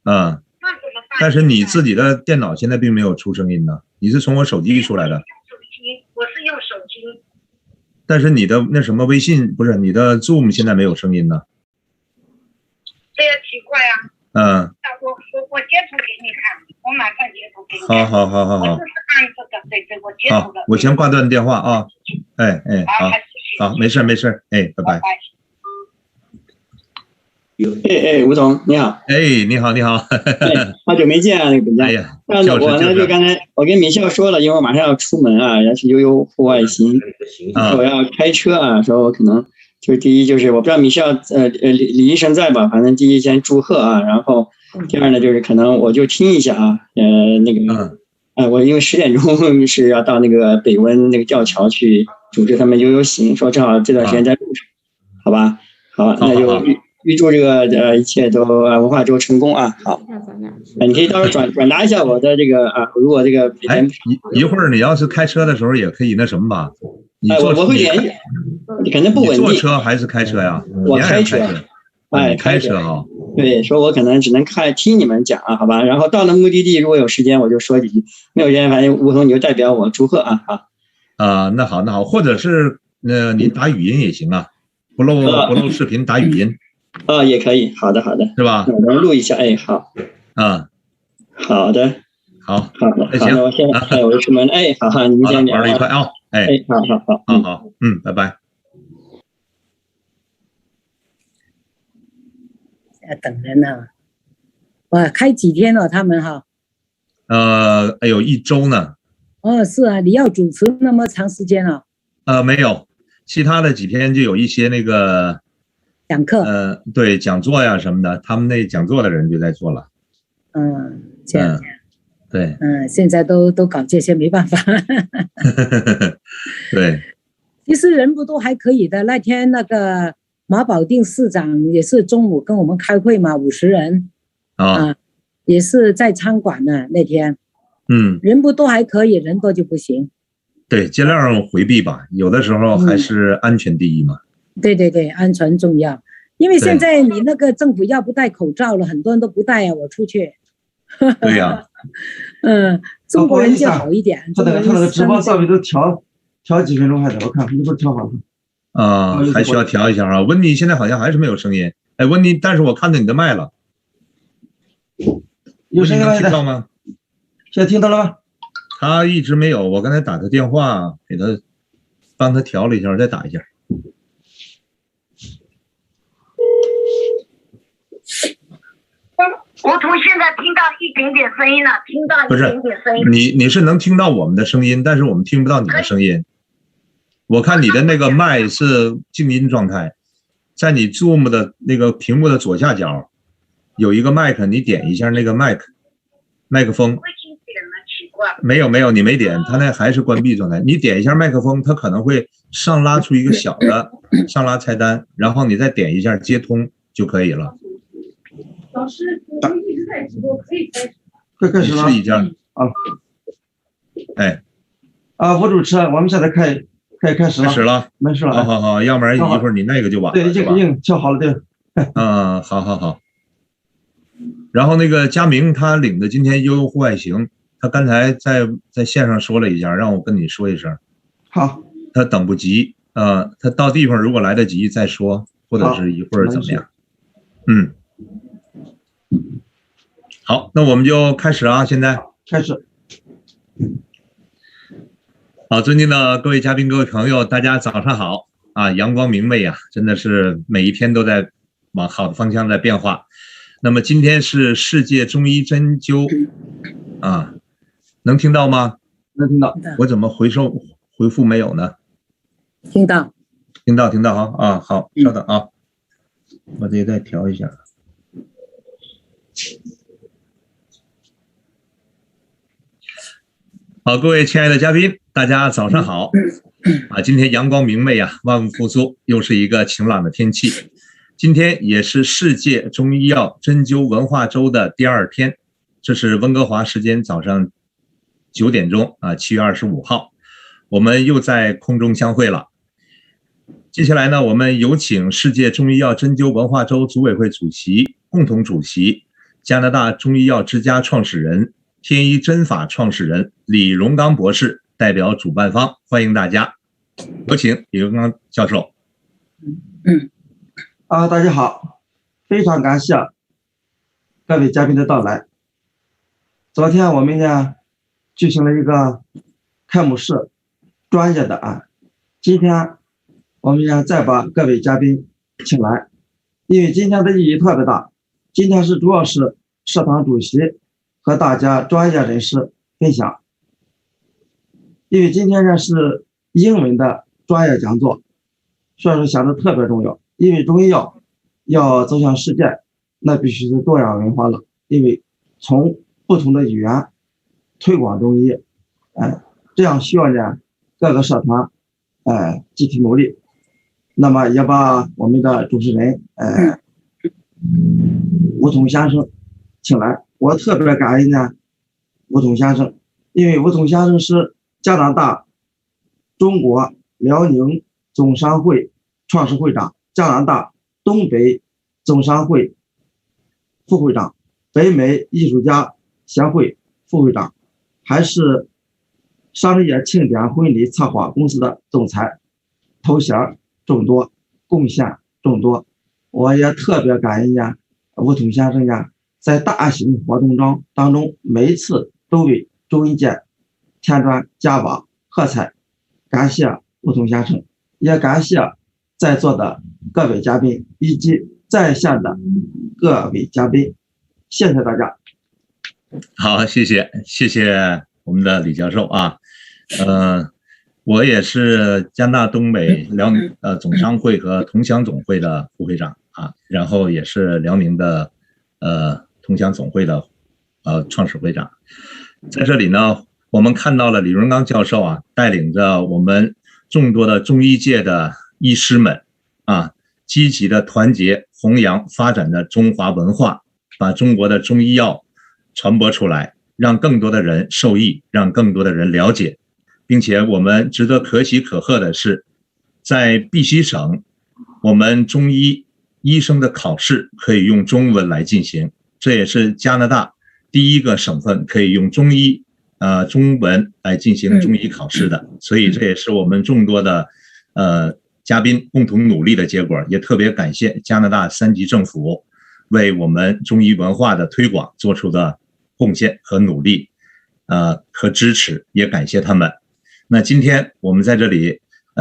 嗯，但是你自己的电脑现在并没有出声音呢，你是从我手机出来的。我是用手机。但是你的那什么微信不是你的 Zoom 现在没有声音呢？这也奇怪啊。嗯。我截图给你看，我马上截图给你看。好。我就是按这个，对，我截图的。好，我先挂断电话啊。好，没事，哎，拜拜。吴总你好。哎，你好。好久没见啊，那个本家。哎呀，我呢就刚才我跟米笑说了，因为我马上要出门啊，要去悠悠户外行，我要开车啊，说我可能就是第一就是我不知道米笑李医生在吧，反正第一先祝贺啊，然后第二呢就是可能我就听一下啊，那个我因为10点钟是要到那个北温那个吊桥去组织他们悠悠行，说正好这段时间在路上，好吧？好，那就预祝这个一切都文化周成功啊！好，你可以到时候转达一下我的这个如果这个一会儿你要是开车的时候也可以那什么吧？我会联系，可能不稳定。坐车还是开车呀？我开车。开车哈。对，说我可能只能听你们讲啊，好吧？然后到了目的地，如果有时间我就说几句，没有时间反正吴总你就代表我祝贺啊！好。那好，或者是您打语音也行啊，不露视频打语音。也可以，好的，是吧？我能录一下，哎，好。好的，好，那我先我就出门，哎，好，你们先聊。玩得愉快啊！哎，好，拜拜。要等人呢，哇，开几天了他们哈？1周呢。哦，是啊，你要主持那么长时间啊？没有，其他的几天就有一些那个讲课，对，讲座呀什么的，他们那讲座的人就在做了。这样。对。现在都搞这些没办法。对。其实人不多还可以的，那天那个马保定市长也是中午跟我们开会嘛，50人也是在餐馆呢那天。人不多还可以，人多就不行。对，尽量回避吧，有的时候还是安全第一嘛。对，安全重要。因为现在你那个政府要不戴口罩了，很多人都不戴啊，我出去。对呀。中国人就好一点。他那个直播上面都调几分钟还是？我看一会儿调好了。还需要调一下啊。温妮现在好像还是没有声音。哎，温妮，但是我看到你的麦了。有声音了？听到吗？现在听到了吗？他一直没有，我刚才打他电话给他帮他调了一下，再打一下。我从现在听到一点点声音了，听到一点点声音。不是，你是能听到我们的声音，但是我们听不到你的声音。我看你的那个麦是静音状态，在你 Zoom 的那个屏幕的左下角有一个麦克，你点一下那个麦克风。没有，你没点，它那还是关闭状态。你点一下麦克风，它可能会上拉出一个小的上拉菜单，然后你再点一下接通就可以了。老师，我们一直在直播，可以开始。快开始了。试一下。吴主持，我们现在可以开始了。开始了。没事了。好，要不然一会儿你那个就完了。对，已经调好了，对。好。然后那个佳明他领的今天悠悠户外行，他刚才在线上说了一下，让我跟你说一声。好。他等不及，他到地方如果来得及再说，或者是一会儿怎么样？好，那我们就开始啊！现在开始。好，尊敬的各位嘉宾、各位朋友，大家早上好啊！阳光明媚啊，真的是每一天都在往好的方向在变化。那么今天是世界中医针灸啊，能听到吗？能听到。我怎么回复没有呢？听到哈好，稍等啊，我得再调一下。好，各位亲爱的嘉宾，大家早上好今天阳光明媚啊，万物复苏，又是一个晴朗的天气。今天也是世界中医药针灸文化周的第2天，这是温哥华时间早上9点钟7月25号，我们又在空中相会了。接下来呢，我们有请世界中医药针灸文化周组委会主席、共同主席、加拿大中医药之家创始人、天一针法创始人李荣刚博士代表主办方欢迎大家，有请李荣刚教授。大家好，非常感谢各位嘉宾的到来。昨天我们呢举行了一个开幕式，专业的今天我们呢再把各位嘉宾请来，因为今天的意义特别大。今天主要是社团主席和大家专业人士分享，因为今天呢是英文的专业讲座，所以说显得特别重要。因为中医药要走向世界，那必须是多样文化了。因为从不同的语言推广中医，这样需要呢各个社团集体努力。那么也把我们的主持人吴桐先生请来，我特别感恩呢吴桐先生，因为吴桐先生是加拿大中国辽宁总商会创始会长，加拿大东北总商会副会长，北美艺术家协会副会长，还是商业庆典婚礼策划公司的总裁，头衔众多，贡献众多。我也特别感恩呀吴桐先生呀，在大型活动当中每一次都为中医界添砖加瓦喝彩，感谢吴桐先生，也感谢在座的各位嘉宾以及在线的各位嘉宾，谢谢大家。好，谢谢我们的李教授啊。我也是加拿大东北辽宁总商会和同乡总会的副会长啊，然后也是辽宁的同乡总会的创始会长。在这里呢，我们看到了李荣刚教授啊，带领着我们众多的中医界的医师们啊，积极的团结弘扬发展的中华文化，把中国的中医药传播出来，让更多的人受益，让更多的人了解。并且我们值得可喜可贺的是，在碧溪省，我们中医医生的考试可以用中文来进行，这也是加拿大第一个省份可以用中文来进行中医考试的，所以这也是我们众多的嘉宾共同努力的结果。也特别感谢加拿大3级政府为我们中医文化的推广做出的贡献和努力和支持，也感谢他们。那今天我们在这里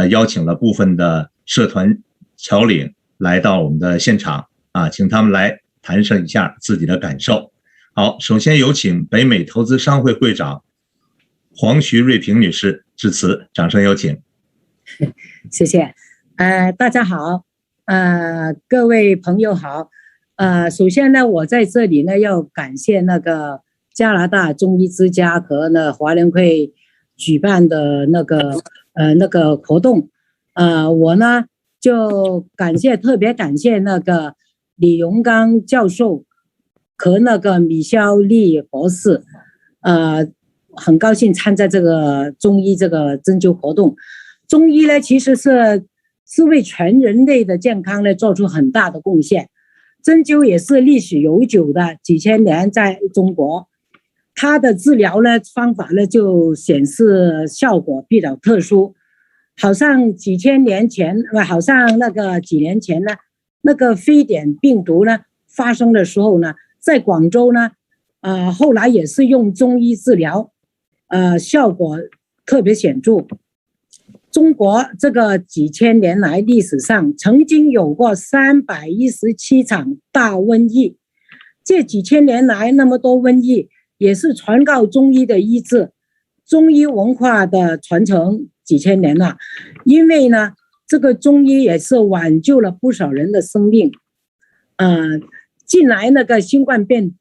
邀请了部分的社团侨领来到我们的现场啊，请他们来谈述一下自己的感受。好，首先有请北美投资商会会长黄徐瑞平女士致辞，掌声有请。谢谢。大家好，各位朋友好。首先呢，我在这里呢要感谢那个加拿大中医之家和那华联会举办的那个活动，我呢就特别感谢那个李荣刚教授和那个米肖利博士，很高兴参加这个中医这个针灸活动。中医呢其实是为全人类的健康呢做出很大的贡献，针灸也是历史悠久的，几千年在中国。它的治疗呢方法呢就显示效果比较特殊，好像几年前呢，那个非典病毒呢发生的时候呢，在广州呢，后来也是用中医治疗，效果特别显著。中国这个几千年来历史上曾经有过317场大瘟疫，这几千年来那么多瘟疫也是传告中医的医治，中医文化的传承几千年了。因为呢，这个中医也是挽救了不少人的生命。近来那个新冠病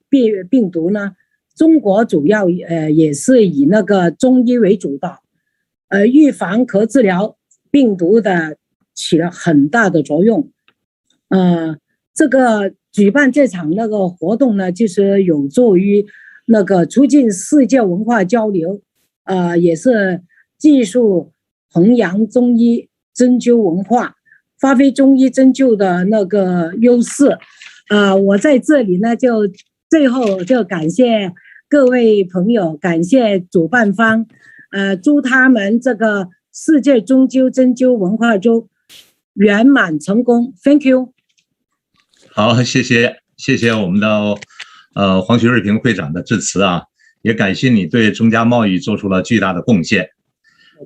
毒呢，中国主要也是以那个中医为主导，预防和治疗病毒的起了很大的作用。这个举办这场那个活动呢，就是有助于那个促进世界文化交流，也是技术弘扬中医针灸文化，发挥中医针灸的那个优势。我在这里呢就最后就感谢各位朋友，感谢主办方，祝他们这个世界针灸文化周圆满成功。Thank you。好，谢谢我们的黄徐瑞平会长的致辞啊，也感谢你对中加贸易做出了巨大的贡献。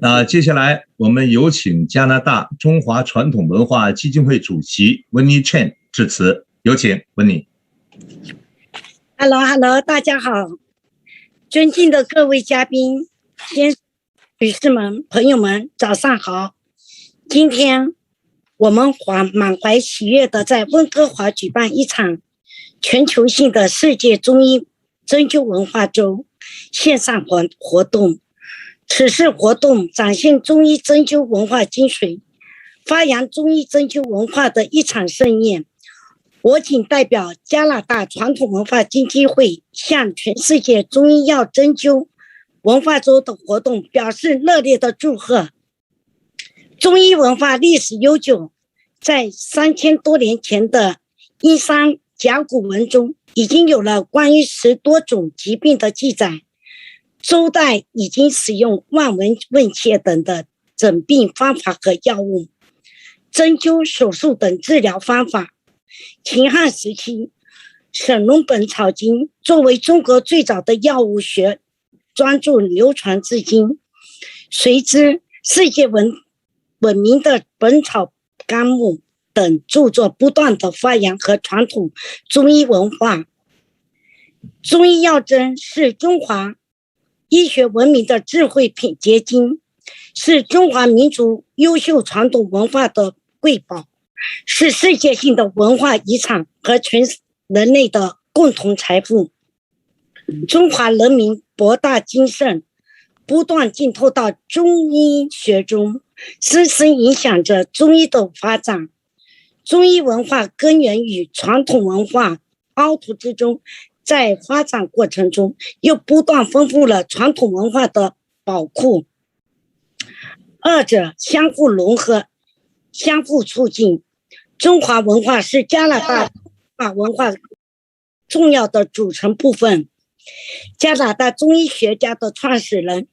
那接下来我们有请加拿大中华传统文化基金会主席温妮 Chen 致辞，有请温妮。Hello， 大家好，尊敬的各位嘉宾、女士们、朋友们，早上好。今天我们满怀喜悦的在温哥华举办一场全球性的世界中医针灸文化周线上活动。此次活动展现中医针灸文化精髓，发扬中医针灸文化的一场盛宴。我谨代表加拿大传统文化基金会向全世界中医药针灸文化周的活动表示热烈的祝贺。中医文化历史悠久，在3000多年前的殷商甲骨文中已经有了关于10多种疾病的记载。周代已经使用望闻问切等的诊病方法和药物，针灸、手术等治疗方法。秦汉时期，沈龙本草经作为中国最早的药物学专著流传至今。随之，世界闻名的《本草纲目》等著作不断的发扬和传统中医文化。中医药针是中华医学文明的智慧品结晶，是中华民族优秀传统文化的瑰宝，是世界性的文化遗产和全人类的共同财富。中华人民博大精深，不断浸透到中医学中，深深影响着中医的发展。中医文化根源于传统文化凹凸之中，在发展过程中又不断丰富了传统文化的宝库，二者相互融合，相互促进。中华文化是加拿大文化重要的组成部分。加拿大中医学家的创始人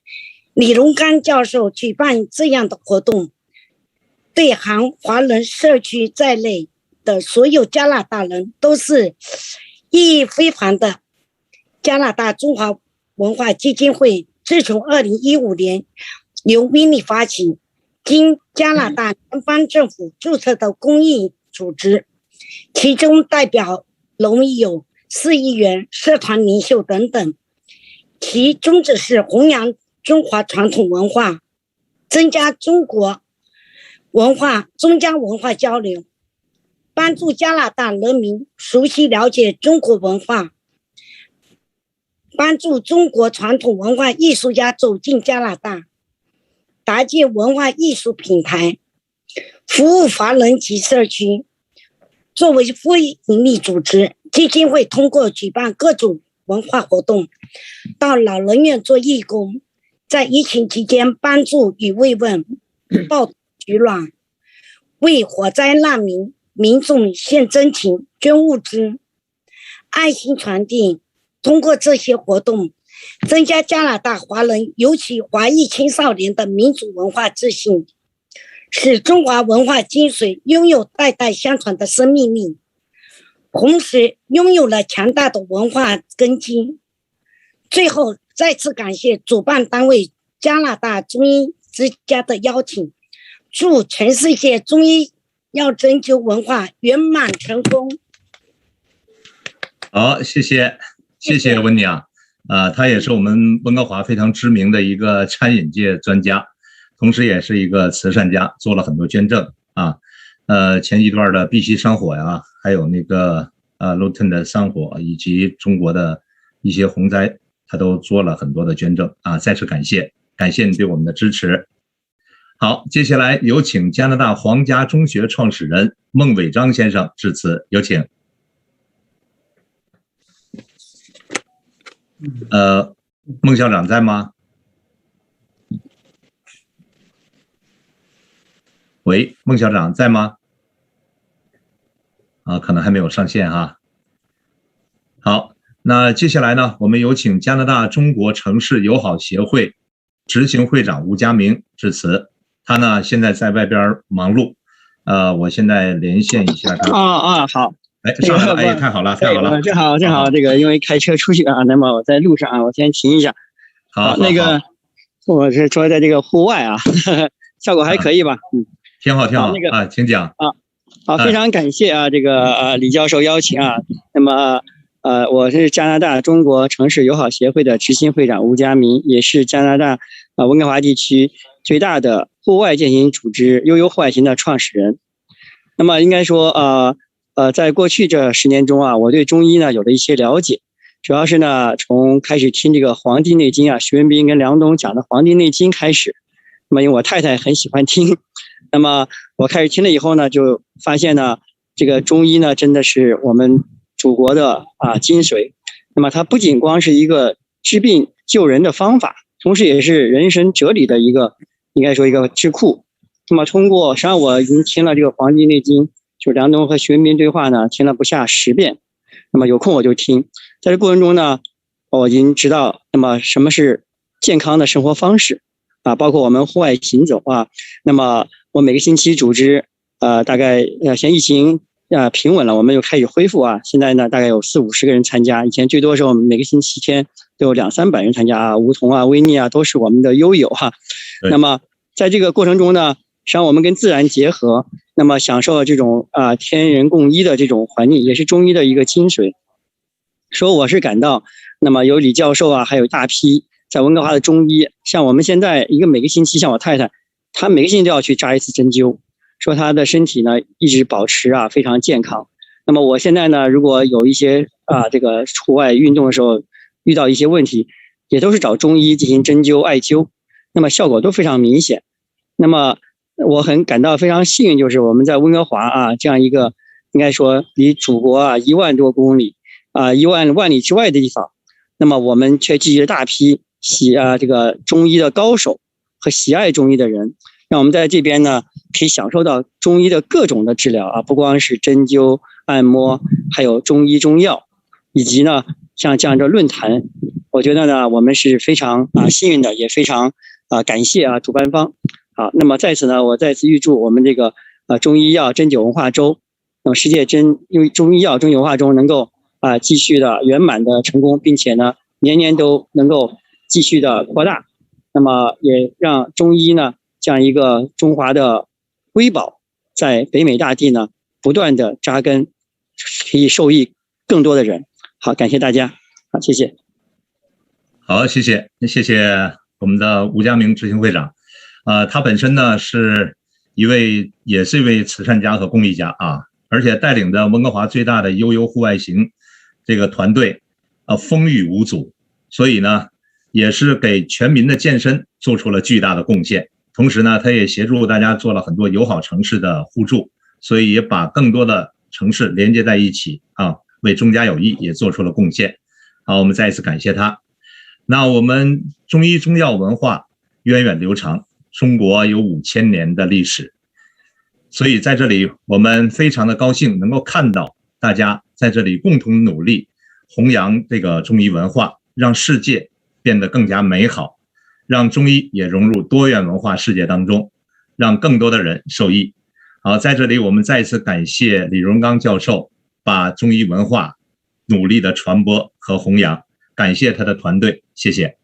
李荣刚教授举办这样的活动，对含华人社区在内的所有加拿大人都是意义非凡的。加拿大中华文化基金会自从2015年由 Winnie 发起，经加拿大联邦政府注册的公益组织，其中代表人有市议员、社团领袖等等。其宗旨是弘扬中华传统文化，增加中加文化交流，帮助加拿大人民熟悉了解中国文化，帮助中国传统文化艺术家走进加拿大，搭建文化艺术品牌，服务华人及社区。作为非营利组织，基金会通过举办各种文化活动，到老人院做义工，在疫情期间帮助与慰问，报取暖，为火灾难民众献真情、捐物资，爱心传递。通过这些活动，增加加拿大华人，尤其华裔青少年的民族文化自信，使中华文化精髓拥有代代相传的生命力，同时拥有了强大的文化根基。最后，再次感谢主办单位加拿大中医之家的邀请，祝全世界中医药针灸文化圆满成功。好，谢谢温妮啊，他也是我们温哥华非常知名的一个餐饮界专家，同时也是一个慈善家，做了很多捐赠啊。前一段的碧溪山火呀，还有那个Luton 的山火，以及中国的一些洪灾，他都做了很多的捐赠啊。再次感谢你对我们的支持。好，接下来有请加拿大皇家中学创始人孟伟章先生致辞，有请。孟校长在吗？喂，孟校长在吗？可能还没有上线哈。好，那接下来呢，我们有请加拿大中国城市友好协会执行会长吴家明致辞。他呢现在在外边忙碌，我现在连线一下他。好。上来了，太好了，太好了。正好，这个因为开车出去啊，那么我在路上啊，我先停一下。好，那个我是说在这个户外啊，效果还可以吧？挺好啊，请讲。好，非常感谢啊，这个李教授邀请啊。那么我是加拿大中国城市友好协会的执行会长吴家明，也是加拿大温哥华地区最大的户外健行组织悠悠户外行的创始人。那么应该说在过去这10年中啊，我对中医呢有了一些了解，主要是呢从开始听这个《黄帝内经》啊，徐文斌跟梁董讲的《黄帝内经》开始。那么因为我太太很喜欢听，那么我开始听了以后呢，就发现呢，这个中医呢真的是我们祖国的精髓。那么它不仅光是一个治病救人的方法，同时也是人生哲理的一个，应该说一个智库。那么通过，实际上我已经听了这个《黄帝内经》。就梁董和徐文斌对话呢，听了不下10遍，那么有空我就听。在这过程中呢，我已经知道，那么什么是健康的生活方式啊，包括我们户外行走啊。那么我每个星期组织，大概现疫情平稳了，我们又开始恢复啊。现在呢，大概有40-50个人参加，以前最多的时候每个星期天都有200-300人参加啊。梧桐啊、维尼啊都是我们的优友哈。那么在这个过程中呢，实际上我们跟自然结合。那么享受这种天人共医的这种环境，也是中医的一个精髓。说我是感到，那么有李教授啊，还有大批在温哥华的中医，像我们现在每个星期，像我太太，她每个星期都要去扎1次针灸，说她的身体呢一直保持非常健康。那么我现在呢，如果有一些这个户外运动的时候遇到一些问题，也都是找中医进行针灸、艾灸，那么效果都非常明显。那么我很感到非常幸运，就是我们在温哥华这样一个应该说离祖国1万多公里1万里之外的地方，那么我们却聚集了大批这个中医的高手和喜爱中医的人，让我们在这边呢可以享受到中医的各种的治疗不光是针灸、按摩，还有中医中药，以及呢像这样的论坛。我觉得呢我们是非常幸运的，也非常感谢主办方。好，那么在此呢，我再次预祝我们这个中医药针灸文化周，那么世界中医药针灸文化周能够继续的圆满的成功，并且呢年年都能够继续的扩大，那么也让中医呢这样一个中华的瑰宝在北美大地呢不断的扎根，可以受益更多的人。好，感谢大家，好，谢谢。好，谢谢我们的吴家明执行会长。他本身呢也是一位慈善家和公益家而且带领着温哥华最大的悠悠户外行这个团队风雨无阻，所以呢也是给全民的健身做出了巨大的贡献。同时呢，他也协助大家做了很多友好城市的互助，所以也把更多的城市连接在一起为中家有益也做出了贡献。好，我们再一次感谢他。那我们中医中药文化源远流长，中国有5000年的历史，所以在这里我们非常的高兴能够看到大家在这里共同努力弘扬这个中医文化，让世界变得更加美好，让中医也融入多元文化世界当中，让更多的人受益。好，在这里我们再次感谢李荣刚教授把中医文化努力的传播和弘扬，感谢他的团队，谢谢。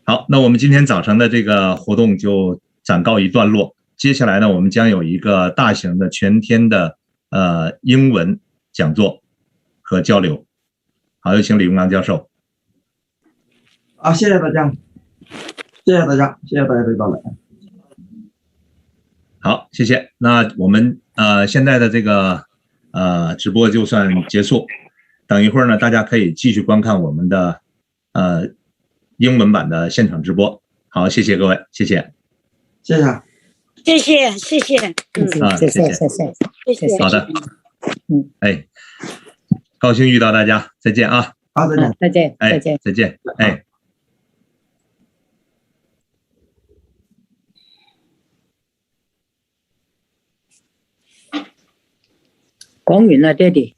好，那我们今天早上的这个活动就暂告一段落。接下来呢，我们将有一个大型的全天的英文讲座和交流。好，有请李荣刚教授。谢谢大家，谢谢大家的到来。好，谢谢。那我们现在的这个直播就算结束。等一会儿呢，大家可以继续观看我们的英文版的现场直播。好，谢谢各位，谢谢，谢谢，谢谢，谢谢，好的，高兴遇到大家，再见啊！好，再见，再见，再见，再见，講完啦，爹哋。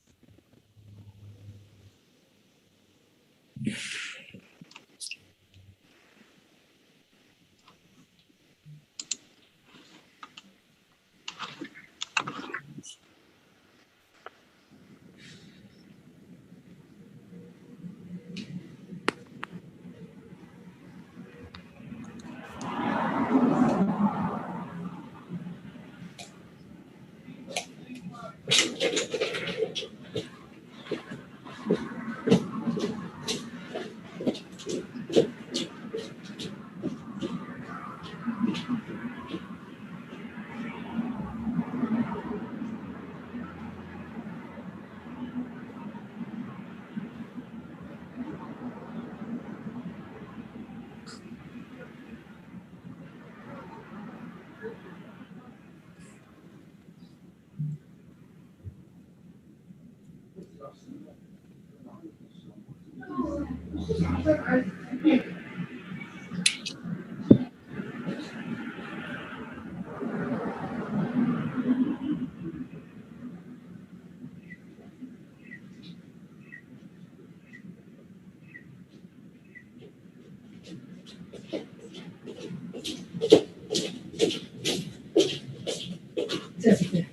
这是对。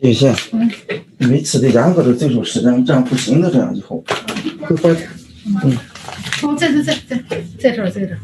对线，每次得2个都最终是这样不行的，这样以后会坏。哦，在这儿，在这儿。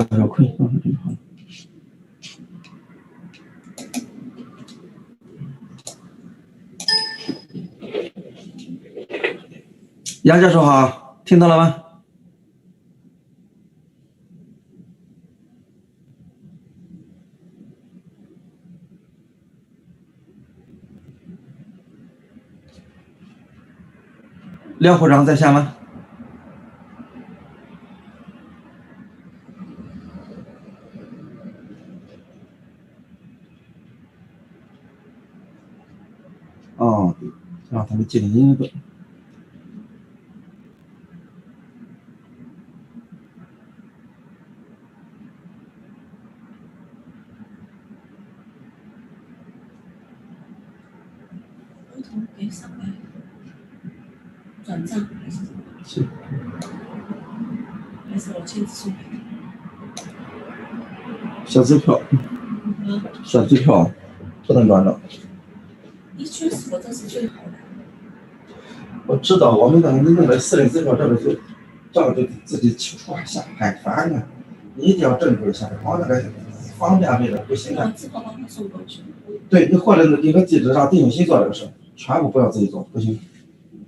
点困，这个好。杨教授好，听到了吗？廖会长在下吗？哦，对，让他们接音乐。给上来转账还是什么？是。还是我亲自送？小支票。小支票不能转账。一确实我这是最好的。我知道，我们等你弄的私人支票，这个就自己清楚下，太烦了。你一定要正规下，光那个方便为了不行的。支票帮他送过去。对，你或者你个地址上定期做这个事，全部不要自己做，不行。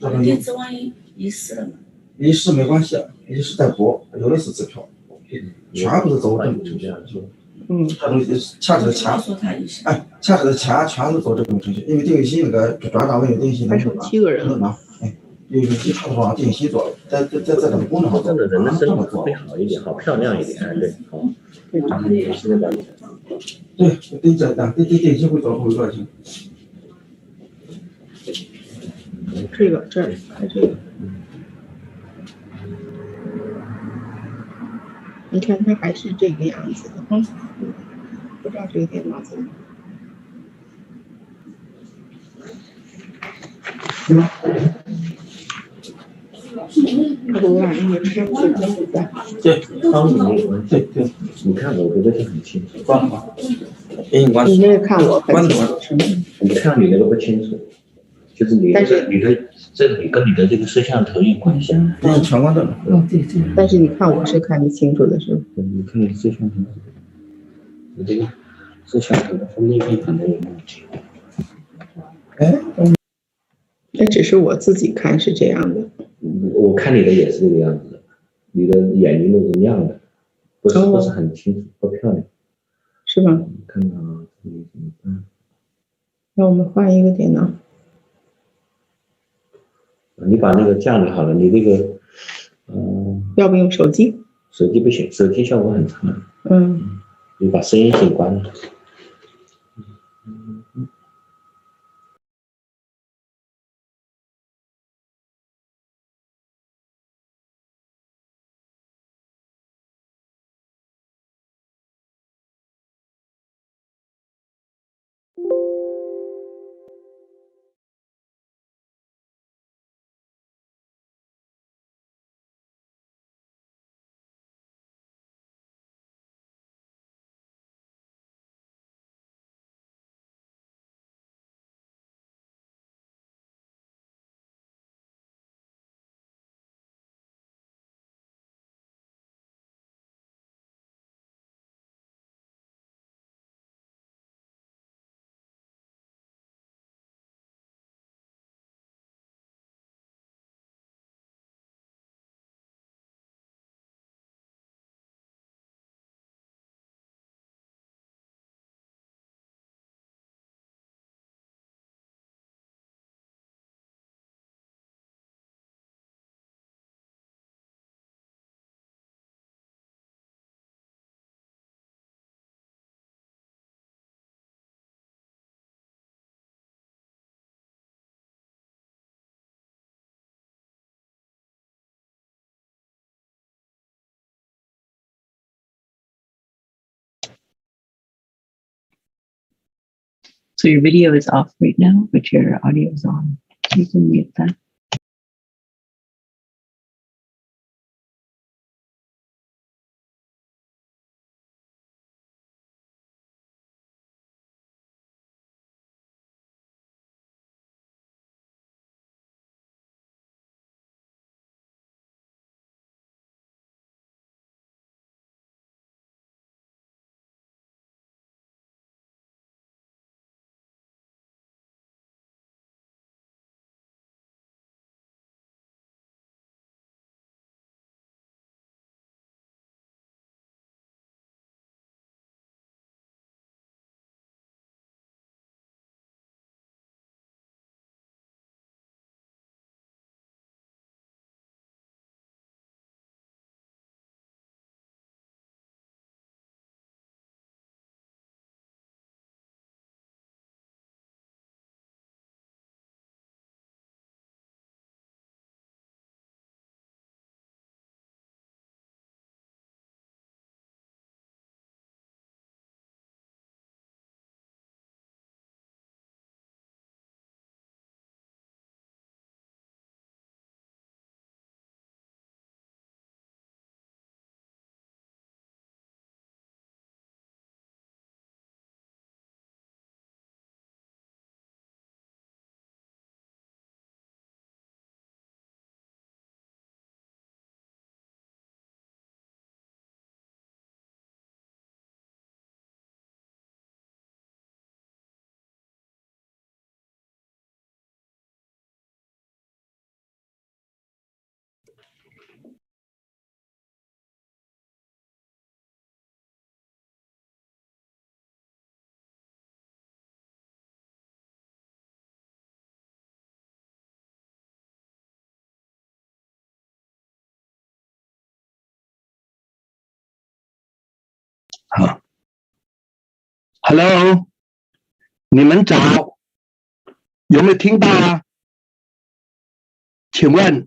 这个电子万一遗失了呢？遗失没关系，遗失再补，有的是支票，全部是走正规程序。这东西恰的钱，恰的钱全是走正规程序，因为定期那个转账没有定期能收7个人了。因为基础上定期做，在这个工作上做，人的身体会好一点，好漂亮一点，对，好。对，定期会走出热情。这个这儿还这个，你看它还是这个样子的，不知道这个电脑怎么。对，当时对，你看我这个就很清楚。你那个看我很清楚，你看你那个不清楚，就是你的这里跟你的这个摄像头有关系。全关灯。对。但是你看我是看得清楚的，是吧？你看你摄像头，你这个摄像头的分辨率可能有问题。那只是我自己看是这样的。我看你的也是这个样子的，你的眼睛都是亮的，不是很清楚，不漂亮，是吧？看看啊，那我们换一个电脑。你把那个架理好了，你这个，要不用手机？手机不行，手机效果很差。你把声音先关了。So your video is off right now, but your audio is on. You can mute that. 好 ，Hello， 你们早，有没有听到啊？请问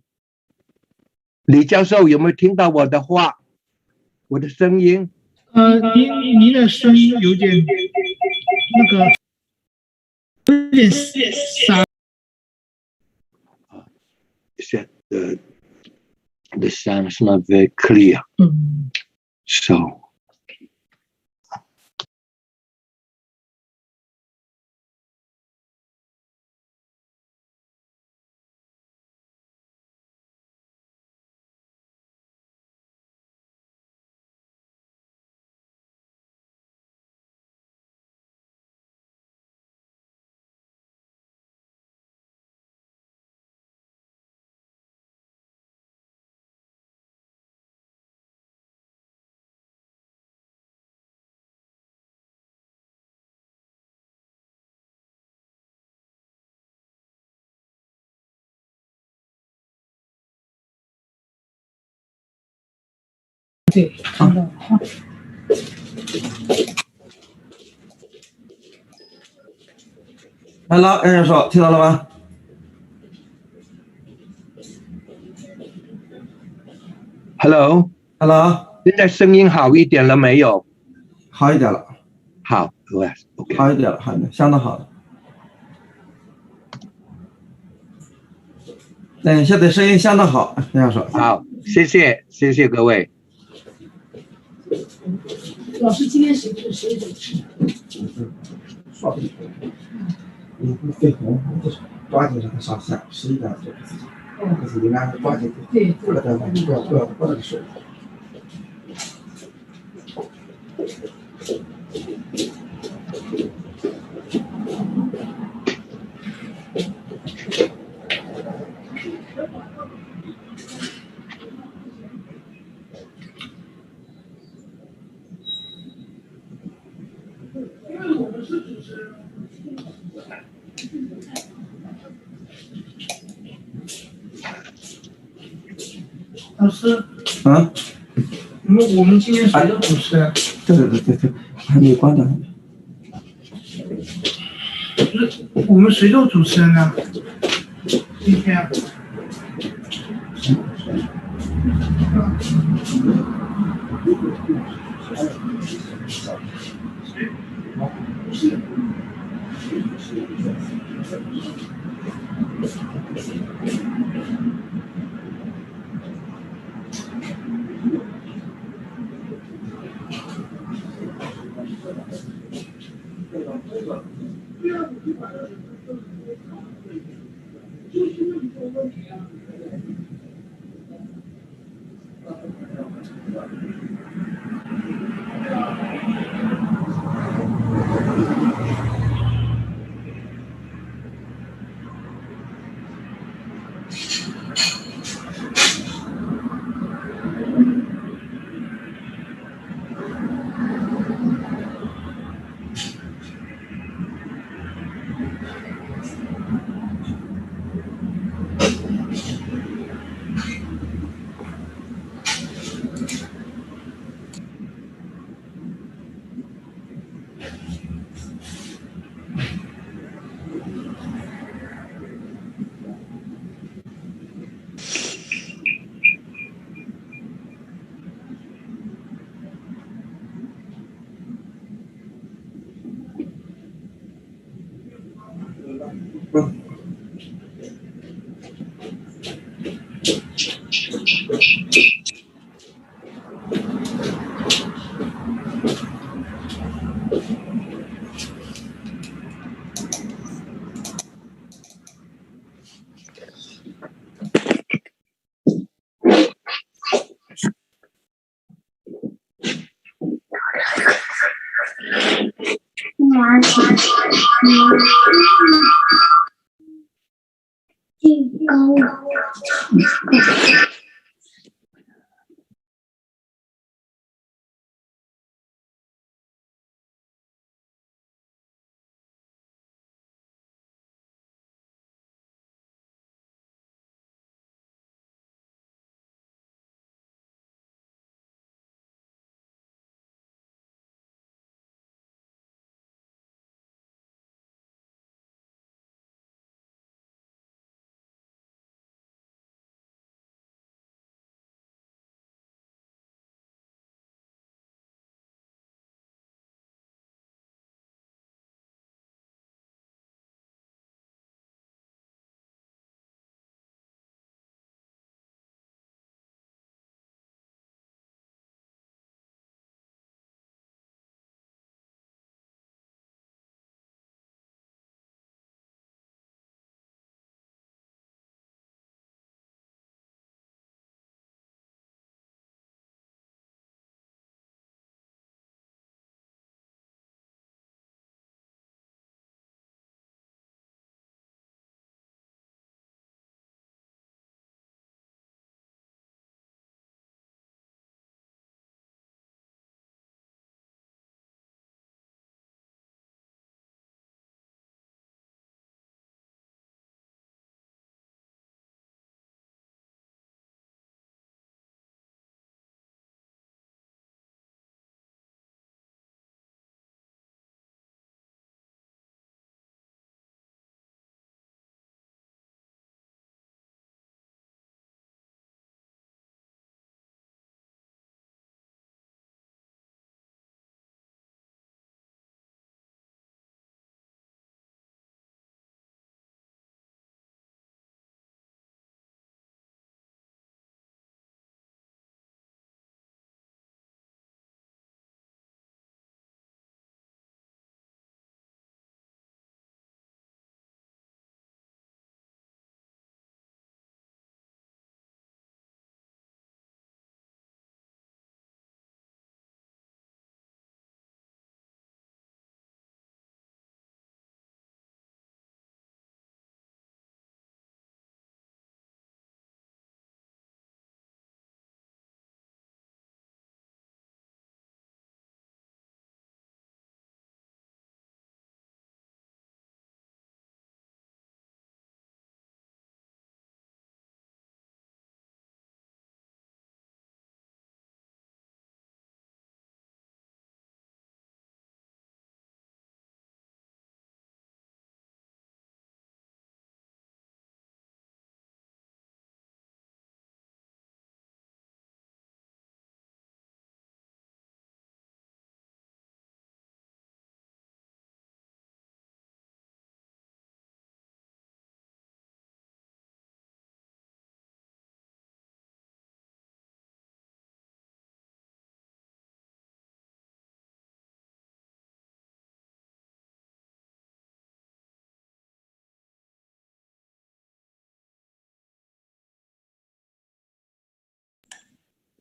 李教授有没有听到我的话，我的声音？您的声音有点沙。The sound is not very clear. So.对，看到了。来了，按人说，听到了吗？Hello， 现在声音好一点了没有？好一点了。好 ，OK， 好一点了，好一点，相当好的。现在声音相当好，这样说。好，谢谢各位。老师，今天谁主持？你不肺红，抓紧让它上线，11点就自己。可是应该抓紧，对，不要那个水。老师，我们今天谁的主持人？对，还没关掉。我们谁做主持人呢？今天。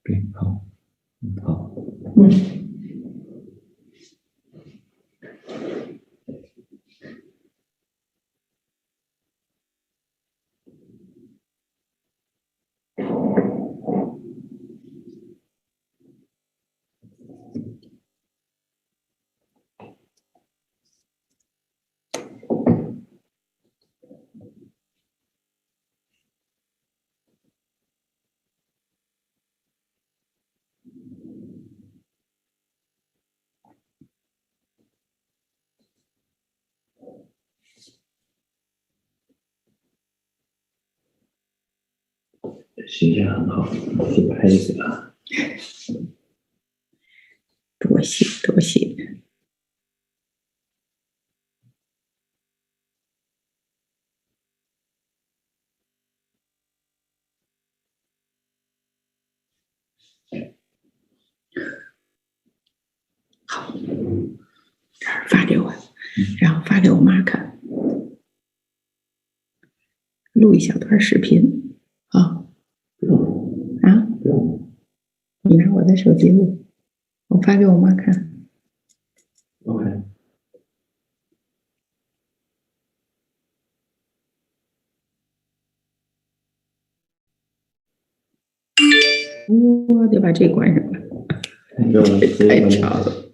对，好，好，形象很好，是拍子啊。多谢多谢。好，这儿发给我，然后发给我妈看，录一小段视频。啊啊，你拿我的手机录，我发给我妈看。OK。我得把这关上了，太吵了。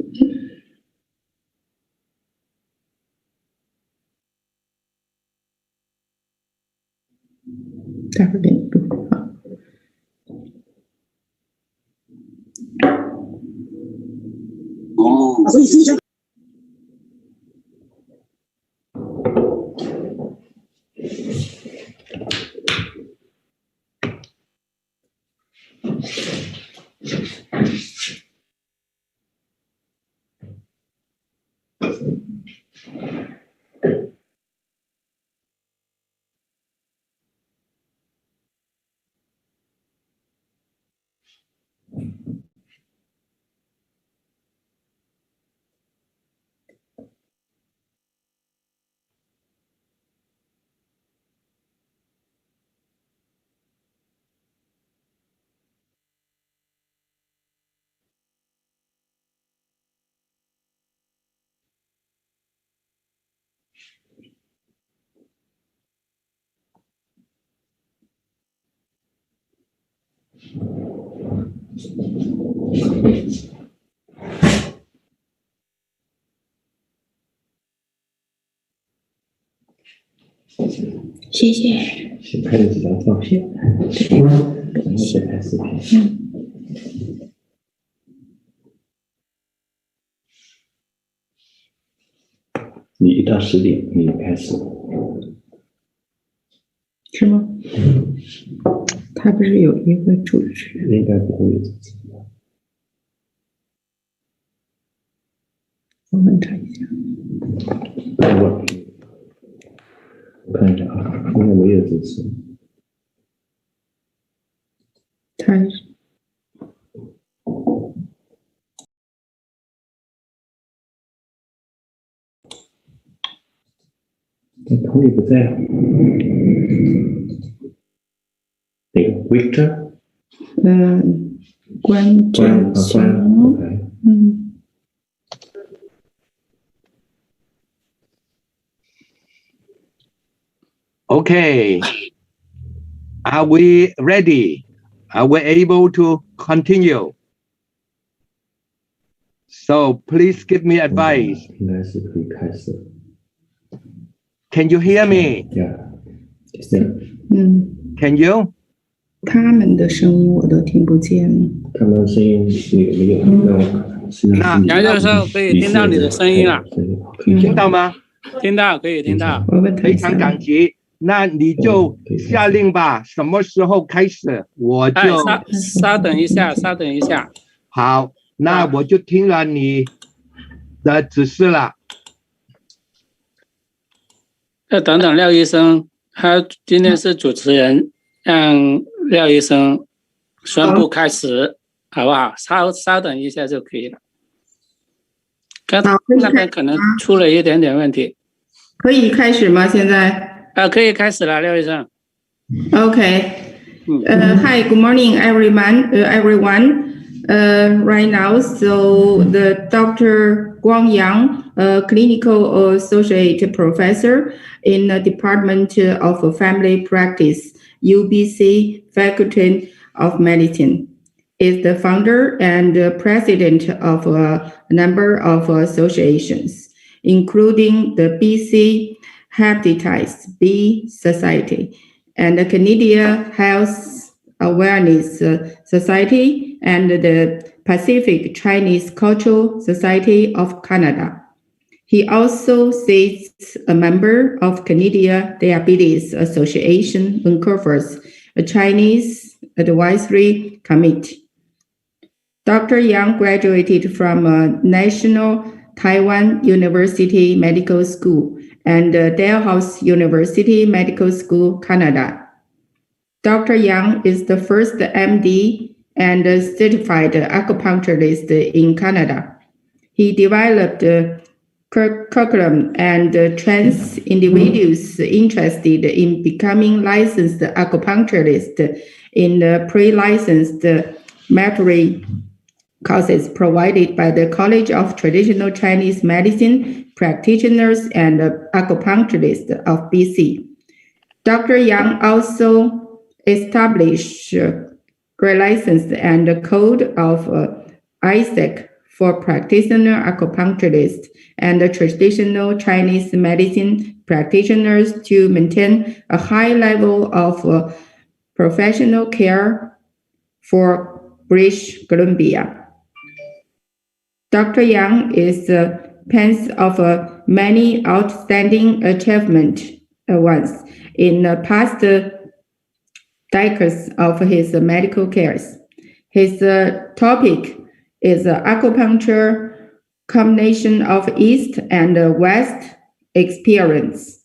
待会儿给你录啊。哦。谢谢。先拍了几张照片，然后再拍视频。你1到10点你开始。是吗？他不是有一个主持？应该不会有主持。我问他一下。我看一下啊，应该没有主持。他同理不在啊。哪个 Victor？ 关正强。Okay. Are we ready? Are we able to continue? So please give me advice. 应该是可以开始。Can you hear me? Yeah. Can you? 他们的声音我都听不见了。他们的声音没有。那杨教授可以听到你的声音了。听到吗？听到，可以听到。非常感激。那你就下令吧，什么时候开始我就稍等一下，稍等一下。好，那我就听了你的指示了。要等等廖医生，他今天是主持人，让廖医生宣布开始，好不好？稍等一下就可以了。刚才那边可能出了一点点问题。可以开始吗？现在？可以开始了，廖医生。OK， Hi, good morning, everyone. Right now, so the Dr. Guang Yang, clinical associate professor in the Department of Family Practice, UBC Faculty of Medicine, is the founder and president of a number of associations, including the BC Hepatitis B Society and the Canadian Health Awareness Society and the Pacific Chinese Cultural Society of Canada. He also sits a member of Canadian Diabetes Association Vancouver's a Chinese Advisory Committee. Dr. Yang graduated from National Taiwan University Medical School and Dalhousie University Medical School, Canada. Dr. Yang is the first MD and certified acupuncturist in Canada. He developed curriculum and trains individuals interested in becoming licensed acupuncturist in the pre-licensed mandatory courses provided by the College of Traditional Chinese Medicine Practitioners and Acupuncturists of BC. Dr. Yang also established grade license and code of ISAC for practitioner acupuncturists and traditional Chinese medicine practitioners to maintain a high level of professional care for British Columbia. Dr. Yang is parent of many outstanding achievements in the past decades of his medical cares. His topic is acupuncture, combination of East and West experience.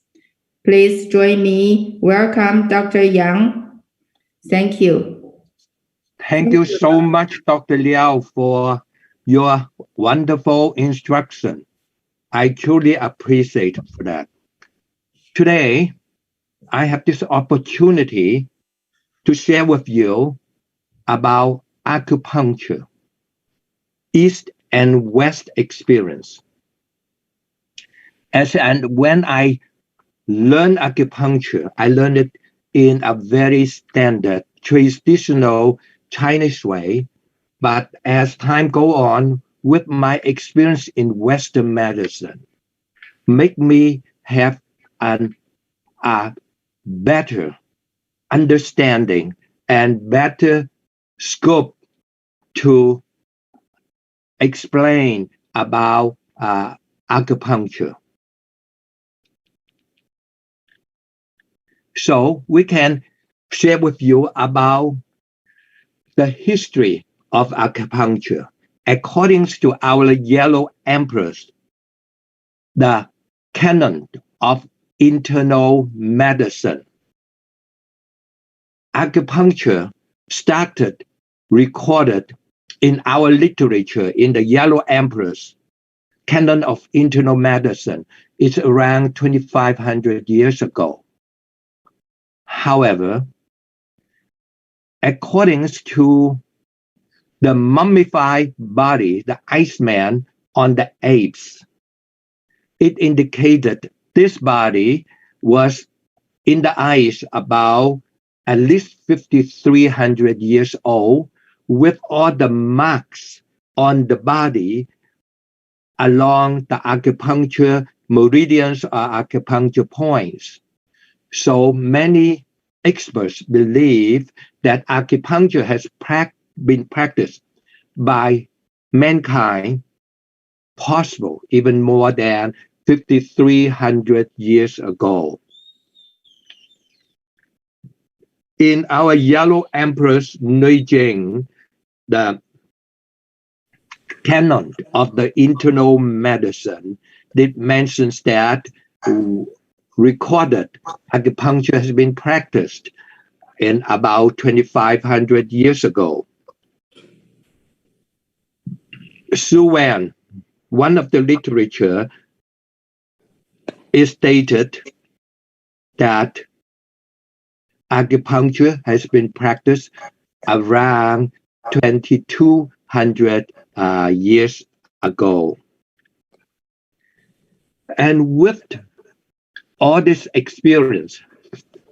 Please join me. Welcome, Dr. Yang. Thank you. Thank you so much, Dr. Liao, for your wonderful instruction. I truly appreciate for that. Today, I have this opportunity to share with you about acupuncture, East and West experience. And when I learned acupuncture, I learned it in a very standard, traditional Chinese way. But as time go on, with my experience in Western medicine, make me have a better understanding and better scope to explain about acupuncture. So we can share with you about the history of acupuncture. According to our yellow emperors, the canon of internal medicine, acupuncture started recorded in our literature in the yellow emperors canon of internal medicine. It's around 2,500 years ago. However, according to the mummified body, the Iceman on the apes, it indicated this body was in the ice about at least 5,300 years old, with all the marks on the body along the acupuncture meridians or acupuncture points. So many experts believe that acupuncture has been practiced by mankind, possible even more than 5,300 years ago. In our yellow emperor's Neijing, the canon of the internal medicine, it mentions that recorded acupuncture has been practiced in about 2,500 years ago. Suwan, one of the literature, is stated that acupuncture has been practiced around 2200 years ago. And with all this experience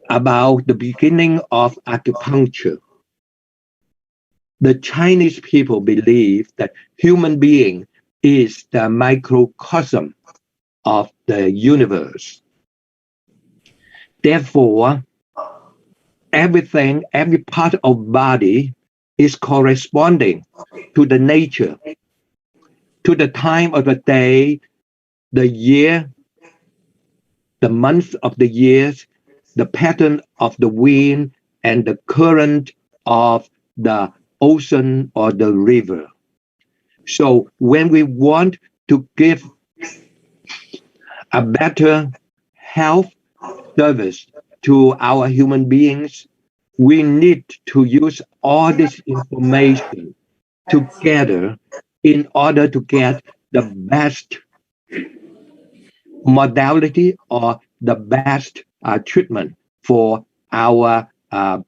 about the beginning of acupuncture, the Chinese people believe that human being is the microcosm of the universe. Therefore, everything, every part of body is corresponding to the nature, to the time of the day, the year, the month of the years, the pattern of the wind, and the current of the ocean or the river. So when we want to give a better health service to our human beings, we need to use all this information together in order to get the best modality or the best treatment for our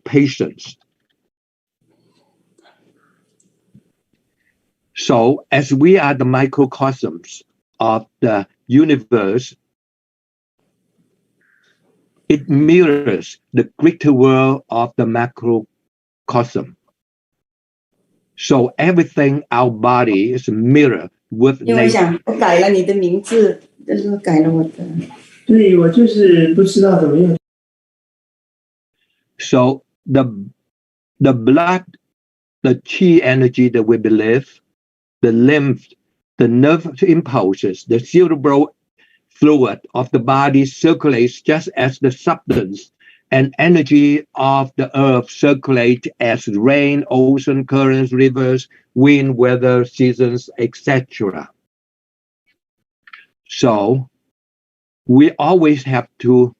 patients. So as we are the microcosms of the universe, it mirrors the greater world of the macrocosm. So everything, our body is a mirror with nature. 因为我想我改了你的名字，就是改了我的。对，我就是不知道怎么用。So the blood, the qi energy that we believe, the lymph, the nerve impulses, the cerebral fluid of the body circulates just as the substance and energy of the earth circulate as rain, ocean, currents, rivers, wind, weather, seasons, etc. So we always have to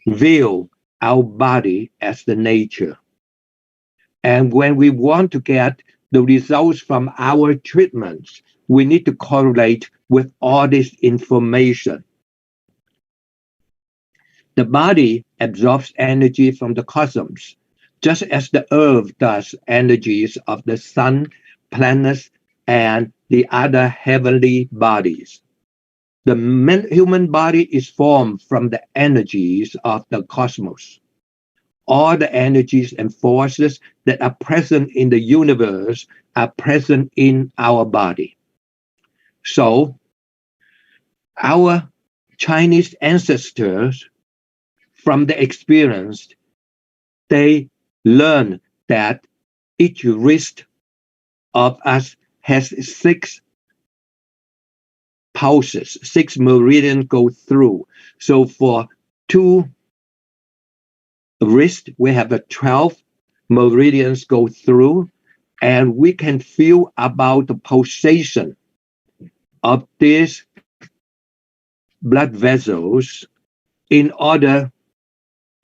view our body as the nature. And when we want to get the results from our treatments, we need to correlate with all this information. The body absorbs energy from the cosmos, just as the earth does energies of the sun, planets, and the other heavenly bodies. The human body is formed from the energies of the cosmos. All the energies and forces that are present in the universe are present in our body. So, our Chinese ancestors, from the experience, they learn that each wrist of us has 6 pulses, 6 meridians go through. So for 2 wrists, we have 12 meridians go through, and we can feel about the pulsation of these blood vessels in order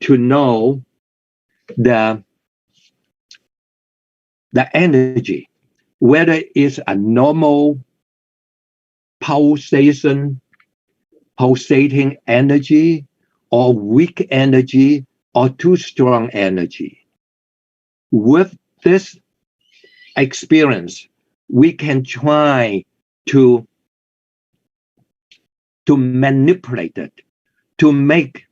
to know the energy, whether it's a normal pulsating energy or weak energy or too strong energy. With this experience, we can try to manipulate it, to make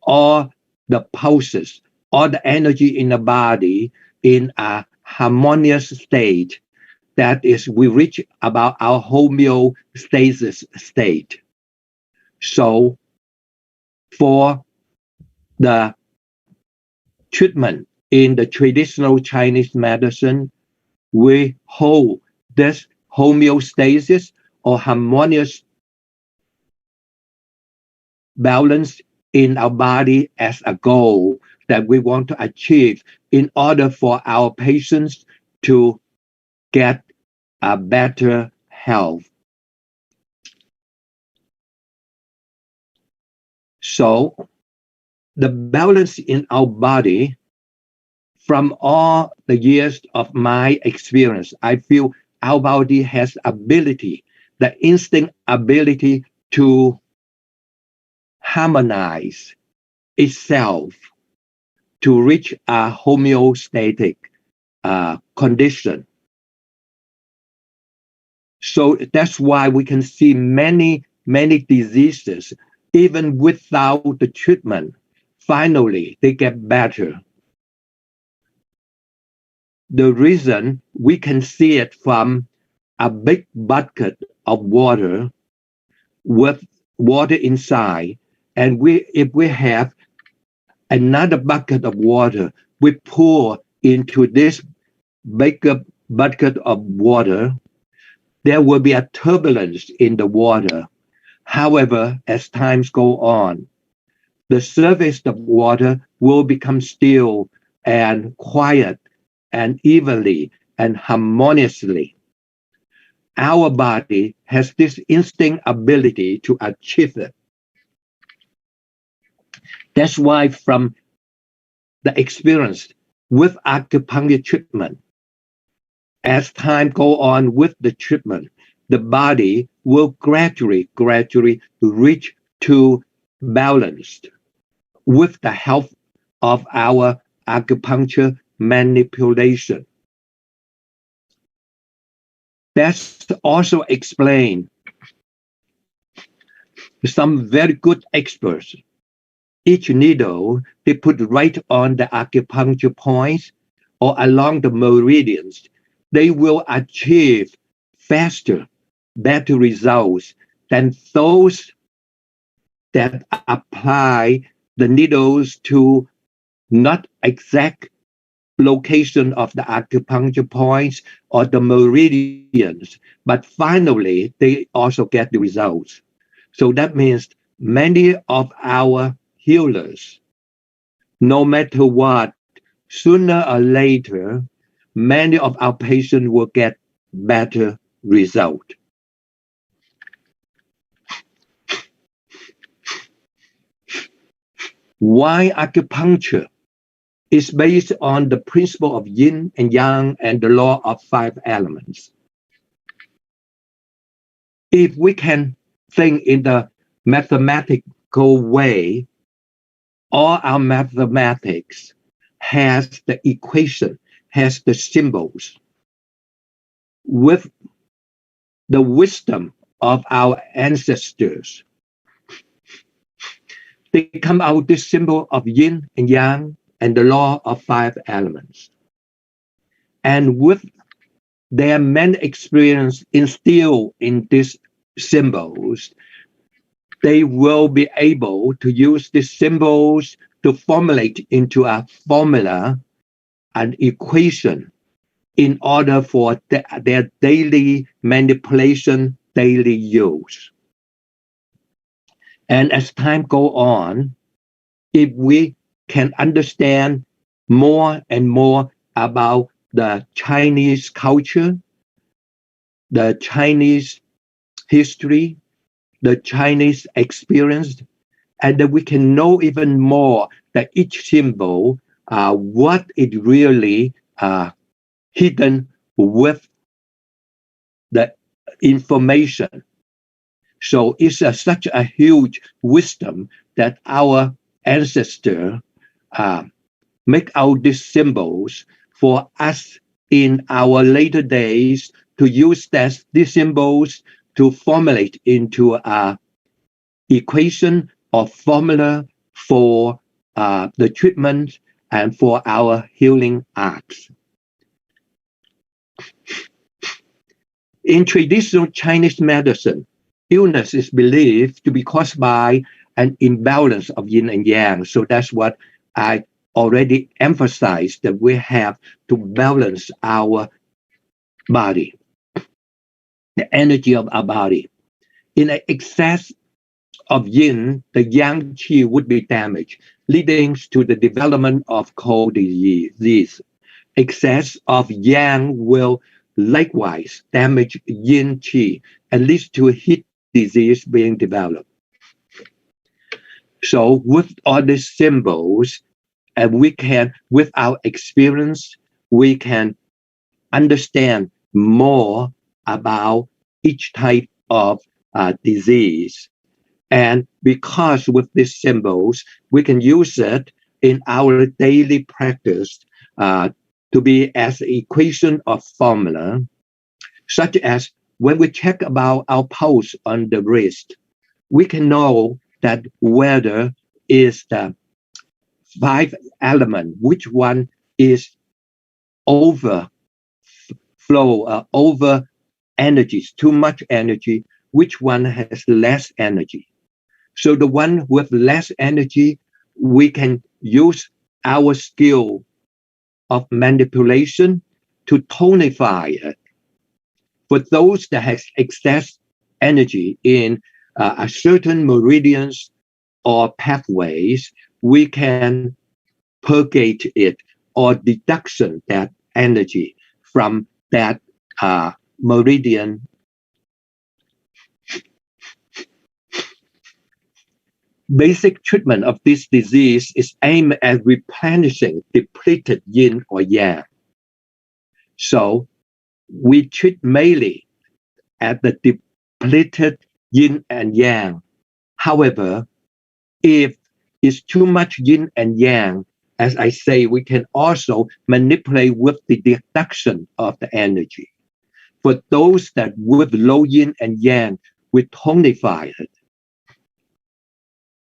all the pulses, all the energy in the body in a harmonious state. That is, we reach about our homeostasis state. So for the treatment in the traditional Chinese medicine, we hold this homeostasis or harmonious balance in our body as a goal that we want to achieve in order for our patients to get a better health. So the balance in our body, from all the years of my experience, I feel our body has ability, the instinct ability to harmonize itself to reach a homeostatic condition. So that's why we can see many diseases, even without the treatment, finally they get better. The reason we can see it from a big bucket of water with water inside, and if we have another bucket of water, we pour into this bigger bucket of water, there will be a turbulence in the water. However, as times go on, the surface of water will become still and quiet and evenly and harmoniously. Our body has this instinct ability to achieve it. That's why from the experience with acupuncture treatment, as time go on with the treatment, the body will gradually reach to balanced with the help of our acupuncture manipulation. That's also explained some very good experts. Each needle they put right on the acupuncture points or along the meridians, they will achieve faster, better results than those that apply the needles to not exact location of the acupuncture points or the meridians, but finally they also get the results. So that means many of our healers, no matter what, sooner or later, many of our patients will get better result. Why acupuncture is based on the principle of yin and yang and the law of 5 elements. If we can think in the mathematical way, all our mathematics has the equation, has the symbols. With the wisdom of our ancestors, they come out this symbol of yin and yang and the law of 5 elements. And with their many experience instilled in these symbols, they will be able to use these symbols to formulate into a formula, an equation, in order for their daily manipulation, daily use. And as time go on, if we can understand more and more about the Chinese culture, the Chinese history, the Chinese experience, and that we can know even more that each symbol, what it really hidden with the information. So it's such a huge wisdom that our ancestors make out these symbols for us in our later days to use these symbols to formulate into an equation or formula for the treatment and for our healing arts. In traditional Chinese medicine, illness is believed to be caused by an imbalance of yin and yang. So that's what I already emphasized, that we have to balance our body, the energy of our body. In an excess of yin, the yang qi would be damaged, leading to the development of cold disease. Excess of yang will likewise damage yin qi and leads to heat disease being developed. So with all these symbols, and we can, with our experience, we can understand more about each type of disease. And because with these symbols, we can use it in our daily practice to be as an equation of formula, such as when we check about our pulse on the wrist, we can know that whether is the 5 element, which one is over energies, too much energy, which one has less energy. So the one with less energy, we can use our skill of manipulation to tonify it. For those that has excess energy in a certain meridians or pathways, we can purgate it or deduction that energy from that meridian. Basic treatment of this disease is aimed at replenishing depleted yin or yang. So we treat mainly at the depleted yin and yang. However, if it's too much yin and yang, as I say, we can also manipulate with the deduction of the energy. For those that with low yin and yang, we tonify it.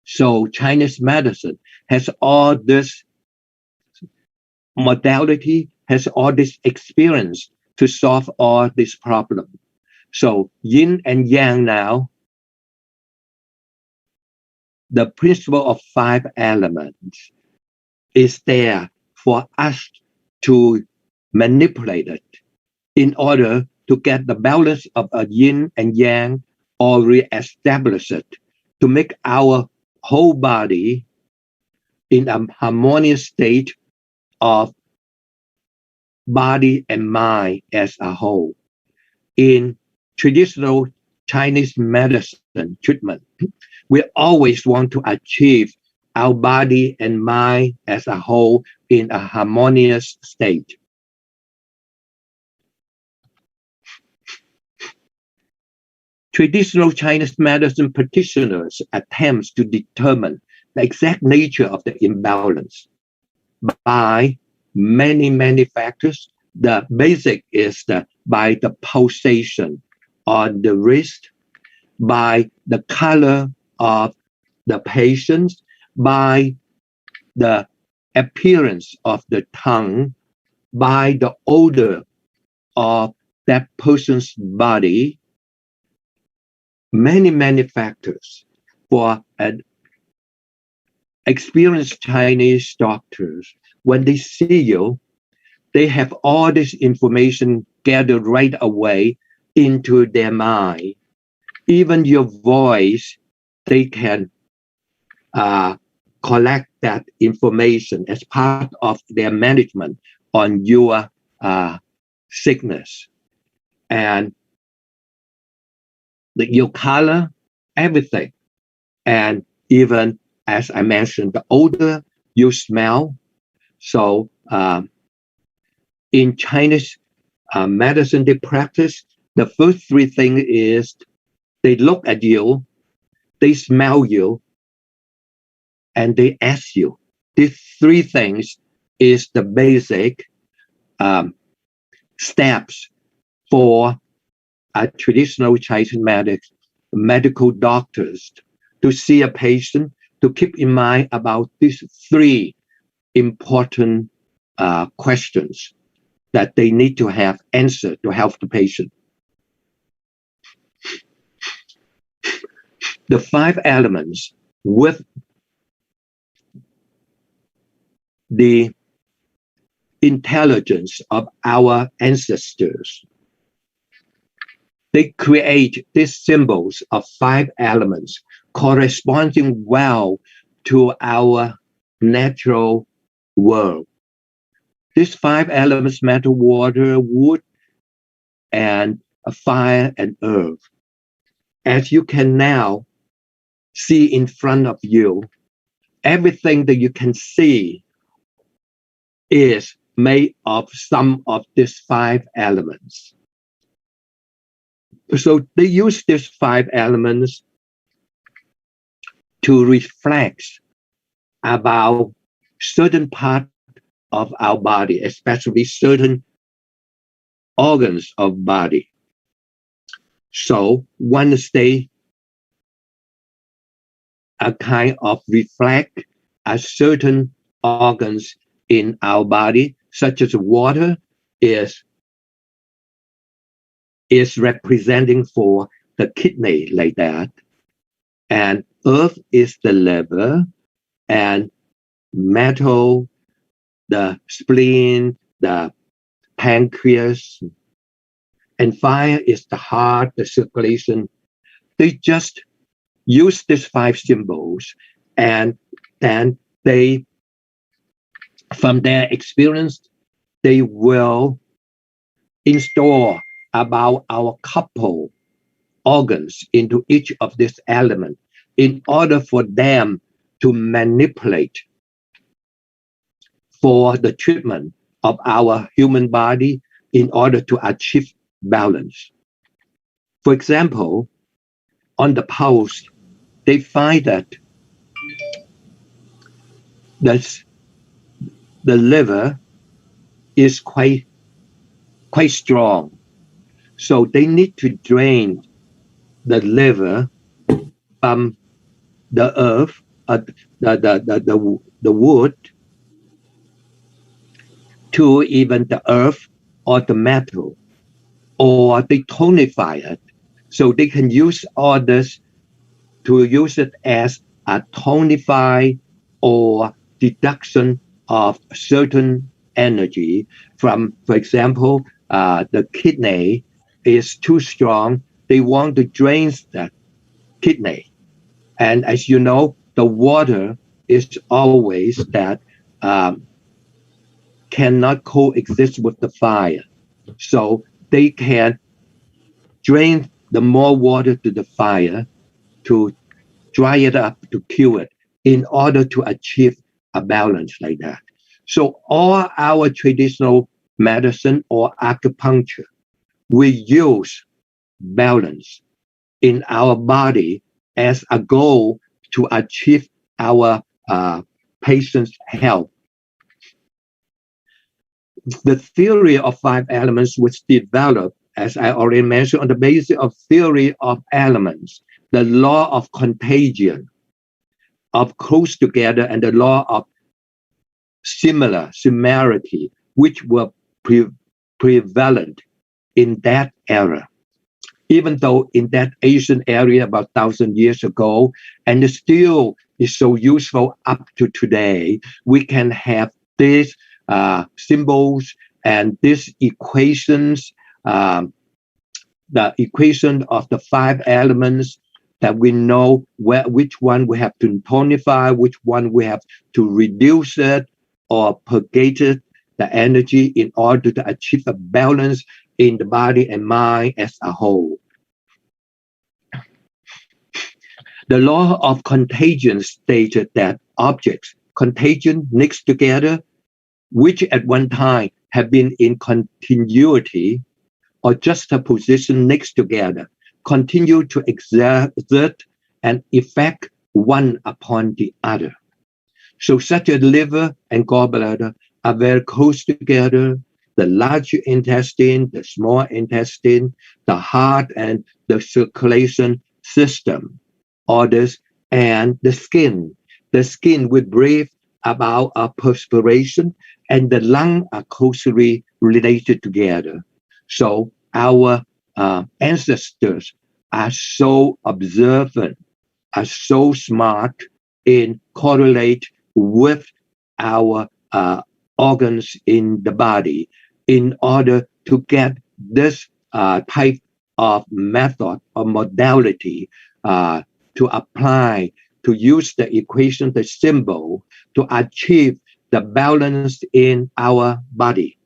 So Chinese medicine has all this modality, has all this experience to solve all this problem. So yin and yang now, the principle of 5 elements is there for us to manipulate it in order to get the balance of a yin and yang or re-establish it to make our whole body in a harmonious state of body and mind as a whole. In traditional Chinese medicine treatment, we always want to achieve our body and mind as a whole in a harmonious state. Traditional Chinese medicine practitioners attempts to determine the exact nature of the imbalance by many factors. The basic is by the pulsation on the wrist, by the color of the patient, by the appearance of the tongue, by the odor of that person's body. Many factors. For an experienced Chinese doctors, when they see you, they have all this information gathered right away into their mind. Even your voice, they can collect that information as part of their management on your sickness. And your color, everything. And even, as I mentioned, the odor, you smell. So in Chinese medicine they practice, the first 3 things is they look at you, they smell you, and they ask you. These 3 things is the basic steps for a traditional Chinese medical doctors to see a patient, to keep in mind about these 3 important questions that they need to have answered to help the patient. The 5 elements with the intelligence of our ancestors, they create these symbols of 5 elements corresponding well to our natural world. These 5 elements: matter, water, wood, and fire and earth. As you can now see in front of you, everything that you can see is made of some of these 5 elements. So they use these 5 elements to reflect about certain part of our body, especially certain organs of body. So once they a kind of reflect a certain organs in our body, such as water is representing for the kidney like that, and earth is the liver, and metal, the spleen, the pancreas, and fire is the heart, the circulation. They just use these 5 symbols, and then they, from their experience, they will install about our couple organs into each of these elements in order for them to manipulate for the treatment of our human body in order to achieve balance. For example, on the pulse, they find that the liver is quite strong. So they need to drain the liver from the earth, the wood, to even the earth or the metal, or they tonify it. So they can use all this to use it as a tonify or deduction of certain energy from, for example, the kidney is too strong. They want to drain that kidney. And as you know, the water is always that cannot coexist with the fire. So they can drain the more water to the fire to dry it up, to kill it, in order to achieve a balance like that. So all our traditional medicine or acupuncture, we use balance in our body as a goal to achieve our patient's health. The theory of 5 elements was developed, as I already mentioned, on the basis of theory of elements, the law of contagion, of close together, and the law of similarity, which were prevalent in that era. Even though in that Asian area about 1,000 years ago, and it still is so useful up to today, we can have these symbols and these equations, the equation of the 5 elements, that we know which one we have to tonify, which one we have to reduce it or purgate it, the energy, in order to achieve a balance in the body and mind as a whole. The law of contagion stated that objects, contagion mixed together, which at one time have been in continuity or juxtaposition next together, continue to exert an effect one upon the other. So such as liver and gallbladder are very close together. The large intestine, the small intestine, the heart and the circulation system, orders, and the skin. The skin we breathe about our perspiration, and the lung are closely related together. So our ancestors are so observant, are so smart in correlate with our organs in the body in order to get this type of method or modality to apply, to use the equation, the symbol, to achieve the balance in our body.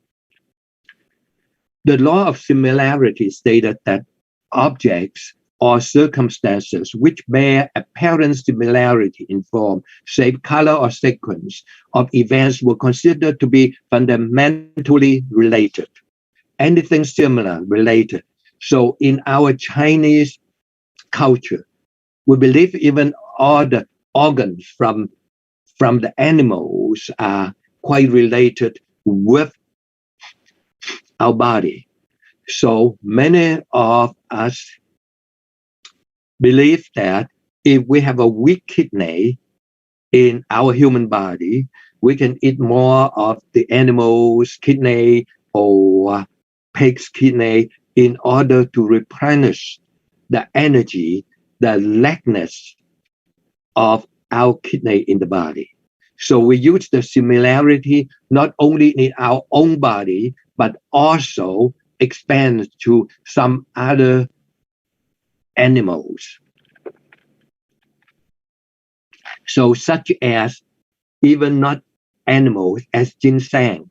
The law of similarity stated that objects or circumstances which bear apparent similarity in form, shape, color, or sequence of events were considered to be fundamentally related. Anything similar, related. So in our Chinese culture, we believe even all the organs from from the animals are quite related with our body. So many of us believe that if we have a weak kidney in our human body, we can eat more of the animal's kidney or pig's kidney in order to replenish the energy, the lackness of our kidney in the body. So we use the similarity not only in our own body, but also expand to some other animals. So such as even not animals as ginseng.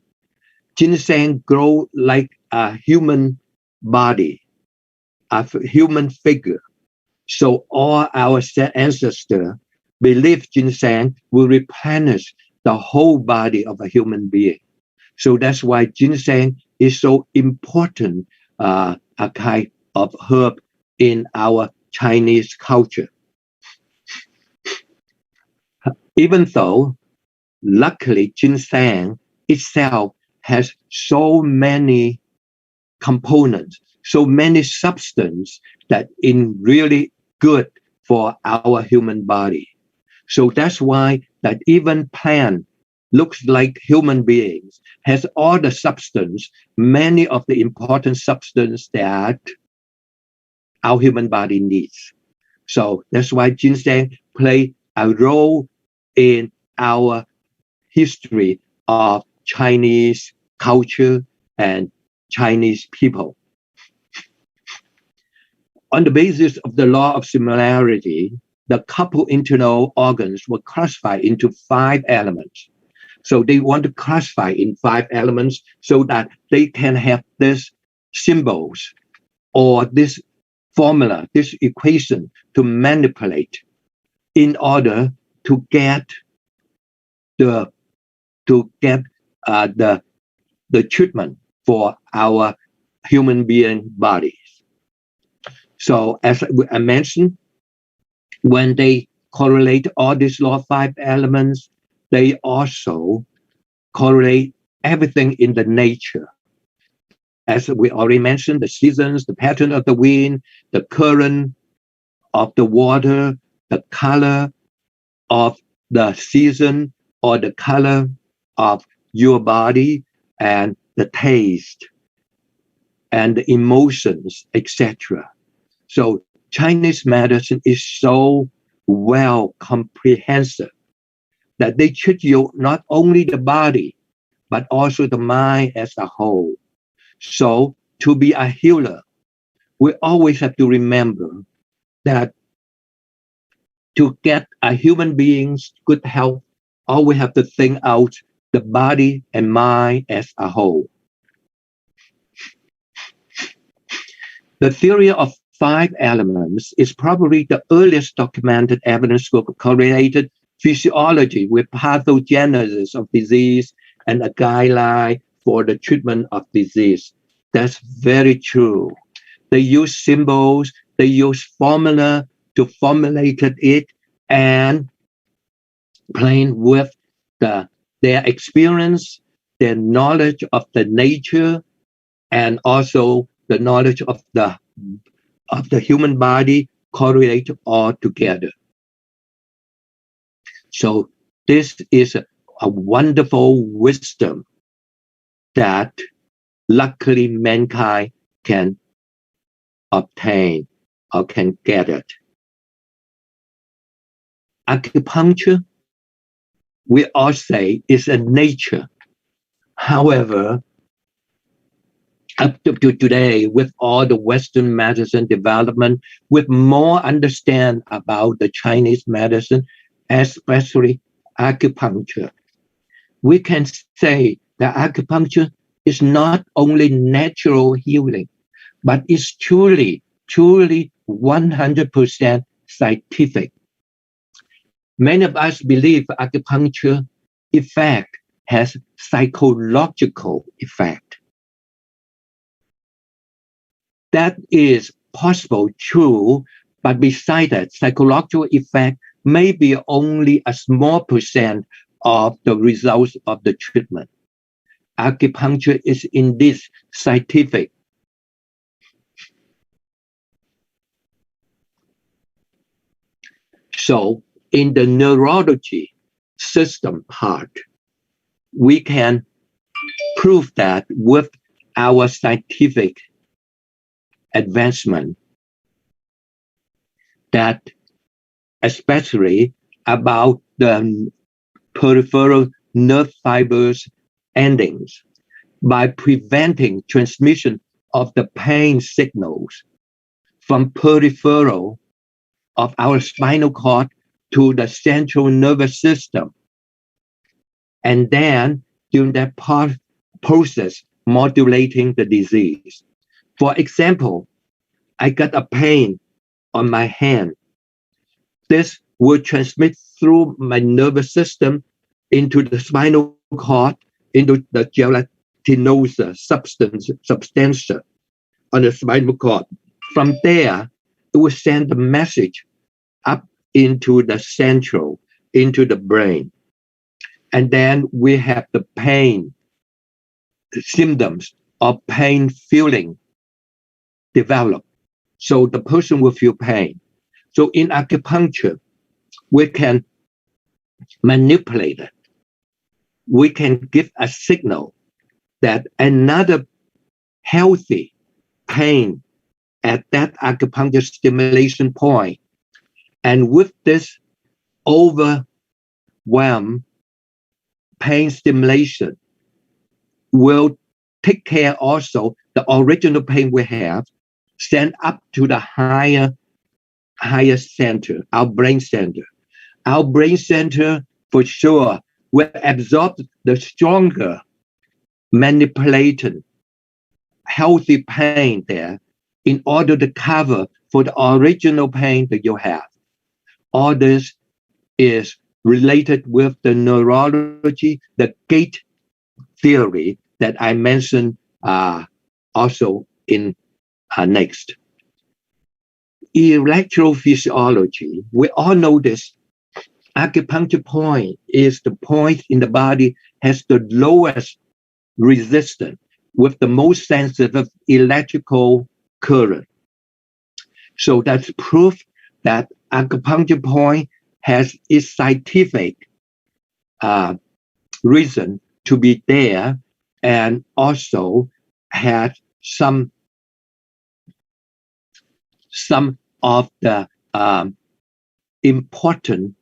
Ginseng grow like a human body, a human figure. So all our ancestors believe ginseng will replenish the whole body of a human being. So that's why ginseng is so important, a kind of herb in our Chinese culture. Even though, luckily, ginseng itself has so many components, so many substances that is really good for our human body. So that's why that even plant looks like human beings, has all the substance, many of the important substance that our human body needs. So that's why ginseng play a role in our history of Chinese culture and Chinese people. On the basis of the law of similarity, the couple internal organs were classified into 5 elements. So they want to classify in 5 elements so that they can have this symbols or this formula, this equation to manipulate in order to get the treatment for our human being bodies. So as I mentioned, when they correlate all these law 5 elements, they also correlate everything in the nature. As we already mentioned, the seasons, the pattern of the wind, the current of the water, the color of the season, or the color of your body, and the taste, and the emotions, etc. So Chinese medicine is so well comprehensive that they treat you not only the body, but also the mind as a whole. So to be a healer, we always have to remember that to get a human being's good health, always have to think out the body and mind as a whole. The theory of 5 elements is probably the earliest documented evidence for correlated physiology with pathogenesis of disease and a guideline for the treatment of disease. That's very true. They use symbols, they use formula to formulate it and playing with their experience, their knowledge of the nature, and also the knowledge of the human body correlate all together. So this is a wonderful wisdom that luckily mankind can obtain or can get it. Acupuncture, we all say, is a nature. However, up to today, with all the Western medicine development, with more understand about the Chinese medicine, especially acupuncture, we can say that acupuncture is not only natural healing, but it's truly 100% scientific. Many of us believe acupuncture effect has psychological effect. That is possible, true, but besides that, psychological effect may be only a small percent of the results of the treatment. Acupuncture is indeed scientific. So in the neurology system part, we can prove that with our scientific advancement, that especially about the peripheral nerve fibers endings, by preventing transmission of the pain signals from peripheral of our spinal cord to the central nervous system. And then during that process, modulating the disease. For example, I got a pain on my hand. This will transmit through my nervous system into the spinal cord, into the gelatinous substantia on the spinal cord. From there, it will send the message up into the central, into the brain. And then we have the pain symptoms of pain feeling develop. So the person will feel pain. So in acupuncture, we can manipulate it. We can give a signal that another healthy pain at that acupuncture stimulation point. And with this overwhelm pain stimulation will take care also the original pain we have, send up to the higher center, our brain center. Our brain center for sure will absorb the stronger manipulated healthy pain there in order to cover for the original pain that you have. All this is related with the neurology, the gate theory that I mentioned also in next. Electrophysiology, we all know this. Acupuncture point is the point in the body has the lowest resistance with the most sensitive electrical current. So that's proof that acupuncture point has its scientific reason to be there, and also had some of the important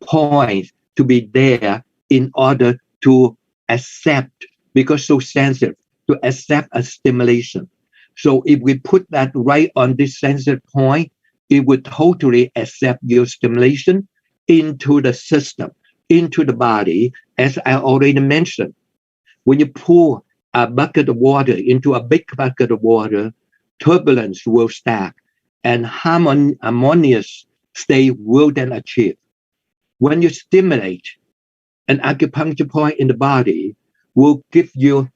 points to be there in order to accept, because so sensitive, to accept a stimulation. So if we put that right on this sensitive point, it would totally accept your stimulation into the system, into the body. As I already mentioned, when you pour a bucket of water into a big bucket of water, turbulence will stack and harmonious state will then achieve. When you stimulate, an acupuncture point in the body will give you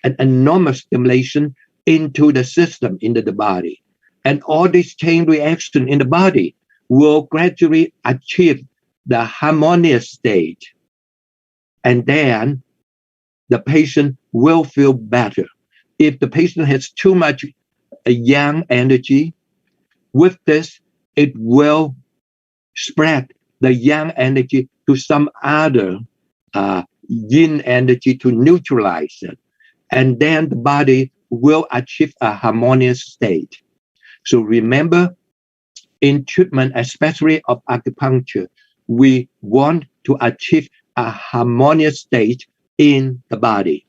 an enormous stimulation into the system, into the body. And all this chain reaction in the body will gradually achieve the harmonious state. And then the patient will feel better. If the patient has too much yang energy, with this, it will spread the yang energy to some other yin energy to neutralize it. And then the body will achieve a harmonious state. So remember, in treatment, especially of acupuncture, we want to achieve a harmonious state in the body.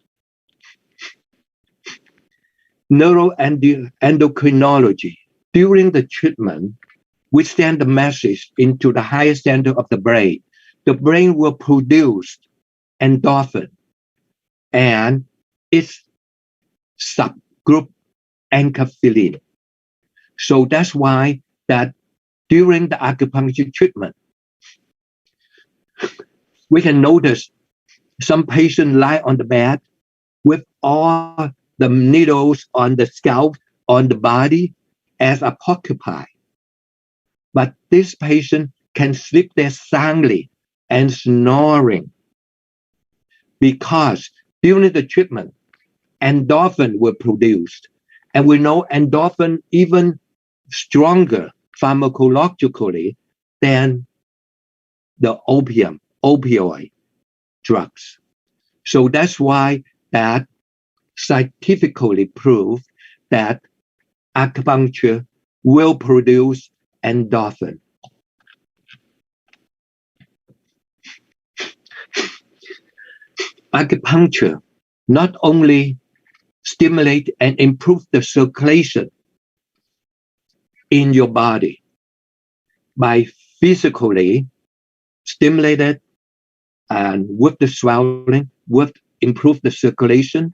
Neuroendocrinology. During the treatment, we send the message into the highest center of the brain. The brain will produce endorphin and its subgroup enkephalin. So that's why that during the acupuncture treatment, we can notice some patients lie on the bed with all the needles on the scalp, on the body as a porcupine. But this patient can sleep there soundly and snoring, because during the treatment, endorphin were produced. And we know endorphin even stronger pharmacologically than the opioid drugs. So that's why that scientifically proved that acupuncture will produce endorphin. Acupuncture not only stimulate and improve the circulation in your body by physically stimulated and with the swelling, with improve the circulation,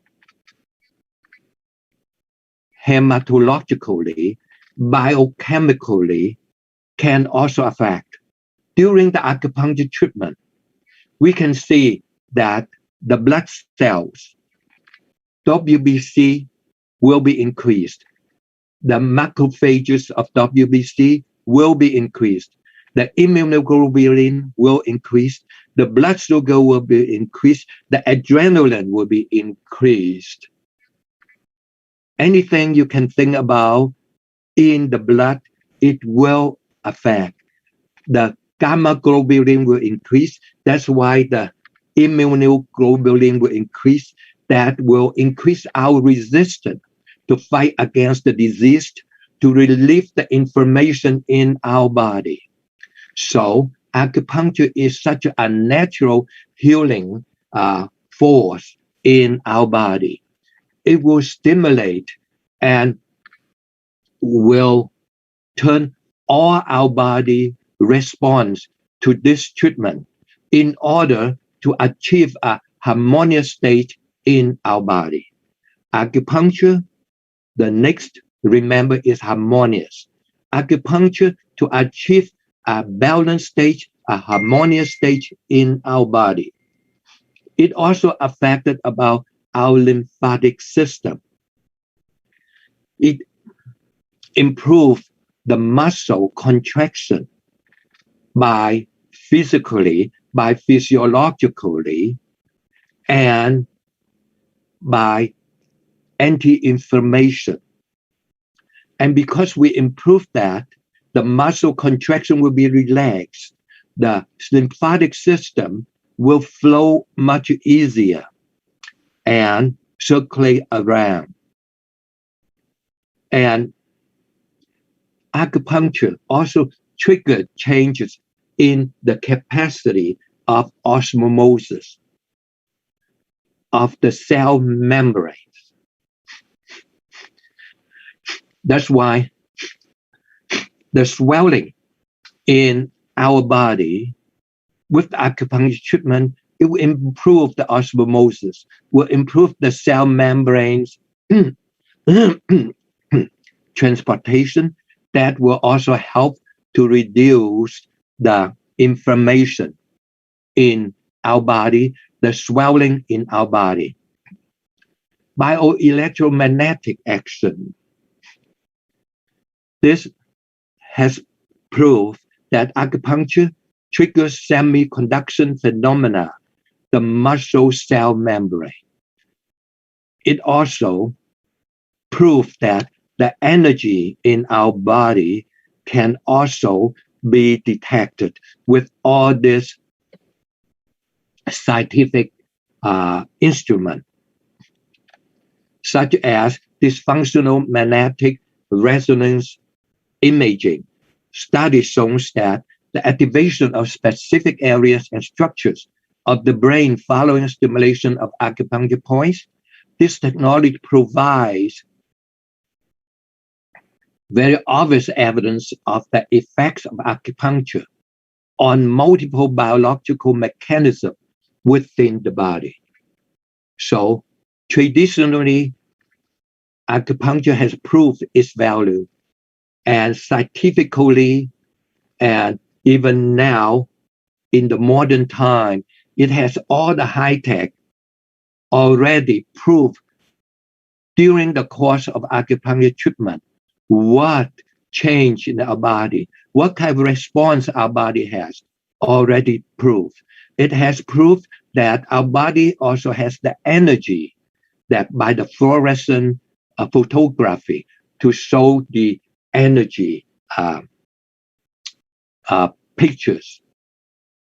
hematologically, biochemically can also affect. During the acupuncture treatment, we can see that the blood cells, WBC, will be increased. The macrophages of WBC will be increased. The immunoglobulin will increase. The blood sugar will be increased. The adrenaline will be increased. Anything you can think about in the blood, it will affect. The gamma globulin will increase. That's why the immunoglobulin will increase. That will increase our resistance to fight against the disease, to relieve the inflammation in our body. So acupuncture is such a natural healing force in our body. It will stimulate and will turn all our body response to this treatment in order to achieve a harmonious state in our body. Acupuncture, the next, remember, is harmonious. Acupuncture to achieve a balanced stage, a harmonious stage in our body. It also affected about our lymphatic system. It improved the muscle contraction by physically, by physiologically, and by anti-inflammation. And because we improve that, the muscle contraction will be relaxed. The lymphatic system will flow much easier and circulate around. And acupuncture also triggered changes in the capacity of osmosis of the cell membranes. That's why the swelling in our body with the acupuncture treatment, it will improve the osmosis, will improve the cell membranes transportation. That will also help to reduce the inflammation in our body, the swelling in our body. Bioelectromagnetic action. This has proved that acupuncture triggers semiconduction phenomena, the muscle cell membrane. It also proved that the energy in our body can also be detected with all this scientific instrument, such as dysfunctional magnetic resonance imaging. Study shows that the activation of specific areas and structures of the brain following stimulation of acupuncture points, this technology provides very obvious evidence of the effects of acupuncture on multiple biological mechanisms within the body. So traditionally, acupuncture has proved its value, and scientifically, and even now in the modern time, it has all the high tech already proved during the course of acupuncture treatment what change in our body, what kind of response our body has already proved. It has proved that our body also has the energy that by the fluorescent photography to show the energy pictures.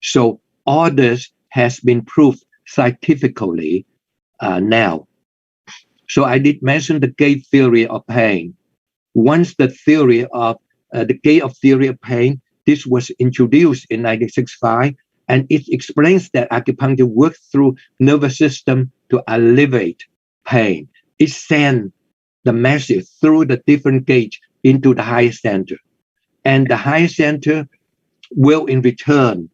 So all this has been proved scientifically now. So I did mention the gate theory of pain. Once the theory of the gate of theory of pain, this was introduced in 1965, and it explains that acupuncture works through nervous system to alleviate pain. It sends the message through the different gates into the higher center, and the higher center will in return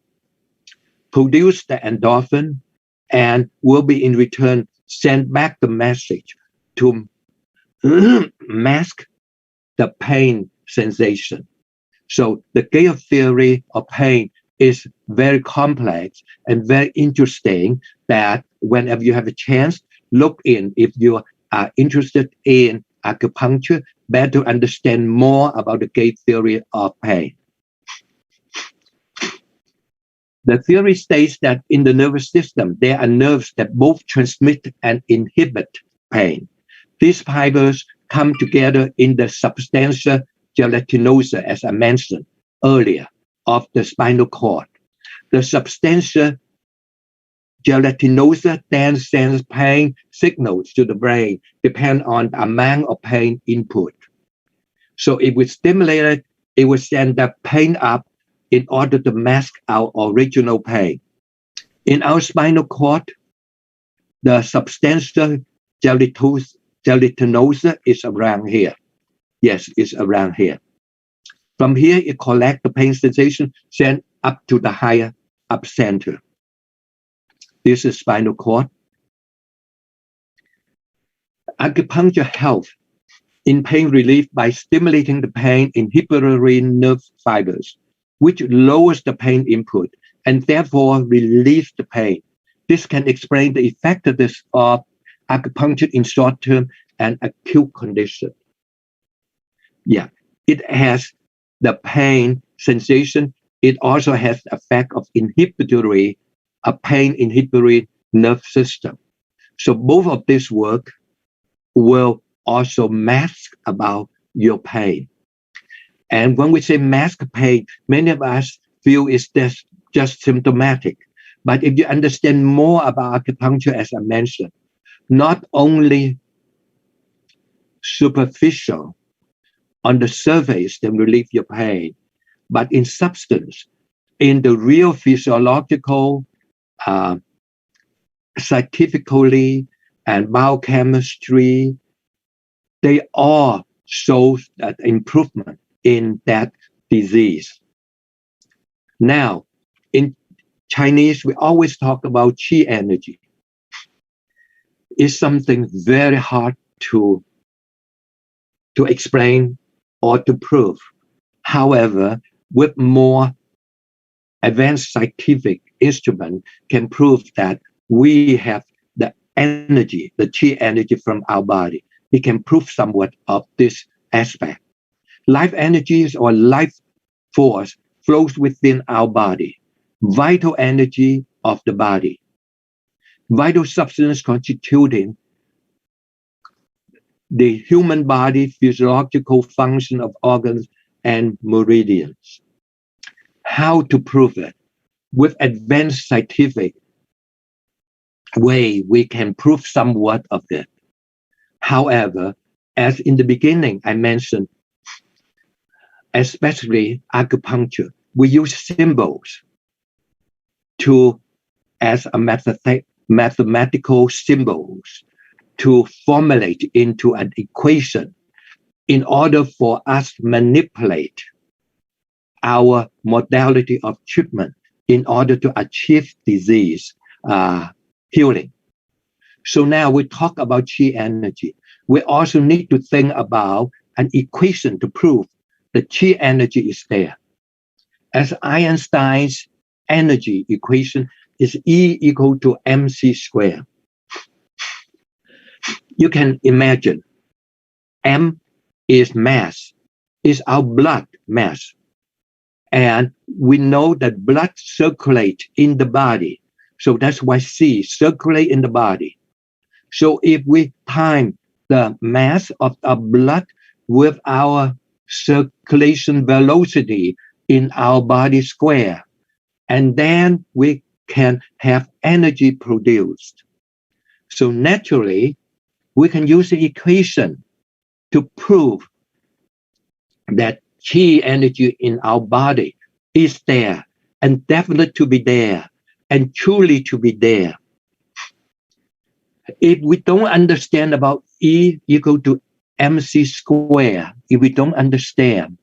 produce the endorphin and will be in return send back the message to mask the pain sensation. So the gate of theory of pain is very complex and very interesting, that whenever you have a chance, look in if you are interested in acupuncture, better understand more about the gate theory of pain. The theory states that in the nervous system, there are nerves that both transmit and inhibit pain. These fibers come together in the substantia gelatinosa, as I mentioned earlier, of the spinal cord. The substantia gelatinosa then sends pain signals to the brain, depend on the amount of pain input. So if we stimulate it, it will send the pain up in order to mask our original pain. In our spinal cord, the substantia gelatinosa is around here. Yes, it's around here. From here, it collects the pain sensation, sent up to the higher up center. This is spinal cord. Acupuncture helps in pain relief by stimulating the pain inhibitory nerve fibers, which lowers the pain input and therefore relieves the pain. This can explain the effectiveness of acupuncture in short-term and acute condition. Yeah, it has the pain sensation. It also has the effect of inhibitory, a pain inhibitory nerve system. So both of this work will also mask about your pain. And when we say mask pain, many of us feel it's just symptomatic. But if you understand more about acupuncture, as I mentioned, not only superficial on the surface can relieve your pain, but in substance, in the real physiological, scientifically, and biochemistry, they all show that improvement in that disease. Now, in Chinese, we always talk about qi energy. It's something very hard to explain or to prove. However, with more advanced scientific instrument can prove that we have the energy, the qi energy from our body. It can prove somewhat of this aspect. Life energies or life force flows within our body, vital energy of the body, vital substance constituting the human body physiological function of organs and meridians. How to prove it? With advanced scientific way, we can prove somewhat of it. However, as in the beginning I mentioned, especially acupuncture, we use symbols as a mathematical symbols to formulate into an equation in order for us to manipulate our modality of treatment in order to achieve disease healing. So now we talk about qi energy. We also need to think about an equation to prove the qi energy is there. As Einstein's energy equation is E equal to mc squared. You can imagine M is mass, is our blood mass. And we know that blood circulates in the body. So that's why C, circulate in the body. So if we time the mass of our blood with our circulation velocity in our body square, and then we can have energy produced. So naturally, we can use the equation to prove that Qi energy in our body is there and definitely to be there and truly to be there. If we don't understand about E equal to mc square, if we don't understand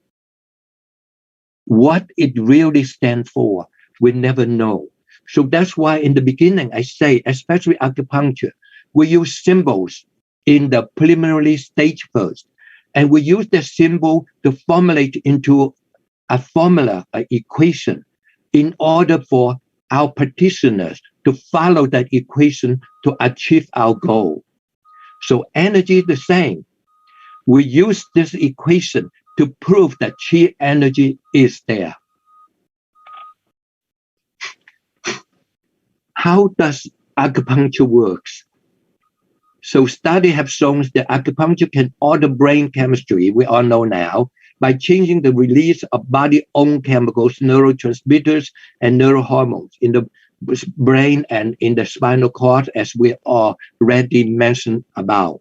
what it really stands for, we never know. So that's why in the beginning I say, especially acupuncture, we use symbols in the preliminary stage first. And we use the symbol to formulate into a formula, an equation, in order for our practitioners to follow that equation to achieve our goal. So energy is the same. We use this equation to prove that Qi energy is there. How does acupuncture works? So studies have shown that acupuncture can alter brain chemistry, we all know now, by changing the release of body-owned chemicals, neurotransmitters, and neurohormones in the brain and in the spinal cord, as we already mentioned about.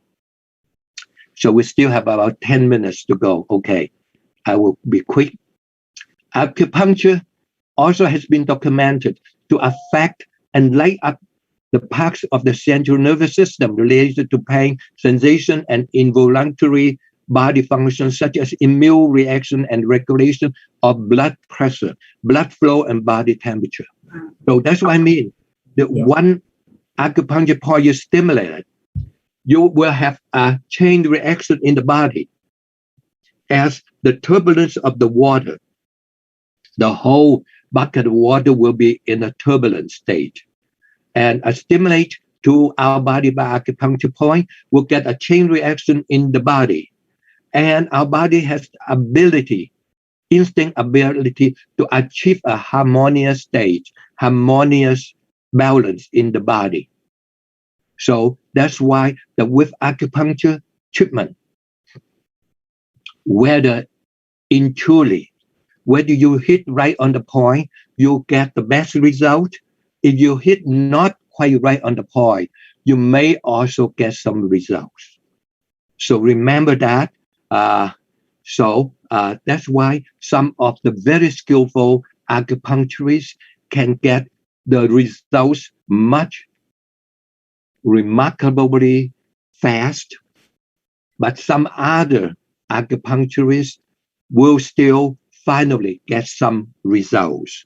So we still have about 10 minutes to go. Okay, I will be quick. Acupuncture also has been documented to affect and light up the parts of the central nervous system related to pain, sensation, and involuntary body functions such as immune reaction and regulation of blood pressure, blood flow, and body temperature. So that's what I mean. The one acupuncture point you stimulated, you will have a chain reaction in the body as the turbulence of the water. The whole bucket of water will be in a turbulent state. And a stimulate to our body by acupuncture point will get a chain reaction in the body. And our body has ability, instinct ability to achieve a harmonious state, harmonious balance in the body. So that's why with acupuncture treatment, whether intuitively, whether you hit right on the point, you get the best result. If you hit not quite right on the point, you may also get some results. So remember that. That's why some of the very skillful acupuncturists can get the results much remarkably fast, but some other acupuncturists will still finally get some results.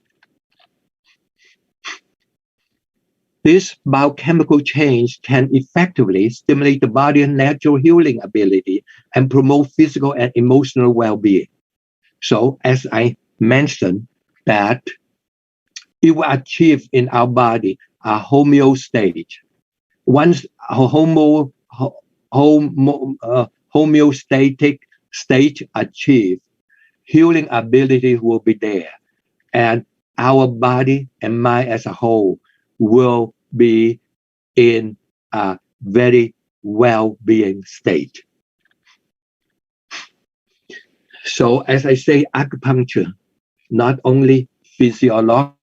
This biochemical change can effectively stimulate the body's natural healing ability and promote physical and emotional well-being. So as I mentioned, that it will achieve in our body a homeostasis. Once a homeostatic state achieved, healing ability will be there. And our body and mind as a whole will be in a very well-being state. So as I say, acupuncture, not only physiological,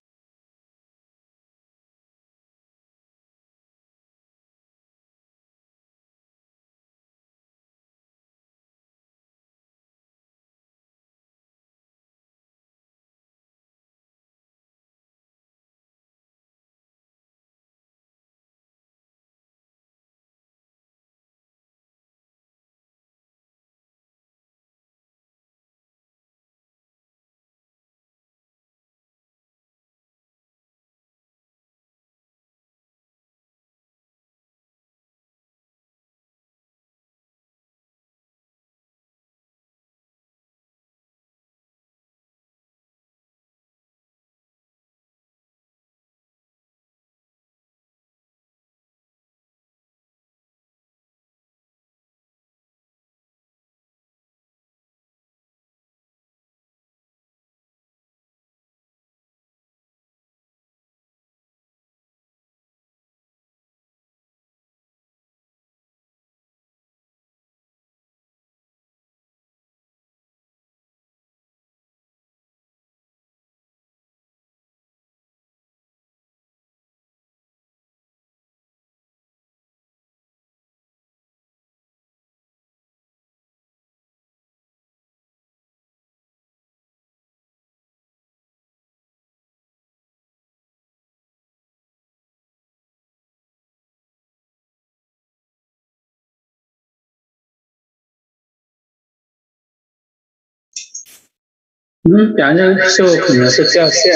杨教授可能是掉线。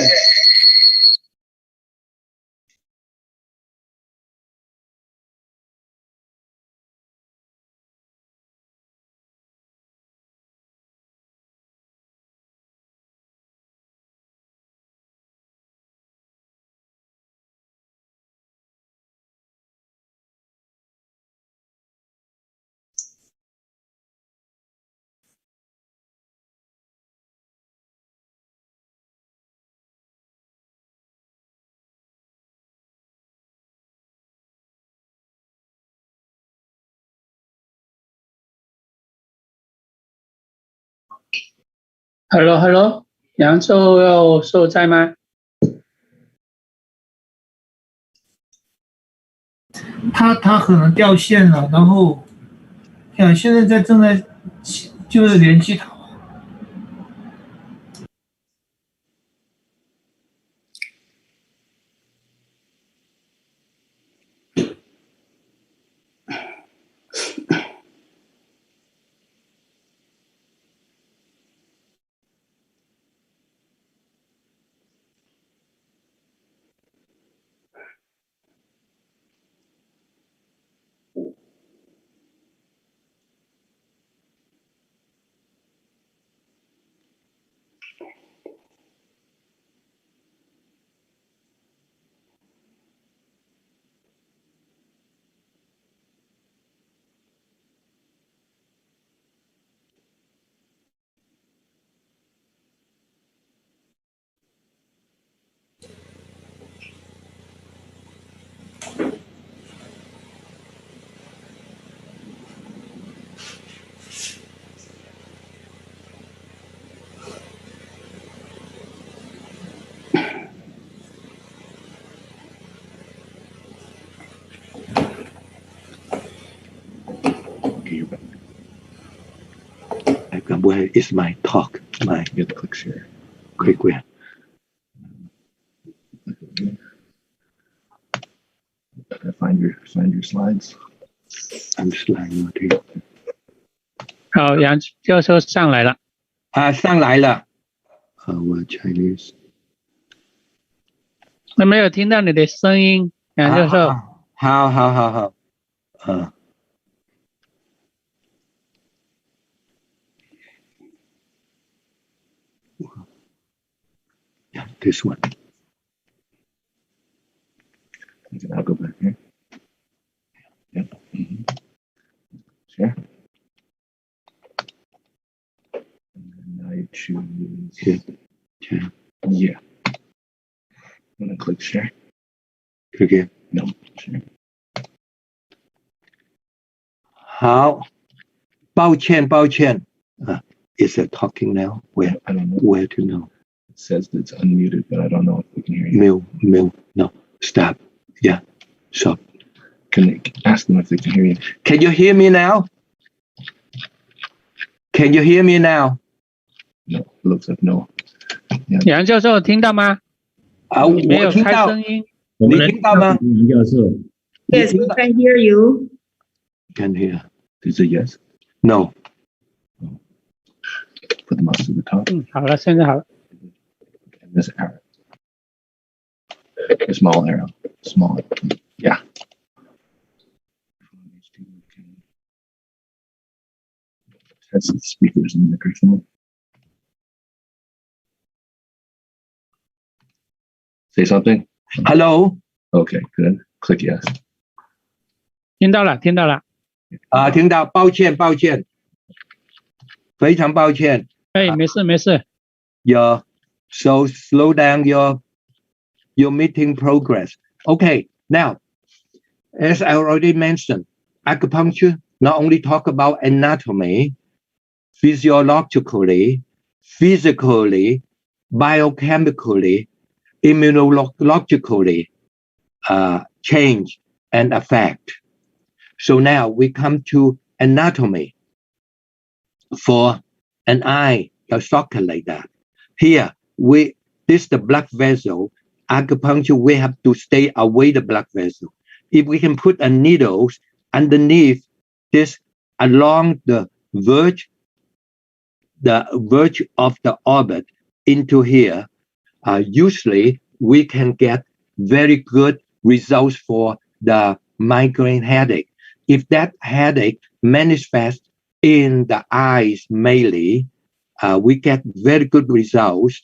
Hello， 杨教授在吗？他可能掉线了，然后，现在正在就是联系他。Where is my talk? My click share. Click where? Find your slides. I'm slide not here. 好，杨教授上来了。上来了。我 Chinese。我没有听到你的声音，杨教授。好。Yeah, this one. I'll go back here. Yeah. Share. And then now you choose. Share. Yeah. I'm gonna click share. Click here. No. Share. 好，抱歉。Is it talking now? Where? I don't know. Where to know? It says it's unmuted, but I don't know if we can hear you. Mute. No. Stop. Yeah. Stop. Can ask them if they can hear you. Can you hear me now? Can you hear me now? No. Looks like no. 杨教授听到吗？没有开声音。你听到吗？杨教授。Yes, we can hear you. Can hear. Is it yes? No. Put the mouse to the top. 好了，现在好了。And this arrow. A small arrow. Small. Yeah. Test the speakers and microphone. Say something. Hello. Okay, good. Click yes. 听到了。听到。抱歉。非常抱歉。没事。Yeah. So slow down your meeting progress. Okay. Now, as I already mentioned, acupuncture not only talk about anatomy, physiologically, physically, biochemically, immunologically, change and effect. So now we come to anatomy. For an eye, a socket like that. Here, this is the blood vessel. Acupuncture, we have to stay away the blood vessel. If we can put a needle underneath this, along the verge of the orbit, into here, usually we can get very good results for the migraine headache. If that headache manifests in the eyes mainly, we get very good results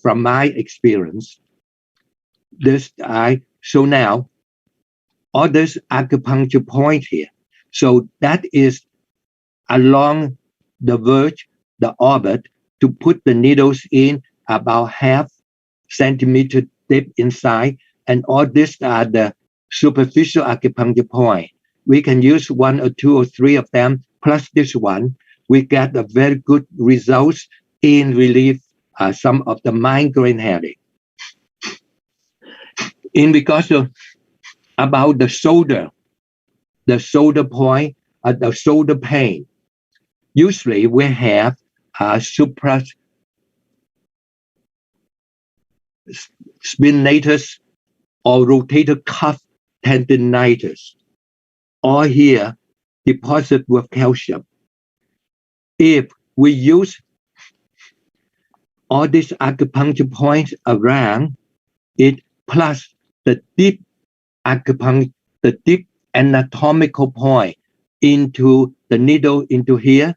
from my experience. So now, all this acupuncture point here. So that is along the verge, the orbit, to put the needles in about half centimeter deep inside. And all these are the superficial acupuncture point. We can use 1 or 2 or 3 of them, plus this one. We get a very good results in relief some of the migraine headache. In regards to about the shoulder point, the shoulder pain, usually we have supraspinatus or rotator cuff tendinitis, all here deposit with calcium. If we use all these acupuncture points around it, plus the deep acupuncture, the deep anatomical point into the needle into here,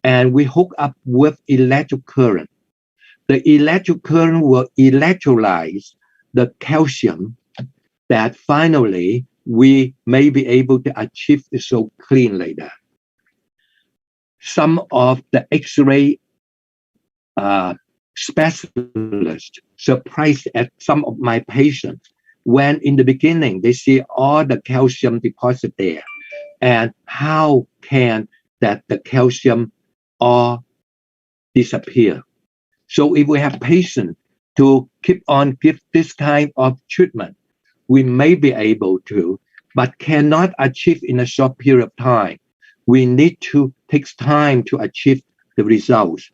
and we hook up with electric current. The electric current will electrolyze the calcium that finally we may be able to achieve it so clean like that. Some of the X-ray specialists surprised at some of my patients when in the beginning they see all the calcium deposit there, and how can that the calcium all disappear. So if we have patients to keep on give this kind of treatment, we may be able to, but cannot achieve in a short period of time. We need to take time to achieve the results.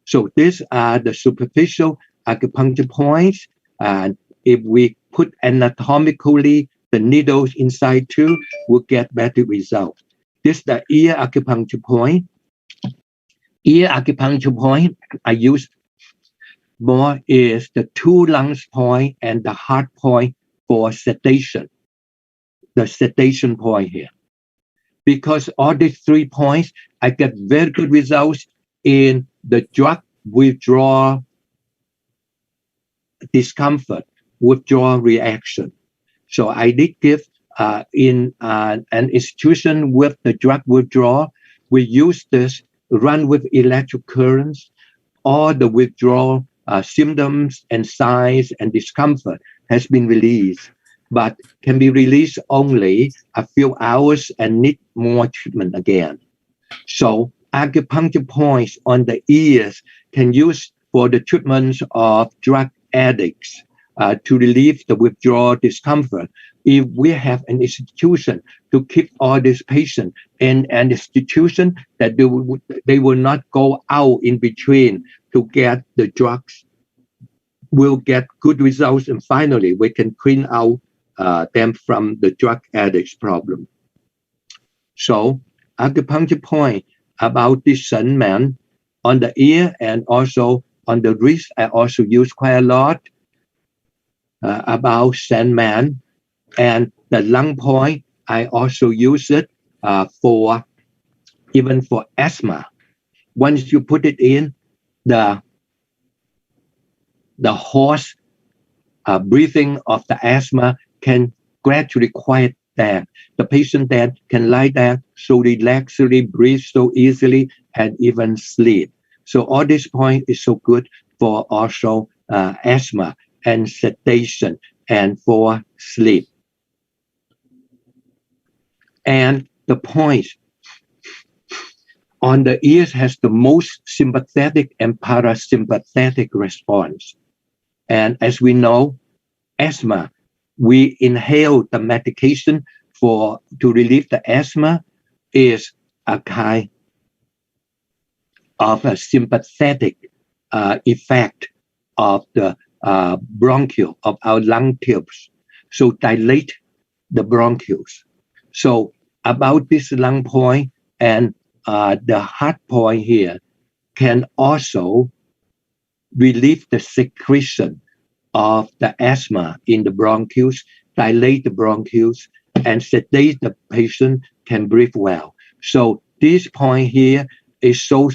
So these are the superficial acupuncture points, and if we put anatomically the needles inside too, we'll get better results. This is the ear acupuncture point. Ear acupuncture point I use more is the 2 lungs point and the heart point for sedation. The sedation point here. Because all these 3 points, I get very good results in the drug withdrawal discomfort, withdrawal reaction. So I did give in an institution with the drug withdrawal, we use this, run with electric currents, all the withdrawal symptoms and signs and discomfort has been released, but can be released only a few hours and need more treatment again. So acupuncture points on the ears can use for the treatment of drug addicts to relieve the withdrawal discomfort. If we have an institution to keep all these patients in an institution that they will not go out in between to get the drugs, we'll get good results, and finally we can clean out them from the drug addicts problem. So acupuncture point about this Shen Man on the ear and also on the wrist, I also use quite a lot about Shen Man. And the lung point, I also use it for even for asthma. Once you put it in, the hoarse breathing of the asthma can gradually quiet down. The patient then can lie down so relaxedly, breathe so easily, and even sleep. So all this point is so good for also asthma and sedation and for sleep. And the point on the ears has the most sympathetic and parasympathetic response. And as we know, asthma, we inhale the medication to relieve the asthma is a kind of a sympathetic effect of the bronchial of our lung tubes. So dilate the bronchioles. So about this lung point and the heart point here can also relieve the secretion of the asthma in the bronchioles, dilate the bronchioles, and sedate the patient can breathe well. So this point here is so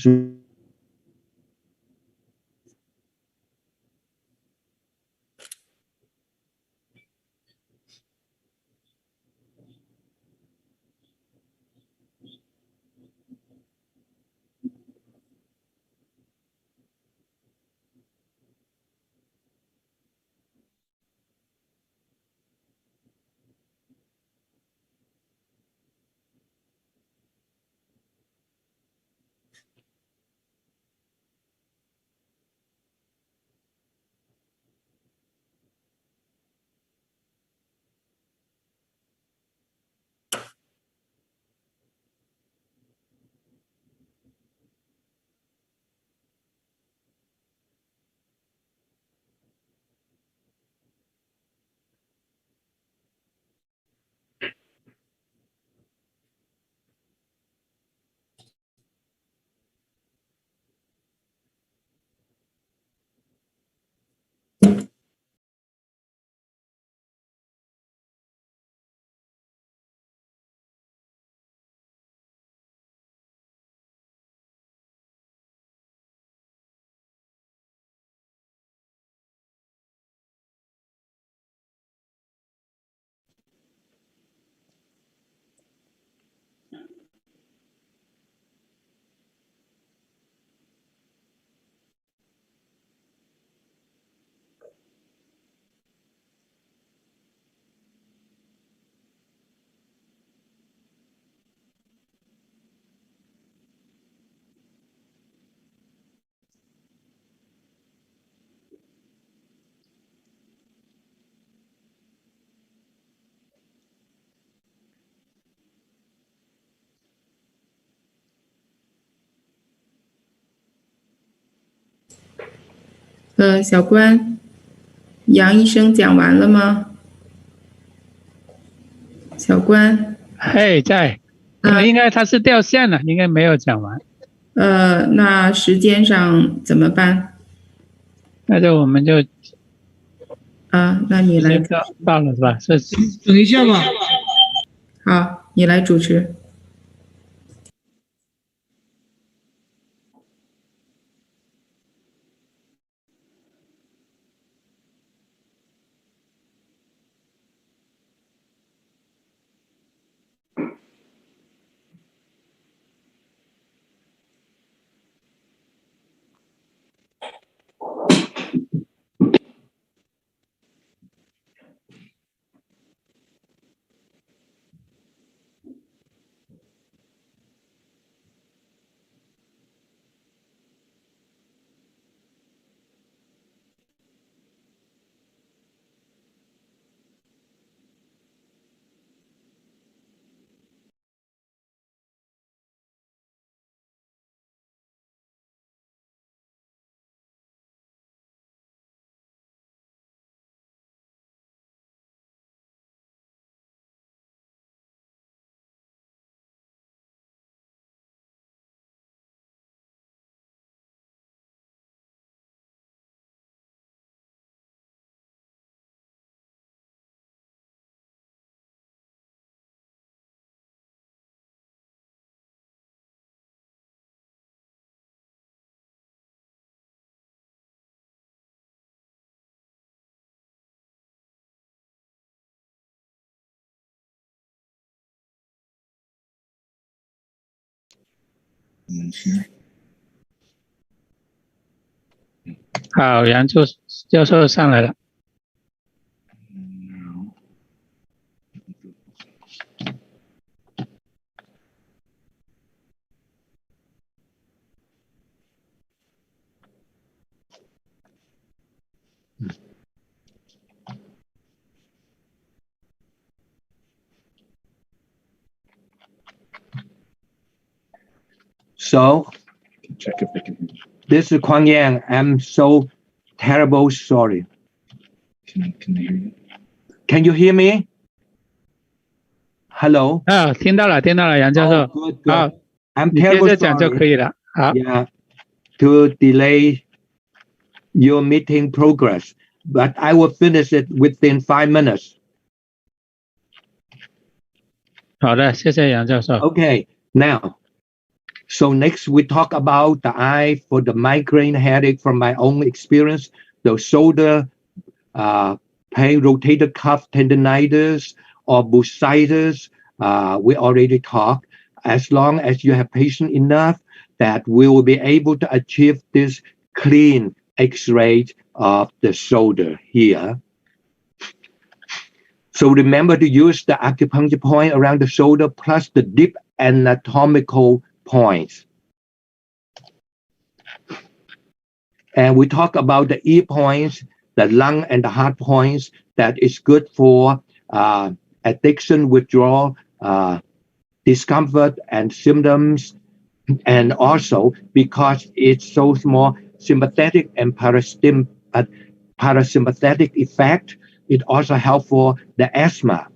小关，杨医生讲完了吗？小关，在，应该他是掉线了，应该没有讲完。那时间上怎么办？那就我们就那你来到了是吧？等一下吧。好，你来主持。好，杨教授上来了。So, this is Kuang Yang. I'm so terrible sorry. Can I hear you? Can you hear me? Hello. 听到了，杨教授。Good. 好， I'm 你接 terrible 着讲就可以了。好。Yeah. To delay your meeting progress, but I will finish it within 5 minutes. 好的，谢谢杨教授。 Okay, now, so next we talk about the eye for the migraine headache from my own experience, the shoulder pain, rotator cuff tendinitis, or bursitis. We already talked. As long as you have patience enough, that we will be able to achieve this clean X-ray of the shoulder here. So remember to use the acupuncture point around the shoulder plus the deep anatomical points. And we talk about the ear points, the lung and the heart points that is good for addiction, withdrawal, discomfort and symptoms. And also because it's so more sympathetic and parasympathetic effect, it also helps for the asthma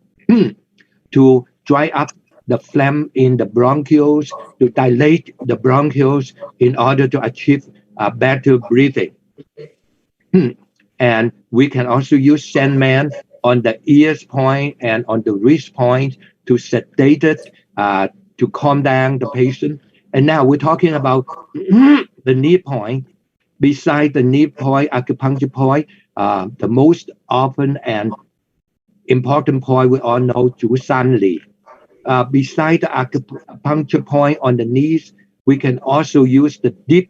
to dry up the phlegm in the bronchioles, to dilate the bronchioles in order to achieve better breathing. And we can also use Sandman on the ears point and on the wrist point to sedate it, to calm down the patient. And now we're talking about the knee point. Beside the knee point, acupuncture point, the most often and important point we all know, Zhu San Li. Beside the acupuncture point on the knees, we can also use the deep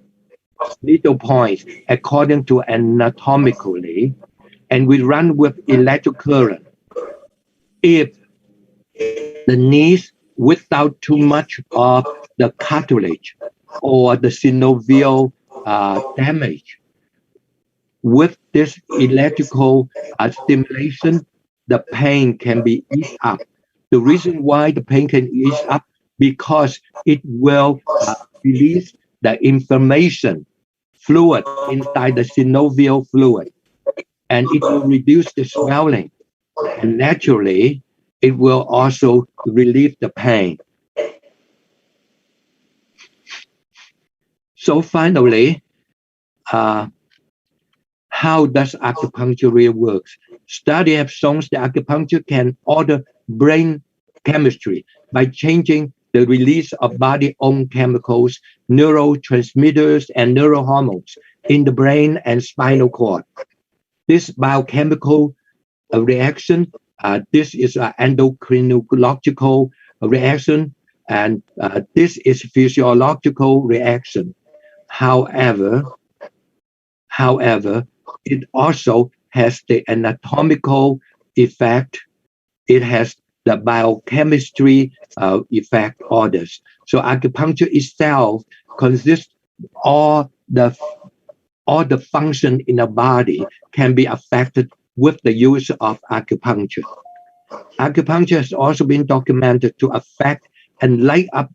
needle points according to anatomically, and we run with electric current. If the knees without too much of the cartilage or the synovial damage, with this electrical stimulation, the pain can be eased up. The reason why the pain can ease up, because it will release the inflammation fluid inside the synovial fluid, and it will reduce the swelling, and naturally it will also relieve the pain. So finally, how does acupuncture really work? Studies have shown that acupuncture can alter brain chemistry by changing the release of body-owned chemicals, neurotransmitters, and neurohormones in the brain and spinal cord. This biochemical reaction, this is an endocrinological reaction, and this is physiological reaction. However, it also has the anatomical effect. It has the biochemistry effect orders. So acupuncture itself consists all the function in the body can be affected with the use of acupuncture. Acupuncture has also been documented to affect and light up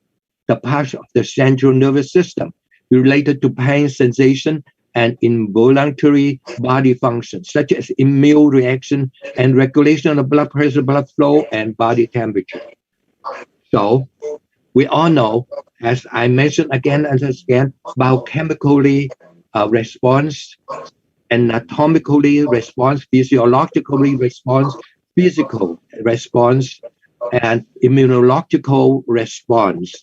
the parts of the central nervous system related to pain sensation and involuntary body functions, such as immune reaction and regulation of blood pressure, blood flow, and body temperature. So we all know, as I mentioned again and again, biochemically response, anatomically response, physiologically response, physical response, and immunological response.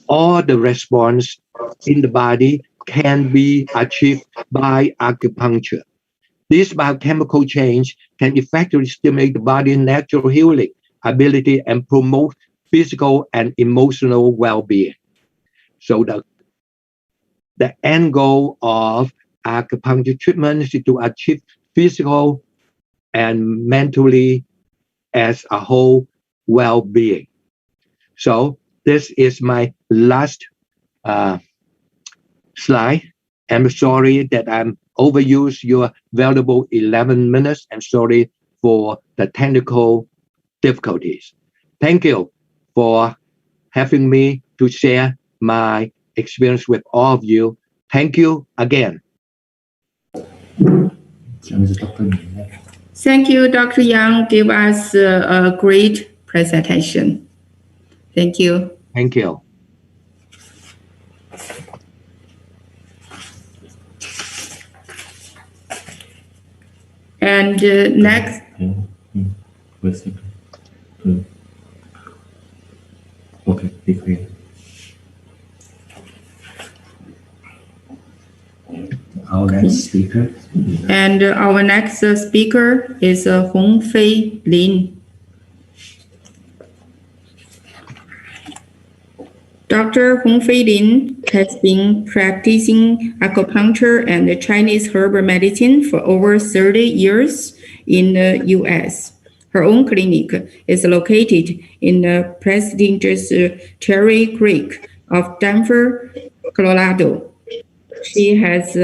All the response in the body can be achieved by acupuncture. This biochemical change can effectively stimulate the body's natural healing ability and promote physical and emotional well-being. So the end goal of acupuncture treatment is to achieve physical and mentally as a whole well-being. So this is my last slide. I'm sorry that I'm overused your valuable 11 minutes, and sorry for the technical difficulties. Thank you for having me to share my experience with all of you. Thank you again. Thank you, Dr. Yang. Gave us a great presentation. Thank you. Thank you. And next. Wait a second. Okay, be clear. Our next speaker. And our next speaker is Hongfei Lin. Dr. Hongfei Lin has been practicing acupuncture and Chinese herbal medicine for over 30 years in the U.S. Her own clinic is located in the prestigious Cherry Creek of Denver, Colorado. She has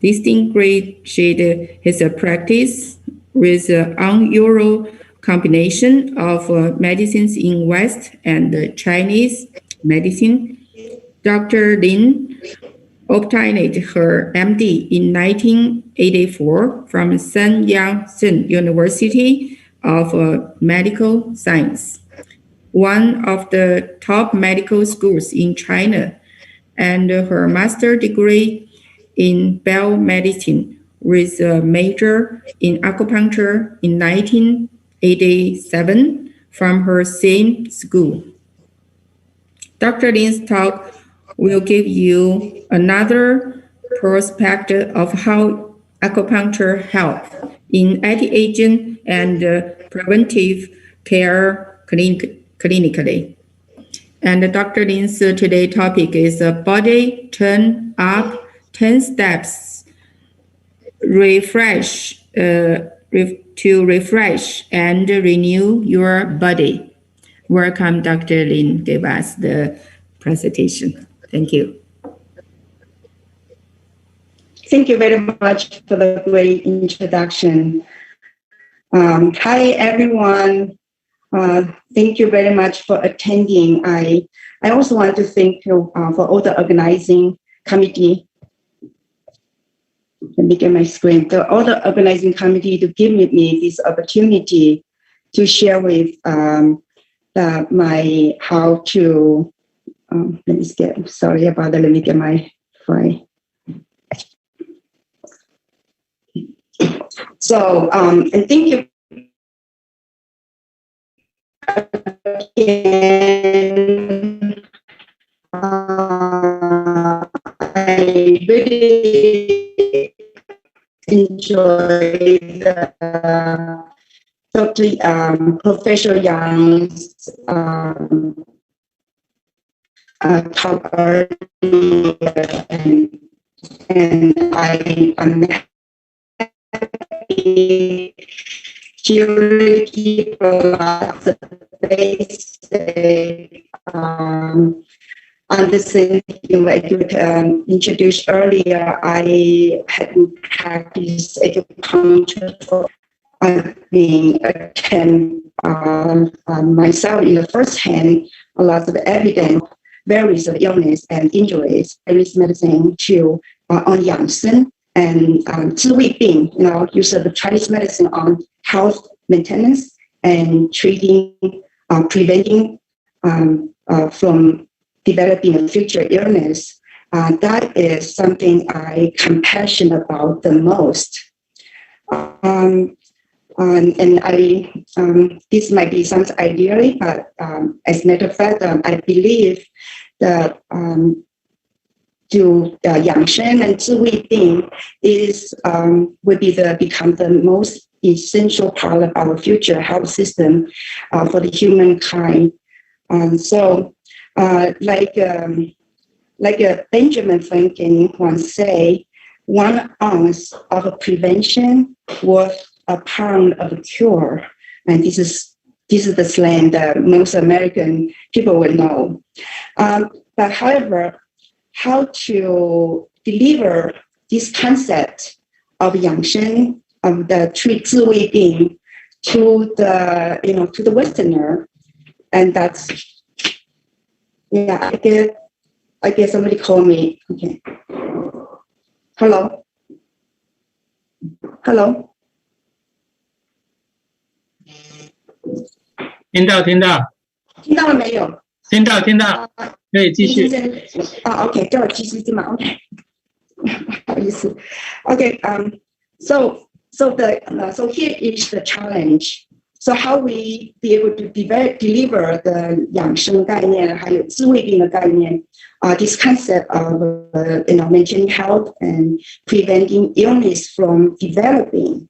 distinguished his practice with an unusual combination of medicines in West and Chinese medicine. Dr. Lin obtained her MD in 1984 from Sun Yat-sen University of Medical Science, one of the top medical schools in China, and her master's degree in biomedicine with a major in acupuncture in 1987 from her same school. Dr. Lin's talk will give you another perspective of how acupuncture helps in anti-aging and preventive care clinically. And Dr. Lin's today's topic is Body Turn Up 10 Steps to refresh and renew your body. Welcome, Dr. Lin, gave us the presentation. Thank you. Thank you very much for the great introduction. Hi, everyone. Thank you very much for attending. I also want to thank you for all the organizing committee. Let me get my screen. All the organizing committee to give me this opportunity to share with my how to. Let me get. Sorry about that. Let me get my file. So, and thank you. I really enjoy the Dr. Professor Yang's talk earlier, and I'm happy to give a lot of basic understanding. Like you introduced earlier, I hadn't practiced acupuncture for being attend myself in the first hand a lot of evidence, various illness and injuries, various medicine to on Yang-sen and Zhi Wei Bing, use of the Chinese medicine on health maintenance and treating, preventing from developing a future illness. That is something I compassionate about the most. And I, this might be sounds ideally, but as a matter of fact, I believe that Yang-shen and Zhi Wei Bing is will become the most essential part of our future health system for the humankind. So, like Benjamin Franklin once say, 1 ounce of prevention worth a pound of cure, and this is the slang that most American people will know. But however, how to deliver this concept of Yang-shen, of the Zhi Wei Bing, to the to the Westerner, and that's I guess somebody called me. Okay. Hello. Hello. 听到了没有？听到，可以继续。OK， 叫我继续嘛 ，OK， 不好意思 ，OK， so so here is the challenge. So how we be able to deliver the 养生概念，还有智慧病的概念。This concept of maintaining health and preventing illness from developing,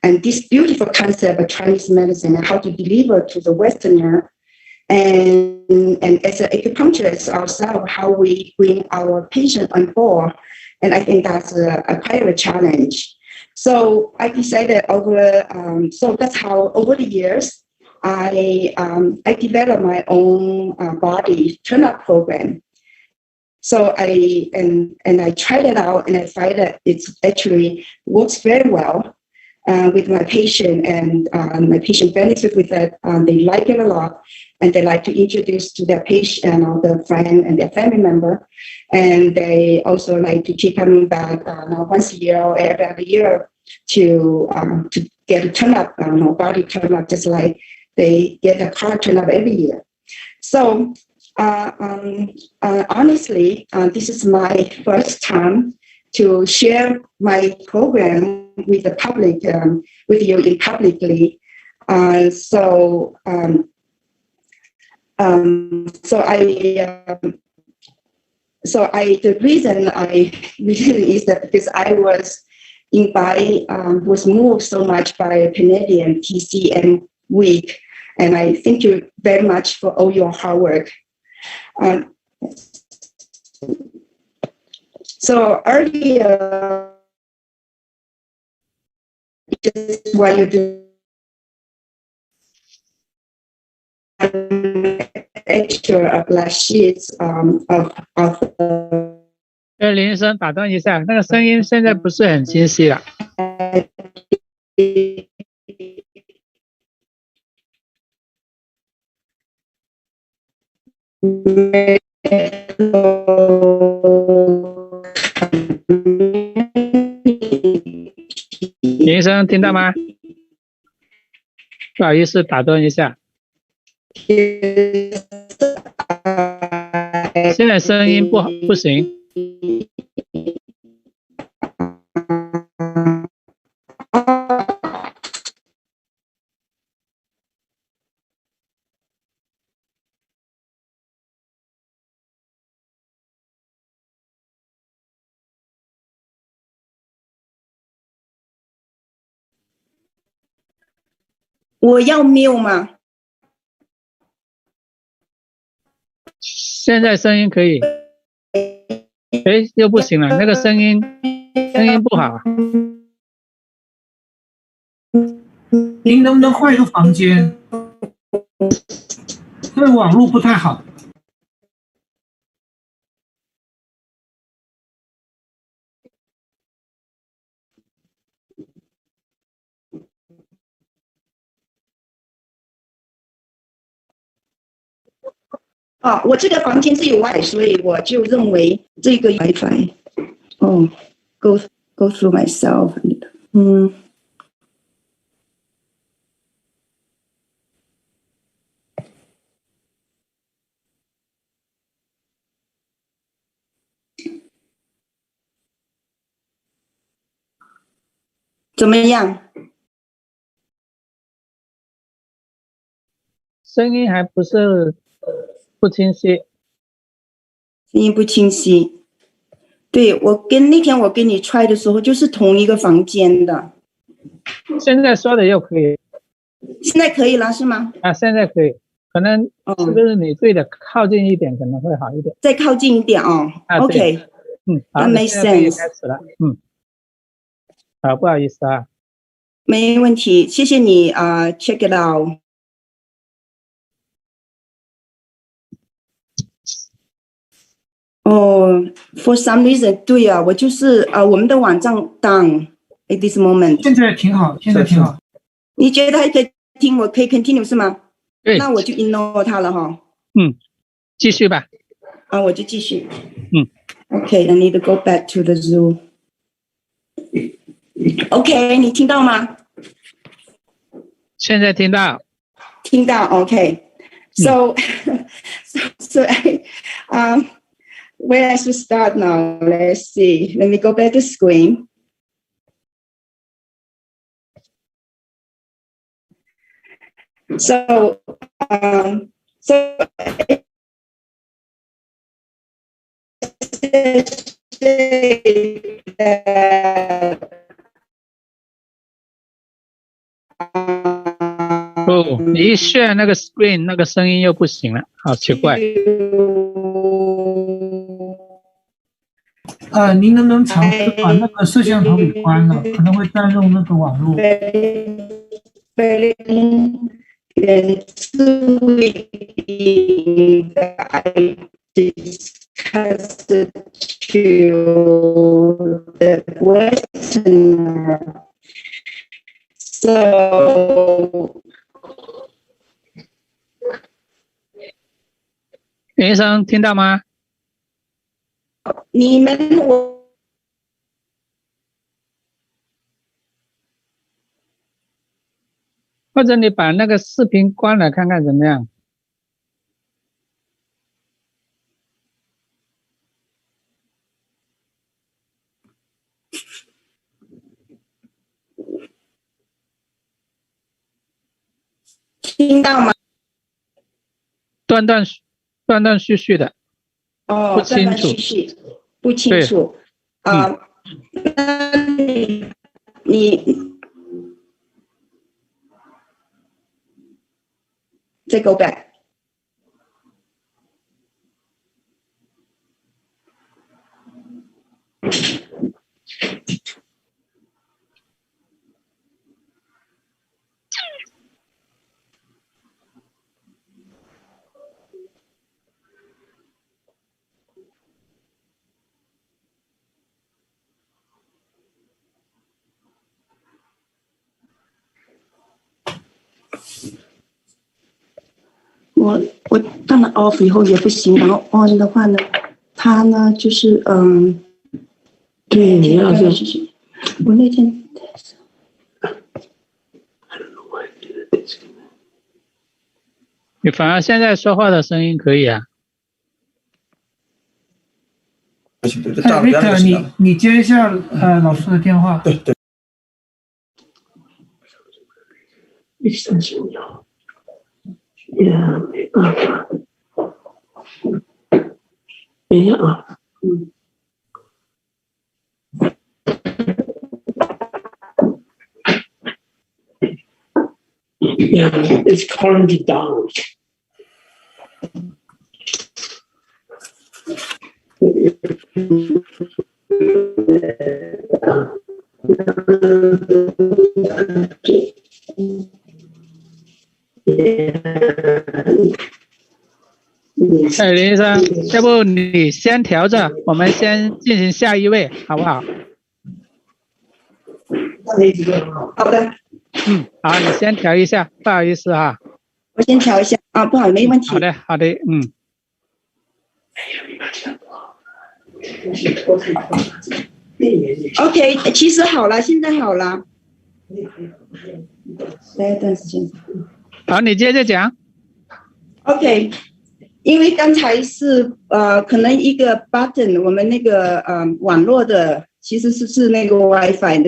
and this beautiful concept of Chinese medicine and how to deliver to the Westerner, and as an acupuncturist ourselves, how we bring our patient on board, and I think that's quite a challenge. So I decided so that's how over the years I developed my own body turn-up program. So I tried it out, and I find that it actually works very well with my patient, and my patient benefit with that. They like it a lot, and they like to introduce to their patient or their friend and their family member, and they also like to keep coming back once a year or every other year to get a turn-up, body turn-up, just like they get a car turn-up every year. So. Honestly, this is my first time to share my program with the public, with you publicly. So the reason I really is that because I was moved so much by Canadian TCM week, and I thank you very much for all your hard work. So earlier, just what you do, extra black sheets of. 林医生，打断一下，那个声音现在不是很清晰了。林医生听到吗？不好意思，打断一下。现在声音不行。我要 mute 吗？现在声音可以。哎，又不行了，那个声音不好。您能不能换一个房间？这个网络不太好。我这个房间是有 WiFi， 所以我就认为这个 WiFi。go through myself。怎么样？声音还不是不清晰。声音不清晰。对，那天我跟你 try 的时候，就是同一个房间的。现在说的又可以。现在可以了是吗？现在可以。可能是不是你对的靠近一点可能会好一点。再靠近一点哦。OK。好 ，That makes sense。开始了。好，不好意思啊。没问题，谢谢你check it out。for some reason， 对啊，我就是我们的网站 down at this moment。现在挺好，现在挺好。你觉得还可以听？我可以 continue 是吗？对。那我就 ignore 它了哈。继续吧。我就继续。Okay, I need to go back to the Zoom. OK， 你听到吗？现在听到。听到 OK。So where I should start now? Let's see. Let me go back to screen. So哦，你一share那个 screen， 那个声音又不行了，好奇怪。您能不能尝试把那个摄像头给关了？可能会占用那个网络。Discussed to the Westerner. So 林医生听到吗？你们或者你把那个视频关了看看怎么样？听到吗？断断续续的。哦，不清楚，断断续续，不清楚。那你再 go back。我当了 off 以后也不行，然后 on 的话呢，它呢就是对，你要是我那天你反而现在说话的声音可以啊。Victor， 你接一下老师的电话。对对。也没办法，没有。Yeah, it's calmed down. Yeah. 哎，林医生，要不你先调着，我们先进行下一位，好不好？好的。嗯，好，你先调一下，不好意思哈。我先调一下啊，不好，没问题。好的，好的，嗯。OK， 其实好了，现在好了。来一段时间。好，你接着讲。OK， 因为刚才是可能一个 button， 我们那个网络的其实是那个 WiFi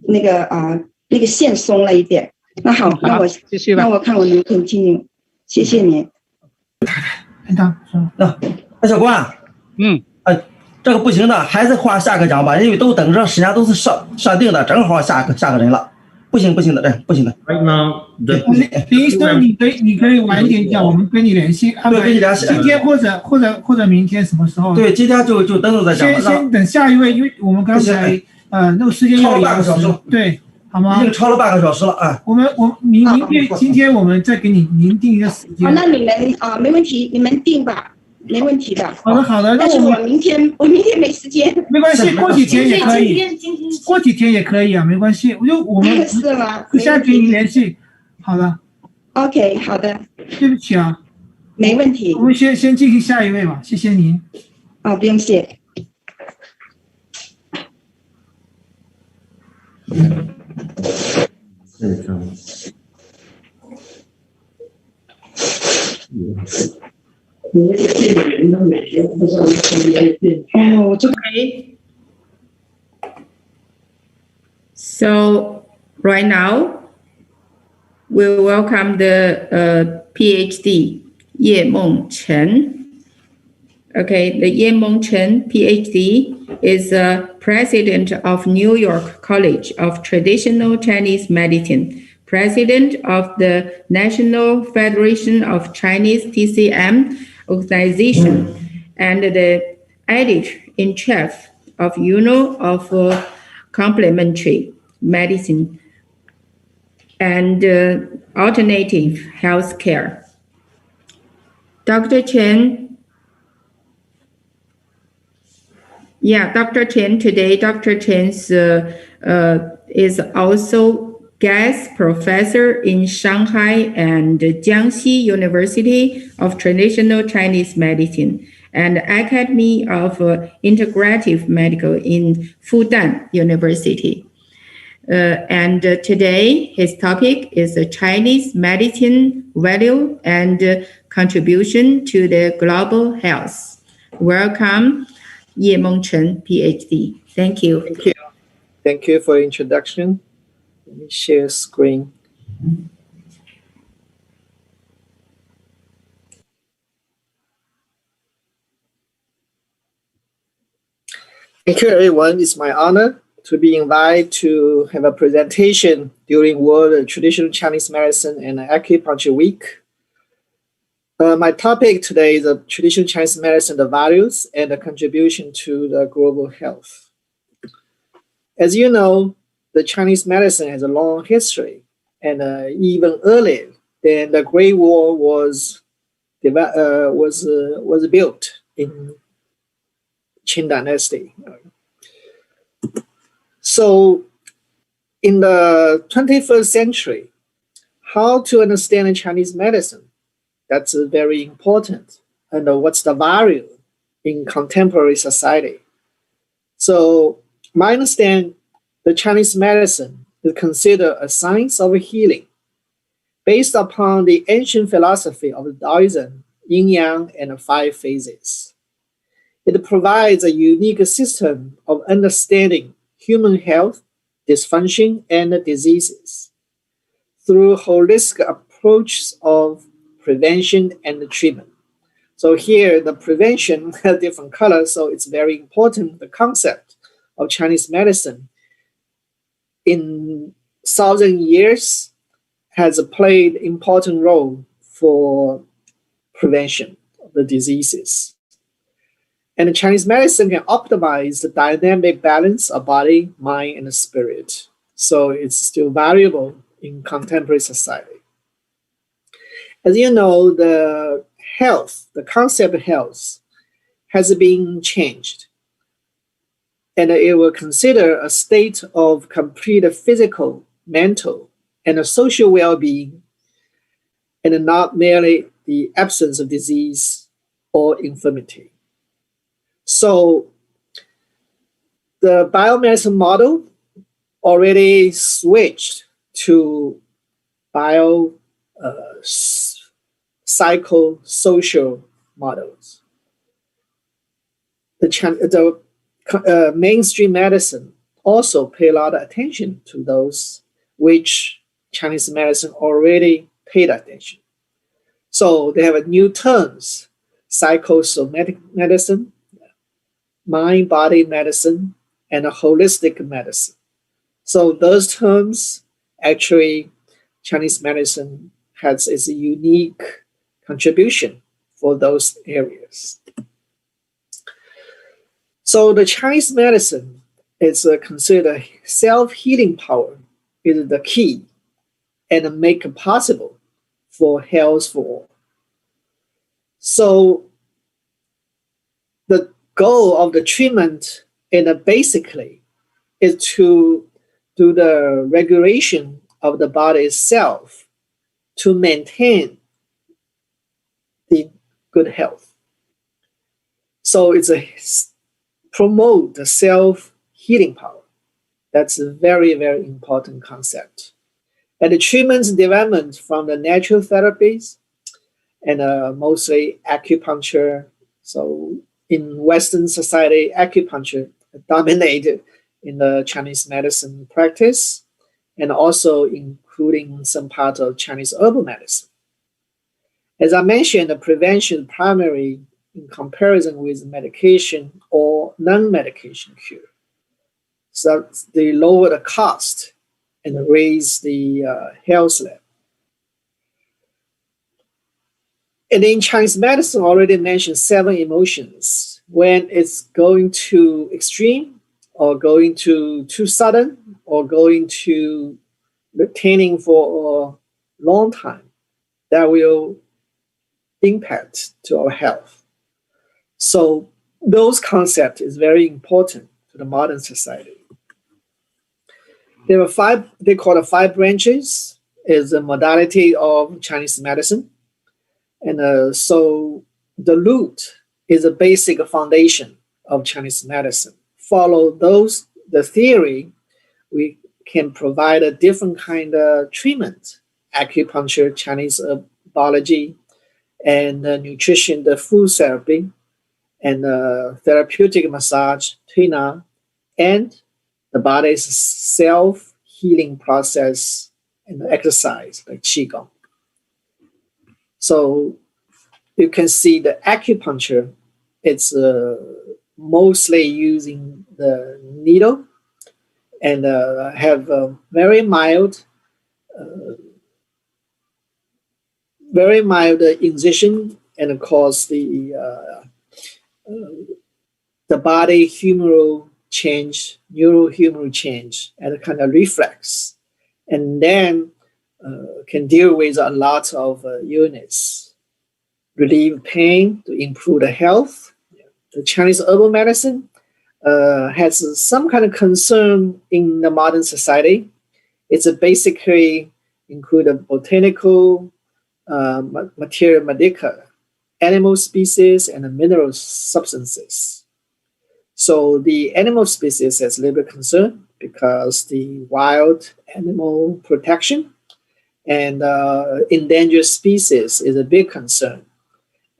那个线松了一点。那好，那我继续吧。那我看我能 continue， 谢谢您。那小关，这个不行的，还是换下个讲吧，因为都等着，时间都是设定的，正好下个人了。不行的，不行的。Right now， 林医生，你可以晚一点讲，我们跟你联系，安排今天或者明天什么时候？对，今天就等等再讲。先等下一位，因为我们刚才那个时间超了半个小时，对，好吗？已经超了半个小时了啊。明天今天我们再给您定一个时间。好，那你们没问题，你们定吧。没问题的。好的，但是我明天没时间。没关系，过几天也可以。过几天也可以啊，没关系。我们是吗？现在给您联系。好的。OK， 好的。对不起啊。没问题。我们先进行下一位吧，谢谢您。不用谢。Okay. So right now, we welcome the PhD, Ye Meng Chen. Okay, the Ye Meng Chen, PhD, is president of New York College of Traditional Chinese Medicine, president of the National Federation of Chinese TCM organization, and the editor-in-chief of Journal of Complementary Medicine and Alternative Healthcare. Dr. Chen, today Dr. Chen is also guest professor in Shanghai and Jiangxi University of Traditional Chinese Medicine and Academy of Integrative Medical in Fudan University. And today his topic is Chinese medicine value and contribution to the global health. Welcome, Ye Meng Chen, PhD. Thank you. Thank you. Thank you for the introduction. Let me share screen. Thank you, everyone. It's my honor to be invited to have a presentation during World Traditional Chinese Medicine and Acupuncture Week. My topic today is Traditional Chinese Medicine, the values and the contribution to the global health. As you know, the Chinese medicine has a long history, and even earlier than the Great Wall was built in Qing Dynasty. So, in the 21st century, how to understand Chinese medicine? That's very important. And what's the value in contemporary society? So, my understanding, the Chinese medicine is considered a science of healing based upon the ancient philosophy of Taoism, yin yang, and the 5 phases. It provides a unique system of understanding human health, dysfunction, and diseases through holistic approaches of prevention and treatment. So here, the prevention has different colors, so it's very important. The concept of Chinese medicine in 1,000 years has played an important role for prevention of the diseases. And Chinese medicine can optimize the dynamic balance of body, mind, and spirit. So it's still valuable in contemporary society. As you know, the concept of health has been changed. And it will consider a state of complete physical, mental, and social well-being, and not merely the absence of disease or infirmity. So the biomedicine model already switched to psychosocial models. The mainstream medicine also pay a lot of attention to those which Chinese medicine already paid attention. So they have new terms, psychosomatic medicine, mind-body medicine, and a holistic medicine. So those terms, actually, Chinese medicine has its unique contribution for those areas. So the Chinese medicine is considered self-healing power is the key and make it possible for health for all. So the goal of the treatment basically is to do the regulation of the body itself to maintain the good health. So it's promote the self-healing power. That's a very, very important concept. And the treatments development from the natural therapies and mostly acupuncture. So in Western society, acupuncture dominated in the Chinese medicine practice, and also including some part of Chinese herbal medicine. As I mentioned, the prevention is primary in comparison with medication or non-medication cure. So they lower the cost and raise the health level. And in Chinese medicine, I already mentioned 7 emotions. When it's going to extreme, or going to too sudden, or going to retaining for a long time, that will impact to our health. So those concepts is very important to the modern society. There are 5, they call it 5 branches, is a modality of Chinese medicine. And so the root is a basic foundation of Chinese medicine. Follow those, the theory, we can provide a different kind of treatment, acupuncture, Chinese biology, and nutrition, the food therapy, and therapeutic massage, Tuina, and the body's self-healing process and exercise like Qigong. So you can see the acupuncture, it's mostly using the needle and have a very mild incision and cause the body humoral change, neurohumoral change, and a kind of reflex, and then can deal with a lot of units, relieve pain to improve the health. The Chinese herbal medicine has some kind of concern in the modern society. It's basically include a botanical material medica, animal species, and mineral substances. So the animal species has a little bit concern because the wild animal protection and endangered species is a big concern,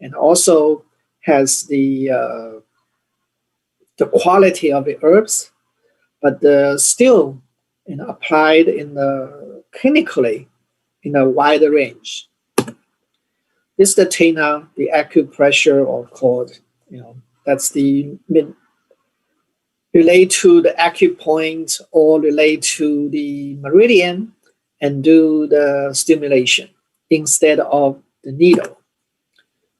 and also has the quality of the herbs, but still applied in clinically in a wider range. This is the Tuina, the acupressure, or called, that's the relate to the acupoint or relate to the meridian and do the stimulation instead of the needle.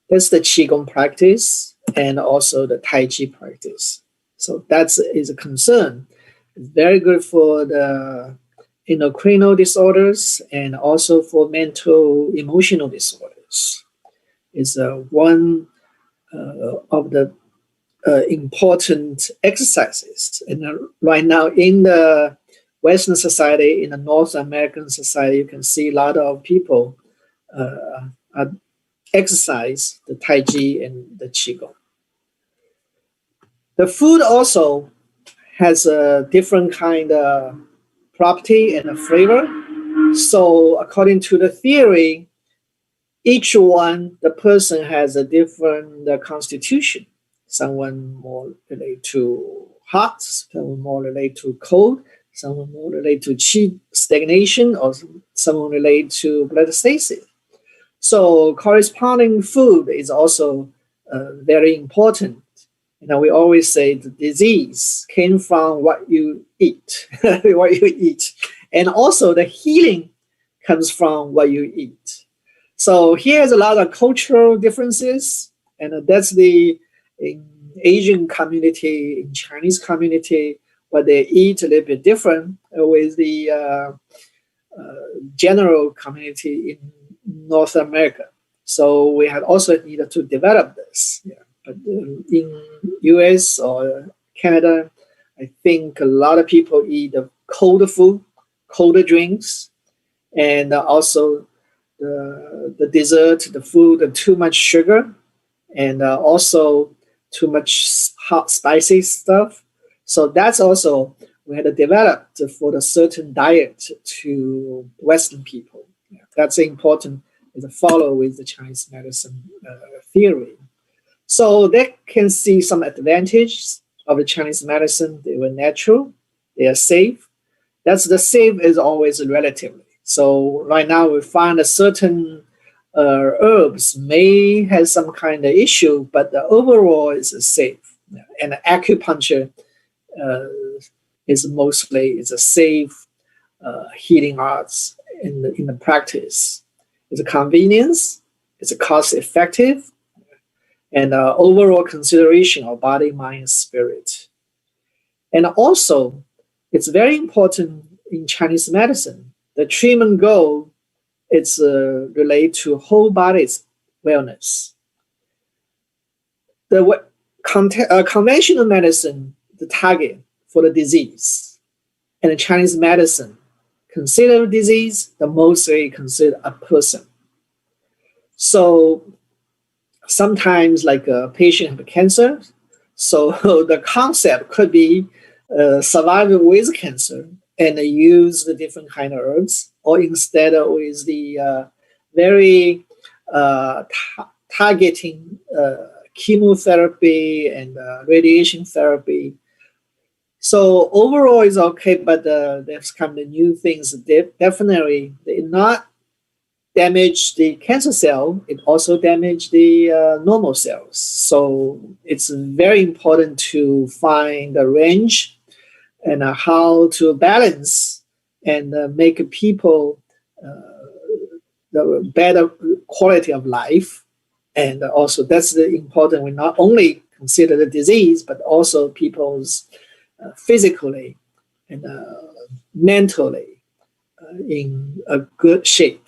That's the Qigong practice and also the Tai Chi practice. So that is a concern. It's very good for the endocrine disorders and also for mental emotional disorders. It's one of the important exercises. And right now in the Western society, in the North American society, you can see a lot of people exercise the Tai Chi and the Qigong. The food also has a different kind of property and a flavor. So according to the theory, each one, the person has a different constitution. Someone more related to hot, someone more related to cold, someone more related to qi stagnation, or someone related to blood stasis. So corresponding food is also very important. We always say the disease came from what you eat, what you eat. And also the healing comes from what you eat. So here's a lot of cultural differences. And that's in Asian community, in Chinese community, what they eat a little bit different with the general community in North America. So we had also needed to develop this. Yeah. But in US or Canada, I think a lot of people eat the colder food, colder drinks, and also the dessert, the food, too much sugar, and also too much hot, spicy stuff. So that's also, we had to develop for a certain diet to Western people. Yeah, that's important to follow with the Chinese medicine theory. So they can see some advantages of the Chinese medicine. They were natural, they are safe. That's the safe is always relatively. So right now we find a certain herbs may have some kind of issue, but the overall is safe. And acupuncture is mostly a safe healing arts in the practice. It's a convenience, it's a cost effective, and overall consideration of body, mind, and spirit. And also, it's very important in Chinese medicine. The treatment goal is related to whole body's wellness. The conventional medicine, the target for the disease, and the Chinese medicine consider disease, the mostly consider a person. So sometimes like a patient have cancer, so the concept could be survive with cancer and use the different kind of herbs, or instead with the very targeting chemotherapy and radiation therapy. So overall is okay, but there's kind of new things. Definitely, they not damage the cancer cell. It also damage the normal cells. So it's very important to find the range and how to balance and make people the better quality of life. And also that's the important. We not only consider the disease, but also people's physically and mentally in a good shape.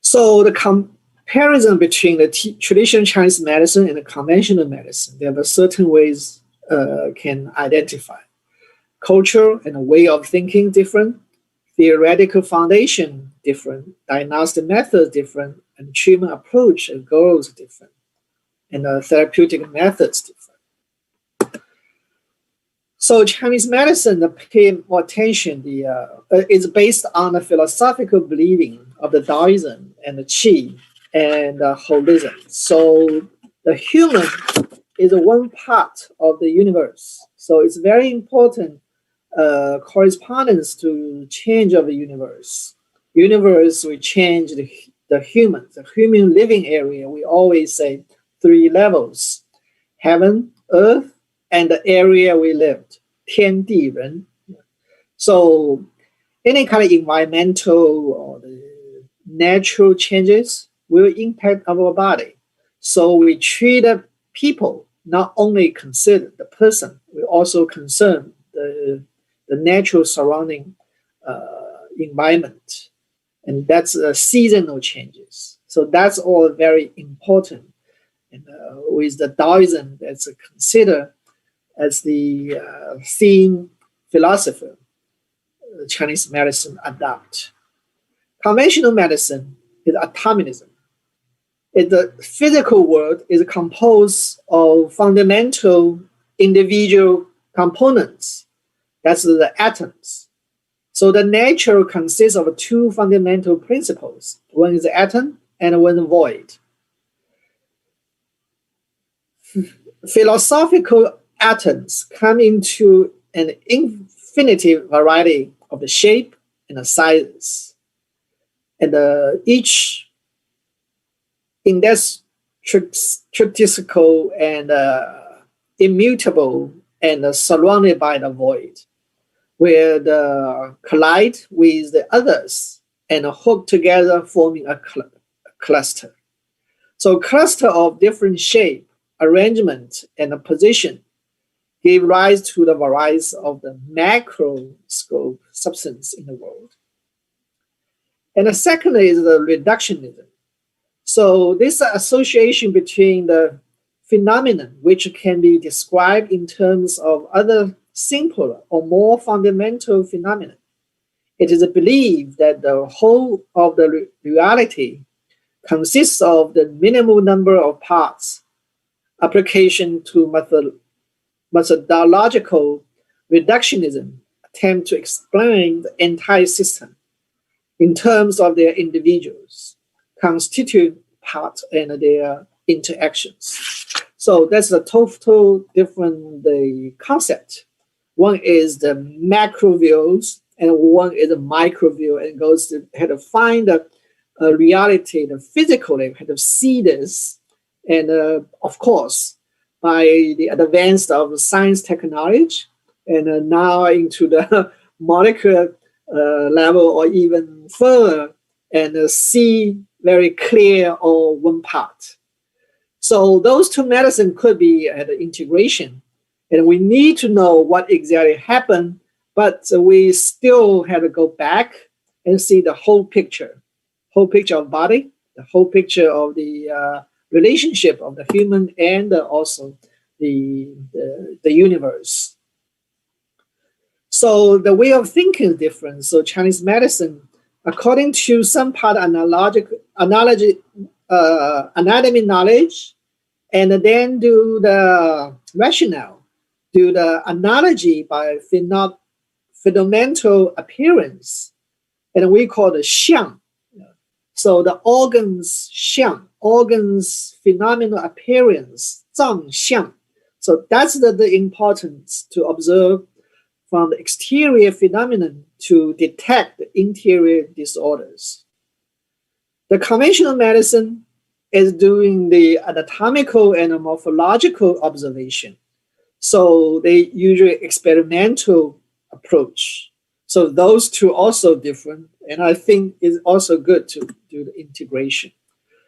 So the comparison between the traditional Chinese medicine and the conventional medicine, there are certain ways can identify. Culture and a way of thinking different, theoretical foundation different, diagnostic methods different, and treatment approach and goals different, and therapeutic methods different. So Chinese medicine pay more attention. Is based on the philosophical believing of the Taoism and the Qi and holism. So the human is one part of the universe. So it's very important correspondence to change of the universe. Universe will change the human living area. We always say 3 levels: heaven, earth, and the area we lived, 天地人. So any kind of environmental or the natural changes will impact our body. So we treat people, not only consider the person, we also concern the natural surrounding environment. And that's seasonal changes. So that's all very important. And with the Taoism, that's considered as the theme philosophy Chinese medicine adopt. Conventional medicine is atomism. The physical world is composed of fundamental individual components. That's the atoms. So the nature consists of 2 fundamental principles. One is the atom and one is void. Philosophical atoms come into an infinity variety of the shape and the sizes. And each indestructible and immutable and surrounded by the void, where the collide with the others and hook together, forming a cluster. So cluster of different shape, arrangement, and position gave rise to the varieties of the macroscope substance in the world. And the second is the reductionism. So this association between the phenomenon, which can be described in terms of other simpler or more fundamental phenomena. It is believed that the whole of the reality consists of the minimal number of parts. Application to methodological reductionism attempt to explain the entire system in terms of their individuals, constituent parts, and their interactions. So that's a total different concept. One is the macro views and one is a microview and goes to had to find a reality, the physical, had to see this. And of course, by the advance of science technology, and now into the molecular level or even further, and see very clear or one part. So those two medicines could be at integration, and we need to know what exactly happened, but we still have to go back and see the whole picture of body, the whole picture of the relationship of the human and also the universe. So the way of thinking is different. So Chinese medicine, according to some part anatomy knowledge, and then do the rationale, do the analogy by fundamental appearance, and we call it xiang. So the organs xiang, organs phenomenal appearance, zang xiang. So that's the importance to observe from the exterior phenomenon to detect the interior disorders. The conventional medicine is doing the anatomical and morphological observation. So they usually experimental approach. So those two also different, and I think it's also good to do the integration.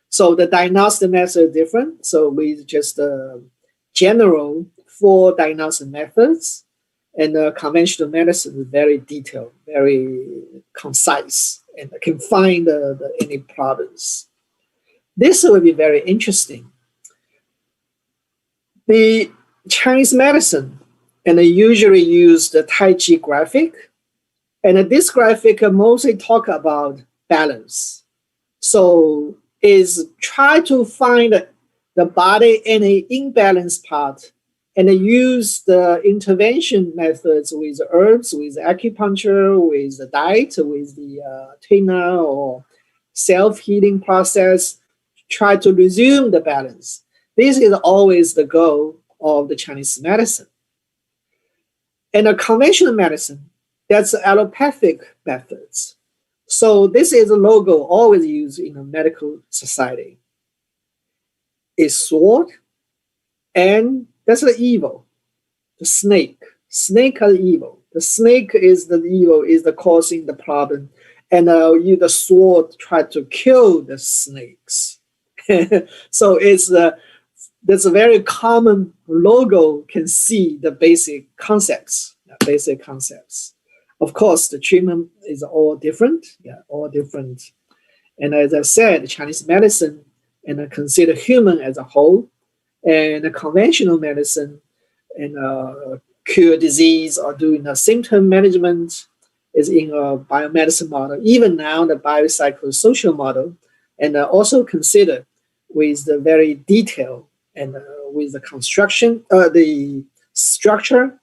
So the diagnostic method is different. So we just general 4 diagnostic methods, and conventional medicine is very detailed, very concise, and can find any problems. This will be very interesting. The Chinese medicine, and they usually use the Tai Chi graphic, and this graphic mostly talk about balance. So is try to find the body in an imbalanced part, and use the intervention methods with herbs, with acupuncture, with the diet, with the Tena or self-healing process, try to resume the balance. This is always the goal of the Chinese medicine. And a conventional medicine, that's allopathic methods. So this is a logo always used in a medical society. A sword, and that's the evil, the snake. Snake are evil. The snake is the evil, is the causing the problem. And the sword try to kill the snakes. So it's that's a very common logo, can see the basic concepts. Of course, the treatment is all different. All different. And as I said, Chinese medicine and consider human as a whole, and the conventional medicine and cure disease or doing a symptom management is in a biomedicine model. Even now, the biopsychosocial model, and also consider with the very detail and with the construction, the structure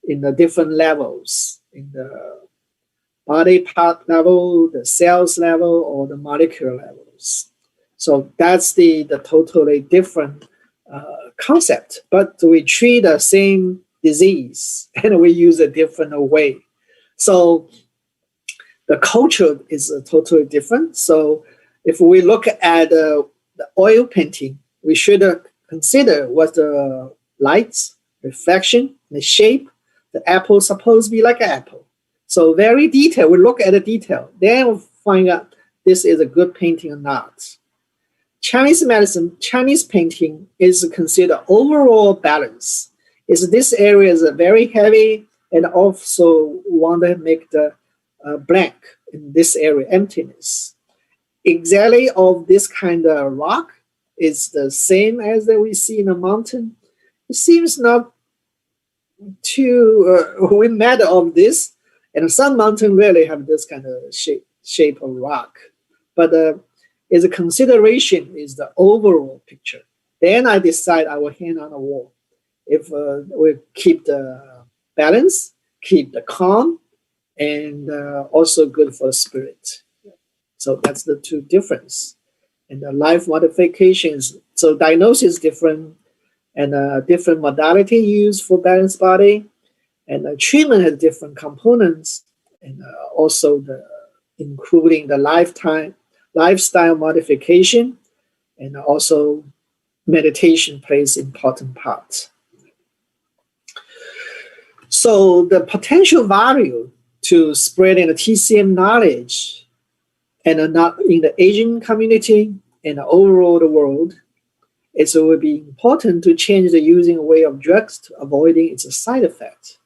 in the different levels, in the body part level, the cells level, or the molecular levels. So that's the totally different concept, but we treat the same disease and we use a different way. So the culture is totally different. So if we look at the oil painting, we should consider what the lights, reflection, the shape. The apple is supposed to be like an apple. So very detailed. We look at the detail. Then we'll find out this is a good painting or not. Chinese medicine, Chinese painting is considered overall balance. Is this area is very heavy, and also want to make the blank in this area, emptiness. Exactly of this kind of rock is the same as that we see in a mountain. It seems not too we matter of this, and some mountain really have this kind of shape of rock, but is a consideration is the overall picture. Then I decide I will hang on the wall. If we keep the balance, keep the calm, and also good for the spirit. So that's the two difference. And the life modifications, so diagnosis is different, and different modality used for balanced body, and treatment has different components, and also including the lifestyle modification, and also meditation plays important part. So the potential value to spreading the TCM knowledge and not in the Asian community and overall the world, it will be important to change the using way of drugs to avoiding its side effects.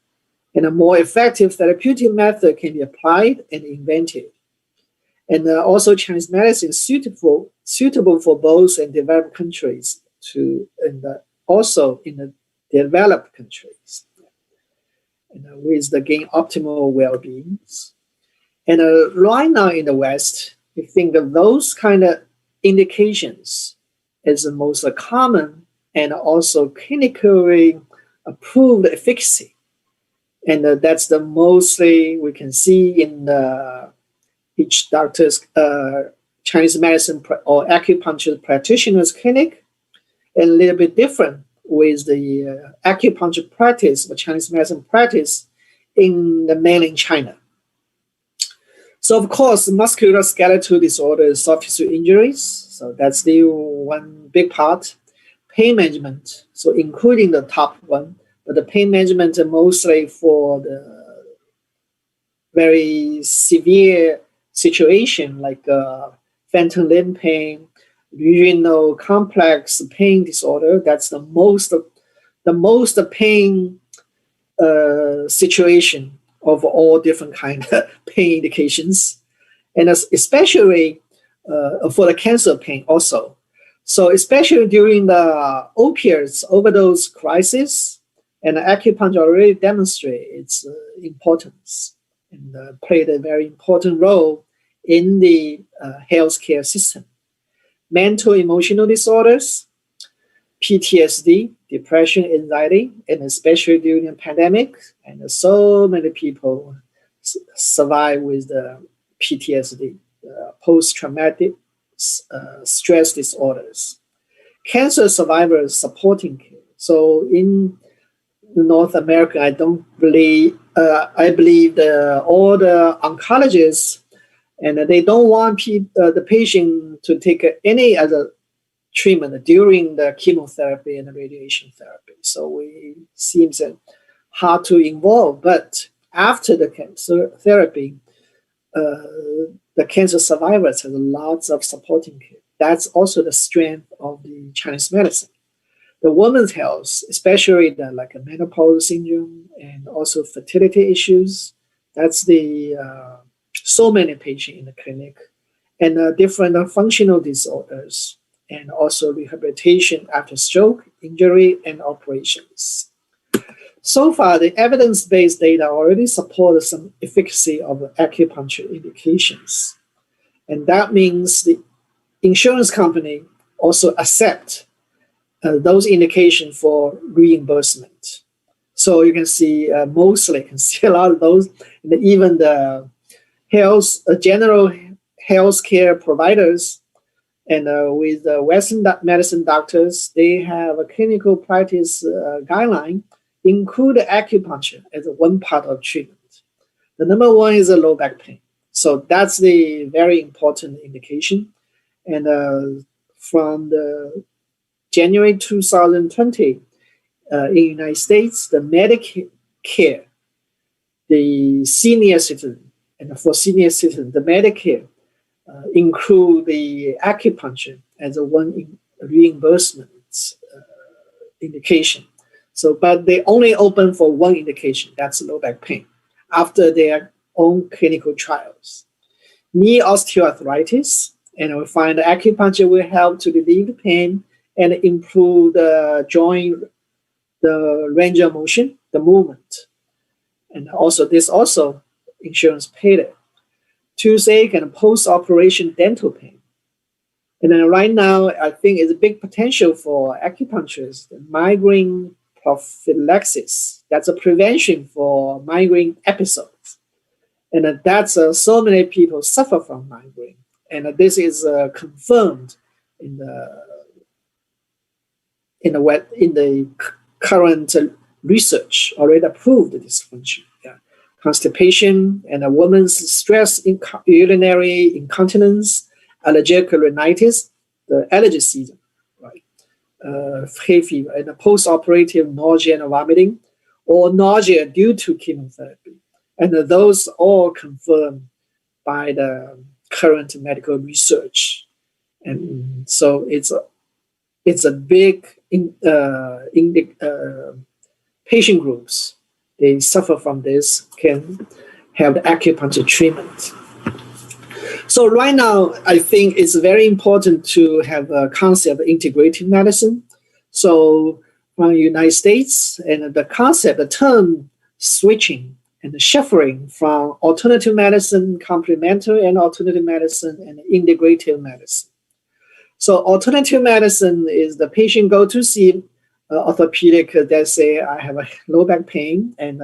And a more effective therapeutic method can be applied and invented. And also Chinese medicine is suitable for both in developed countries and also in the developed countries. And with the gain optimal well-being. And right now in the West, we think that those kind of indications is the most common and also clinically approved efficacy. And that's the mostly we can see in each doctor's Chinese medicine or acupuncture practitioner's clinic, and a little bit different with the acupuncture practice or Chinese medicine practice in the mainland China. So of course, musculoskeletal disorders, soft tissue injuries, so that's the one big part. Pain management, so including the top one, but the pain management are mostly for the very severe situation like phantom limb pain, urinary complex pain disorder. That's the most pain situation of all different kind of pain indications, and especially for the cancer pain also. So especially during the opioids overdose crisis, and acupuncture already demonstrates its importance and played a very important role in the healthcare system. Mental emotional disorders, PTSD, depression, anxiety, and especially during the pandemic, and so many people survive with the PTSD, post-traumatic stress disorders. Cancer survivors supporting care. So in North America, I believe all the oncologists, and they don't want the patient to take any other treatment during the chemotherapy and the radiation therapy. So it seems hard to involve, but after the cancer therapy, the cancer survivors have lots of supporting care. That's also the strength of the Chinese medicine. The women's health, especially the like a menopause syndrome and also fertility issues, that's the so many patients in the clinic, and different functional disorders, and also rehabilitation after stroke, injury, and operations. So far, the evidence-based data already support some efficacy of acupuncture indications. And that means the insurance company also accept those indications for reimbursement. So you can see mostly can see a lot of those, and even the general healthcare providers and with the Western medicine doctors, they have a clinical practice guideline include acupuncture as one part of treatment. The number one is a low back pain. So that's the very important indication. And from the January 2020, in the United States, the Medicare, the senior citizen, and for senior citizen, the Medicare include the acupuncture as a one reimbursement indication. So, but they only open for one indication, that's low back pain, after their own clinical trials. Knee osteoarthritis, and we find that acupuncture will help to relieve the pain and improve the joint, the range of motion, the movement. And also this also insurance paid it. Toothache and post-operation dental pain. And then right now, I think it's a big potential for acupuncturists, the migraine prophylaxis. That's a prevention for migraine episodes. And that's so many people suffer from migraine. And this is confirmed in the current research, already approved this function. Yeah. constipation, and a woman's stress, urinary incontinence, allergic rhinitis, the allergy season, right? Hay fever, and a post-operative nausea and vomiting, or nausea due to chemotherapy. And those all confirmed by the current medical research. And so it's a big patient groups. They suffer from this, can have the acupuncture treatment. So right now, I think it's very important to have a concept of integrative medicine. So from the United States, and the concept, the term switching and shuffling from alternative medicine, complementary and alternative medicine, and integrative medicine. So alternative medicine is the patient go to see orthopedic, they say, I have a low back pain and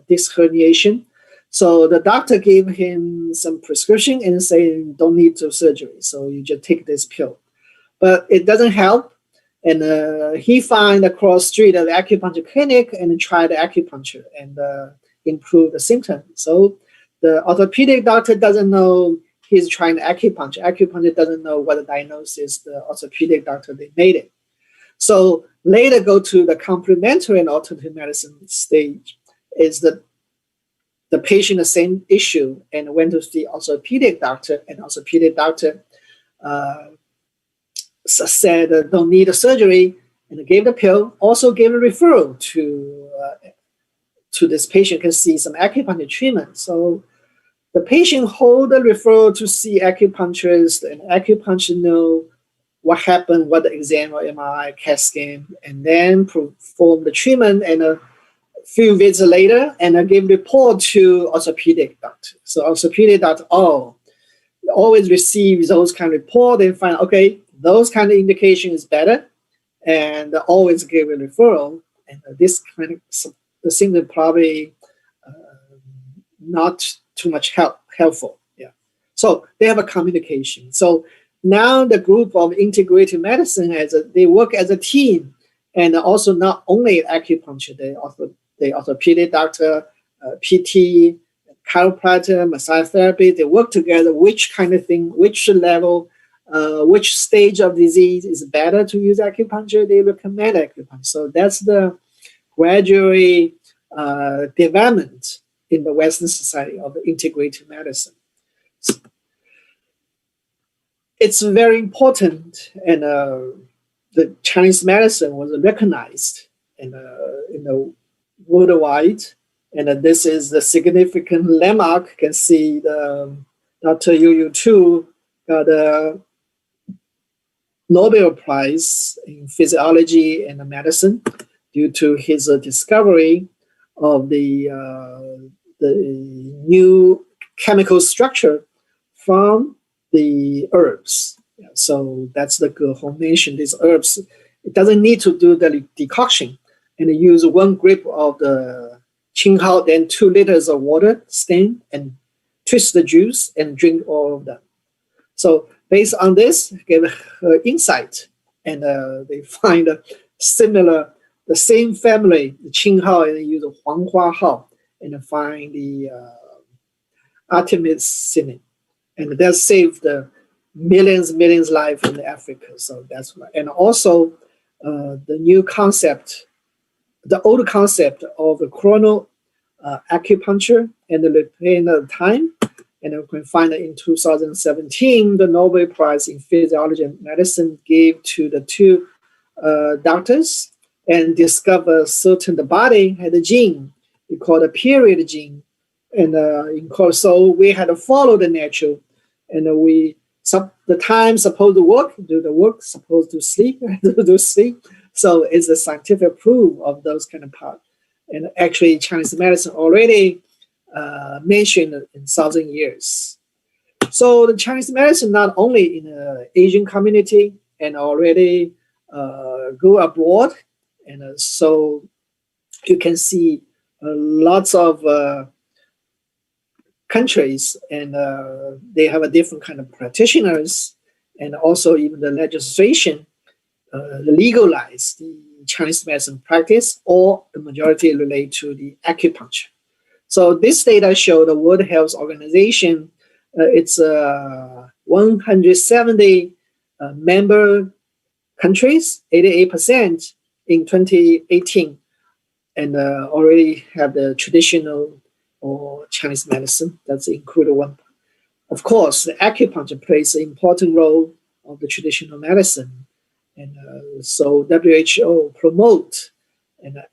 disc herniation. So the doctor gave him some prescription and say, don't need to surgery. So you just take this pill. But it doesn't help. And he find across street at the acupuncture clinic and tried acupuncture and improve the symptoms. So the orthopedic doctor doesn't know he's trying acupuncture. Acupuncture doesn't know what the diagnosis the orthopedic doctor they made it. So later go to the complementary and alternative medicine stage is the patient the same issue and went to the orthopedic doctor, and orthopedic doctor said don't need a surgery and gave the pill, also gave a referral to this patient can see some acupuncture treatment. So the patient hold the referral to see acupuncturist, and acupuncture know what happened, what the exam or MRI, CAT scan, and then perform the treatment. And a few visits later, and I give report to orthopedic doctor. So orthopedic doctor, always receive those kind of report and find, okay, those kind of indication is better, and always give a referral. And this kind of the symptom probably not too much helpful. Yeah. So they have a communication. So now the group of integrative medicine they work as a team, and also not only acupuncture, the orthopedic doctor, PT, chiropractor, massage therapy, they work together, which kind of thing, which level, which stage of disease is better to use acupuncture, they recommend acupuncture. So that's the gradual development in the Western society of integrative medicine. It's very important, and the Chinese medicine was recognized in the worldwide, and this is the significant landmark. You can see the Dr. Yu Tu got a Nobel Prize in physiology and medicine due to his discovery of the new chemical structure from the herbs. Yeah, so that's the Gehong mentioned. These herbs, it doesn't need to do the decoction, and use 1 grip of the Qinghao, then 2 liters of water, stain, and twist the juice and drink all of them. So based on this, gave insight, and they find the same family, the Qinghao, and they use Huanghua Hao, and find the artemisinin, and that saved millions lives in Africa. So that's why. And also the new concept, the old concept of the chronal acupuncture and the European time, and we can find that in 2017, the Nobel Prize in Physiology and Medicine gave to the 2 doctors, and discover certain the body had a gene, we call the period gene, and so we had to follow the natural, and the time supposed to work, do the work, supposed to sleep, do sleep. So it's a scientific proof of those kind of parts. And actually, Chinese medicine already mentioned in 1,000 years. So the Chinese medicine not only in the Asian community and already go abroad, and so you can see lots of countries, and they have a different kind of practitioners, and also even the legislation legalize the Chinese medicine practice, or the majority relate to the acupuncture. So this data show the World Health Organization, it's 170 member countries, 88% in 2018, and already have the traditional or Chinese medicine. That's included one. Of course, the acupuncture plays an important role of the traditional medicine, and so WHO promote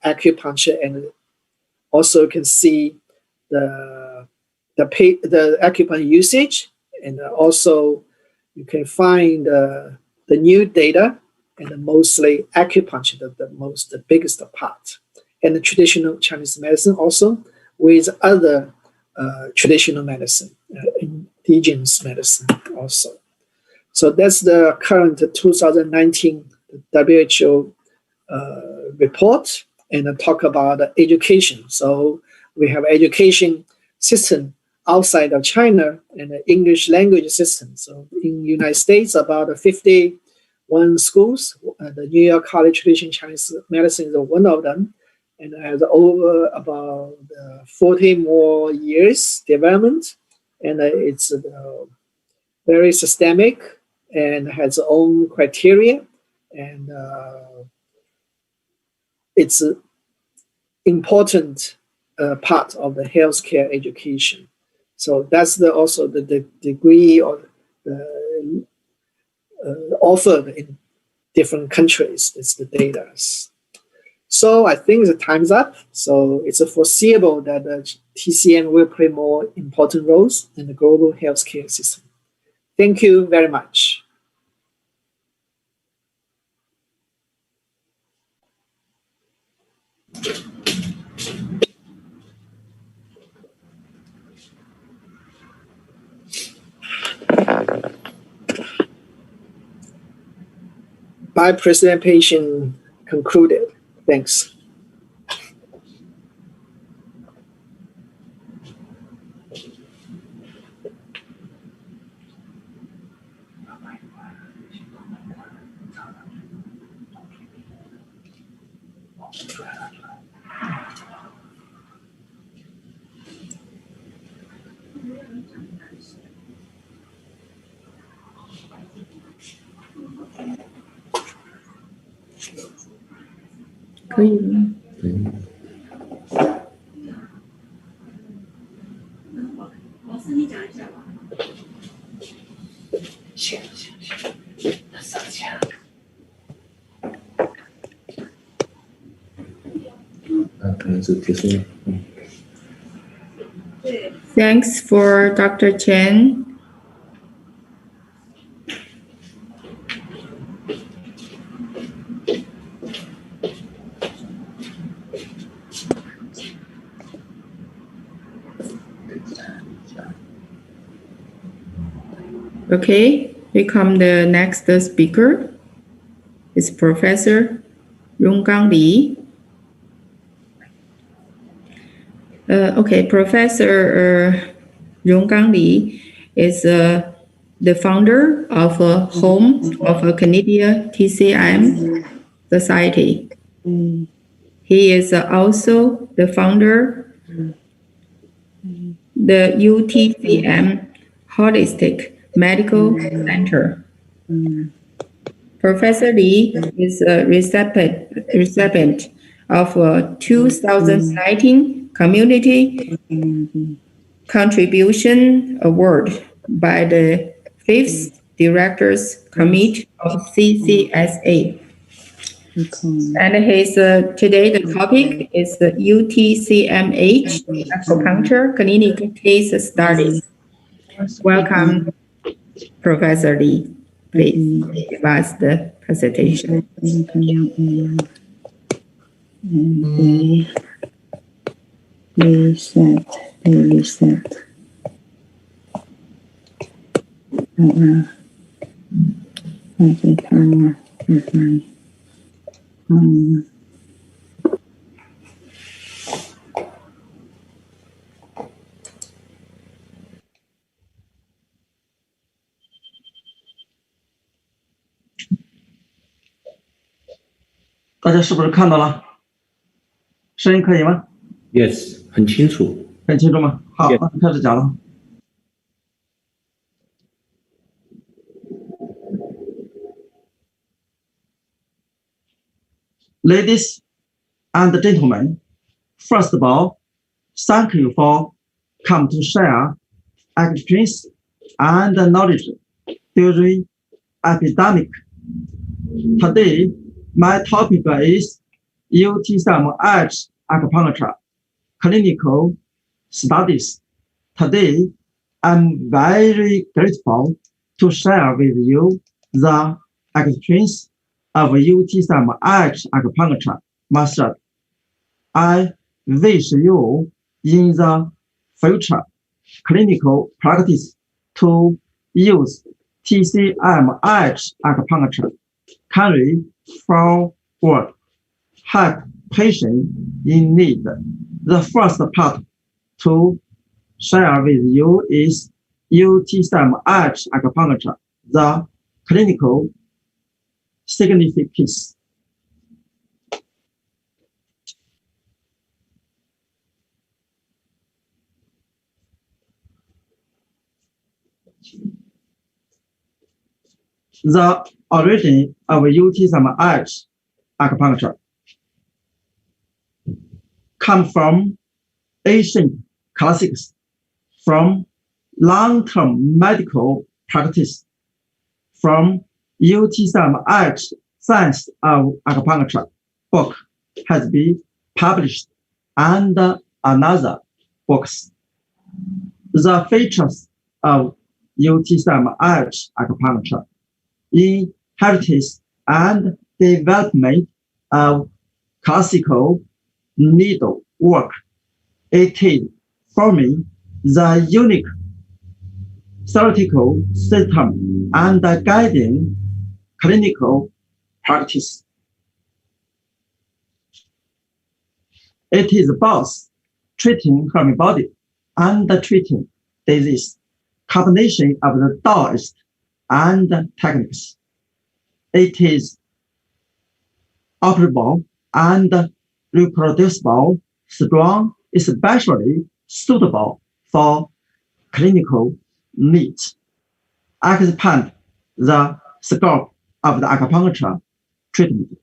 acupuncture, and also can see the acupuncture usage, and also you can find the new data, and mostly acupuncture the biggest part, and the traditional Chinese medicine also with other traditional medicine, indigenous medicine also. So that's the current 2019 WHO report, and talk about education. So we have education system outside of China and the English language system. So in the United States, about 51 schools. The New York College Traditional Chinese Medicine is one of them, and has over about 40 more years development, and it's very systemic and has its own criteria, and it's an important part of the healthcare education. So that's also the degree or offered in different countries. It's the data. So I think the time's up. So it's foreseeable that the TCM will play more important roles in the global healthcare system. Thank you very much. My presentation concluded. Thanks. Thanks for Dr. Chen. Okay, we come the next speaker. It's Professor Yonggang Li. Professor Yonggang Li is the founder of Home of Canadian TCM Society. He is also the founder the UTCM Holistic Medical Center. Professor Li is a recipient of 2019 Community Contribution Award by the 5th Directors Committee of CCSA. And his today the topic is the UTCMH Acupuncture Clinical Case Studies. Welcome, Professor Li. Please give us the presentation. Reset.大家是不是看到了？声音可以吗？ Yes， 很清楚。很清楚吗？好，开始讲了。Ladies and gentlemen, first of all, thank you for coming to share experience and knowledge during epidemic. Today, my topic is UTCMH acupuncture clinical studies. Today, I'm very grateful to share with you the experience of UTCMH acupuncture method. I wish you in the future clinical practice to use TCMH acupuncture carry forward, help patients in need. The first part to share with you is UTCMH acupuncture, the clinical significance. The origin of UTCMH acupuncture come from ancient classics, from long-term medical practice, from UTCMH Science of Acupuncture book has been published and another books. The features of UTCMH acupuncture: inheritance and development of classical needle work. It is forming the unique theoretical system and guiding clinical practice. It is both treating human body and treating disease, combination of the Taoist and techniques. It is operable and reproducible, strong, especially suitable for clinical needs. Expand the scope of the acupuncture treatment.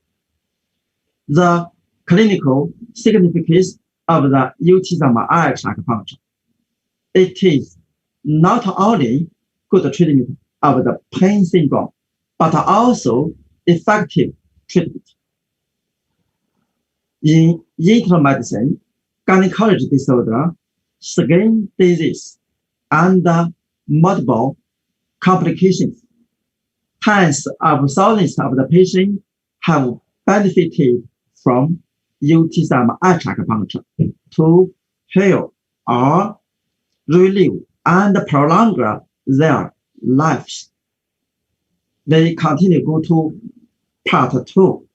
The clinical significance of the UTCMH acupuncture. It is not only good treatment of the pain syndrome, but also effective treatment. In internal medicine, gynecology disorder, skin disease, and multiple complications, tens of thousands of the patients have benefited from UTCMH acupuncture to heal or relieve and prolong their lives. We continue go to part 2.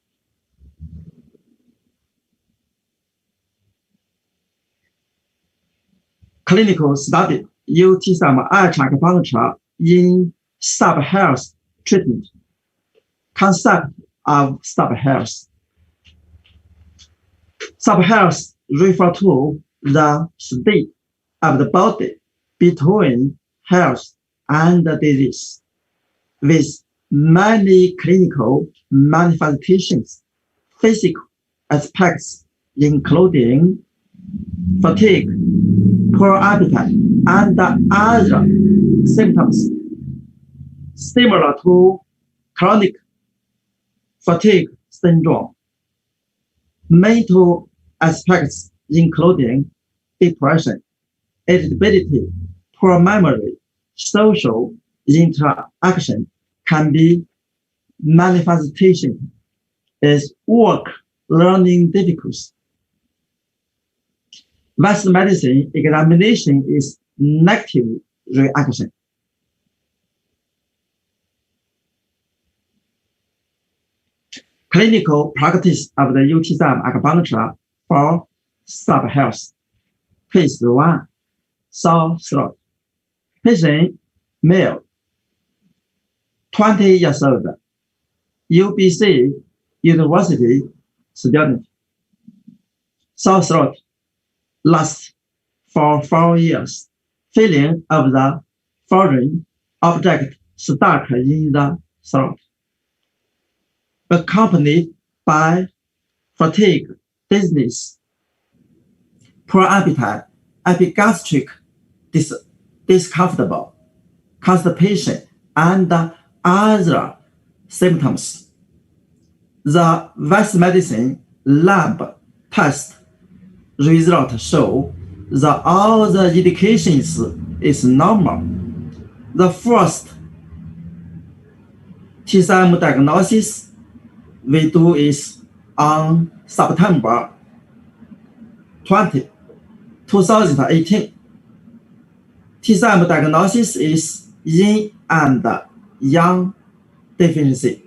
Clinical study UTCMH acupuncture in sub-health treatment. Concept of sub-health. Sub-health refer to the state of the body between health and disease, with many clinical manifestations, physical aspects including fatigue, poor appetite, and other symptoms similar to chronic fatigue syndrome. Mental aspects including depression, irritability, poor memory, social interaction can be manifestation as work learning difficulties. Western medicine examination is negative reaction. Clinical practice of the UTCM acupuncture for sub-health. Case 1, sore throat. Patient, male, 20 years old, UBC University student. Sore throat lasts for 4 years. Feeling of the foreign object stuck in the throat, accompanied by fatigue, dizziness, poor appetite, epigastric discomfort, constipation, and other symptoms. The West medicine lab test results show that all the indications is normal. The first TCM diagnosis we do is on September 20, 2018. TCM diagnosis is yin and yang deficiency.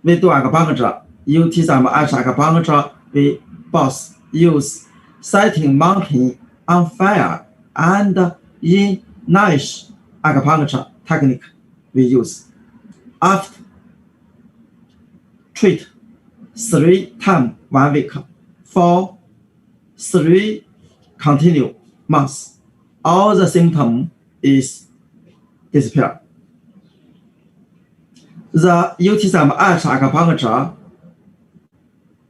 We do acupuncture, UTCMH acupuncture. We both use setting mountain on fire and in nourish acupuncture technique we use. After treat 3 times 1 week for 3 continued months, all the symptom is disappear. The UTCMH acupuncture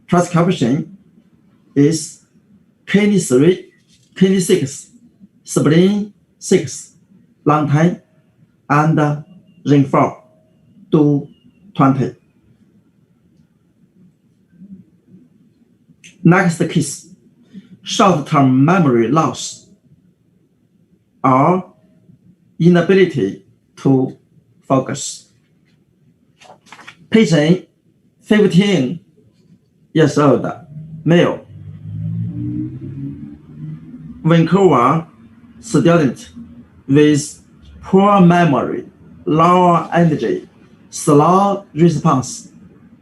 prescription is kidney 3, kidney 6, spleen 6, lung 10, and ring 4 to 20. Next case, short-term memory loss or inability to focus. Patient 15 years old, male, Vancouver student with poor memory, low energy, slow response,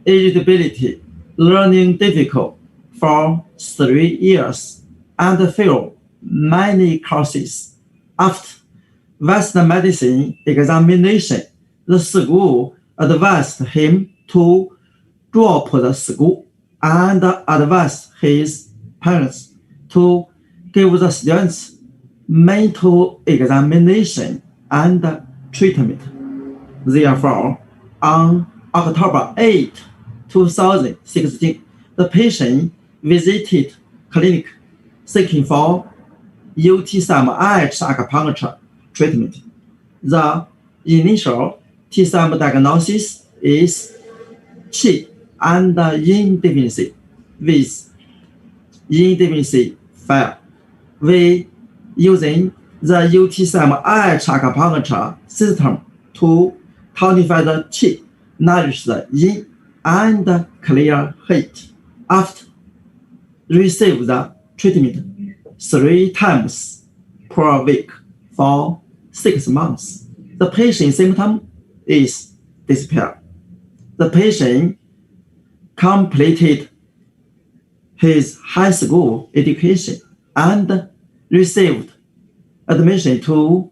irritability, learning difficult for 3 years, and failed many courses. After Western medicine examination, the school advised him to drop the school and advised his parents to give the students mental examination and treatment. Therefore, on October 8, 2016, the patient visited clinic seeking for UTCMH acupuncture treatment. The initial TCM diagnosis is Qi and yin deficiency with yin deficiency fail. We using the UTCMH acupuncture system to tonify the Qi, nourish the yin, and clear heat. After receive the treatment 3 times per week for 6 months, the patient symptom is disappear. The patient completed his high school education and received admission to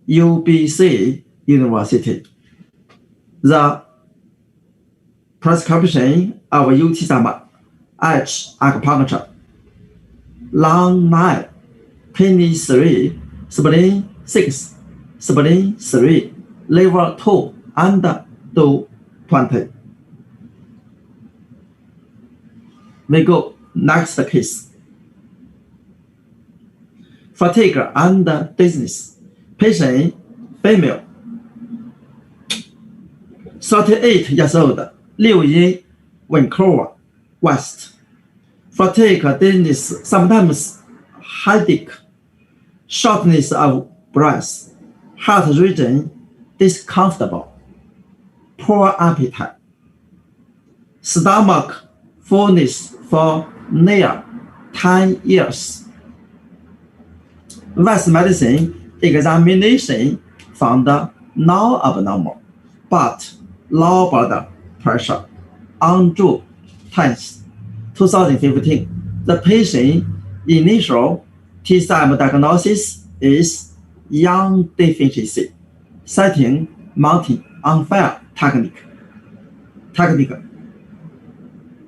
UBC University. The prescription of UTCMH acupuncture, lung 9, kidney 3, spleen 6, spleen 3, liver 2, and do 20. We go next case. Fatigue and dizziness. Patient female, 38 years old, live in Vancouver West. Fatigue, dizziness, sometimes headache, shortness of breath, heart region discomfortable, poor appetite, stomach fullness for near 10 years. West medicine examination found no abnormal, but low blood pressure on June 10th, 2015. The patient initial TCM diagnosis is yang deficiency, setting mountain on fire technique. Technique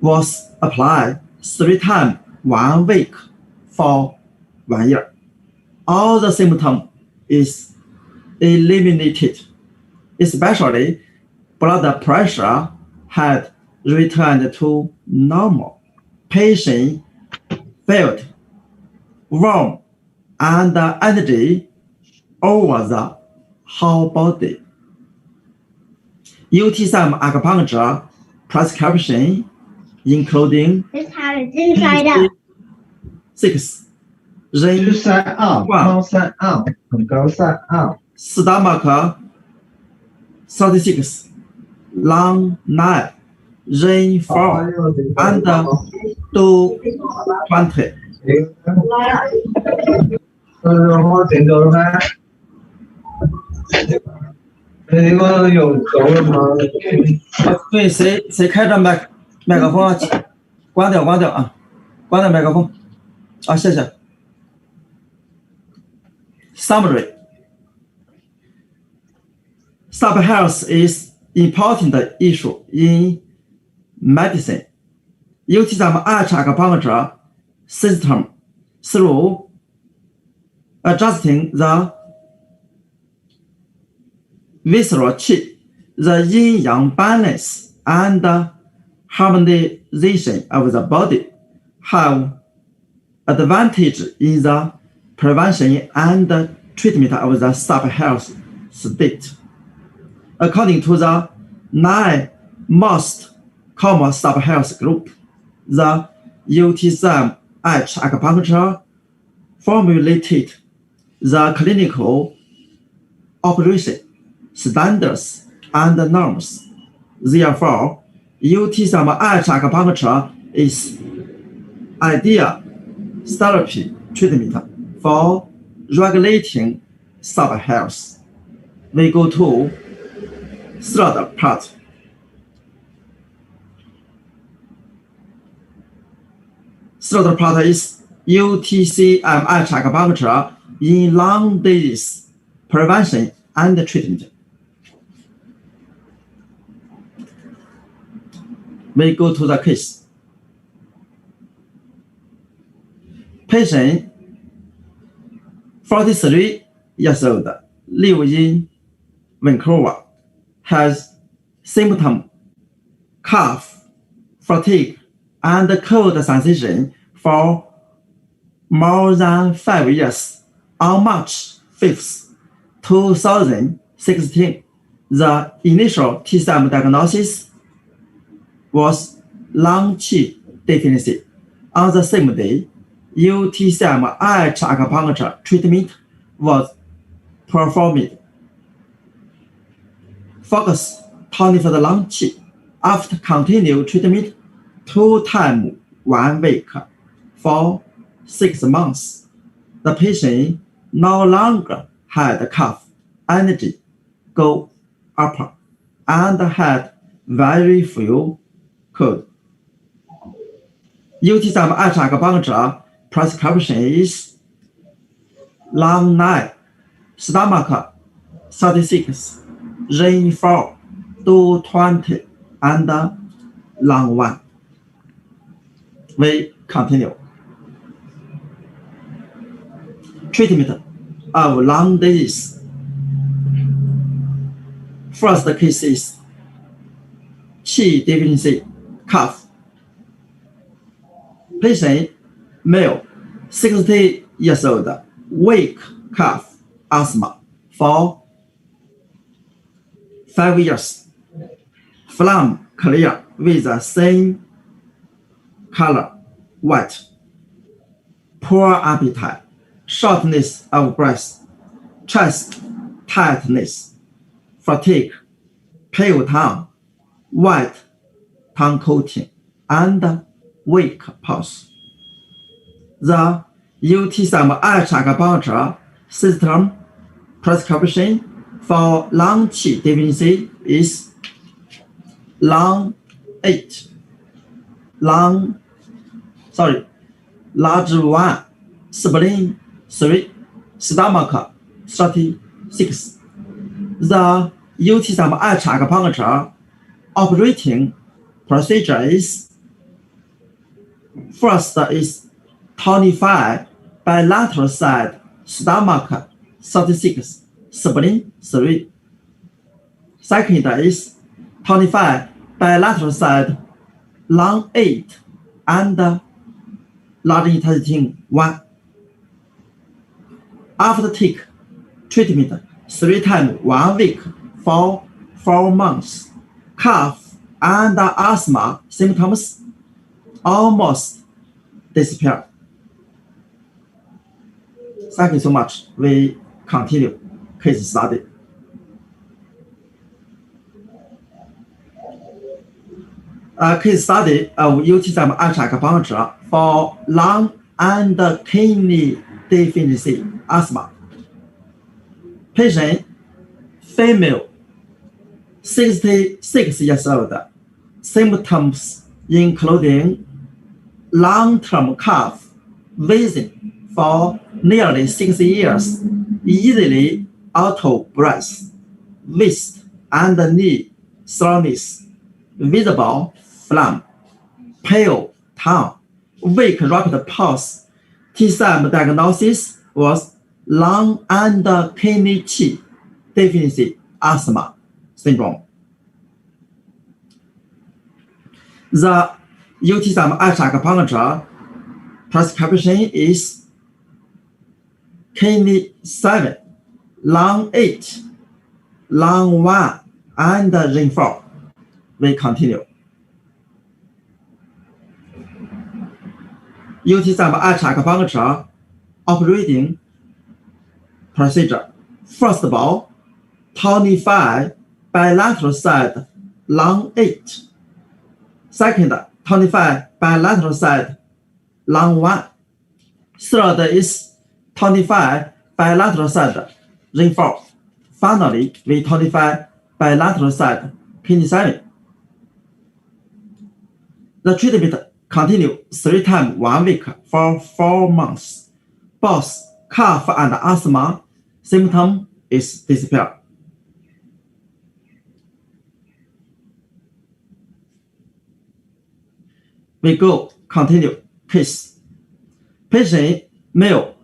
was applied 3 times 1 week for 1 year. all the symptom is eliminated, especially blood pressure had returned to normal. Patient felt warm and energy over the whole body. UTCM acupuncture prescription including 6 stomach 36 lung 9 rain 4 and 220. 对，谁开着麦克风啊？关掉啊，关掉麦克风啊，谢谢。Summary: Sub-health is important issue in medicine. UTCM acupuncture system through adjusting the visceral qi, the yin-yang balance and harmonization of the body have advantage in the prevention and treatment of the sub-health state. According to the 9 most common sub-health group, the UTCMH acupuncture formulated the clinical operation standards and norms. Therefore, UTCMH acupuncture is ideal therapy treatment for regulating sub-health. We go to third part. Third part is UTCMH acupuncture in lung disease prevention and treatment. We go to the case. Patient 43 years old, live in Vancouver, has symptom cough, fatigue, and cold sensation for more than 5 years. On March 5th, 2016, the initial TCM diagnosis was lung qi deficiency. On the same day, UTCMH acupuncture treatment was performed. Focus tonic for the lung qi. After continued treatment 2 times 1 week for 6 months, the patient no longer had cough, energy go up, and had very few cold. UTCMH acupuncture prescription is lung 9, stomach 36, rain 4, 220, and lung 1. We continue. Treatment of lung disease. First case is qi deficiency, cough. Patient male, 60 years old, weak cough, asthma for 5 years. Phlegm clear with the same color, white. Poor appetite, shortness of breath, chest tightness, fatigue, pale tongue, white tongue coating, and weak pulse. The UTCMH acupuncture system prescription for lung qi deficiency is lung 8, large 1, spleen 3, stomach 36. The UTCMH acupuncture operating procedure is: first is tonify bilateral side stomach 36, spleen 3. Second is tonify bilateral side, lung 8, and large intestine 1. After take treatment 3 times 1 week for 4 months, cough and asthma symptoms almost disappear. Thank you so much. We continue case study. Case study of UTCMH acupuncture for lung and kidney deficiency asthma. Patient, female, 66 years old. Symptoms including long-term cough, wheezing for nearly 6 years, easily out of breath, waist and knee soreness, visible phlegm, pale tongue, weak rapid pulse. TCM diagnosis was lung and kidney qi deficiency asthma syndrome. The UTCMH acupuncture prescription is kidney 7, lung 8, lung 1, and ring 4. We continue. UTCMH acupuncture operating procedure. First of all, tonify bilateral side, lung 8. Second, tonify bilateral side, lung 1. Third is tonify bilateral side, ring 4. Finally, we tonify bilateral side, kidney 7. The treatment continue 3 times 1 week for 4 months. Both cough and asthma symptom is disappear. We go continue case. Patient male,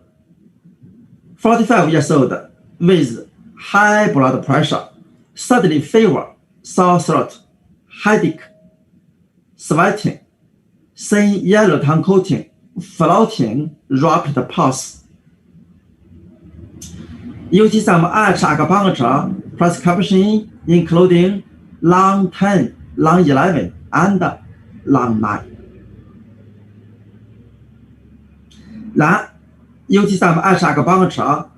45 years old, with high blood pressure, sudden fever, sore throat, headache, sweating, thin yellow tongue coating, floating, rapid pulse. UTCMH acupuncture prescription including lung 10, lung 11, and lung 9. Then UTCMH acupuncture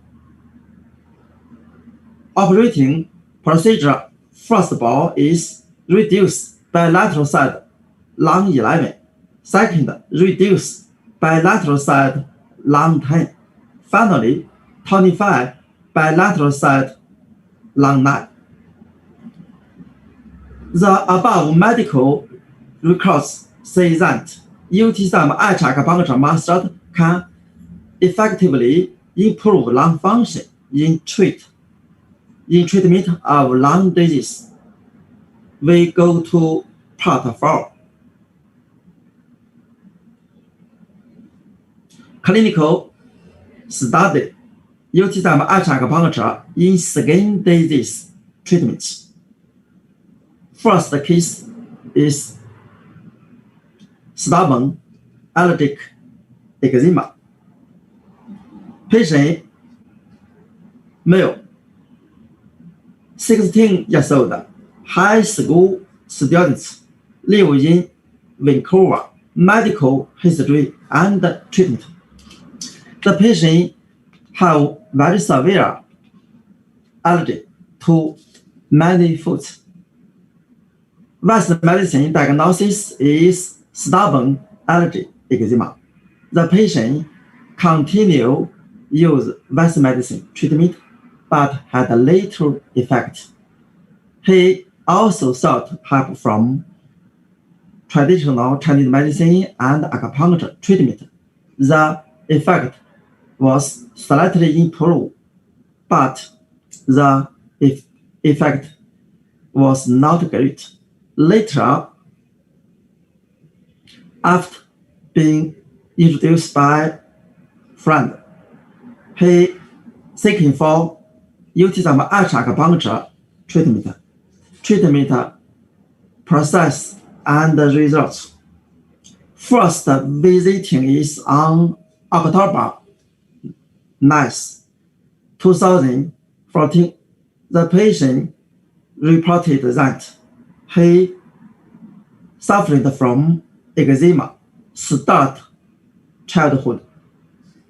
operating procedure. First of all is reduce bilateral side, lung 11. Second, reduce bilateral side, lung 10. Finally, tonify bilateral side, lung 9. The above medical records say that UTCMH acupuncture method can effectively improve lung function in treatment of lung disease. We go to part 4. Clinical study, UTCMH acupuncture in skin disease treatment. First case is stubborn allergic eczema. Patient male, 16 years old, high school student, live in Vancouver. Medical history and treatment. The patient have very severe allergy to many foods. Western medicine diagnosis is stubborn allergy eczema. The patient continue use Western medicine treatment but had a little effect. He also sought help from traditional Chinese medicine and acupuncture treatment. The effect was slightly improved, but the effect was not great. Later, after being introduced by friend, he seeking for UTCMH acupuncture treatment process and results. First visiting is on October 9th, 2014. The patient reported that he suffered from eczema start childhood.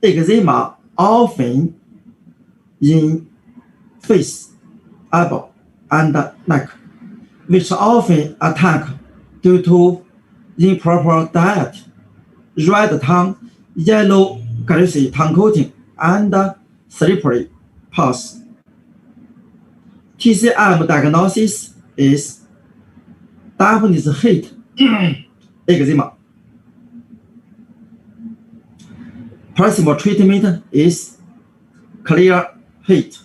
Eczema often in face, elbow, and neck, which often attack due to improper diet, red tongue, yellow greasy tongue coating, and slippery paws. TCM diagnosis is Japanese heat eczema. Possible treatment is clear heat.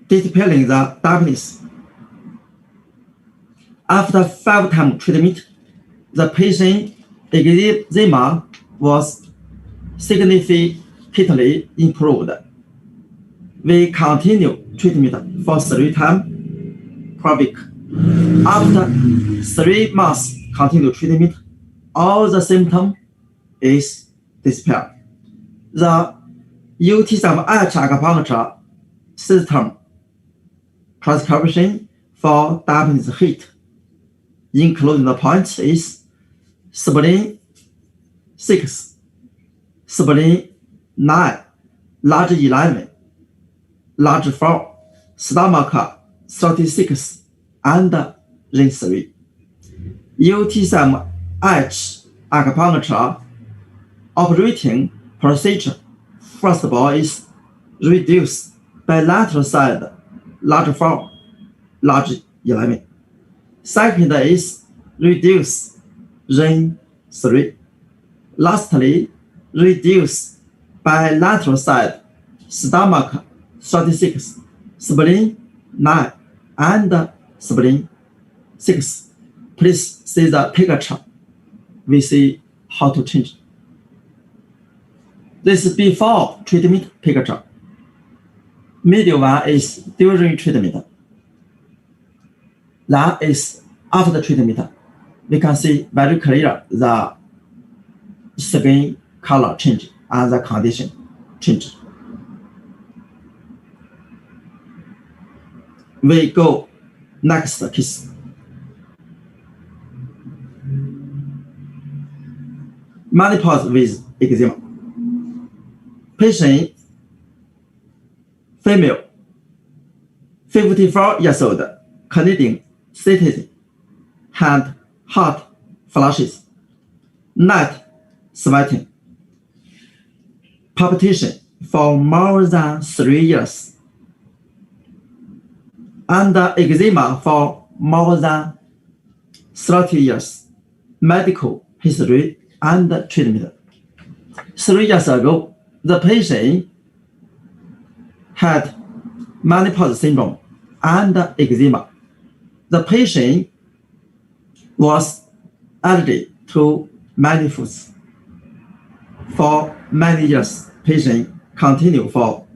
Dispelling the darkness. After 5-time treatment, the patient eczema was significantly improved. We continue treatment for 3 times per week. After 3 months continued treatment, all the symptoms is dispelled. The UTCMH acupuncture system prescription for Japanese heat, including the points is spleen 6, spleen 9, large 11, large 4, stomach 36, and ring 3. UTCMH acupuncture operating procedure, first of all, is reduce bilateral side, large 4, large 11. Second is reduce ring 3. Lastly, reduce bilateral side, stomach 36, spleen 9, and spleen 6. Please see the picture. We see how to change. This is before treatment picture. Middle one is during treatment. That is after treatment. We can see very clear the skin color change and the condition change. We go next case. Menopause with eczema. Patient, female, 54 years old, Canadian citizen, had hot flashes, night sweating, palpitation for more than 3 years, and eczema for more than 30 years. Medical history and treatment. 3 years ago, the patient had menopause syndrome and eczema. The patient was allergic to many foods. For many years, patient continued for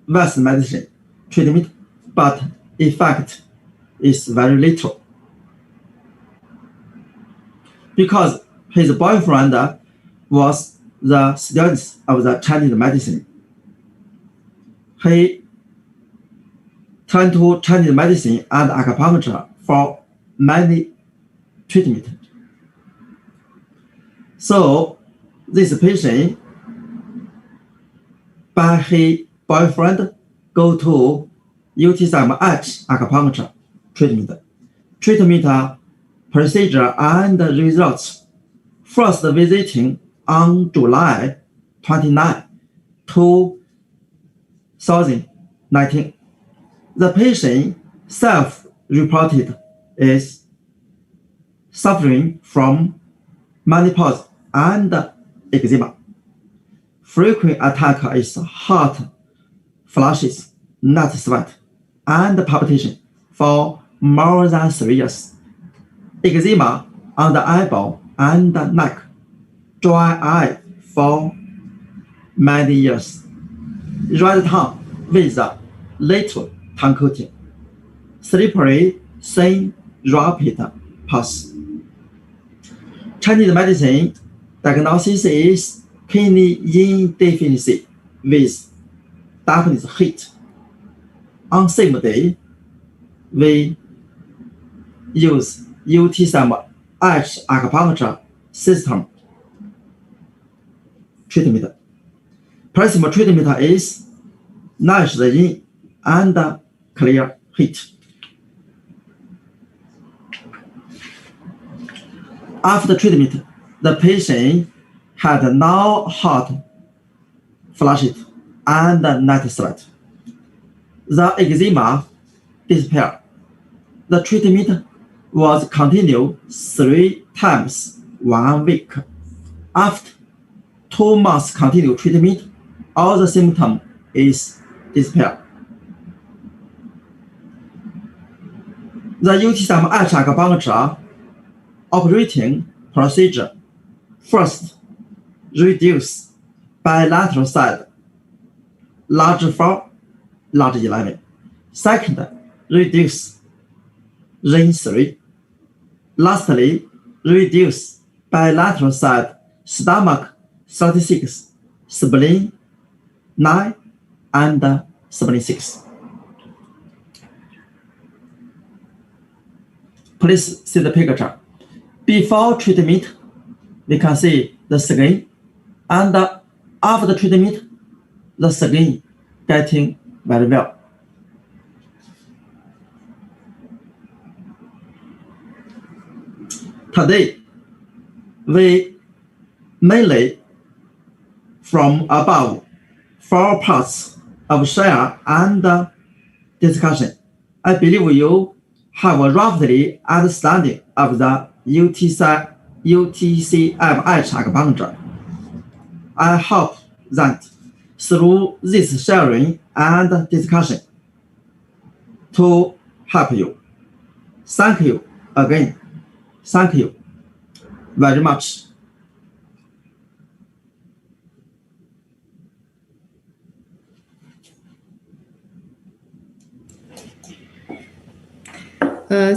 Western medicine treatment, but effect is very little. Because his boyfriend was the student of the Chinese medicine, he turned to Chinese medicine and acupuncture for many treatment. So this patient, by his boyfriend, go to UTCMH acupuncture treatment procedure and results. First visiting on July 29, 2019. The patient self-reported is suffering from menopause and eczema. Frequent attack is hot flashes, night sweat, and palpitation for more than 3 years. Eczema on the eyeball and neck, dry eye for many years. Red tongue with a little tongue coating. Slippery, thin, rapid pulse. Chinese medicine diagnosis is kidney insufficiency with definite heat. On same day, we use UTCMH acupuncture system treatment. Plasma treatment is nourish the in and clear heat. After treatment, the patient had no hot flashes and night sweat. The eczema disappeared. The treatment was continued 3 times 1 week. After 2 months continued treatment, all the symptoms is disappeared. The UTCMH acupuncture operating procedure: first, reduce bilateral side, large 4, large 11. Second, reduce ring 3. Lastly, reduce bilateral side, stomach 36, spleen 9, and spleen 6. Please see the picture. Before treatment, we can see the skin, and after the treatment, the skin getting very well. Today, we mainly from above 4 parts of share and discussion. I believe you have a roughly understanding of the UTCMH acupuncture. I hope that through this sharing and discussion to help you. Thank you again. Thank you very much.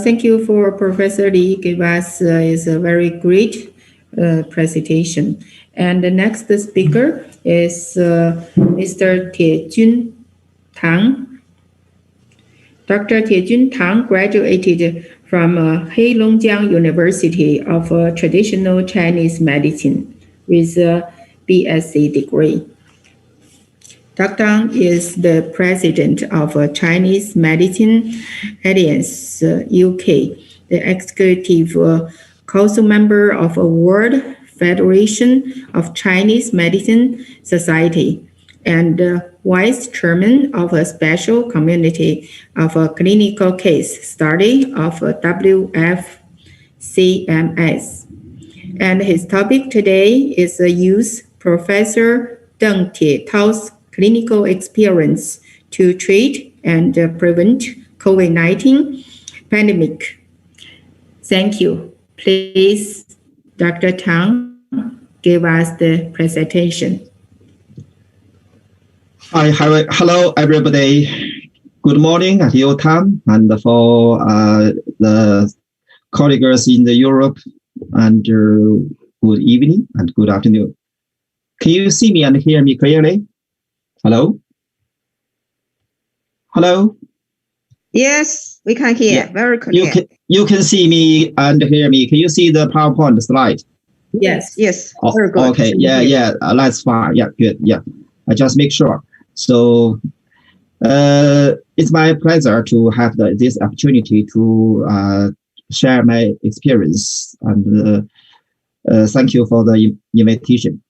Thank you for Professor Li gave us is a very great presentation. And the next speaker is Mr. Tiejun Tang. Dr. Tiejun Tang graduated from Heilongjiang University of Traditional Chinese Medicine with a BSc degree. Dr. Tang is the president of Chinese Medicine Alliance UK, the executive council member of a World Federation of Chinese Medicine Society, and vice chairman of a special community of a clinical case study of WFCMS. And his topic today is use Professor Deng Tietao's clinical experience to treat and prevent COVID-19 pandemic. Thank you. Please, Dr. Tang, give us the presentation. Hi, hello everybody. Good morning at your time, and for the colleagues in the Europe, and good evening and good afternoon. Can you see me and hear me clearly? Hello? Hello? Yes, we can hear. Yeah. Very clear. You can see me and hear me. Can you see the PowerPoint slide? Yes. Oh, very good. Okay. Yeah. That's fine. Yeah. Good. Yeah. I just make sure. So it's my pleasure to have this opportunity to share my experience, and thank you for the invitation.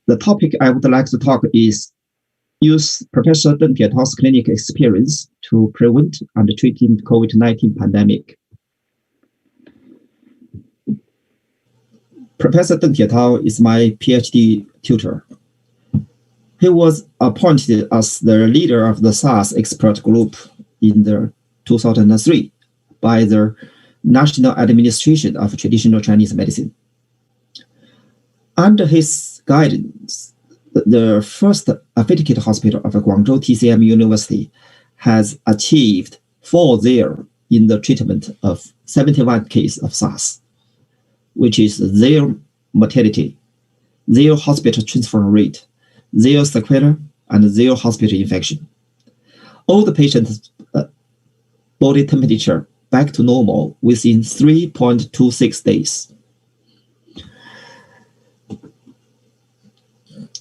The topic I would like to talk is use Professor Deng Tietao's clinical experience to prevent and treat COVID-19 pandemic. Professor Deng Tietao is my PhD tutor. He was appointed as the leader of the SARS expert group in 2003 by the National Administration of Traditional Chinese Medicine. Under his guidance, the first affiliated hospital of Guangzhou TCM University has achieved 4-0 in the treatment of 71 cases of SARS, which is 0 mortality, 0 hospital transfer rate, 0 sequelae, and 0 hospital infection. All the patients' body temperature back to normal within 3.26 days.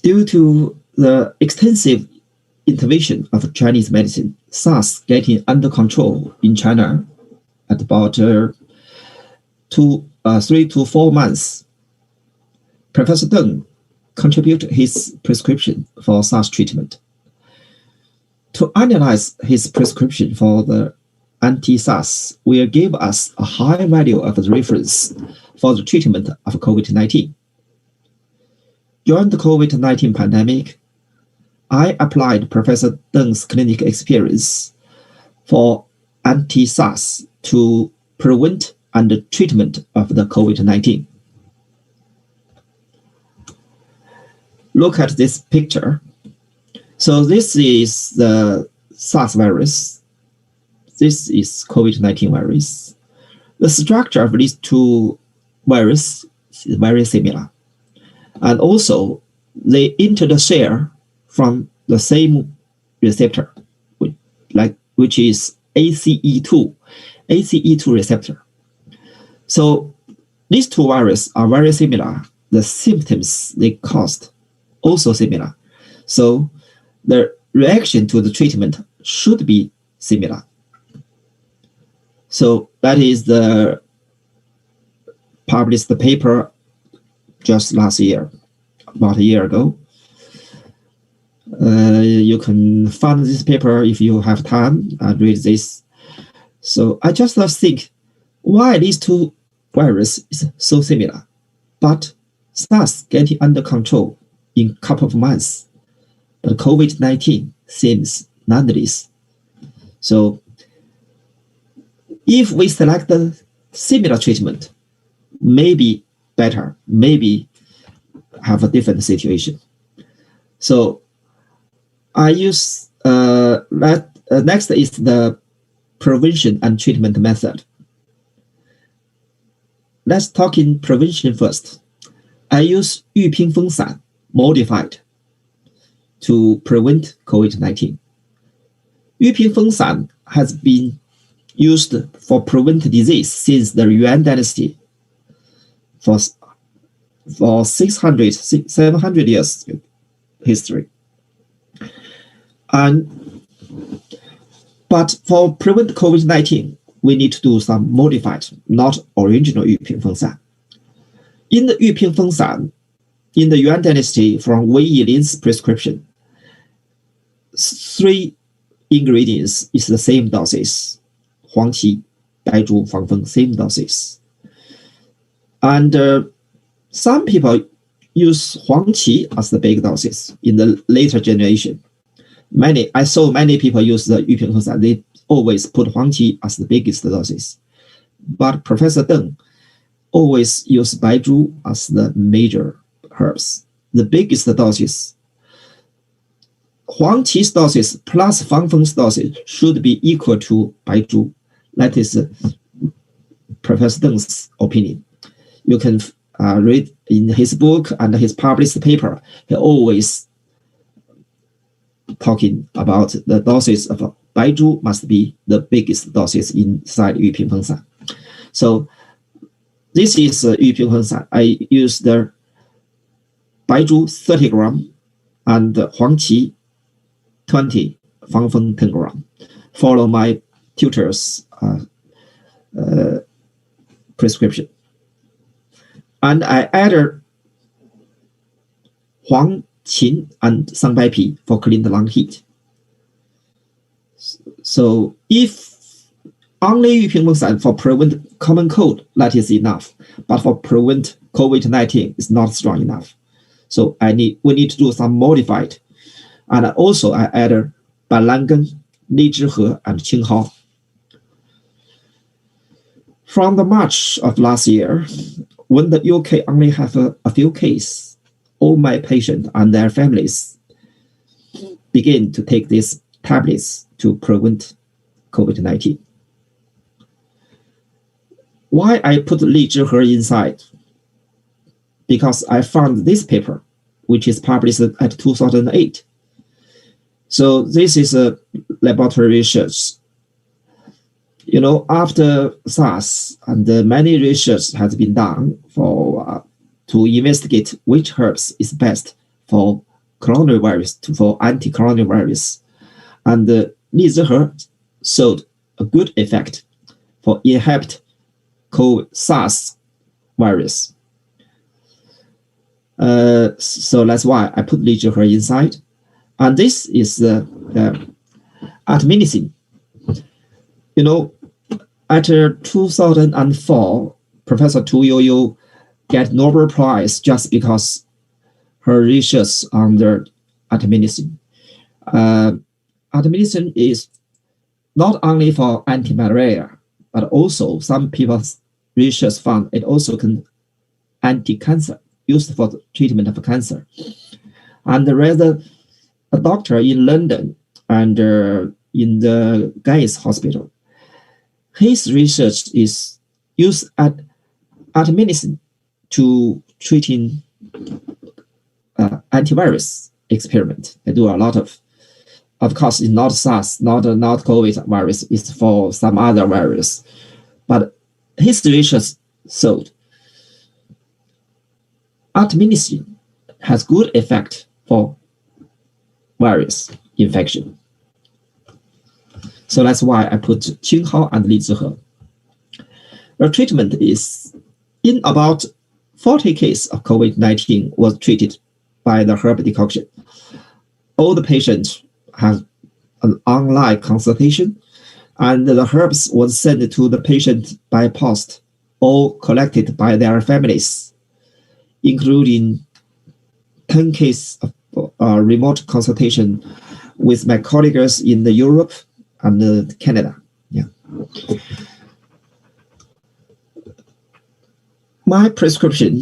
Due to the extensive intervention of Chinese medicine, SARS getting under control in China at about 3 to 4 months, Professor Deng contributed his prescription for SARS treatment. To analyze his prescription for the anti-SARS will give us a high value of reference for the treatment of COVID-19. During the COVID-19 pandemic, I applied Professor Deng's clinical experience for anti-SARS to prevent and treatment of the COVID-19. Look at this picture. So this is the SARS virus. This is COVID-19 virus. The structure of these two viruses is very similar. And also, they enter the cell from the same receptor, which is ACE2 receptor. So these two viruses are very similar. The symptoms they caused also similar. So the reaction to the treatment should be similar. So that is the published paper just last year, about a year ago. You can find this paper if you have time and read this. So I just think why these two viruses is so similar, but SARS getting under control in a couple of months, but COVID-19 seems none of this. So if we select a similar treatment, maybe better, maybe have a different situation. So I use next is the prevention and treatment method. Let's talk in prevention first. I use 玉屏风散 modified to prevent COVID-19. 玉屏风散 has been used for prevent disease since the Yuan dynasty for 700 years history. But for prevent COVID-19, we need to do some modified, not original 玉屏风散. In the 玉屏风散, in the Yuan dynasty from Wei Yilin's prescription, 3 ingredients is the same doses. 黄芪、白术、防风, same doses. And some people use 黄芪 as the big doses in the later generation. I saw many people use the 玉屏风散. They always put 黄芪 as the biggest doses. But Professor Deng always use 白术 as the major herbs. The biggest doses, 黄芪 doses plus 防风 doses should be equal to 白术. That is Professor Deng's opinion. You can read in his book and his published paper. He always talking about the doses of 白术 must be the biggest doses inside 玉屏风散. So this is 玉屏风散. I use the 白术 30 gram and 黄芪 20, 防风 10 gram. Follow my tutor's prescription. And I added 黄芩 and 桑白皮 for clean the lung heat. So if only 玉屏风散 for prevent common cold, that is enough. But for prevent COVID-19, it's not strong enough. So we need to do some modified. And also I added 板蓝根, 荔枝核, and 青蒿. From the March of last year, when the UK only have a few cases, all my patients and their families begin to take these tablets to prevent COVID-19. Why I put Li Zhihe inside? Because I found this paper, which is published at 2008. So this is a laboratory research. You know, after SARS, and many research has been done for to investigate which herbs is best for coronavirus, for anti-coronavirus. And Li Zhihe showed a good effect for inhibit SARS virus. So that's why I put Li Zhihe inside. And this is artemisinin. You know, at 2004, Professor Tu Youyou got Nobel Prize just because her research on the artemisinin. Artemisinin is not only for anti-malaria, but also some people's research found it also can anti-cancer, used for the treatment of cancer. And rather, a doctor in London and in the Guy's Hospital, his research is used at artemisinin to treating antivirus experiment. They do a lot of course, it's not SARS, not COVID virus, it's for some other virus. But his research showed artemisinin has good effect for virus infection. So that's why I put Qinghao and Li Zhihe. The treatment is in about 40 cases of COVID-19 was treated by the herb decoction. All the patients have an online consultation, and the herbs was sent to the patient by post or collected by their families, including 10 cases of remote consultation with my colleagues in the Europe and Canada. Yeah. My prescription,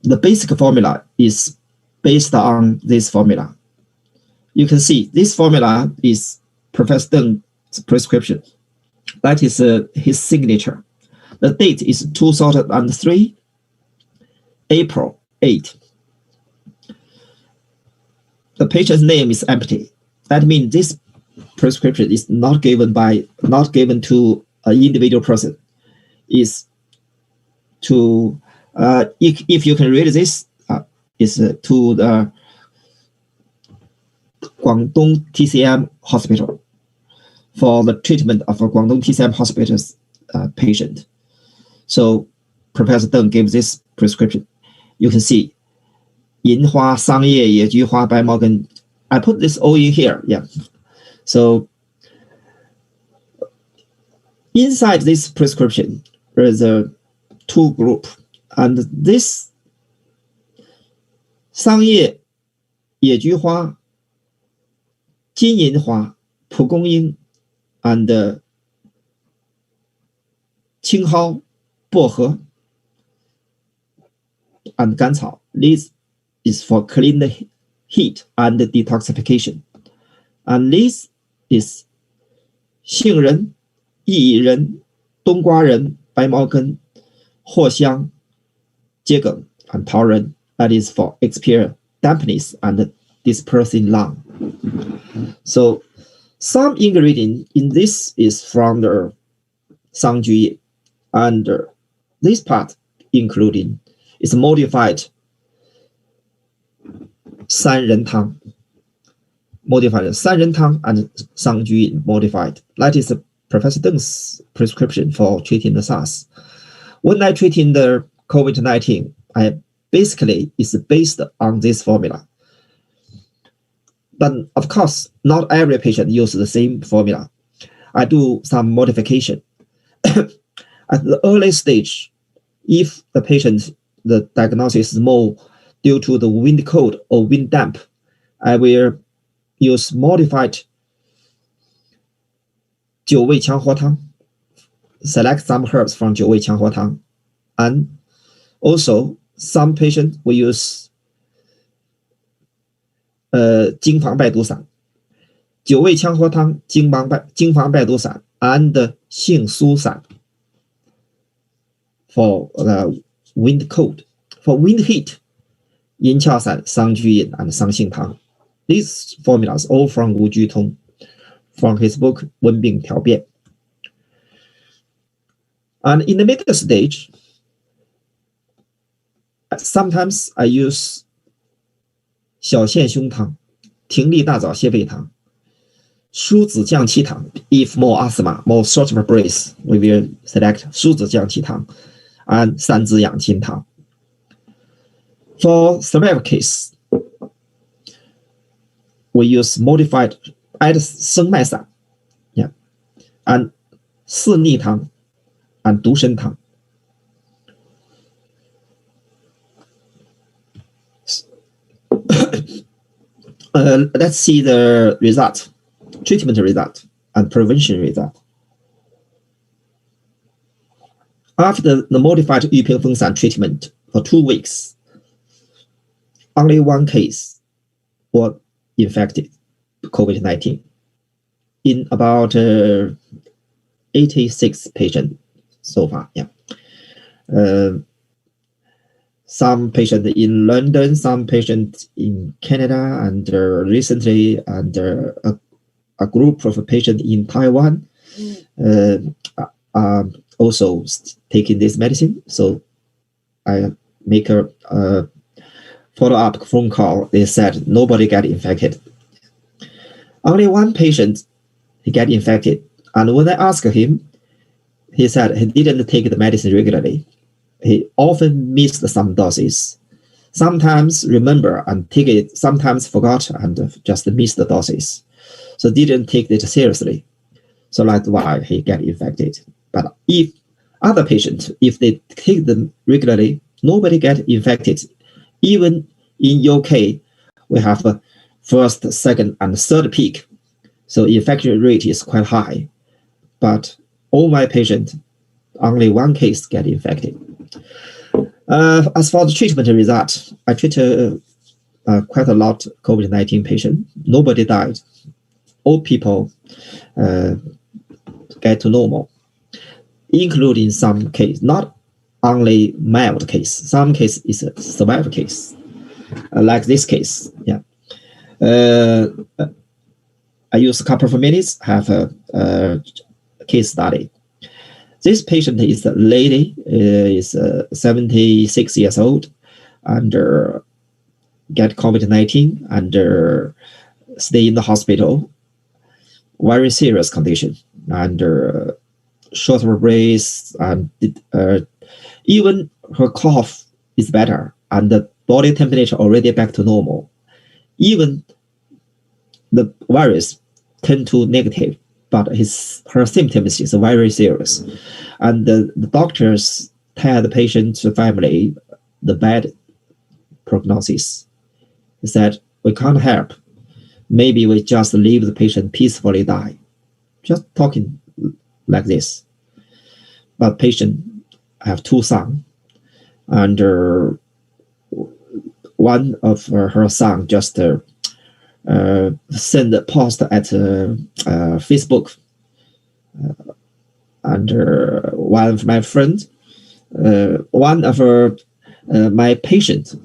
the basic formula is based on this formula. You can see this formula is Professor Deng's prescription. That is his signature. The date is 2003, April 8. The patient's name is empty. That means this prescription is not given to an individual person. Is to if you can read this, is to the Guangdong TCM hospital for the treatment of a Guangdong TCM hospital's patient. So Professor Deng gave this prescription. You can see yin hua, sang ye, ye ju hua, bai mao gen. I put this all in here. Yeah. So inside this prescription, there is a two group, and this sang ye, ye ju hua, jin yin hua, pu gong yin, and Qinghao, Bohe, and Gancao. This is for clean the heat and detoxification. And this is 杏仁、薏仁、冬瓜仁、白茅根、藿香、桔梗 and 桃仁. That is for expel dampness and dispersing lung. So some ingredient in this is from the Sangjuyi, and this part including is modified 三仁汤, modified 三仁汤 and Sangjuyi modified. That is Professor Deng's prescription for treating the SARS. When I treating the COVID-19, I basically is based on this formula. But of course, not every patient uses the same formula. I do some modification. At the early stage, if the patient, the diagnosis is more due to the wind cold or wind damp, I will use modified 九味强活汤, select some herbs from 九味强活汤, and Also, some patients will use 经防败毒散、9味羌活汤、经防败毒散 and 杏苏散 for wind cold. For wind heat, 银翘散、桑菊饮 and 桑杏汤. These formulas all from Wu Jutong, from his book 温病调变. And in the middle stage, sometimes I use 小陷胸汤、葶苈大枣泻肺汤、疏子降气汤. If more asthma, more short of breath, we will select 疏子降气汤 and 三子养心汤. For severe case, we use modified 生脉散 yeah, and 四逆汤 and 独参汤. Let's see the result, treatment result and prevention result. After the modified 玉屏风散 treatment for 2 weeks, only 1 case was infected COVID-19 in about 86 patients so far. Yeah. Some patients in London, some patients in Canada, and recently, and a group of patients in Taiwan are also taking this medicine. So I make a follow-up phone call. They said nobody got infected. Only 1 patient he got infected, and when I asked him, he said he didn't take the medicine regularly. He often missed some doses, sometimes remember and take it, sometimes forgot and just missed the doses. So didn't take it seriously. So that's why he got infected. But if other patients, if they take them regularly, nobody get infected. Even in UK, we have a 1st, 2nd, and 3rd peak. So infection rate is quite high. But all my patients, only 1 case get infected. As for the treatment result, I treated quite a lot COVID-19 patients. Nobody died. All people get to normal, including some case, not only mild case. Some case is a severe case, like this case. Yeah. I use a couple of minutes, have a case study. This patient is a lady, is 76 years old, and get COVID-19 and stay in the hospital. Very serious condition, and short of breath, and even her cough is better, and the body temperature already back to normal. Even the virus turned to negative, but her symptoms is very serious. And the doctors tell the patient's family the bad prognosis. He said, we can't help. Maybe we just leave the patient peacefully die. Just talking like this. But patient have 2 sons, and one of her son just send a post at Facebook, and one of my friends, one of my patient,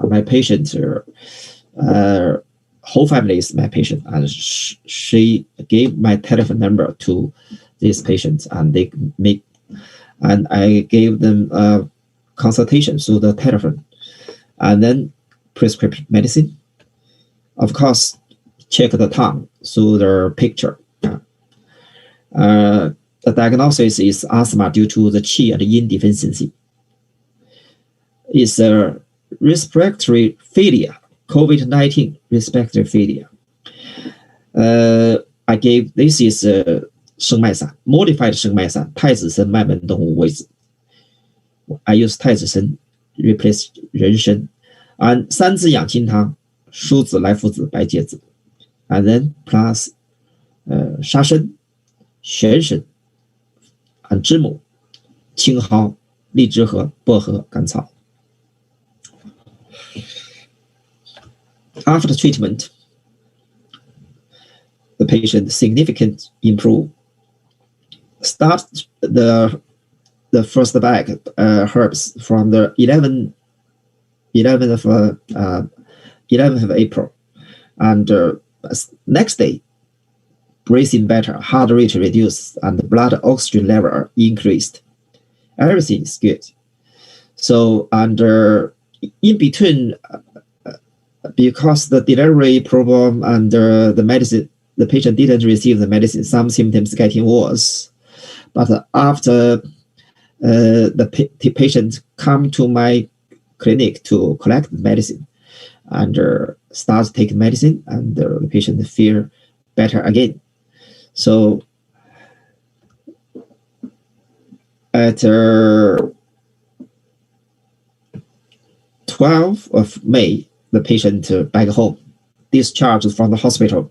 whole family is my patient, and she gave my telephone number to these patients, and they make, and I gave them a consultation through the telephone, and then prescribe medicine. Of course, check the tongue through the picture. The diagnosis is asthma due to the qi and yin deficiency. It's a respiratory failure, COVID-19 respiratory failure. I gave, this is 生脉散, modified 生脉散, 太子参麦门冬五味子. I use 太子参 replace 人参, and 三子养心汤, 疏子、莱菔子、白芥子, and then plus 沙参、玄参 and 知母、青蒿、荔枝核、薄荷、甘草. after treatment, the patient significantly improve. Start the first bag herbs from the 11th of April, and next day, breathing better, heart rate reduced, and blood oxygen level increased. Everything is good. So, and in between, because the delivery problem and the medicine, the patient didn't receive the medicine, some symptoms getting worse. But after the patient come to my clinic to collect the medicine and starts taking medicine, and the patient feel better again. So at 12th of May, the patient back home, discharged from the hospital,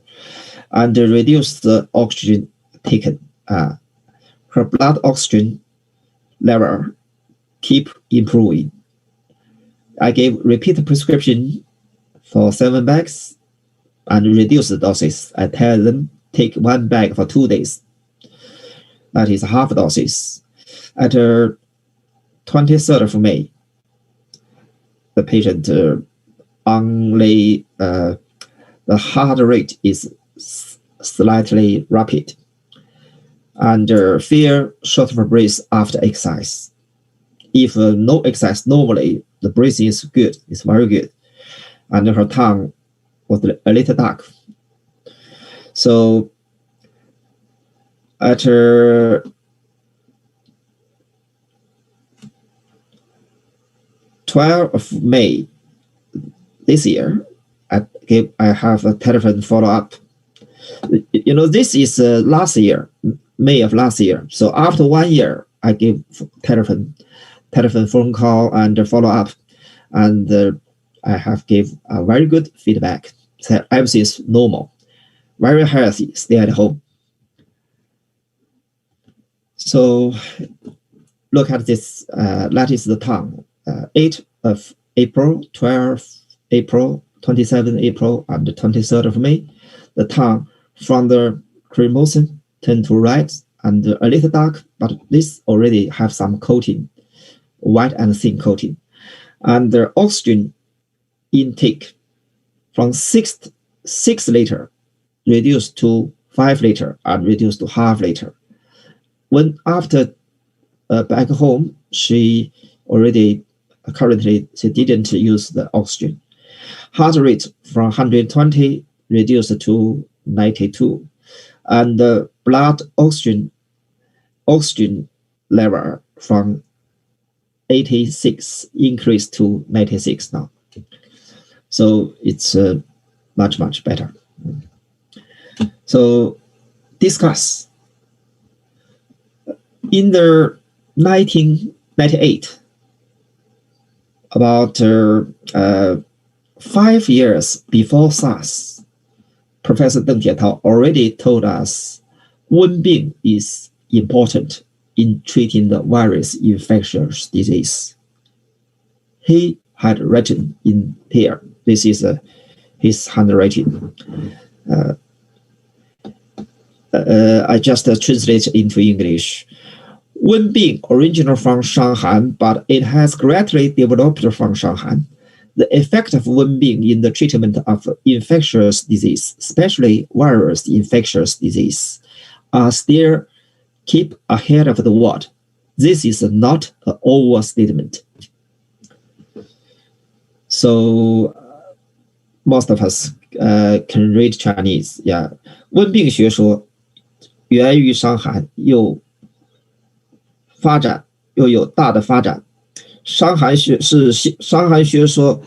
and reduced the oxygen taken. Her blood oxygen level keep improving. I gave repeat prescription for 7 bags and reduce the doses. I tell them take 1 bag for 2 days. That is half doses. At 23rd of May, the patient only the heart rate is slightly rapid, and feel short of breath after exercise. If no exercise, normally the breathing is good, it's very good, and her tongue was a little dark. So at 12th of May this year, I have a telephone follow-up. You know, this is last year, May of last year. So after 1 year, I gave telephone phone call and follow-up, and I have gave a very good feedback. So everything is normal, very healthy, stay at home. So look at this, that is the tongue. 8th of April, 12th April, 27th April, and the 23rd of May. The tongue from the crimson turned to red and a little dark, but this already have some coating, white and thin coating. And the oxygen intake from 6 liter reduced to 5 liter and reduced to half liter. When after back home, she already currently she didn't use the oxygen. Heart rate from 120 reduced to 92, and the blood oxygen level from 86 increased to 96 now. So it's much better. So discuss. In the 1998, about 5 years before SARS, Professor Deng Jietao already told us Wenbing is important in treating the virus infectious disease. He had written in here, this is his handwriting. I just translate into English. Wenbing original from Shanghai, but it has greatly developed from Shanghai. The effect of Wenbing in the treatment of infectious disease, especially virus infectious disease, are still keep ahead of the world. This is not an overstatement. So most of us can read Chinese. Yeah, 温病学说源于伤寒，又有大的发展。伤寒学说，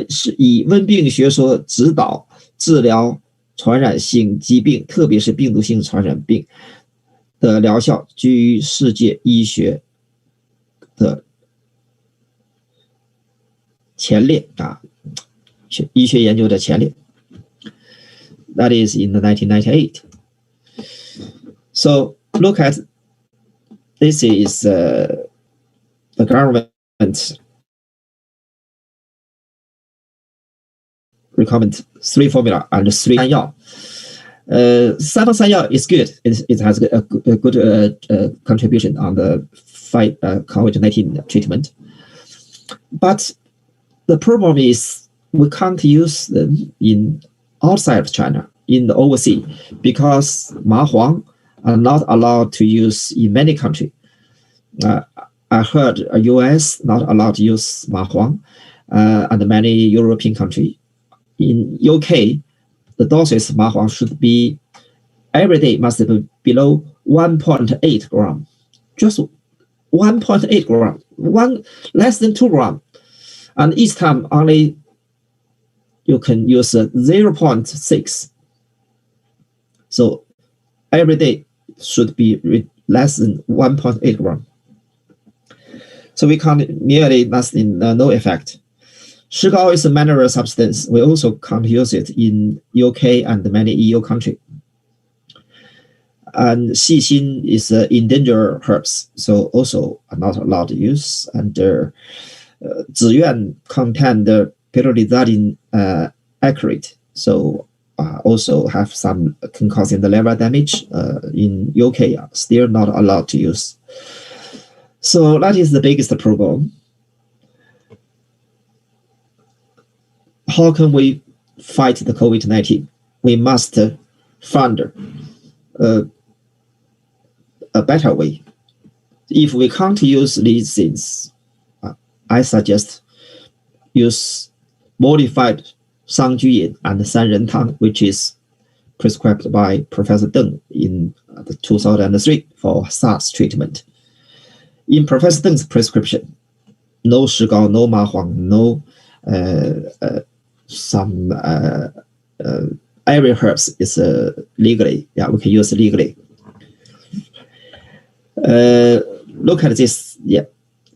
是以温病学说指导治疗传染性疾病，特别是病毒性传染病的疗效，居于世界医学的前列啊，医学研究的前列。That is in the 1998. So look at this is the government recommend 3 formula and 3 山药. 山药 is good. It has a good contribution on the fight COVID-19 treatment. But the problem is we can't use them in outside of China, in the overseas, because Ma Huang are not allowed to use in many countries. I heard US not allowed to use Ma Huang, and many European countries. In UK, the doses of Ma Huang should be every day must be below 1.8 gram, just 1.8 gram, less than 2 gram, and each time only you can use 0.6. So every day should be less than 1.8 gram. So we can't nearly nothing, no effect. Shigao is a mineral substance. We also can't use it in UK and many EU countries. And xixin is endangered herbs, so also are not allowed to use. And ziyuan contain the pyrrolizidine accurate, so also have some can cause the liver damage. In UK, still not allowed to use. So that is the biggest problem. How can we fight the COVID-19? We must find a better way. If we can't use these things, I suggest use modified Sangjuyin and Sanrentang, which is prescribed by Professor Deng in 2003 for SARS treatment. In Professor Deng's prescription, no Shigao, no Ma Huang, no some area herbs is legally, we can use legally. Look at this.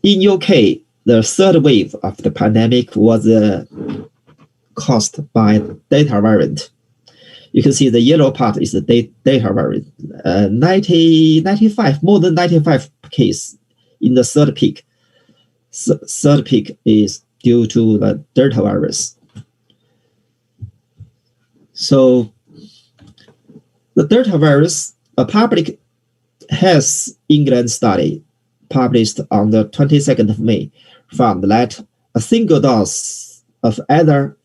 In UK, the third wave of the pandemic was caused by Delta variant. You can see the yellow part is the Delta variant. 95, more than 95 cases in the third peak. Third peak is due to the Delta virus. So the Delta virus, a public health England study published on the 22nd of May found that a single dose of either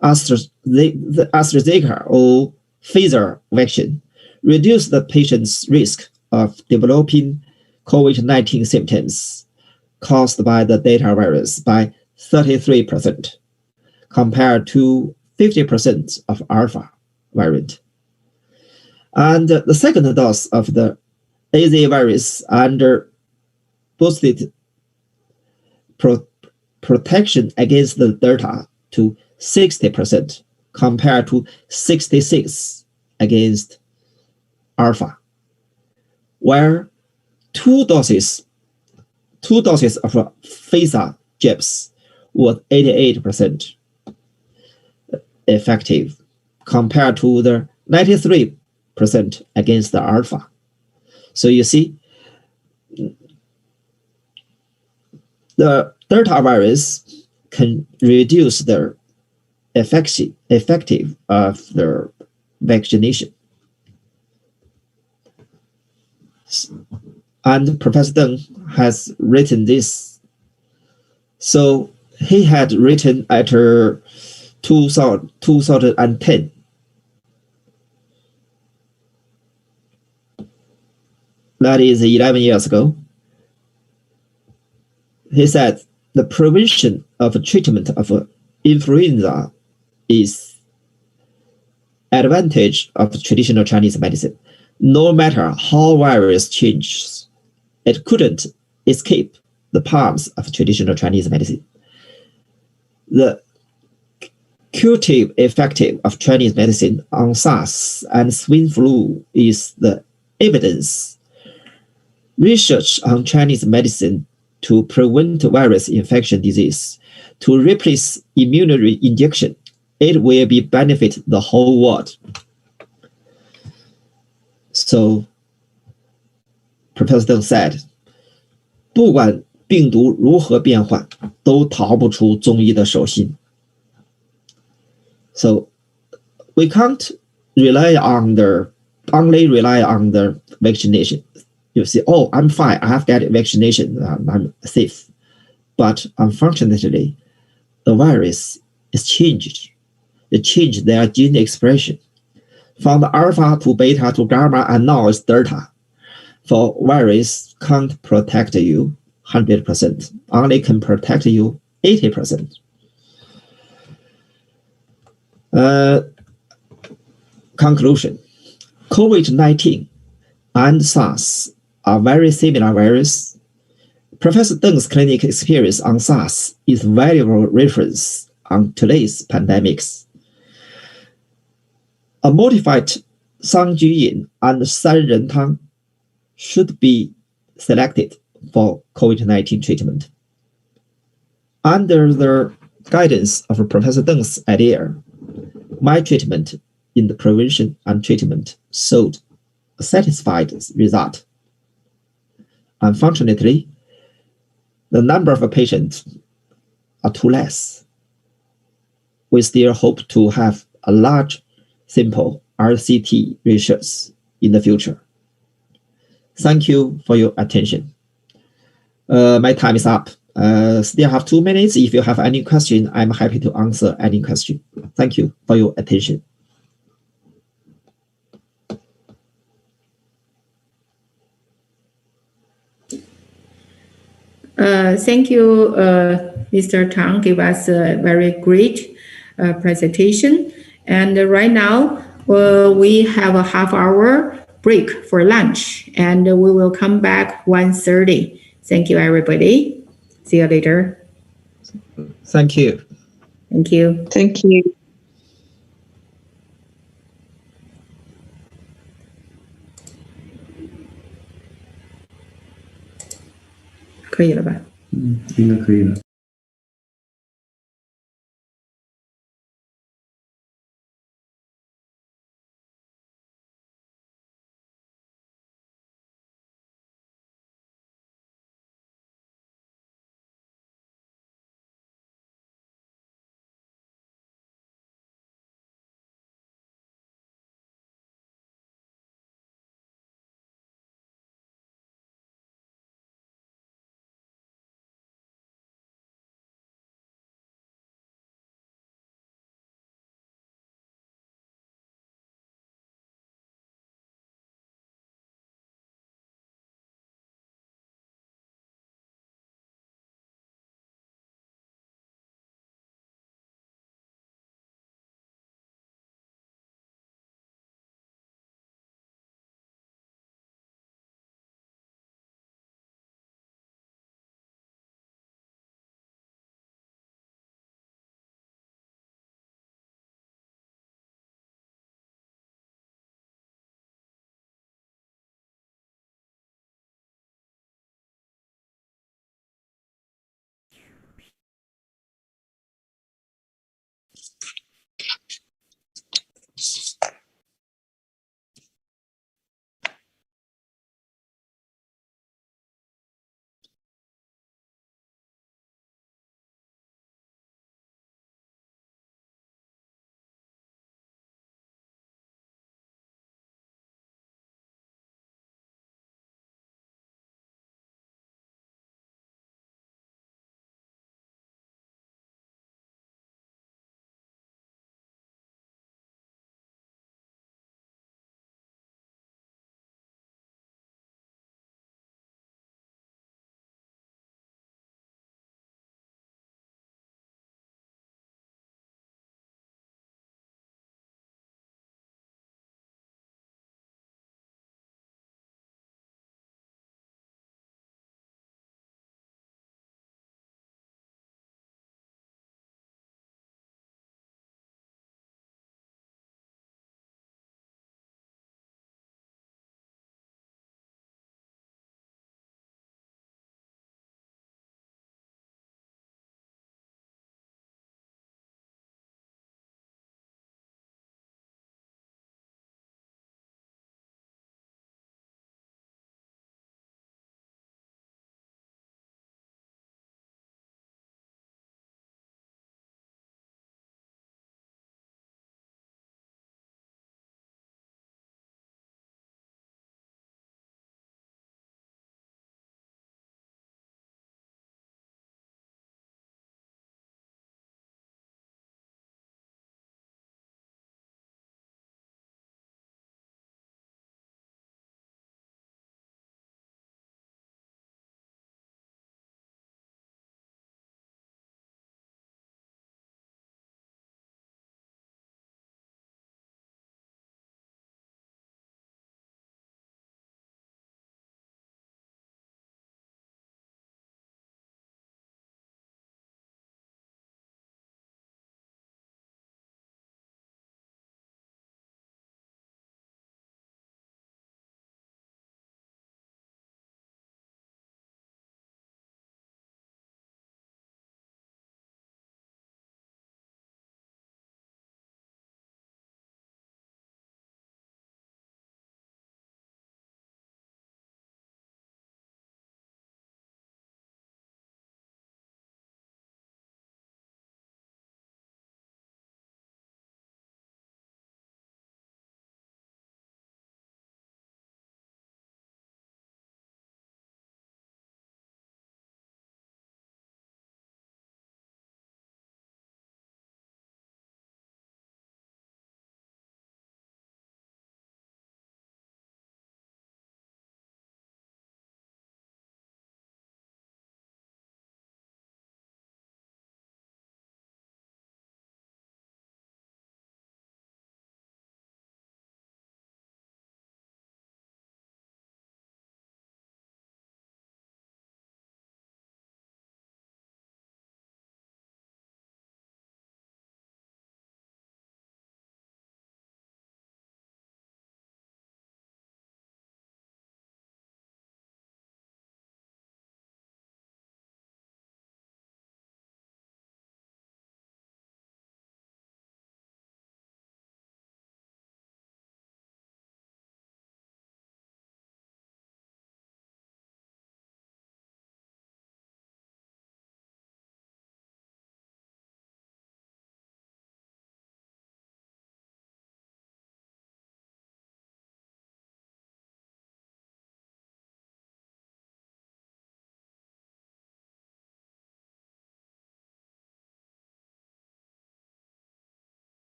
the AstraZeneca or Pfizer vaccine reduced the patient's risk of developing COVID-19 symptoms caused by the Delta virus by 33%, compared to 50% of Alpha variant. And the second dose of the AZ virus under boosted protection against the Delta to 60%, compared to 66% against Alpha, where two doses of Pfizer jabs was 88% effective, compared to the 93% against the Alpha. So you see, the Delta virus can reduce the effective of the vaccination. And Professor Deng has written this. So he had written at 2010. That is 11 years ago. He said the prevention of treatment of influenza is advantage of traditional Chinese medicine. No matter how virus changes, it couldn't escape the palms of traditional Chinese medicine. The curative effect of Chinese medicine on SARS and swine flu is the evidence. Research on Chinese medicine to prevent virus infection disease, to replace immunity injection, it will be benefit the whole world. So, Professor Deng said, 不管病毒如何变换，都逃不出中医的手心。So we can't only rely on the vaccination. You say, oh, I'm fine, I have got vaccination, I'm safe. But unfortunately, the virus is changed. It changed their gene expression from the alpha to beta to gamma, and now it's delta. For virus can't protect you 100%, only can protect you 80%. Conclusion: COVID-19 and SARS are very similar viruses. Professor Deng's clinical experience on SARS is valuable reference on today's pandemics. A modified Sanjuyin and Sanrentang should be selected for COVID-19 treatment. Under the guidance of Professor Deng's idea, my treatment in the prevention and treatment showed a satisfied result. Unfortunately, the number of patients are too less. We still hope to have a large simple RCT research in the future. Thank you for your attention. My time is up. Still have 2 minutes. If you have any question, I'm happy to answer any question. Thank you for your attention. Thank you, Mr. Tang, gave us a very great presentation. And right now, we have a half-hour break for lunch, and we will come back 1:30. Thank you, everybody. See you later. Thank you. Thank you. Thank you. 可以了吧？应该可以了。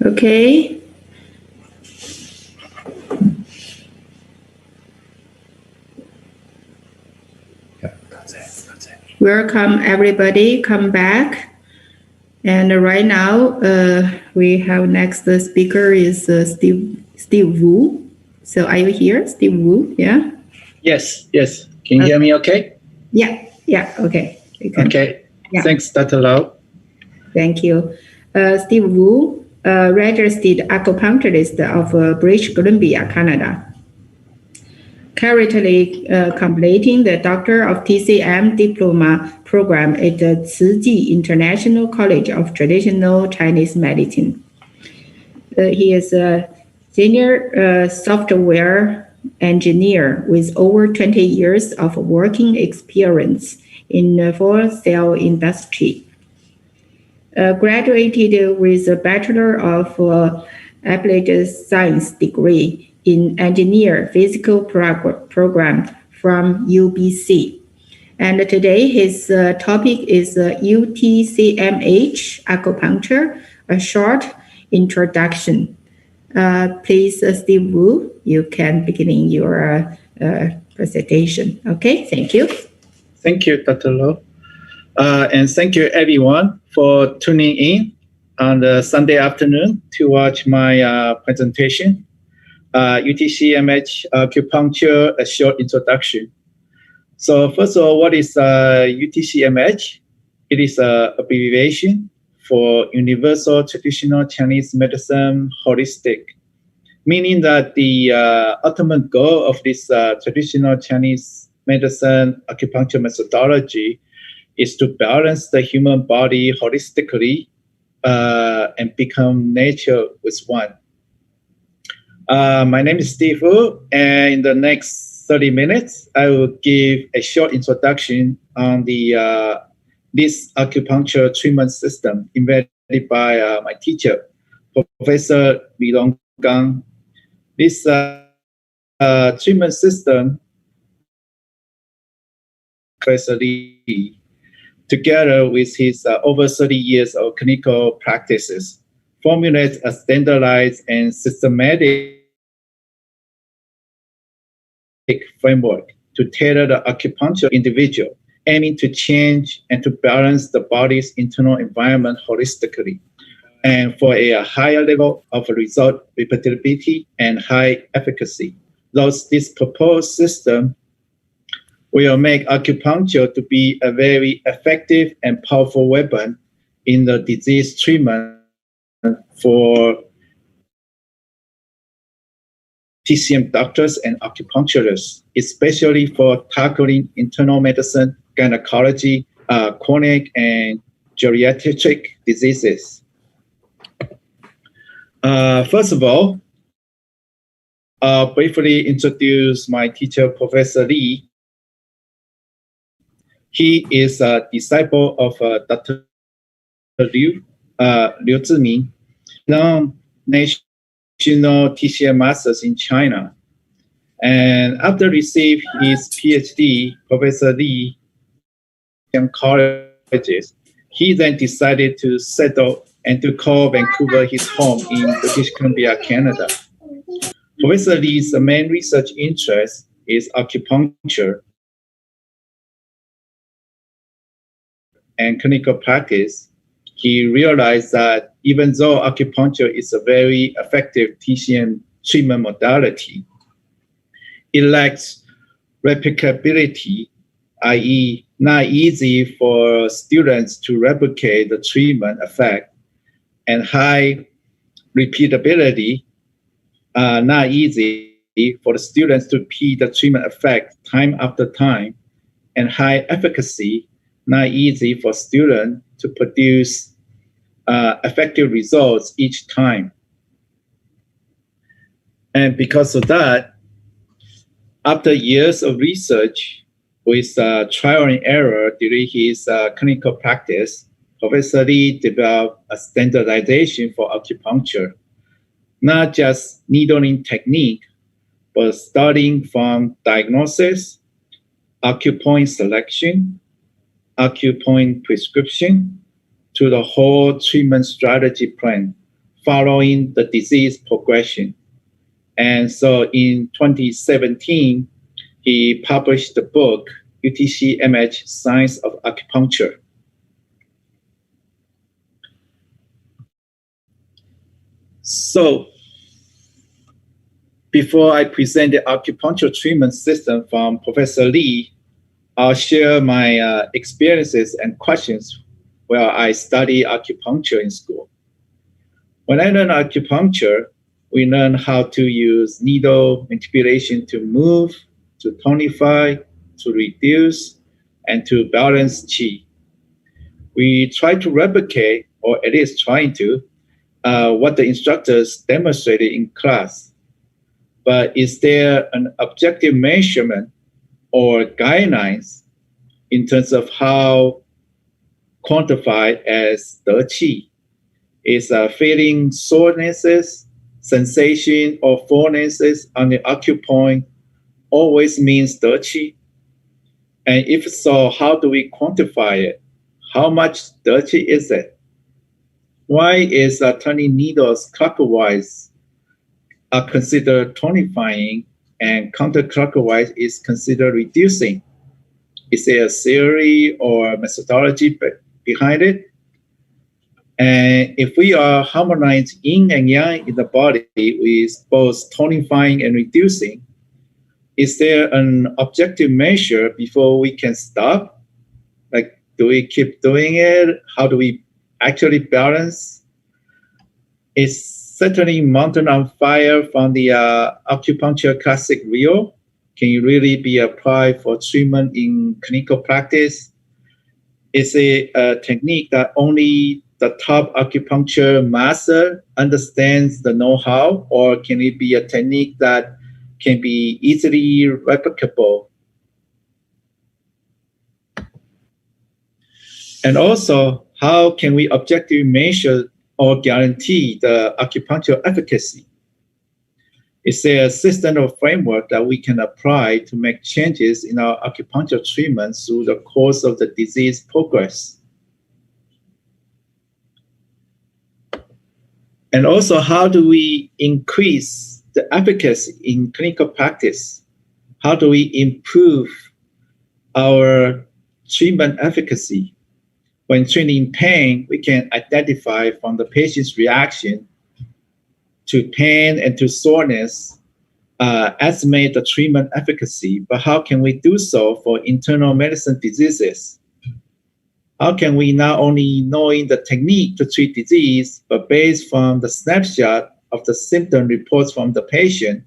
Okay. Welcome everybody, come back. And right now, we have next speaker is Steve Wu. So are you here, Steve Wu? Yeah. Yes. Can you hear me okay? Yeah. Okay. Okay. Yeah. Thanks, Dr. Lau. Thank you. Steve Wu, registered acupuncturist of British Columbia, Canada. Currently completing the Doctor of TCM diploma program at the Tzu International College of Traditional Chinese Medicine. He is a senior software engineer with over 20 years of working experience in the full-scale industry. Graduated with a Bachelor of Applied Science degree in Engineer Physical Program from UBC. And today his topic is UTCMH, Acupuncture, a short introduction. Please, Steve Wu, you can begin your presentation. Okay, thank you. Thank you, Dr. Lau. And thank you everyone for tuning in on the Sunday afternoon to watch my presentation. UTCMH Acupuncture, a short introduction. So first of all, what is UTCMH? It is an abbreviation for Universal Traditional Chinese Medicine Holistic, meaning that the ultimate goal of this traditional Chinese medicine acupuncture methodology is to balance the human body holistically and become nature with one. My name is Steve Wu, and in the next 30 minutes, I will give a short introduction on this acupuncture treatment system invented by my teacher, Professor Li Donggang. This treatment system, Professor Li, together with his over 30 years of clinical practices, formulates a standardized and systematic framework to tailor the acupuncture individual, aiming to change and to balance the body's internal environment holistically, and for a higher level of result repeatability and high efficacy. Thus, this proposed system will make acupuncture to be a very effective and powerful weapon in the disease treatment for TCM doctors and acupuncturists, especially for tackling internal medicine, gynecology, chronic and geriatric diseases. First of all, I'll briefly introduce my teacher, Professor Li. He is a disciple of Dr. Liu Ziming, national TCM masters in China. And after receiving his PhD, Professor Li in colleges, he then decided to settle and to call Vancouver his home in British Columbia, Canada. Professor Li's main research interest is acupuncture and clinical practice. He realized that even though acupuncture is a very effective TCM treatment modality, it lacks replicability, i.e., not easy for students to replicate the treatment effect, and high repeatability, not easy for the students to repeat the treatment effect time after time, and high efficacy, not easy for students to produce effective results each time. And because of that, after years of research with trial and error during his clinical practice, Professor Li developed a standardization for acupuncture, not just needling technique, but starting from diagnosis, acupoint selection, acupoint prescription, to the whole treatment strategy plan following the disease progression. And so in 2017, he published the book, UTCMH, Science of Acupuncture. So before I present the acupuncture treatment system from Professor Lee, I'll share my experiences and questions while I study acupuncture in school. When I learned acupuncture, we learned how to use needle manipulation to move, to tonify, to reduce, and to balance qi. We try to replicate, or at least trying to, what the instructors demonstrated in class. But is there an objective measurement or guidelines in terms of how quantified as De Qi? Is feeling sorenesses, sensation, or fullnesses on the acupoint always means De Qi? And if so, how do we quantify it? How much De Qi is it? Why is turning needles clockwise are considered tonifying and counterclockwise is considered reducing? Is there a theory or methodology behind it? And if we are harmonized yin and yang in the body with both tonifying and reducing, is there an objective measure before we can stop? Like, do we keep doing it? How do we actually balance? Is certainly mountain on fire from the acupuncture classic real? Can it really be applied for treatment in clinical practice? Is it a technique that only the top acupuncture master understands the know-how, or can it be a technique that can be easily replicable? And also, how can we objectively measure or guarantee the acupuncture efficacy? Is there a system or framework that we can apply to make changes in our acupuncture treatments through the course of the disease progress? And also, how do we increase the efficacy in clinical practice? How do we improve our treatment efficacy? When treating pain, we can identify from the patient's reaction to pain and to soreness, estimate the treatment efficacy. But how can we do so for internal medicine diseases? How can we not only knowing the technique to treat disease, but based from the snapshot of the symptom reports from the patient,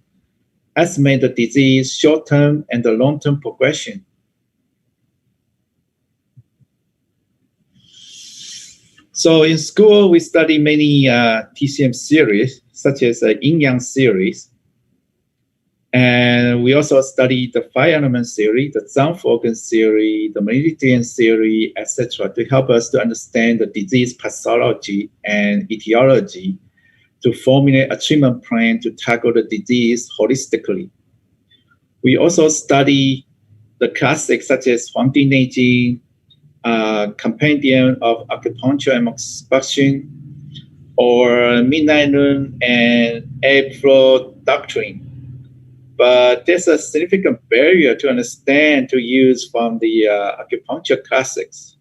estimate the disease short-term and the long-term progression? So in school, we study many TCM series, such as the Yin-Yang series. And we also study the five element theory, the Zhang-Fogan theory, the Meridian theory, etc., to help us to understand the disease pathology and etiology, to formulate a treatment plan to tackle the disease holistically. We also study the classics such as Huangdi Neijing, Compendium of Acupuncture and Acupuncture, or Midnight Noon and Egg Flow Doctrine. But there's a significant barrier to understand, to use from the acupuncture classics.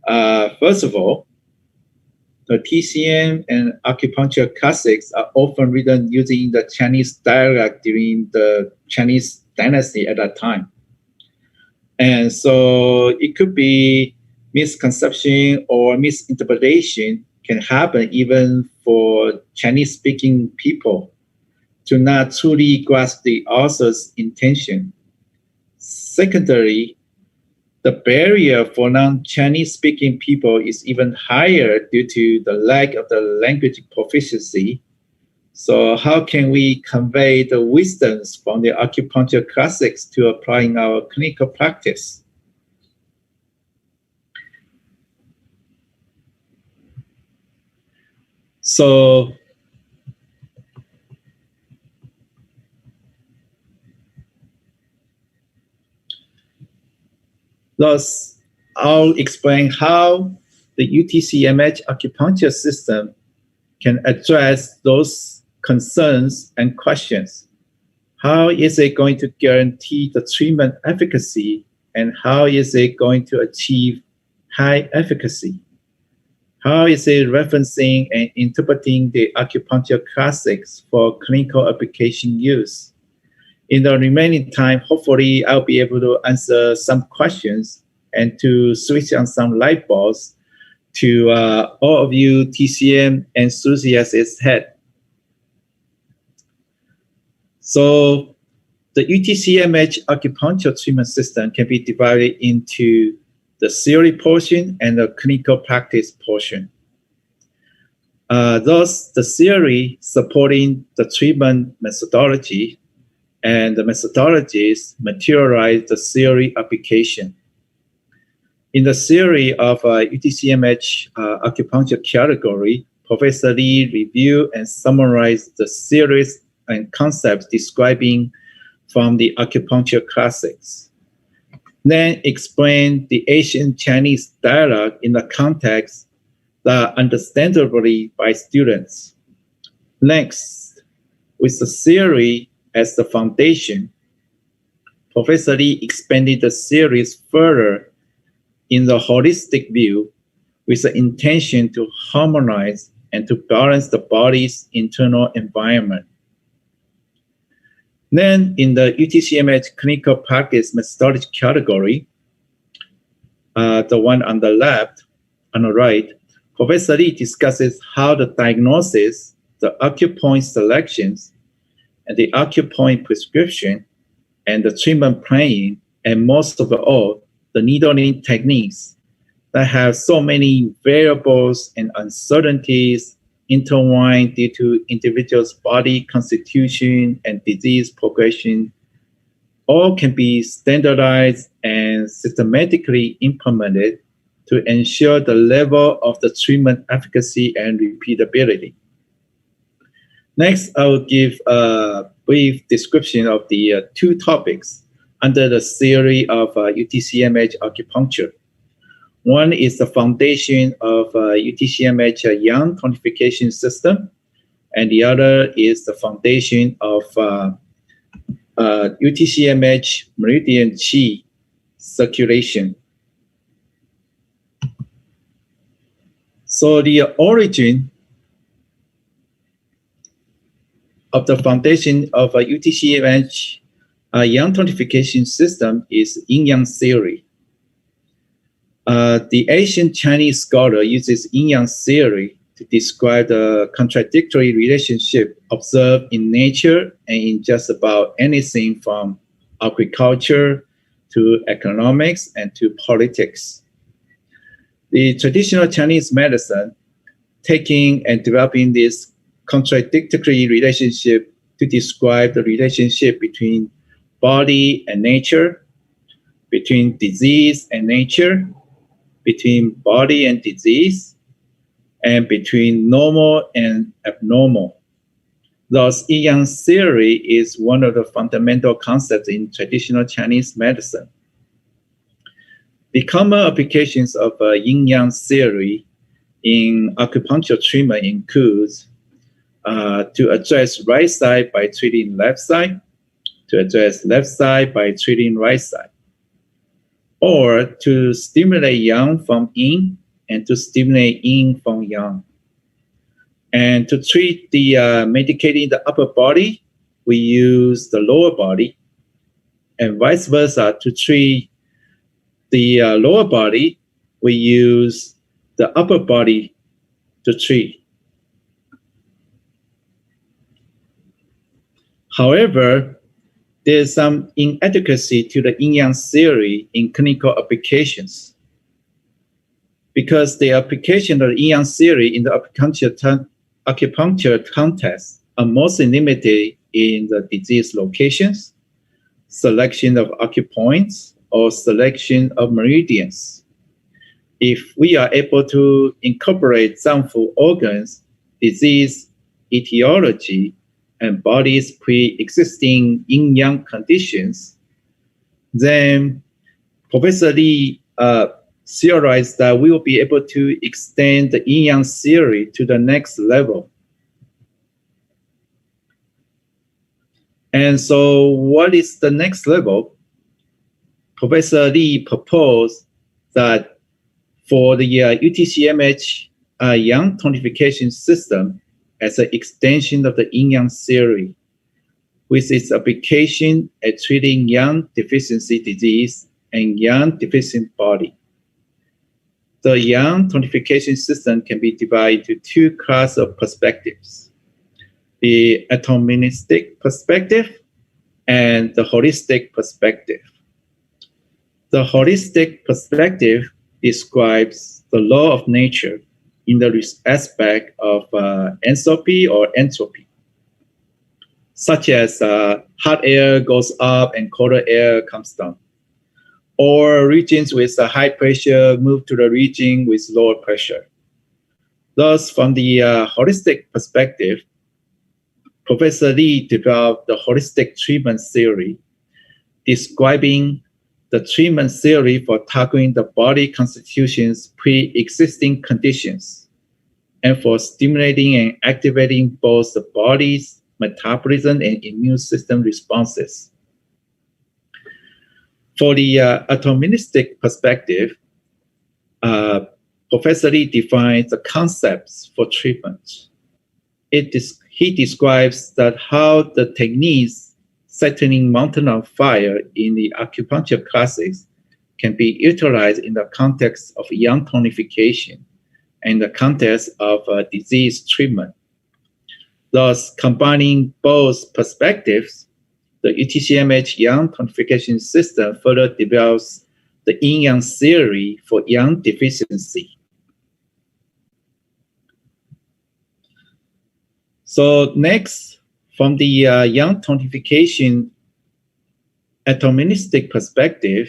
First of all, the TCM and acupuncture classics are often written using the Chinese dialect during the Chinese dynasty at that time. And so it could be misconception or misinterpretation can happen even for Chinese-speaking people to not truly grasp the author's intention. Secondly, the barrier for non-Chinese speaking people is even higher due to the lack of the language proficiency. So how can we convey the wisdoms from the acupuncture classics to apply in our clinical practice? So thus, I'll explain how the UTCMH acupuncture system can address those concerns and questions. How is it going to guarantee the treatment efficacy, and how is it going to achieve high efficacy? How is it referencing and interpreting the acupuncture classics for clinical application use? In the remaining time, hopefully I'll be able to answer some questions and to switch on some light bulbs to all of you TCM enthusiasts' head. So the UTCMH acupuncture treatment system can be divided into the theory portion and the clinical practice portion. Thus, the theory supporting the treatment methodology and the methodologies materialize the theory application. In the theory of UTCMH acupuncture category, Professor Lee reviewed and summarized the theories and concepts describing from the acupuncture classics. Then explain the ancient Chinese dialogue in the context that understandably by students. Next, with the theory as the foundation, Professor Lee expanded the theories further in the holistic view with the intention to harmonize and to balance the body's internal environment. Then in the UTCMH clinical practice methodology category, the one on the left, on the right, Professor Lee discusses how the diagnosis, the acupoint selections, and the acupoint prescription, and the treatment planning, and most of all, the needling techniques that have so many variables and uncertainties intertwined due to individuals' body constitution and disease progression, all can be standardized and systematically implemented to ensure the level of the treatment efficacy and repeatability. Next, I will give a brief description of the two topics under the theory of UTCMH acupuncture. One is the foundation of UTCMH yang tonification system, and the other is the foundation of UTCMH meridian qi circulation. So the origin of the foundation of a UTCMH yang tonification system is yin-yang theory. The ancient Chinese scholar uses yin-yang theory to describe the contradictory relationship observed in nature and in just about anything from agriculture to economics and to politics. The traditional Chinese medicine, taking and developing this contradictory relationship to describe the relationship between body and nature, between disease and nature, between body and disease, and between normal and abnormal. Thus, yin-yang theory is one of the fundamental concepts in traditional Chinese medicine. The common applications of yin-yang theory in acupuncture treatment includes to address right side by treating left side, to address left side by treating right side, or to stimulate yang from yin and to stimulate yin from yang. And to treat the medicating the upper body, we use the lower body, and vice versa. To treat the lower body, we use the upper body to treat. However, there's some inadequacy to the yin-yang theory in clinical applications, because the application of the yin-yang theory in the acupuncture context are mostly limited in the disease locations, selection of acupoints, or selection of meridians. If we are able to incorporate harmful organs, disease etiology, and body's pre-existing yin-yang conditions, then Professor Lee theorized that we will be able to extend the yin-yang theory to the next level. And so what is the next level? Professor Li proposed that for the UTCMH yang tonification system as an extension of the yin-yang theory, with its application at treating yang deficiency disease and yang deficient body. The yang tonification system can be divided into two classes of perspectives: the atomistic perspective and the holistic perspective. The holistic perspective describes the law of nature in the aspect of enthalpy or entropy, such as hot air goes up and colder air comes down, or regions with a high pressure move to the region with lower pressure. Thus, from the holistic perspective, Professor Li developed the holistic treatment theory, describing the treatment theory for tackling the body constitution's pre-existing conditions and for stimulating and activating both the body's metabolism and immune system responses. For the atomistic perspective, Professor Li defines the concepts for treatment. He describes that how the techniques setting mountain on fire in the acupuncture classics can be utilized in the context of yang tonification and the context of disease treatment. Thus, combining both perspectives, the UTCMH yang tonification system further develops the yin-yang theory for yang deficiency. So next, from the yang tonification atomistic perspective,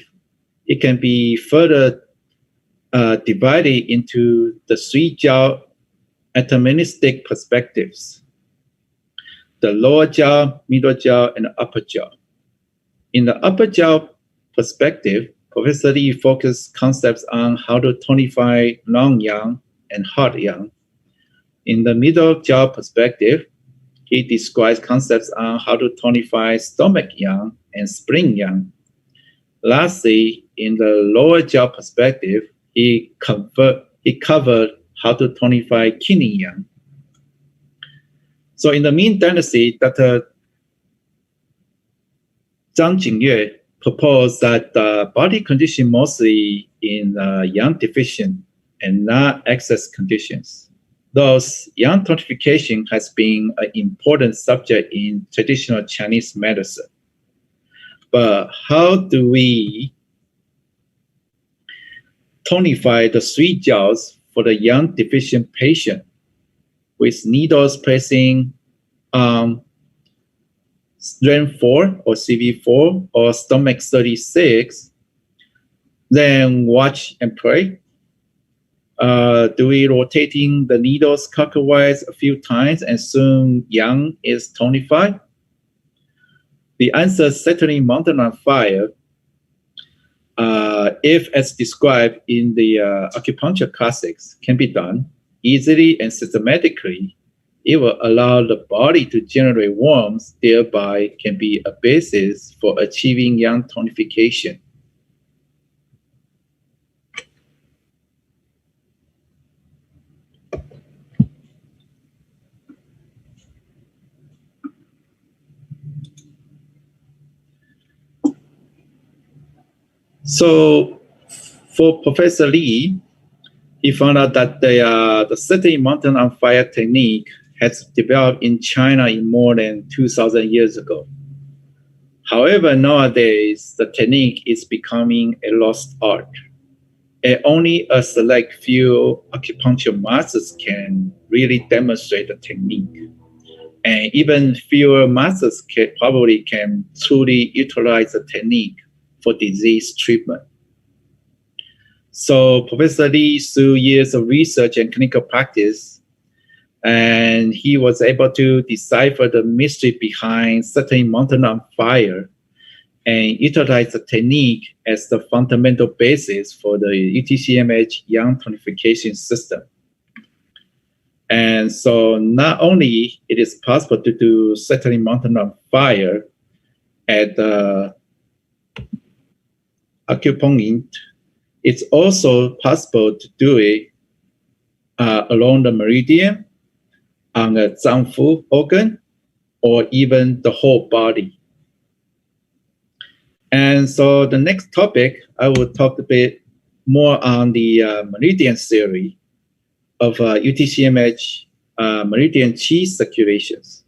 it can be further divided into the three jiao atomistic perspectives: the lower jiao, middle jiao, and the upper jiao. In the upper jiao perspective, Professor Li focused concepts on how to tonify non-yang and hot yang. In the middle jiao perspective, he describes concepts on how to tonify stomach yang and spleen yang. Lastly, in the lower jiao perspective, he covered how to tonify qi yang. So in the Ming Dynasty, Dr. Zhang Jingyue proposed that the body condition mostly in yang deficient and not excess conditions. Thus, yang tonification has been an important subject in traditional Chinese medicine. But how do we tonify the three jiaos for the yang deficient patient with needles placing strength 4 or CV4 or stomach 36, then watch and pray? Do we rotating the needles clockwise a few times and soon yang is tonified? The answer is certainly mountain on fire. If as described in the acupuncture classics can be done easily and systematically, it will allow the body to generate warmth, thereby can be a basis for achieving yang tonification. So for Professor Li, he found out that the setting mountain on fire technique has developed in China in more than 2,000 years ago. However, nowadays, the technique is becoming a lost art. And only a select few acupuncture masters can really demonstrate the technique. And even fewer masters probably can truly utilize the technique for disease treatment. So Professor Li, through years of research and clinical practice, and he was able to decipher the mystery behind setting mountain on fire and utilize the technique as the fundamental basis for the UTCMH yang tonification system. And so not only it is possible to do settling mountain on fire at the acupoint, it's also possible to do it along the meridian, on the zangfu organ, or even the whole body. And so the next topic, I will talk a bit more on the meridian theory of UTCMH meridian qi circulations.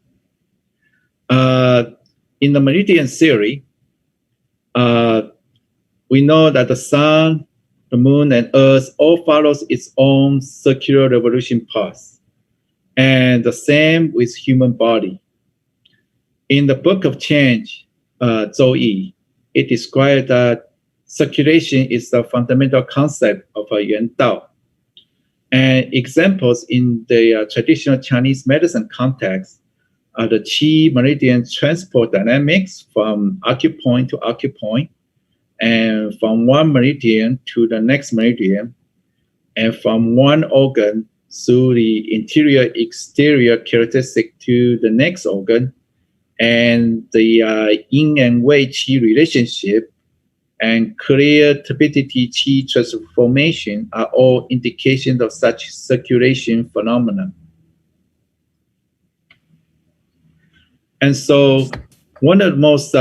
In the meridian theory, we know that the sun, the moon, and earth all follows its own circular revolution path. And the same with human body. In the Book of Change, Zhou Yi, it described that circulation is the fundamental concept of Yuan Dao. And examples in the traditional Chinese medicine context are the qi meridian transport dynamics from acupoint to acupoint, and from one meridian to the next meridian, and from one organ through the interior-exterior characteristic to the next organ, and the yin and wei qi relationship and clear turbidity qi transformation are all indications of such circulation phenomena. And so one of the most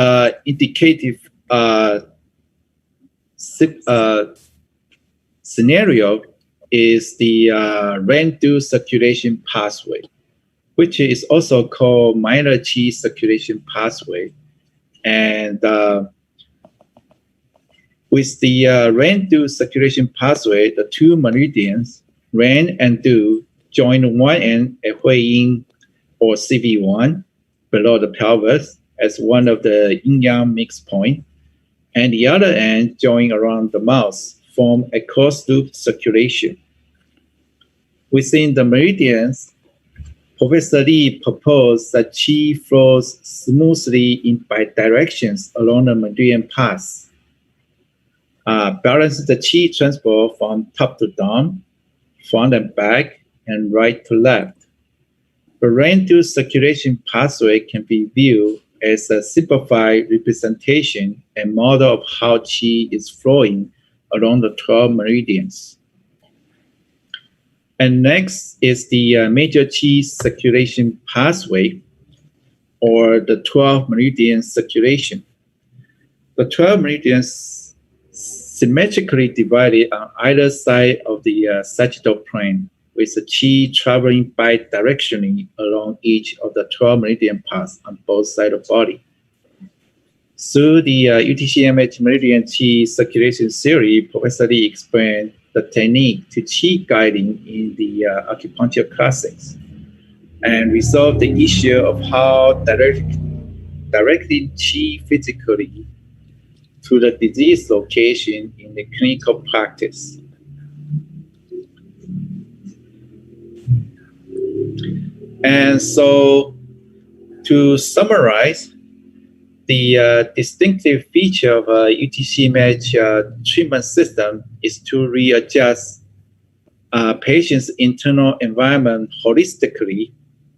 indicative scenario is the Ren-Du circulation pathway, which is also called minor qi circulation pathway. And with the Ren-Du circulation pathway, the two meridians, Ren and Du, join one end at Huiyin or CV1 below the pelvis as one of the yin-yang mix point, and the other end join around the mouth, form a closed loop circulation. Within the meridians, Professor Li proposed that qi flows smoothly in bidirections along the meridian path. Balance the qi transport from top to down, front and back, and right to left. The Ren-Du circulation pathway can be viewed as a simplified representation and model of how qi is flowing along the 12 meridians. And next is the major qi circulation pathway, or the 12 meridian circulation. The 12 meridians symmetrically divided on either side of the sagittal plane, with the qi traveling bidirectionally along each of the 12 meridian paths on both sides of the body. Through the UTCMH meridian qi circulation theory, Professor Li explained the technique to qi guiding in the acupuncture classics and resolved the issue of how directing qi physically to the disease location in the clinical practice. And so, to summarize, the distinctive feature of a UTCMH treatment system is to readjust patient's internal environment holistically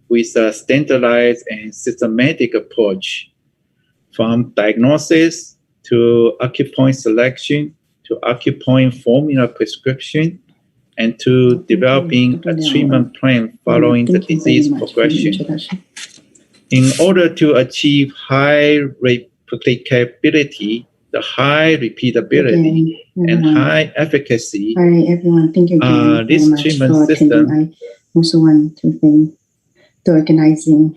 with a standardized and systematic approach, from diagnosis to acupoint selection to acupoint formula prescription, and to developing a treatment plan following the disease progression. In order to achieve high replicability, the high repeatability, and high efficacy, this treatment system I also want to thank the organizing.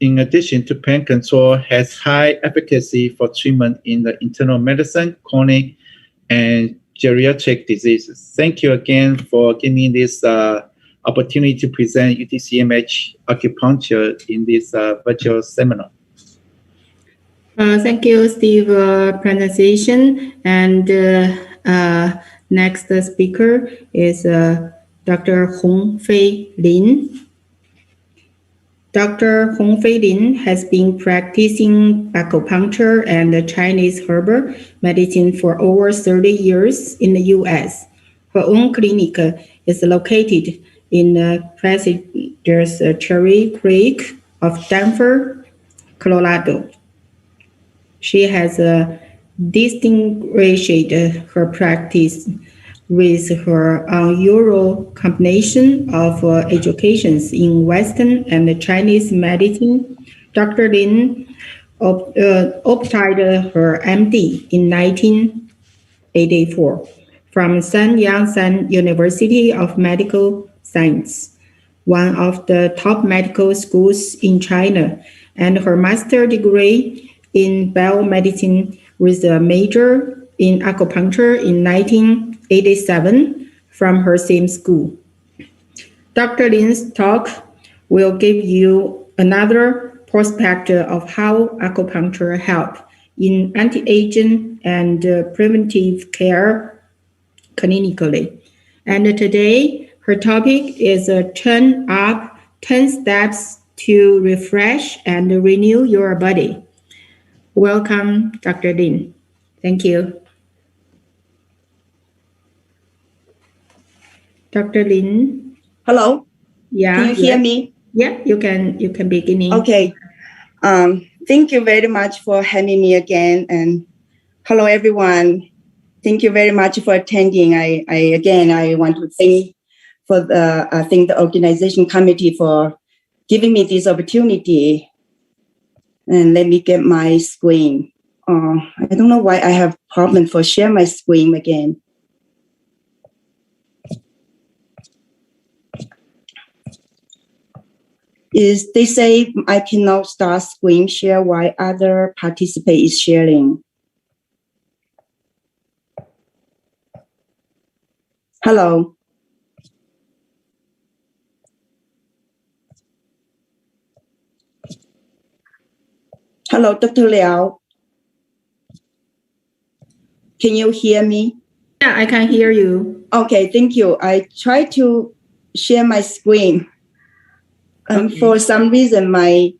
In addition to pain control, has high efficacy for treatment in the internal medicine, chronic, and geriatric diseases. Thank you again for giving me this opportunity to present UTCMH acupuncture in this virtual seminar. Thank you, Steve, presentation. And next speaker is Dr. Hongfei Lin. Dr. Hongfei Lin has been practicing acupuncture and Chinese herbal medicine for over 30 years in the U.S. Her own clinic is located in Prestigious Cherry Creek of Denver, Colorado. She has distinguished her practice with her unusual combination of educations in Western and Chinese medicine. Dr. Lin obtained her MD in 1984 from Sun Yat-sen University of Medical Science, one of the top medical schools in China, and her master's degree in biomedicine with a major in acupuncture in 1987 from her same school. Dr. Lin's talk will give you another perspective of how acupuncture helps in anti-aging and preventive care clinically. And today, her topic is Turn Up 10 Steps to Refresh and Renew Your Body. Welcome, Dr. Lin. Thank you. Dr. Lin. Hello. Yeah. Can you hear me? Yeah, you can begin. Okay. Thank you very much for having me again. And hello, everyone. Thank you very much for attending. I want to thank the organization committee for giving me this opportunity. And let me get my screen. I don't know why I have problem for share my screen again. They say I cannot start screen share while other participant is sharing. Hello. Hello, Dr. Liao. Can you hear me? Yeah, I can hear you. Okay, thank you. I try to share my screen. For some reason, my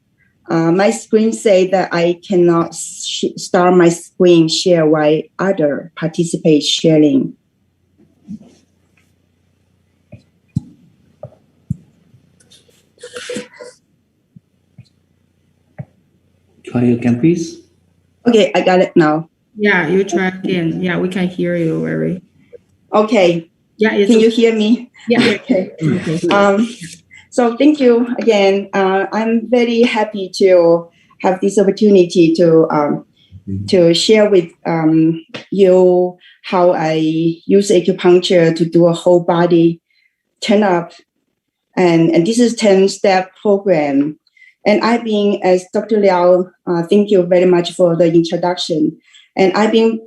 screen say that I cannot start my screen share while other participate sharing. Try again, please. Okay, I got it now. Yeah, you try again. Yeah, we can hear you very. Okay. Yeah. Can you hear me? Yeah. Okay. So thank you again. I'm very happy to have this opportunity to share with you how I use acupuncture to do a whole body turn up. And this is 10-step program. And I've been, as Dr. Liao, thank you very much for the introduction. And I've been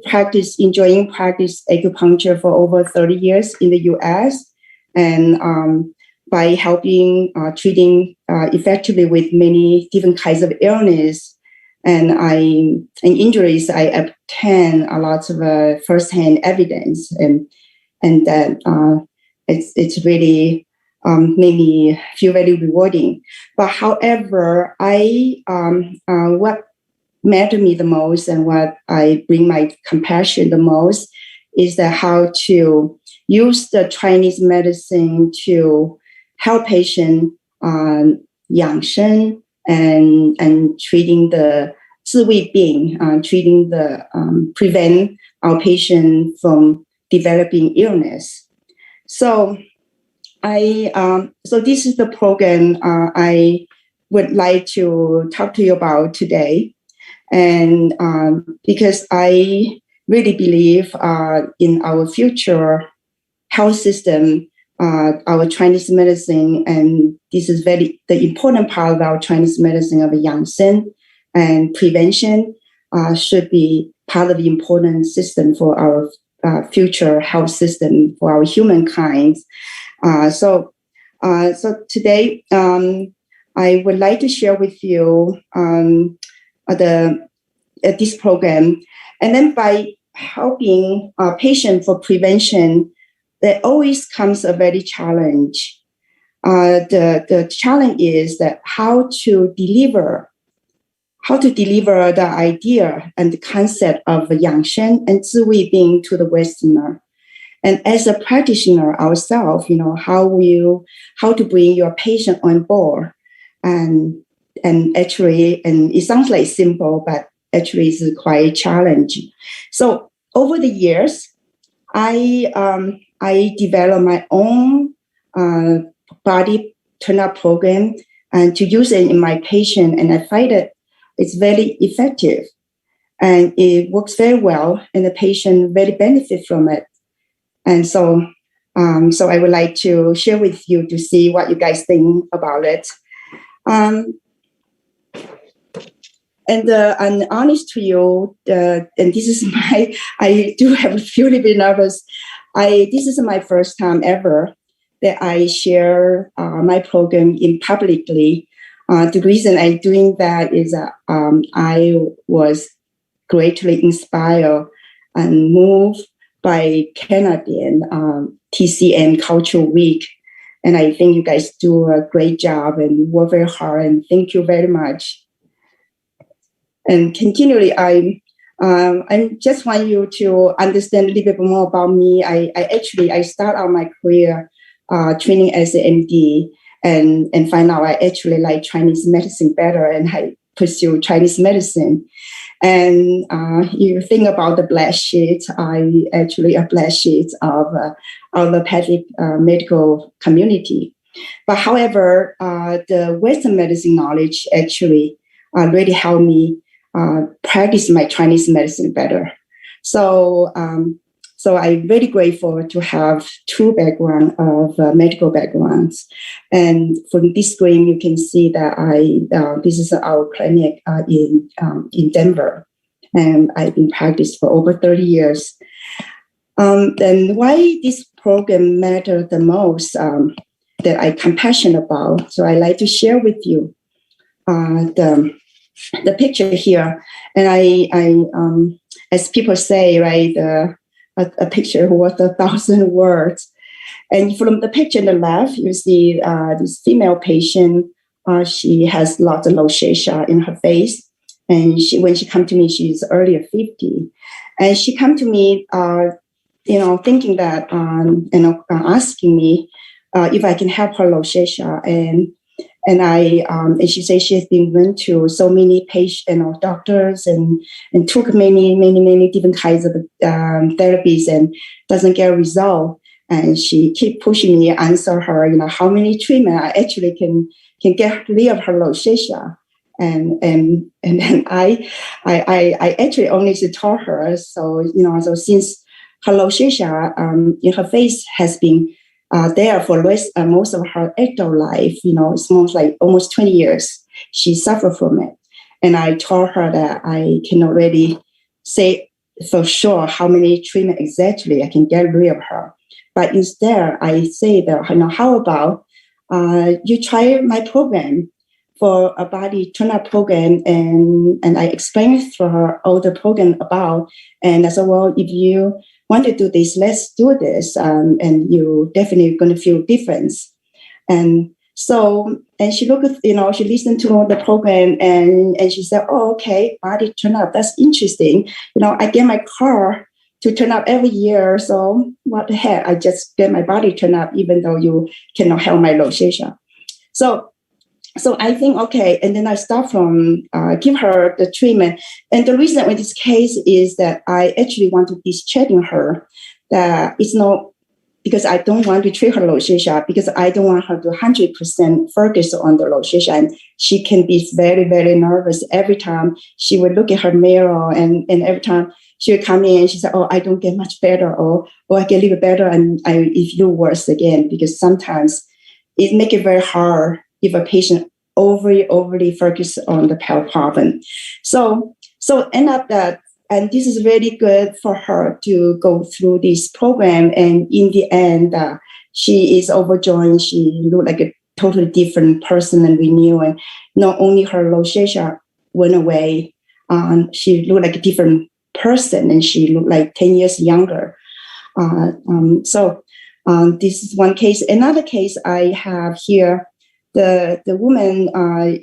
enjoying practice acupuncture for over 30 years in the US. And by helping treating effectively with many different kinds of illness and injuries, I obtain a lot of firsthand evidence, and that it's really made me feel very rewarding. But however, what mattered me the most and what I bring my compassion the most is that how to use the Chinese medicine to help patients养生and treating the 治胃病, treating the prevent our patient from developing illness. So this is the program I would like to talk to you about today, and because I really believe in our future health system. Our Chinese medicine, and this is the important part of our Chinese medicine of Yangsen and prevention should be part of the important system for our future health system for our humankind. So today I would like to share with you this program, and then by helping patients for prevention, there always comes a very challenge. the challenge is that how to deliver the idea and the concept of Yangshen and Ziwei Bing to the Westerner. And as a practitioner ourselves, how to bring your patient on board, and actually, and it sounds like simple, but actually it's quite challenging. So over the years, I developed my own body turn-up program and to use it in my patient, and I find that it's very effective and it works very well, and the patient really benefit from it. And so I would like to share with you to see what you guys think about it. And honest to you, and this is I do have feel a little bit nervous. This is my first time ever that I share my program in publicly. The reason I'm doing that is I was greatly inspired and moved by Canadian TCM Cultural Week. And I think you guys do a great job and work very hard, and thank you very much. And continually, I just want you to understand a little bit more about me. I start out my career training as an MD, and find out I actually like Chinese medicine better, and I pursue Chinese medicine. And you think about the black sheet, I actually a black sheet of allopathic medical community. But however, the Western medicine knowledge actually really helped me practice my Chinese medicine better. So I'm very grateful to have two backgrounds of medical backgrounds. And from this screen, you can see that this is our clinic in Denver, and I've been practicing for over 30 years. Then why this program mattered the most that I'm compassionate about? So I like to share with you the picture here, and I as people say, right, a picture worth 1,000 words. And from the picture on the left, you see this female patient. She has lots of rosacea in her face, and when she come to me, she's early 50, and she come to me, thinking that, asking me if I can help her rosacea, and she says she has been went to so many patient doctors and took many different kinds of therapies and doesn't get a result. And she keep pushing me to answer her, how many treatment I actually can get rid of her rosacea. And then I actually only to tell her, so since her rosacea in her face has been there for most of her adult life, it's almost 20 years, she suffered from it. And I told her that I cannot really say for sure how many treatment exactly I can get rid of her. But instead, I say that, how about you try my program for a body turn-up program, and I explained to her all the program about, and I said, well, if you want to do this, let's do this, and you're definitely going to feel difference. And she looked at, she listened to the program, and she said, oh, okay, body turn up, that's interesting. I get my car to turn up every year, so what the heck, I just get my body turn up even though you cannot help my rosacea. So I think, okay, and then I start from give her the treatment. And the reason in this case is that I actually want to discharging her, that it's not because I don't want to treat her rosacea, because I don't want her to 100% focus on the rosacea. And she can be very, very nervous every time she would look at her mirror, and every time she would come in and she said, oh, I don't get much better, or I get a little better and it feel worse again, because sometimes it makes it very hard if a patient overly focus on the problem. So end up that, and this is really good for her to go through this program. And in the end, she is overjoyed. She looked like a totally different person than we knew. And not only her rosacea went away, she looked like a different person, and she looked like 10 years younger. So This is one case. Another case I have here, the woman,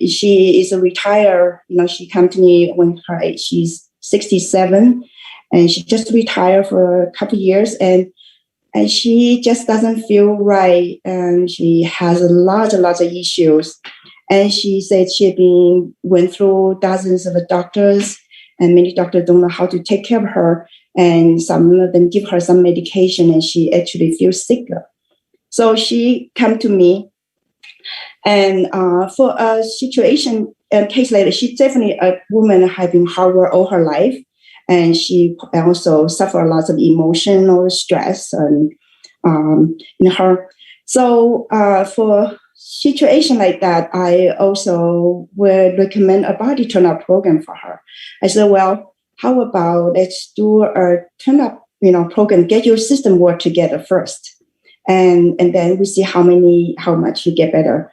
she is a retired, she came to me when she's 67, and she just retired for a couple of years, and she just doesn't feel right, and she has a lot of issues. And she said she went through dozens of doctors, and many doctors don't know how to take care of her, and some of them give her some medication, and she actually feels sicker. So she came to me, and for a situation and case like that, she's definitely a woman having hard work all her life, and she also suffer lots of emotional stress and in her. So for situation like that, I also would recommend a body turn-up program for her. I said, well, how about let's do a turn-up, program, get your system work together first, and then we see how much you get better.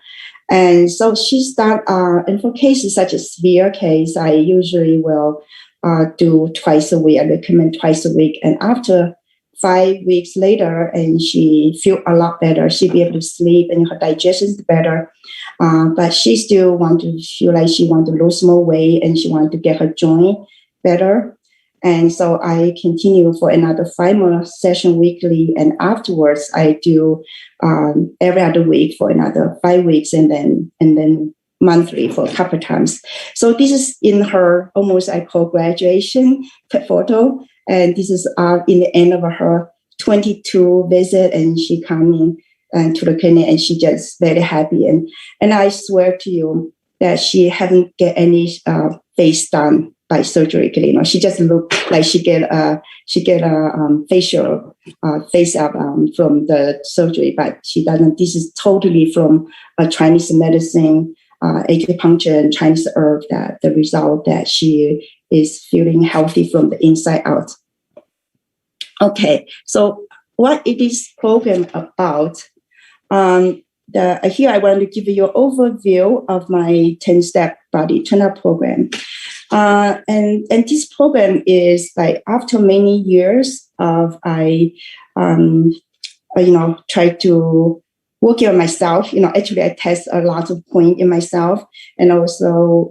And so she start, and for cases such as severe case, I usually will do twice a week. I recommend twice a week, and after 5 weeks later, and she feel a lot better. She'll be able to sleep, and her digestion is better. But she still feel like she want to lose more weight, and she want to get her joint better. And so I continue for another 5 more sessions weekly, and afterwards I do every other week for another 5 weeks, and then monthly for a couple of times. So this is in her almost, I call, graduation photo. And this is in the end of her 22 visit, and she coming to the clinic, and she just very happy. And I swear to you that she haven't get any face done by surgery. She just look like she get a facial face up from the surgery, but she doesn't. This is totally from a Chinese medicine, acupuncture and Chinese herb, that the result that she is feeling healthy from the inside out. Okay, so what it is program about? Here I want to give you an overview of my 10-step body turn-up program. And this program is like after many years of I try to work on myself. Actually I test a lot of points in myself, and also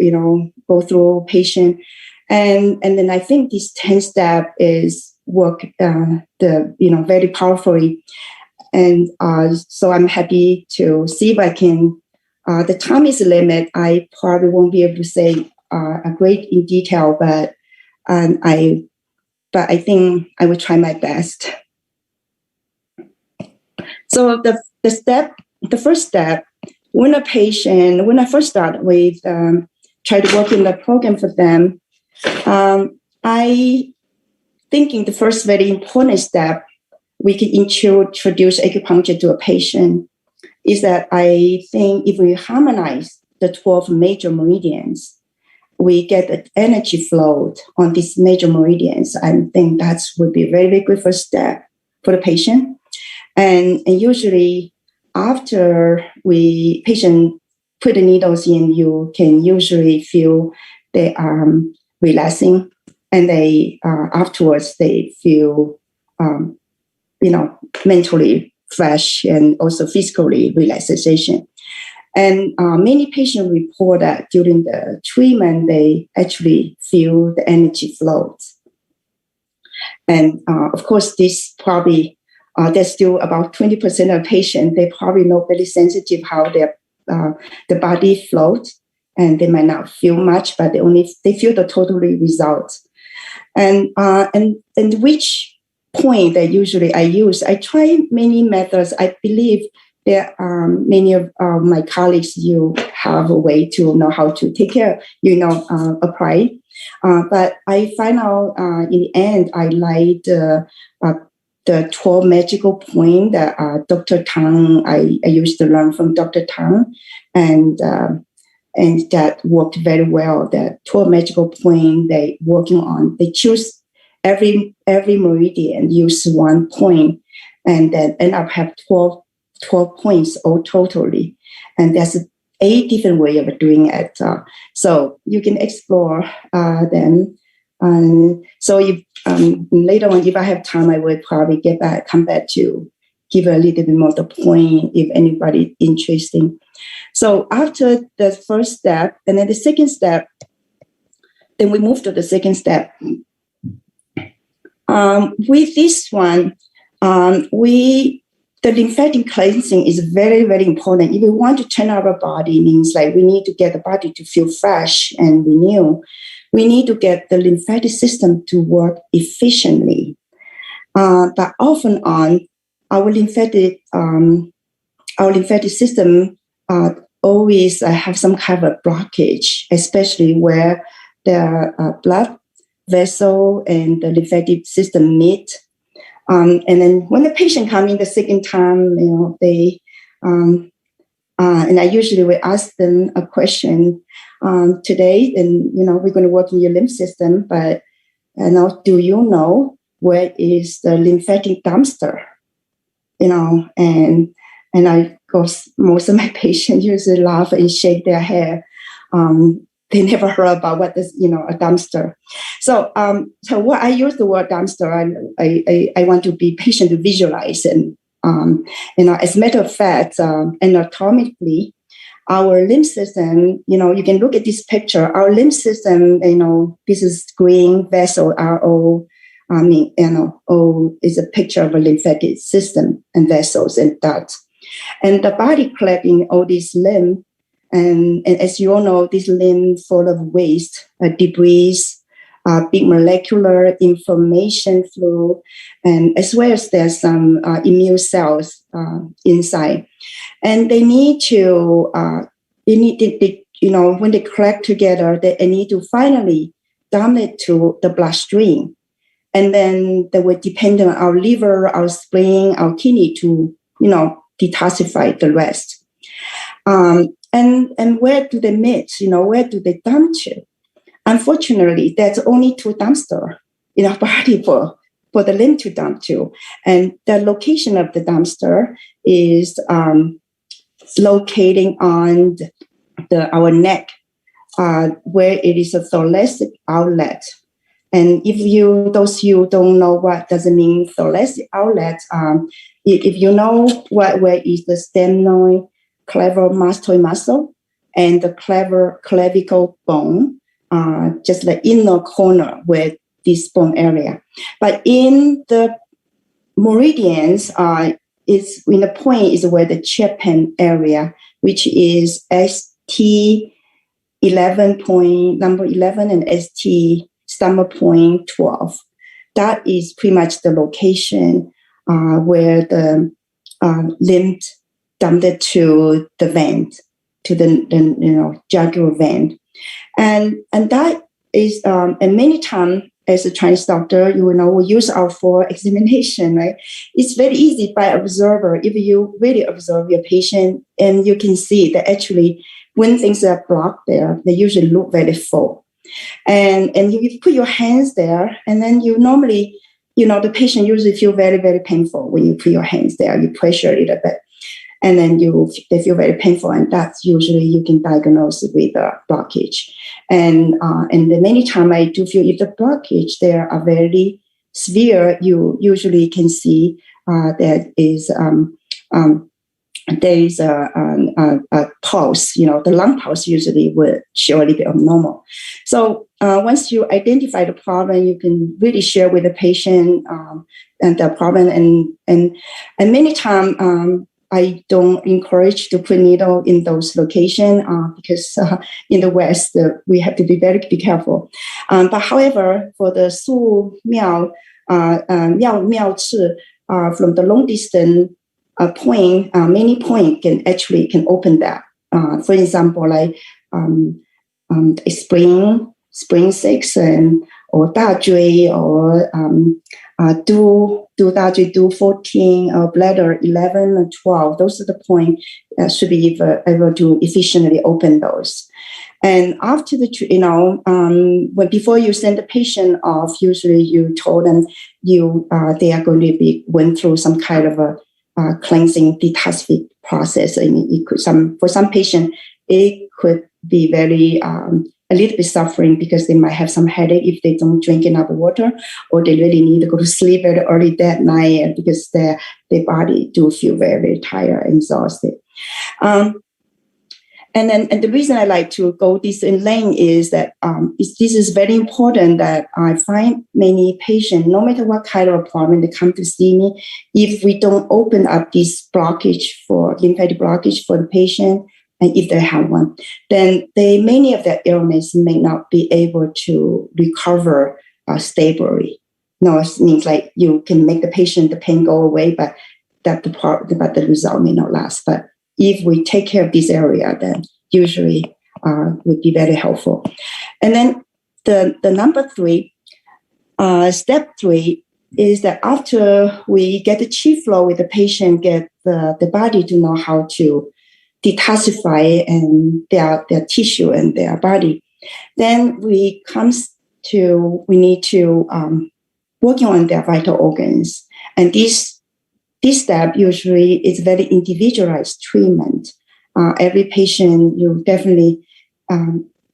go through patient, and then I think this 10-step is work very powerfully. And so I'm happy to see if I can. The time is limit. I probably won't be able to say a great in detail, but I think I will try my best. So the first step, when I first start with try to work in the program for them, I thinking the first very important step we can introduce acupuncture to a patient is that I think if we harmonize the 12 major meridians, we get the energy flow on these major meridians. I think that would be a very, very good first step for the patient. And usually after patient put the needles in, you can usually feel they are relaxing, and they afterwards they feel mentally fresh and also physically relaxation. And many patients report that during the treatment they actually feel the energy flows. And of course, this probably there's still about 20% of patients, they probably not very sensitive how the body floats, and they might not feel much, but they feel the totally result. And which point that usually I use, I try many methods. I believe there are many of my colleagues, you have a way to know how to take care, apply. But I find out in the end, I like the 12 magical point that Dr. Tang, I used to learn from Dr. Tang, and that worked very well. The 12 magical point they working on, they choose every meridian, use one point, and then end up have 12 points all totally. And there's 8 different ways of doing it. So you can explore them. So if later on, if I have time, I will probably come back to give a little bit more the point if anybody interested. So after the first step, and then the second step, then we move to the second step. With this one, the lymphatic cleansing is very, very important. If we want to turn our body, means like we need to get the body to feel fresh and renew. We need to get the lymphatic system to work efficiently. But often on, our lymphatic system always have some kind of a blockage, especially where the blood vessel and the lymphatic system meet. And then when the patient comes in the second time, they and I usually will ask them a question today, and we're going to work on your lymph system, but do you know where is the lymphatic dumpster? And I, of course, most of my patients usually laugh and shake their head. They never heard about what is, a dumpster. So what I use the word dumpster, I want to be patient to visualize. And, as a matter of fact, anatomically, our lymph system, you can look at this picture. Our lymph system, this is green vessel, RO. O is a picture of a lymphatic system and vessels and dots. And the body collects in all these lymph. And as you all know, this lymph full of waste, debris, big molecular information flow, and as well as there's some immune cells inside. And they need to, when they collect together, they need to finally dump it to the bloodstream. And then they will depend on our liver, our spleen, our kidney to, detoxify the rest. And where do they meet? Where do they dump to? Unfortunately, there's only 2 dumpsters in our body for the lymph to dump to. And the location of the dumpster is located on our neck, where it is a thoracic outlet. And if those you don't know what does it mean thoracic outlet, if you know where is the sternocleidomastoid mastoid muscle and the clavicle bone, just the inner corner where this bone area. But in the meridians, is in the point is where the Chapin area, which is ST11 point number 11 and ST stomach point 12. That is pretty much the location where the lymph dumped to the vein, to the jugular vein, and that is and many times as a Chinese doctor, we use our for examination, right? It's very easy by observer. If you really observe your patient, and you can see that actually when things are blocked there, they usually look very full. And you put your hands there, and then you normally, the patient usually feel very, very painful when you put your hands there. You pressure it a bit, and then they feel very painful, and that's usually you can diagnose with a blockage. And many times I do feel if the blockage there are very severe, you usually can see there is a pulse. The lung pulse usually would show a little bit of normal. So once you identify the problem, you can really share with the patient and the problem. And many times I don't encourage to put needle in those locations because in the West we have to be very careful. But however, for the Su Miao Chi from the long distance point, many point can open that. For example, like spring 6 or Da Jui or do 14 or bladder 11 or 12. Those are the points should be able to efficiently open those. And after when before you send the patient off, usually you told them they are going to be went through some kind of a cleansing detoxification process. And it could for some patient it could be very a little bit suffering because they might have some headache if they don't drink enough water, or they really need to go to sleep very early that night because their body do feel very, very tired and exhausted. And the reason I like to go this in length is that this is very important that I find many patients, no matter what kind of problem they come to see me, if we don't open up this blockage for lymphatic blockage for the patient, and if they have one, then many of their illness may not be able to recover stably. No, it means like you can make the pain go away, but the result may not last. But if we take care of this area, then usually would be very helpful. And then the number 3, step 3 is that after we get the chi flow with the patient, get the body to know how to detoxify and their tissue and their body, then we need to working on their vital organs. And this step usually is very individualized treatment. Every patient, you definitely,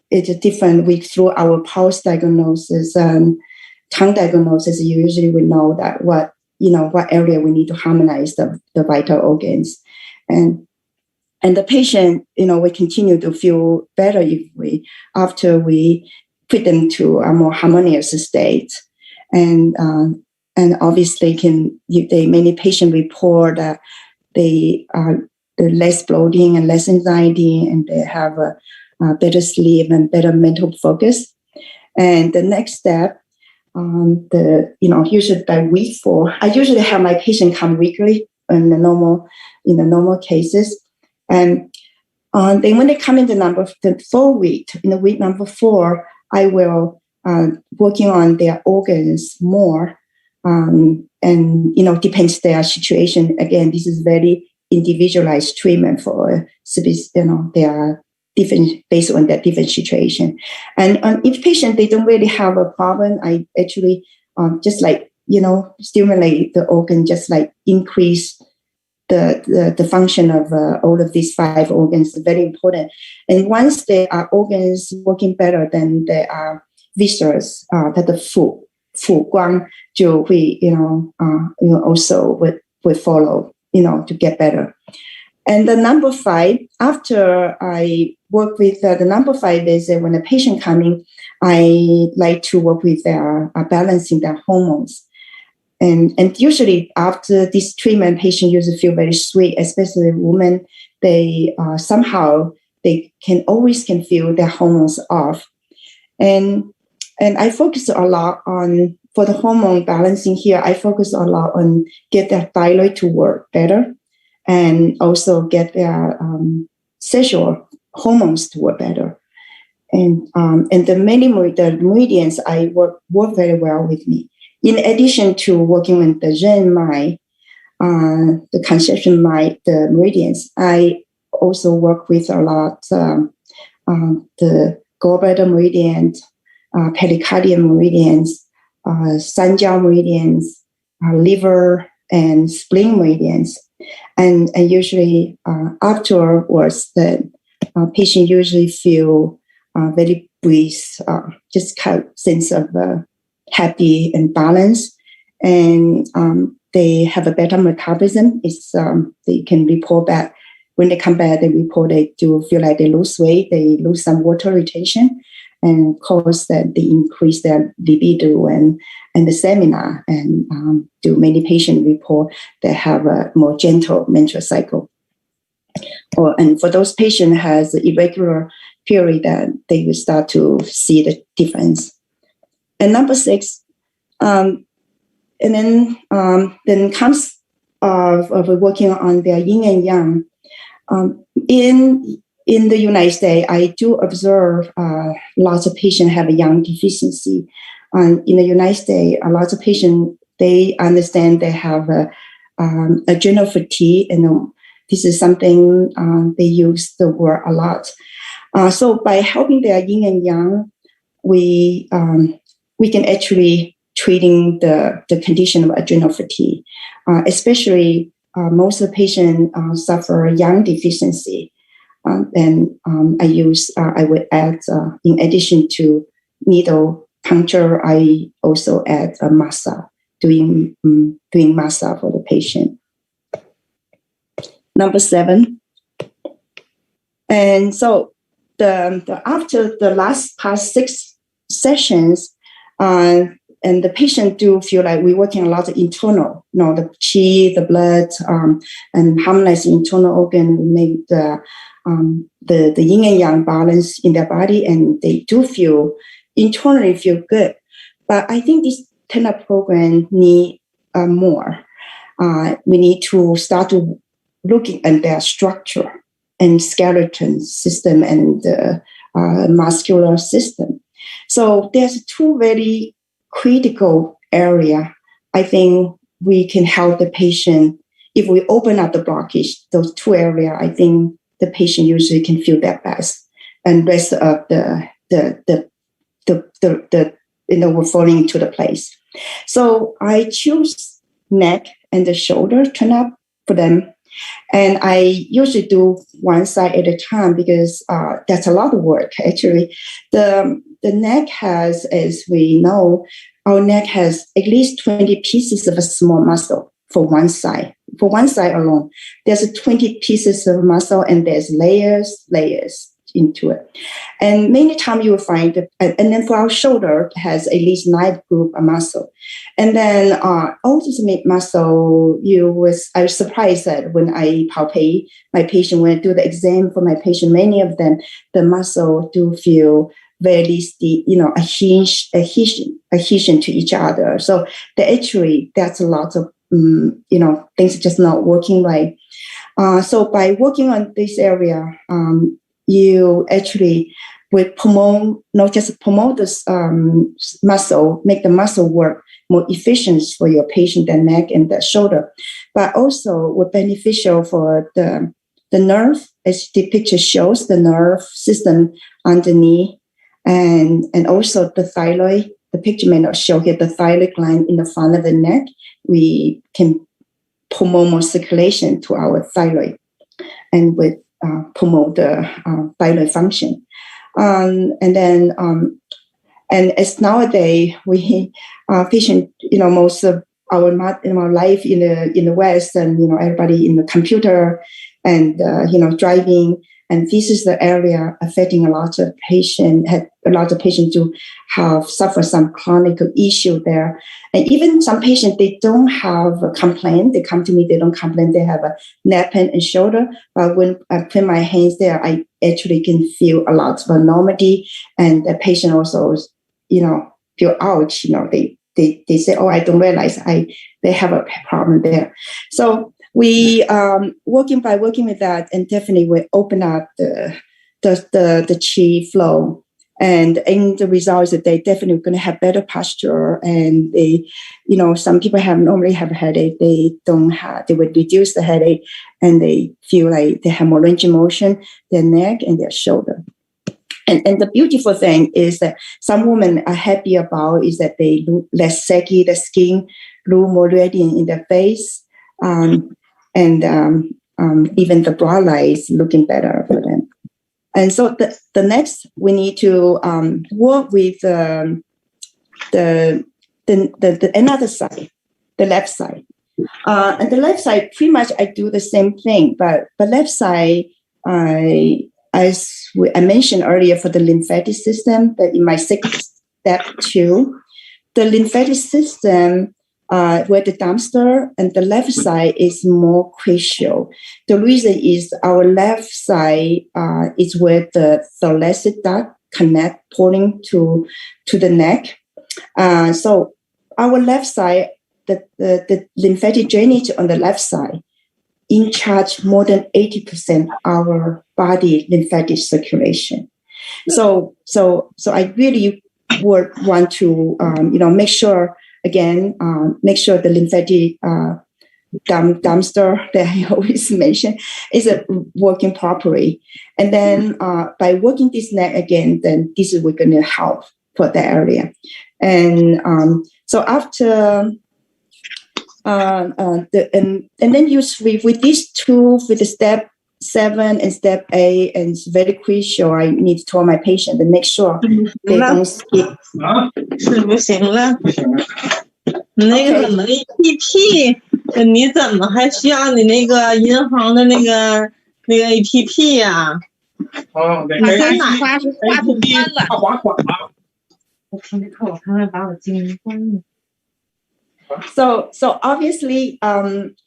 it's a different week through our pulse diagnosis and tongue diagnosis. Usually we know that what area we need to harmonize the vital organs. And the patient, we continue to feel better after we put them to a more harmonious state. And obviously many patients report that they are less bloating and less anxiety, and they have a better sleep and better mental focus. And the next step, usually by week 4, I usually have my patient come weekly in the normal cases. And then when they come in the 4 week, in the week number 4, I will working on their organs more. And depends their situation. Again, this is very individualized treatment for they are different based on their different situation. And if patient they don't really have a problem, I actually just like stimulate the organ, just like increase the function of all of these 5 organs is very important. And once the organs working better, then there are visitors that the 辅光就会also would follow to get better. And the number 5, after I work with the number 5 is when a patient coming, I like to work with their balancing their hormones. And usually after this treatment, patient usually feel very sweet, especially women. They somehow they can feel their hormones off. And I focus a lot on, for the hormone balancing here, I focus a lot on get their thyroid to work better and also get their sexual hormones to work better. And the meridians I work very well with me. In addition to working with the Zhen Mai, the conception Mai, the meridians, I also work with a lot the gallbladder meridian, pericardium meridians, Sanjiao meridians, liver and spleen meridians. And usually afterwards, the patient usually feel very breeze, just kind of sense of happy and balance. And they have a better metabolism. They can report back. When they come back, they report they do feel like they lose weight, they lose some water retention, and cause that they increase their libido and the stamina. And do many patients report they have a more gentle menstrual cycle. And for those patients has irregular period, that they will start to see the difference. And number 6, and then comes of working on their yin and yang. In the United States, I do observe lots of patients have a yang deficiency. In the United States, a lot of patients, they understand they have adrenal fatigue, and this is something they use the word a lot. So by helping their yin and yang, we can actually treating the condition of adrenal fatigue, especially most of the patients suffer yang deficiency. Then I would add, in addition to needle puncture, I also add a massage, doing massage for the patient. Number 7. And so after the past 6 sessions, and the patient do feel like we're working a lot of internal, the qi, the blood, and harmonize internal organ, make the yin and yang balance in their body, and they do internally feel good. But I think this kind of program need more. We need to start to looking at their structure and skeleton system and muscular system. So there's 2 very critical area. I think we can help the patient if we open up the blockage. Those 2 areas, I think the patient usually can feel their best, and rest of we're falling into the place. So I choose neck and the shoulder turn up for them. And I usually do one side at a time because that's a lot of work, actually. The neck has, as we know, our neck has at least 20 pieces of a small muscle for one side. For one side alone, there's 20 pieces of muscle, and there's layers into it. And many times you will find, and then for our shoulder, it has at least 9 group of muscle. And then ultimate muscle, I was surprised that when I palpate my patient, when I do the exam for my patient, many of them, the muscle do feel very steep, adhesion to each other. So that's a lot of, things just not working right. So by working on this area, you actually would not just promote this muscle, make the muscle work more efficient for your patient, the neck and the shoulder, but also were beneficial for the nerve, as the picture shows, the nerve system underneath, and also the thyroid. The picture may not show here the thyroid gland in the front of the neck. We can promote more circulation to our thyroid, and with promote the thyroid function. And as nowadays we patient, most of our life in the West, and everybody in the computer and driving, and this is the area affecting a lot of patients. A lot of patients do suffer some chronic issue there, and even some patients, they don't have a complaint. They come to me, they don't complain. They have a neck pain and shoulder, but when I put my hands there, I actually can feel a lot of abnormality, and the patient also, feel ouch. They say, oh, I don't realize they have a problem there. So we working with that, and definitely we open up the qi flow, and in the results that they definitely going to have better posture, and they, some people normally have a headache, they would reduce the headache, and they feel like they have more range of motion, their neck and their shoulder. And the beautiful thing is that some women are happy about is that they look less saggy, the skin look more radiant in their face, and even the brow line is looking better for them. And so the next, we need to work with the another side, the left side. And the left side, pretty much I do the same thing, but left side, as I mentioned earlier, for the lymphatic system, that in my second step 2, the lymphatic system, where the dumpster and the left side is more crucial. The reason is our left side is where the thoracic duct connect, pulling to the neck. So our left side, the lymphatic drainage on the left side, in charge more than 80% our body lymphatic circulation. So I really would want to make sure, again, make sure the lymphatic dumpster that I always mention is working properly. And then by working this neck again, then this is we're going to help for that area. And so after and then use with these two, with the step 7 and step 8, and it's very crucial. I need to tell my patient to make sure they don't skip. 是不行了，那个什么 APP， 你怎么还需要你那个银行的那个 APP 呀？哦，对，你在哪？话筒关了，他划款了。我看看把我静音关了。So obviously,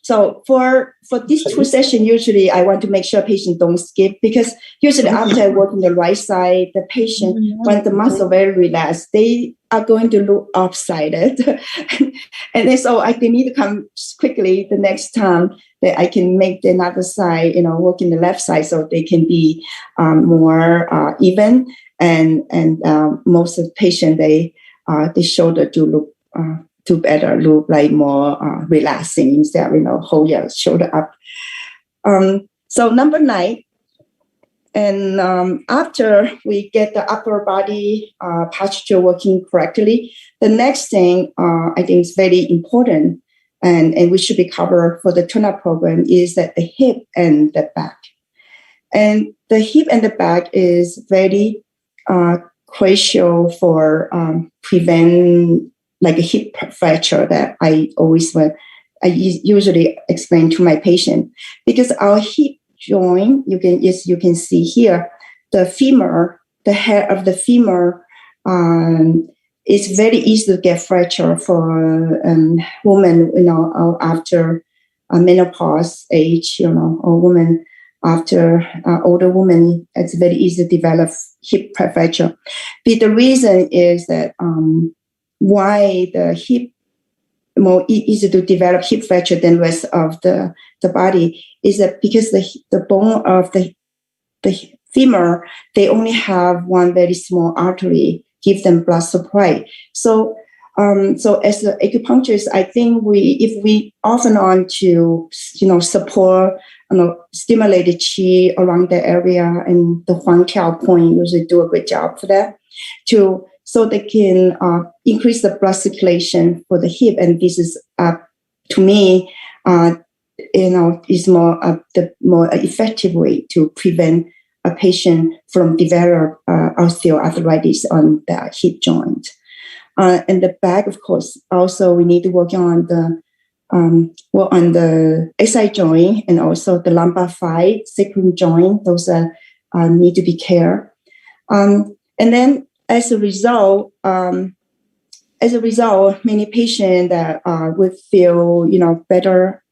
so for these 2 sessions, usually I want to make sure patient don't skip, because usually after I work on the right side, the patient, when the muscle very relaxed, they are going to look lopsided. And then so they need to come quickly the next time that I can make the other side, work in the left side, so they can be more even. And most of the patients, they shoulder to look to better look like more relaxing instead of, hold your shoulder up. So number 9, and after we get the upper body posture working correctly, the next thing I think is very important, and we should be covered for the tune-up program, is that the hip and the back. And the hip and the back is very crucial for prevent like a hip fracture that I usually explain to my patient, because our hip joint, you can see here, the femur, the head of the femur, is very easy to get fracture for women, after menopause age, or women after older woman, it's very easy to develop hip fracture. But the reason is that why the hip more easy to develop hip fracture than rest of the body is that because the bone of the femur, they only have one very small artery, give them blood supply. So as the acupuncturist, I think if we often on to support stimulate the qi around the area, and the Huang Tiao point usually do a great job for that so they can increase the blood circulation for the hip, and this is to me is the more effective way to prevent a patient from develop osteoarthritis on the hip joint. And the back, of course, also we need to work on the SI joint, and also the lumbar thigh, sacrum joint. Those need to be cared. And then as a result, many patients that would feel better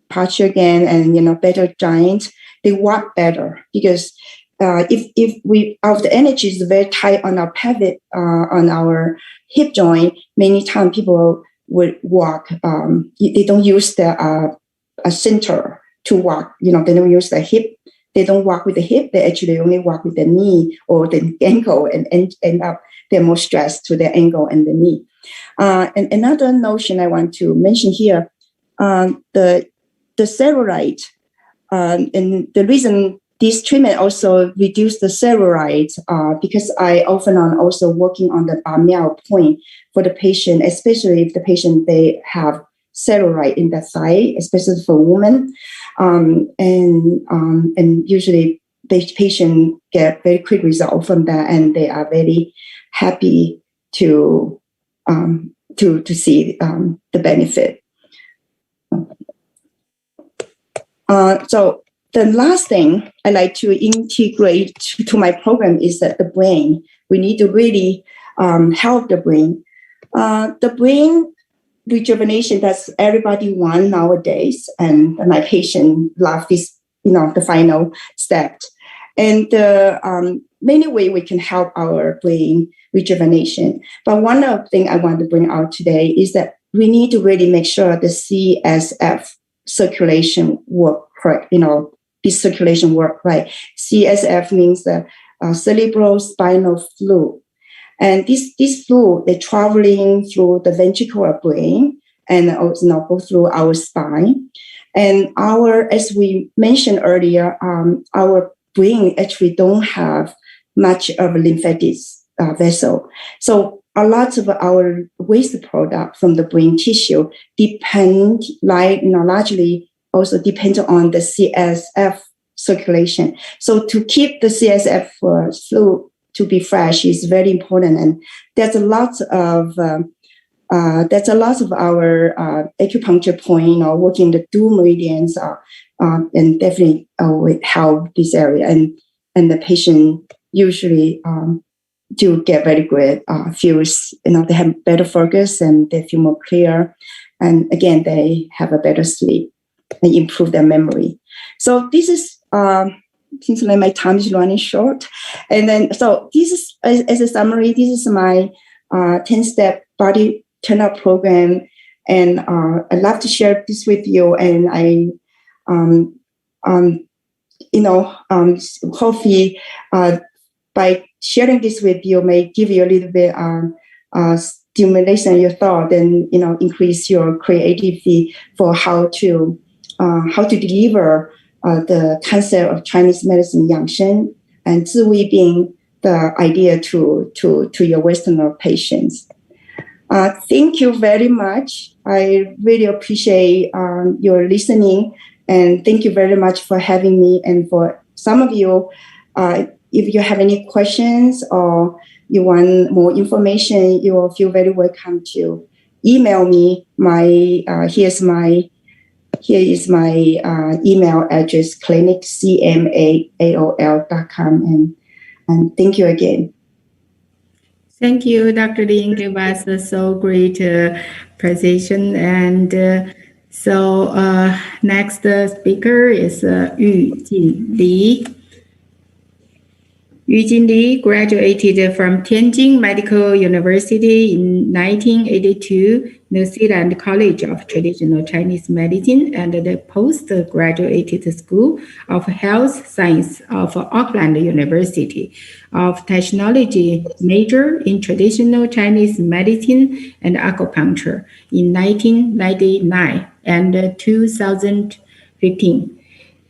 posture again, and better joint, they walk better, because if the energy is very tight on our pelvic, on our hip joint, many times people would walk. They don't use the center to walk. They don't use the hip. They don't walk with the hip. They actually only walk with the knee or the ankle, and end up they're more stressed to the ankle and the knee. And another notion I want to mention here, the cellulite, and the reason this treatment also reduce the cellulite, because I often am also working on the Bamiao point for the patient, especially if the patient, they have cellulite in the thigh, especially for women. And usually the patient get very quick result from that, and they are very happy to see the benefit. So the last thing I like to integrate to my program is that the brain. We need to really help the brain. The brain rejuvenation, that's everybody want nowadays, and my patient love this, the final step. And many ways we can help our brain rejuvenation. But one of the things I want to bring out today is that we need to really make sure the CSF circulation work correct. This circulation work right. CSF means the cerebral spinal fluid. And this fluid, they're traveling through the ventricular brain and also go through our spine. And as we mentioned earlier, our brain actually don't have much of a lymphatic vessel. So a lot of our waste product from the brain tissue largely also depend on the CSF circulation. So to keep the CSF flow to be fresh is very important, and there's a lot of our acupuncture point or working the dual meridians, and definitely would help this area. And the patient usually do get very good feels, they have better focus and they feel more clear. And again, they have a better sleep and improve their memory. So this is, seems like my time is running short. And then, so this is, as a summary, this is my 10-step body turn-up program. And I'd love to share this with you. And I, hopefully by sharing this with you may give you a little bit stimulation in your thought and, increase your creativity for how to deliver the concept of Chinese medicine Yangshen, and Ziwei being the idea to your Westerner patients. Thank you very much. I really appreciate your listening, and thank you very much for having me. And for some of you, if you have any questions or you want more information, you will feel very welcome to email me. Here is my email address, cliniccm@aol.com. And thank you again. Thank you, Dr. Lin, gave us a so great presentation. And next speaker is Yujin Li. Yujin Li graduated from Tianjin Medical University in 1982, New Zealand College of Traditional Chinese Medicine, and the postgraduate School of Health Science of Auckland University, of Technology major in Traditional Chinese Medicine and Acupuncture in 1999 and 2015.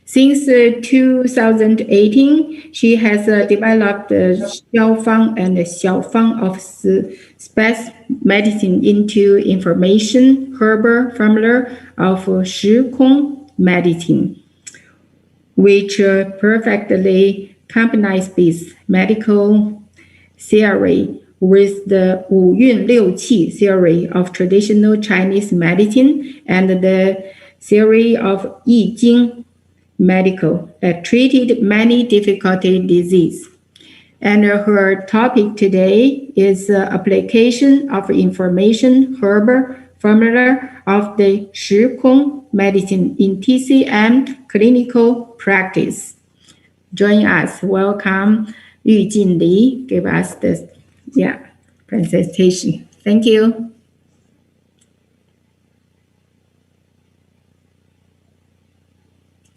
Since 2018, she has developed Xiaofang and Xiaofang of Space Medicine into information herbal formula of Shikong medicine, which perfectly combines this medical theory with the 五运六气 theory of traditional Chinese medicine and the theory of Yi Jing medical that treated many difficult diseases. And her topic today is application of information herbal formula of the Shikong medicine in TCM clinical practice. Join us. Welcome, Yujin Li. Give us this presentation. Thank you.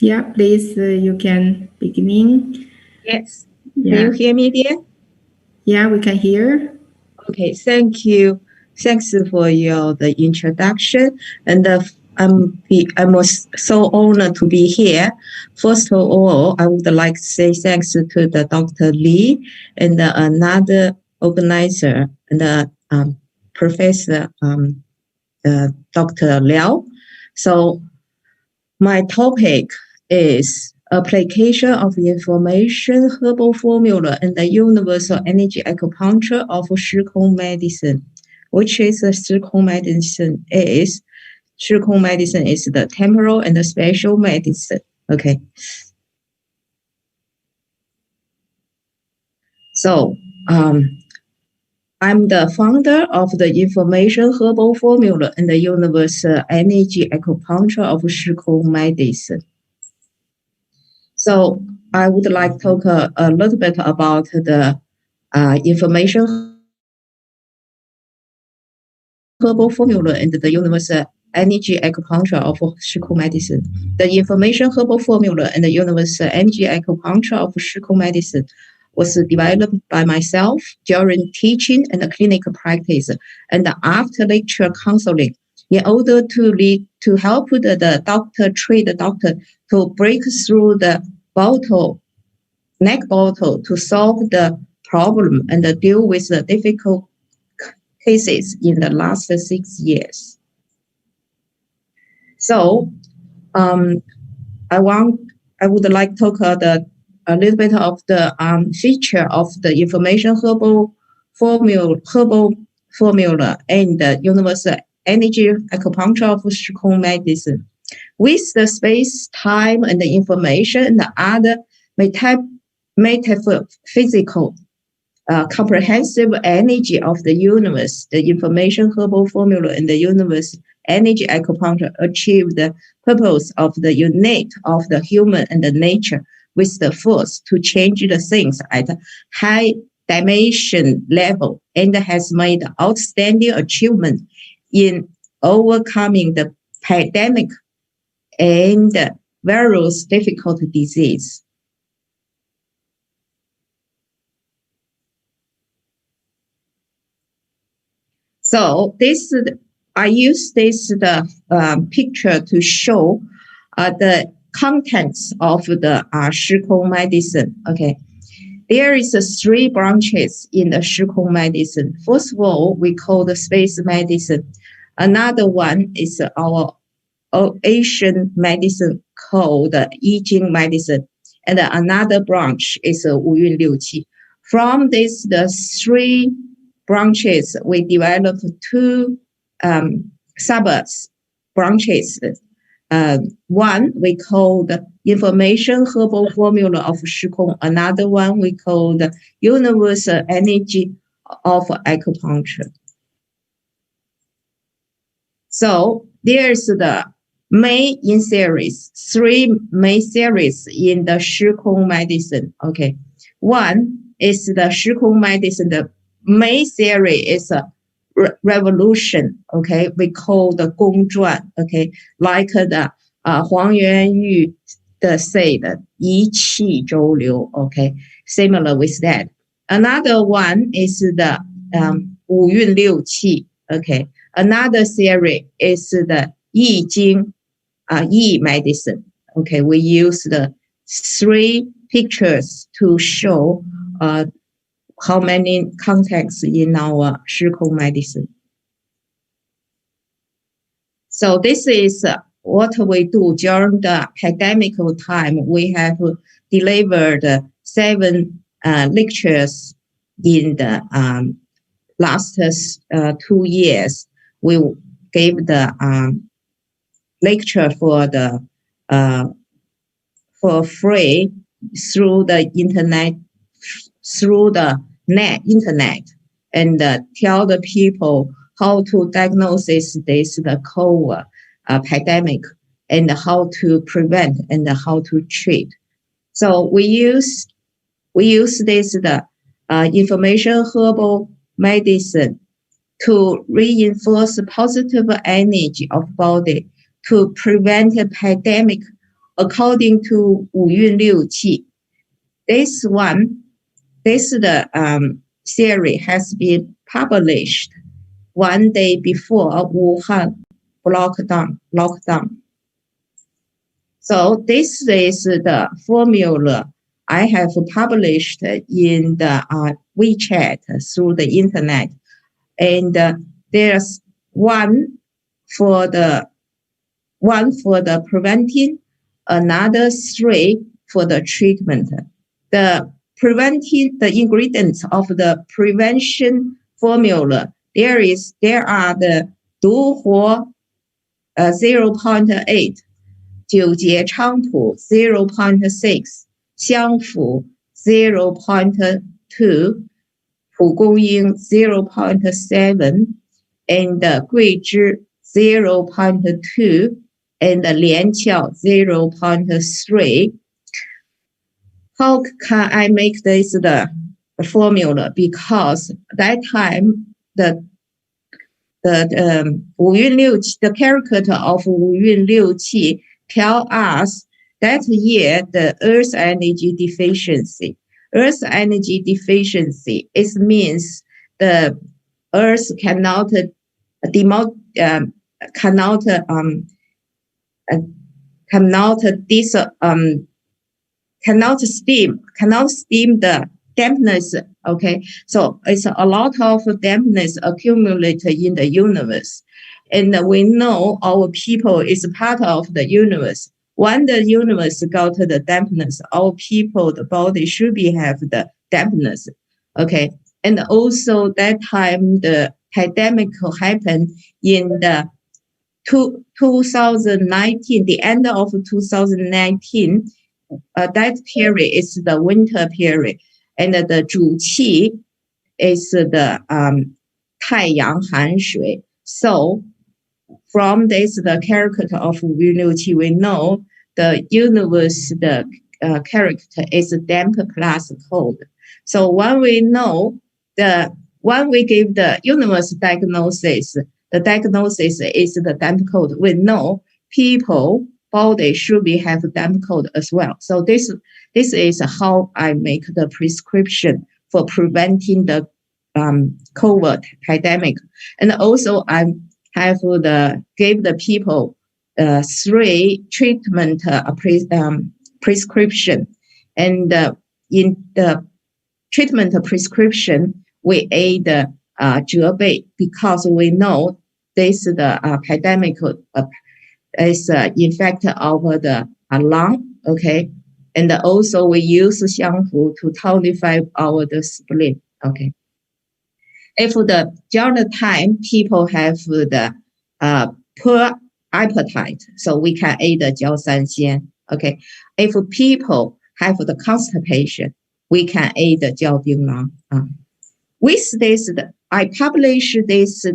Yeah, please, you can begin. Yes. Yeah. Can you hear me, dear? Yeah, we can hear. Okay, thank you. Thanks for the introduction. And I'm so honored to be here. First of all, I would like to say thanks to the Dr. Li and another organizer and Professor Dr. Liao. So my topic is application of information herbal formula and the universal energy acupuncture of Shikong medicine, which is Shikong medicine is the temporal and the special medicine. Okay. So I'm the founder of the information herbal formula and the universal energy acupuncture of Shikong medicine. So I would like to talk a little bit about the information herbal formula and the universal energy acupuncture of Shikong medicine. The information herbal formula and the universal energy acupuncture of Shikong medicine was developed by myself during teaching and clinical practice and after lecture counseling in order to help the doctor to break through the neck bottle to solve the problem and deal with the difficult cases in the last 6 years. So I want I would like to talk a little bit of the feature of the information herbal formula and the universal energy acupuncture of Shikong medicine. With the space, time, and the information and the other metaphysical comprehensive energy of the universe, the information herbal formula and the universe energy acupuncture achieve the purpose of the unit of the human and the nature with the force to change the things at high dimension level, and has made outstanding achievement in overcoming the pandemic and various difficult disease. So I use this picture to show the contents of the Shikong medicine. Okay, there is 3 branches in the Shikong medicine. First of all, we call the space medicine. Another one is our Asian medicine called I Ching medicine, and another branch is Wu Yun Liu Qi. From the 3 branches, we developed 2 branches. One we call the information herbal formula of Shikong. Another one we call the universal energy of acupuncture. So there's the main series, 3 main series in the Shikong medicine. Okay, one is the Shikong medicine. The main series is a revolution. Okay, we call the Gong Zhuan. Okay, like the Huang Yuanyu said, Yi Qi Zhou Liu. Okay, similar with that. Another one is the Wu Yun Liu Qi. Okay, another series is the Yi Jing Yi medicine. Okay, we use the 3 pictures to show how many contexts in our Shikong medicine. So this is what we do during the pandemic time. We have delivered 7 lectures in the last 2 years. We gave the lecture for free through the internet, and tell the people how to diagnose the COVID pandemic and how to prevent and how to treat. So we use this information herbal medicine to reinforce positive energy of body to prevent a pandemic according to Wu Yun Liu Qi. This theory has been published 1 day before Wuhan lockdown. So this is the formula I have published in the WeChat through the internet, and there's one for the preventing, another 3 for the treatment. The ingredients of the prevention formula, there are the 独活 0.8, 九节菖蒲 0.6, 香附 0.2, 蒲公英 0.7, and 桂枝 0.2, and 连翘 0.3. How can I make this the formula? Because that time the Wu Yun Liu Qi, the character of Wu Yun Liu Qi tell us that year the earth energy deficiency. Earth energy deficiency, it means the earth cannot steam the dampness. Okay, so it's a lot of dampness accumulated in the universe, and we know our people is part of the universe. when the universe got the dampness, all people, the body should be have the dampness. Okay. And also that time the pandemic happened in the 2019, the end of 2019, that period is the winter period, and the 主气 is the 太阳寒水. So from this the character of 五运六气, we know the universe the character is damp plus cold. So when we know when we give the universe diagnosis, the diagnosis is the damp cold. We know people body should be have damp cold as well. So this is how I make the prescription for preventing the COVID pandemic. And also I have give the people 3 treatment prescription. And in the treatment prescription, we add 折背 because we know this the pandemic is infect over the lung, okay? And also we use 香符 to tonify our the spleen, okay? If during the time people have the poor appetite, so we can add 焦三仙, okay? If people have the constipation, we can add 焦槟榔. With this, I published this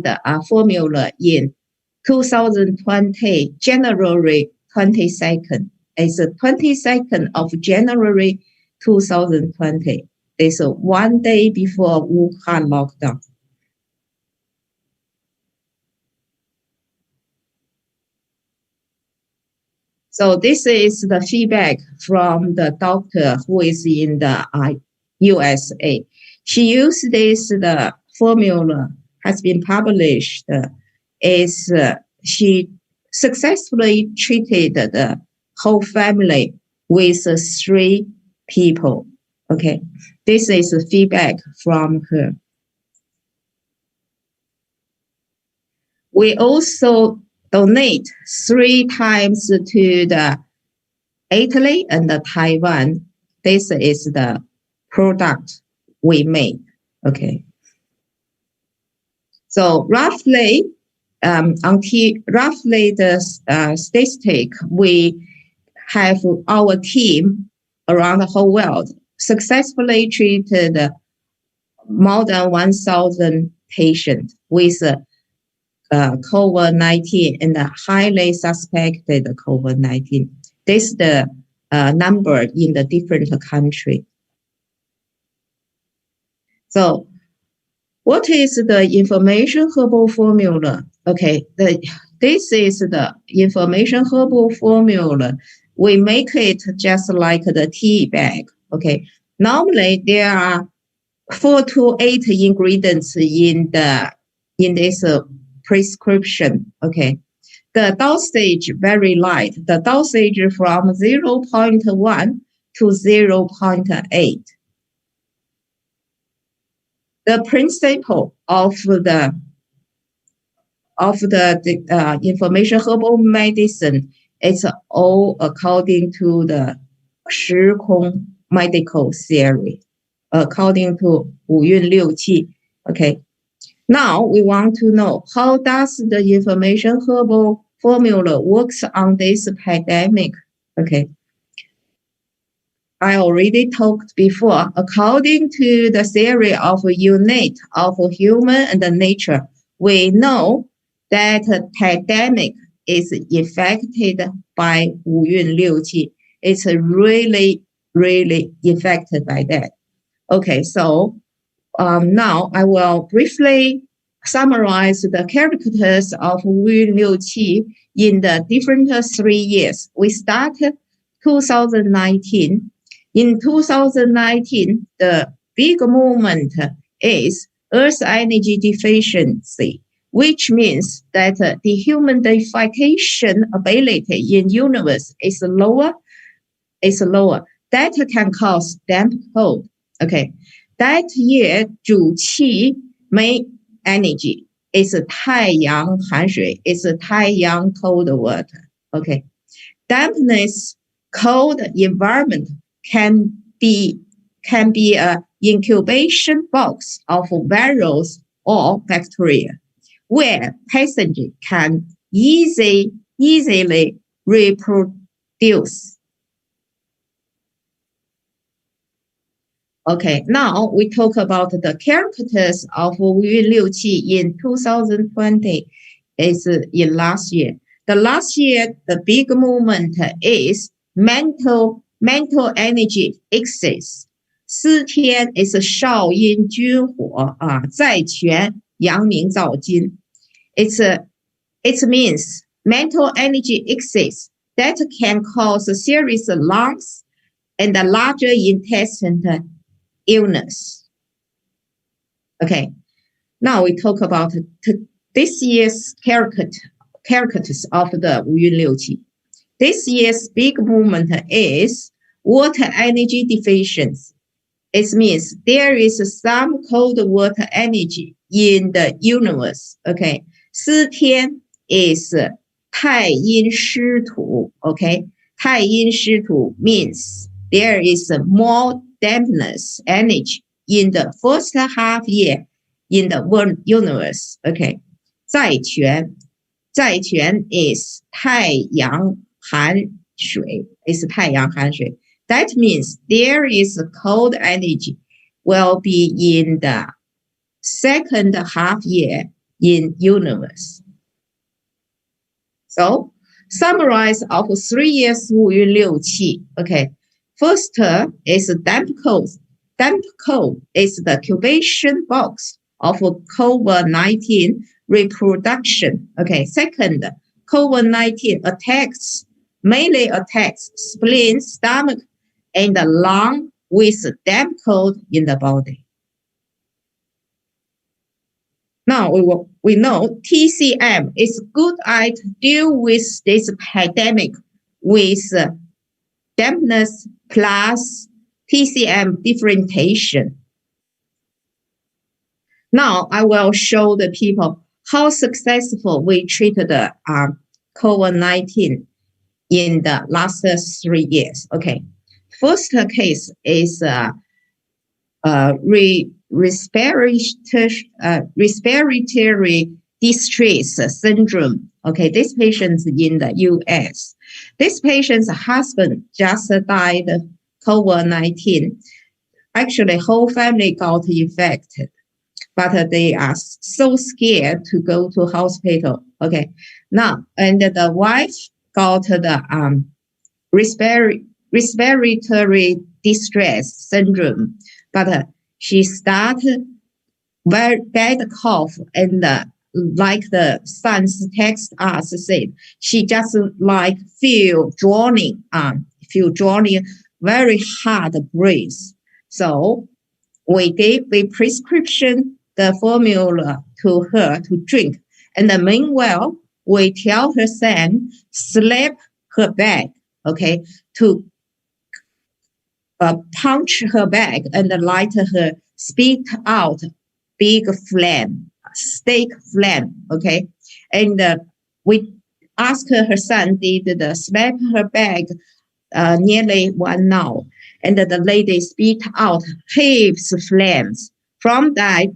formula in 2020, January 22nd. It's the 22nd of January 2020. It's 1 day before Wuhan lockdown. So this is the feedback from the doctor who is in the USA. She used this the formula has been published. Is she successfully treated the whole family with 3 people. Okay, this is feedback from her. We also donate 3 times to the Italy and the Taiwan. This is the product we made. Okay. So roughly, until roughly the statistic, we have our team around the whole world successfully treated more than 1,000 patients with COVID-19 and highly suspected COVID-19. This is the number in the different country. So what is the information herbal formula? Okay, this is the information herbal formula. We make it just like the tea bag. Okay, normally there are 4 to 8 ingredients in this prescription. Okay, the dosage very light. The dosage from 0.1 to 0.8. The principle of the information herbal medicine is all according to the 时空 medical theory, according to 五运六气. Okay. Now we want to know how does the information herbal formula works on this pandemic. Okay. I already talked before. According to the theory of unit of human and nature, we know that pandemic is infected by 五运六气. It's really infected by that. Okay, so now I will briefly summarize the characters of 五运六气 in the different 3 years. We started 2019. In 2019, the big movement is Earth energy deficiency, which means that the human deification ability in universe is lower. That can cause damp cold. Okay, that year 主气 main energy is 太阳寒水, is 太阳 cold water. Okay, dampness, cold environment can be a incubation box of virus or bacteria, where passengers can easily reproduce. Okay, now we talk about the characters of 5月6气 in 2020 is in last year. The last year, the big movement is mental energy excess. 4天 is 少阴君火在权阳明燥金. It means mental energy excess that can cause serious lungs and larger intestine illness. Okay, now we talk about this year's characters of the 5月6气. This year's big movement is water energy deficiency. It means there is some cold water energy in the universe. Okay, 4天 is 太阴湿土. Okay, 太阴湿土 means there is more dampness energy in the first half year in the world universe. Okay, 在权 is 太阳寒水 is 太阳寒水. That means there is cold energy will be in the second half year in universe. So, summarize of 3 years 5月6气. Okay, first is damp cold. Damp cold is the incubation box of COVID-19 reproduction. Okay, second, COVID-19 mainly attacks spleen, stomach, and the lung with damp cold in the body. Now we know TCM is good at deal with this pandemic with dampness plus TCM differentiation. Now I will show the people how successful we treated the COVID-19 in the last 3 years. Okay, first case is respiratory distress syndrome. Okay, this patient in the US. This patient's husband just died of COVID-19. Actually, whole family got infected, but they are so scared to go to hospital. Okay, now, and the wife got the respiratory distress syndrome, but she started very bad cough, and like the son's text us said, she just like feel drowning, very hard breathe. So we gave the prescription, the formula to her to drink, and meanwhile we tell her son slap her back, okay, to punch her back and light her, spit out big flame, steak flame, okay, and we asked her son did the slap her back nearly 1 hour, and the lady spit out heaps of flames. From that,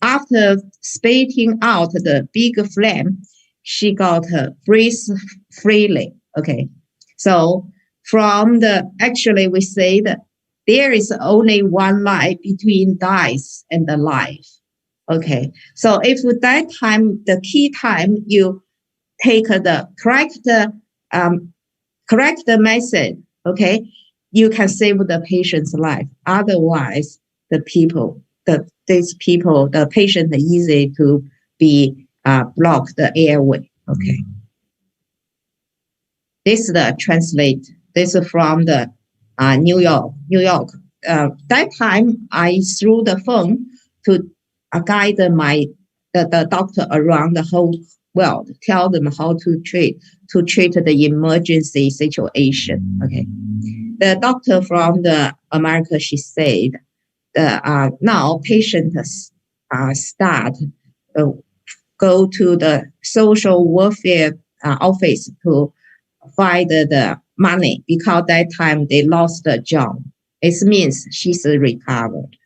after spitting out the big flame, she got breathe freely. Okay, so from actually we say that there is only one life between death and the life. Okay, so if that time, the key time, you take the correct method, okay, you can save the patient's life. Otherwise, the patient is easy to be block the airway. Okay. This is the translate. This is from the New York. That time I threw the phone to guide the doctor around the whole world, tell them how to treat the emergency situation. Okay, the doctor from the America, she said, now patients start go to the social welfare office to find the money because that time they lost the job. It means she's recovered.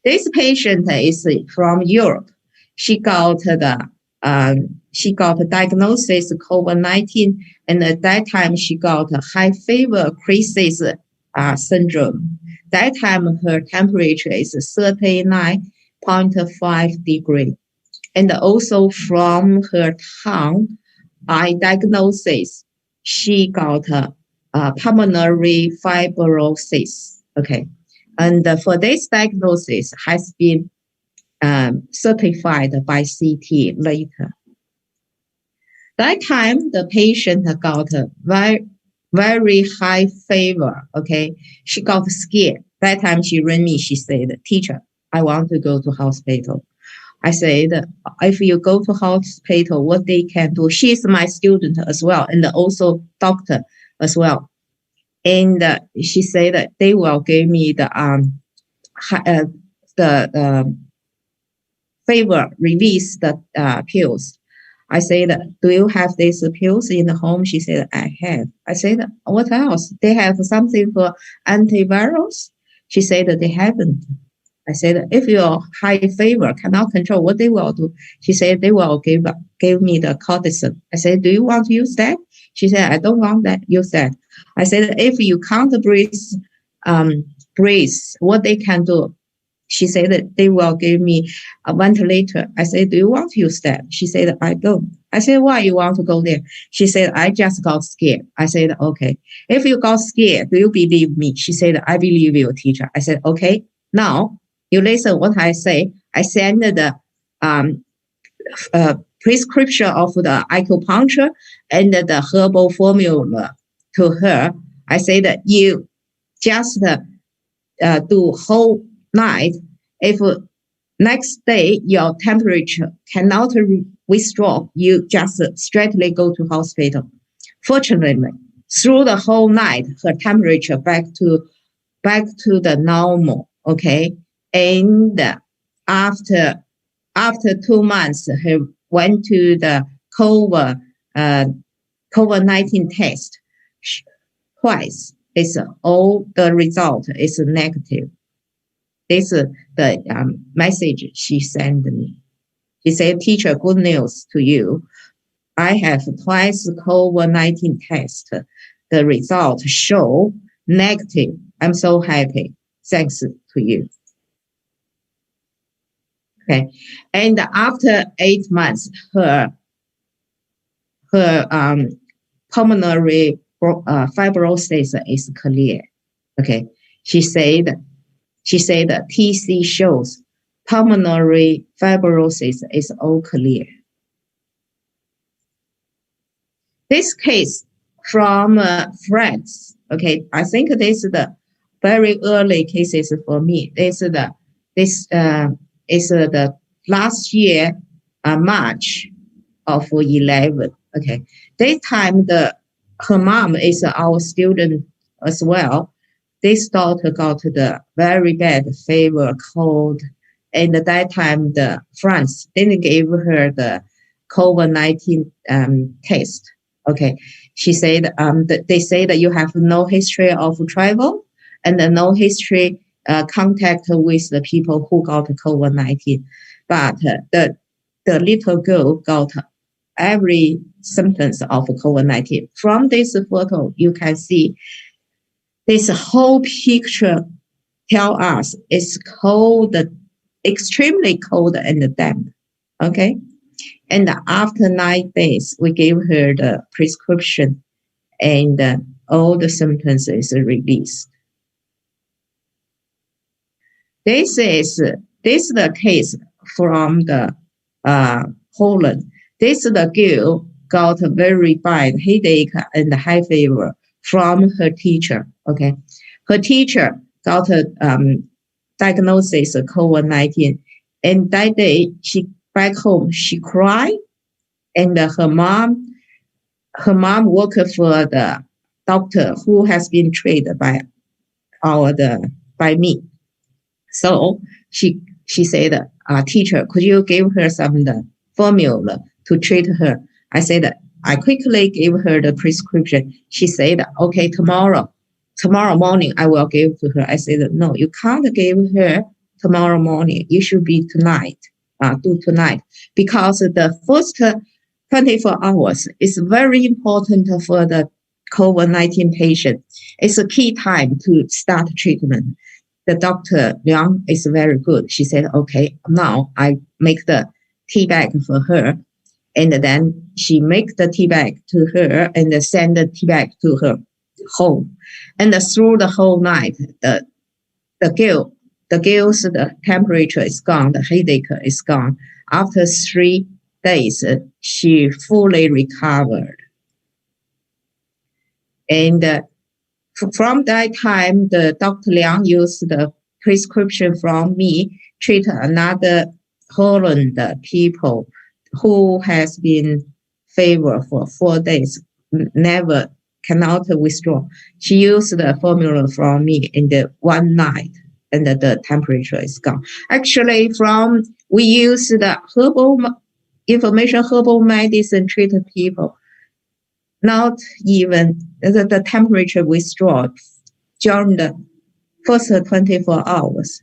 This patient is from Europe. She got diagnosis COVID-19, and at that time she got high fever crisis syndrome. That time her temperature is 39.5 degrees. And also from her tongue eye diagnosis, she got pulmonary fibrosis. Okay. And for this diagnosis has been certified by CT later. That time, the patient got a very high fever, okay? She got scared. That time she rang me, she said, "Teacher, I want to go to hospital." I said, if you go to hospital, what they can do? She's my student as well, and also doctor as well. And she said that they will give me the fever release the pills. I said, do you have these pills in the home? She said, I have. I said, what else? They have something for antivirals? She said that they haven't. I said, if your high fever cannot control, what they will do? She said, they will give me the cortisone. I said, do you want to use that? She said, I don't want that. Use that. I said, if you can't breathe, what they can do? She said that they will give me a ventilator. I said, do you want to use that? She said, I don't. I said, why you want to go there? She said, I just got scared. I said, okay. If you got scared, do you believe me? She said, I believe you, teacher. I said, okay. Now, you listen what I say. I send the prescription of the acupuncture and the herbal formula to her. I say that you just do whole night. If next day your temperature cannot withdraw, you just straightly go to hospital. Fortunately, through the whole night, her temperature back to the normal. Okay, and after 2 months, he went to the COVID-19 test twice. It's all the result is negative. This is the message she sent me. She said, teacher, good news to you. I have twice COVID-19 test. The results show negative. I'm so happy. Thanks to you. Okay. And after 8 months, her pulmonary fibrosis is clear. Okay. She said TC shows pulmonary fibrosis is all clear. This case from France, okay, I think this is the very early cases for me. This is the last year, March of 11. Okay, this time her mom is our student as well. This daughter got the very bad fever, cold, and at that time the France didn't give her the COVID-19 test. Okay, she said they say that you have no history of travel and no history contact with the people who got COVID-19, but the little girl got every symptoms of COVID-19. From this photo, you can see this whole picture tell us it's cold, extremely cold and damp. Okay, and after 9 days, we gave her the prescription, and all the symptoms is released. This is the case from the Poland. This is the girl got a very bad headache and high fever from her teacher. Okay, her teacher got a diagnosis of COVID-19, and that day she back home she cried, and her mom worked for the doctor who has been treated by me. So she said, teacher, could you give her some the formula to treat her? I said, I quickly gave her the prescription. She said, okay, tomorrow morning I will give to her. I said, no, you can't give her tomorrow morning. You should be tonight, do tonight, because the first 24 hours is very important for the COVID-19 patient. It's a key time to start treatment. The Dr. Liang is very good. She said, okay, now I make the tea bag for her. And then she make the tea bag to her and send the tea bag to her home. And through the whole night, the temperature is gone, the headache is gone. After 3 days, she fully recovered. And from that time, the Dr. Liang used the prescription from me, treat another Holland people who has been fever for 4 days, never cannot withdraw. She used the formula from me in the one night, and the temperature is gone. Actually, we use the herbal medicine treat people. Not even the temperature withdraw during the first 24 hours.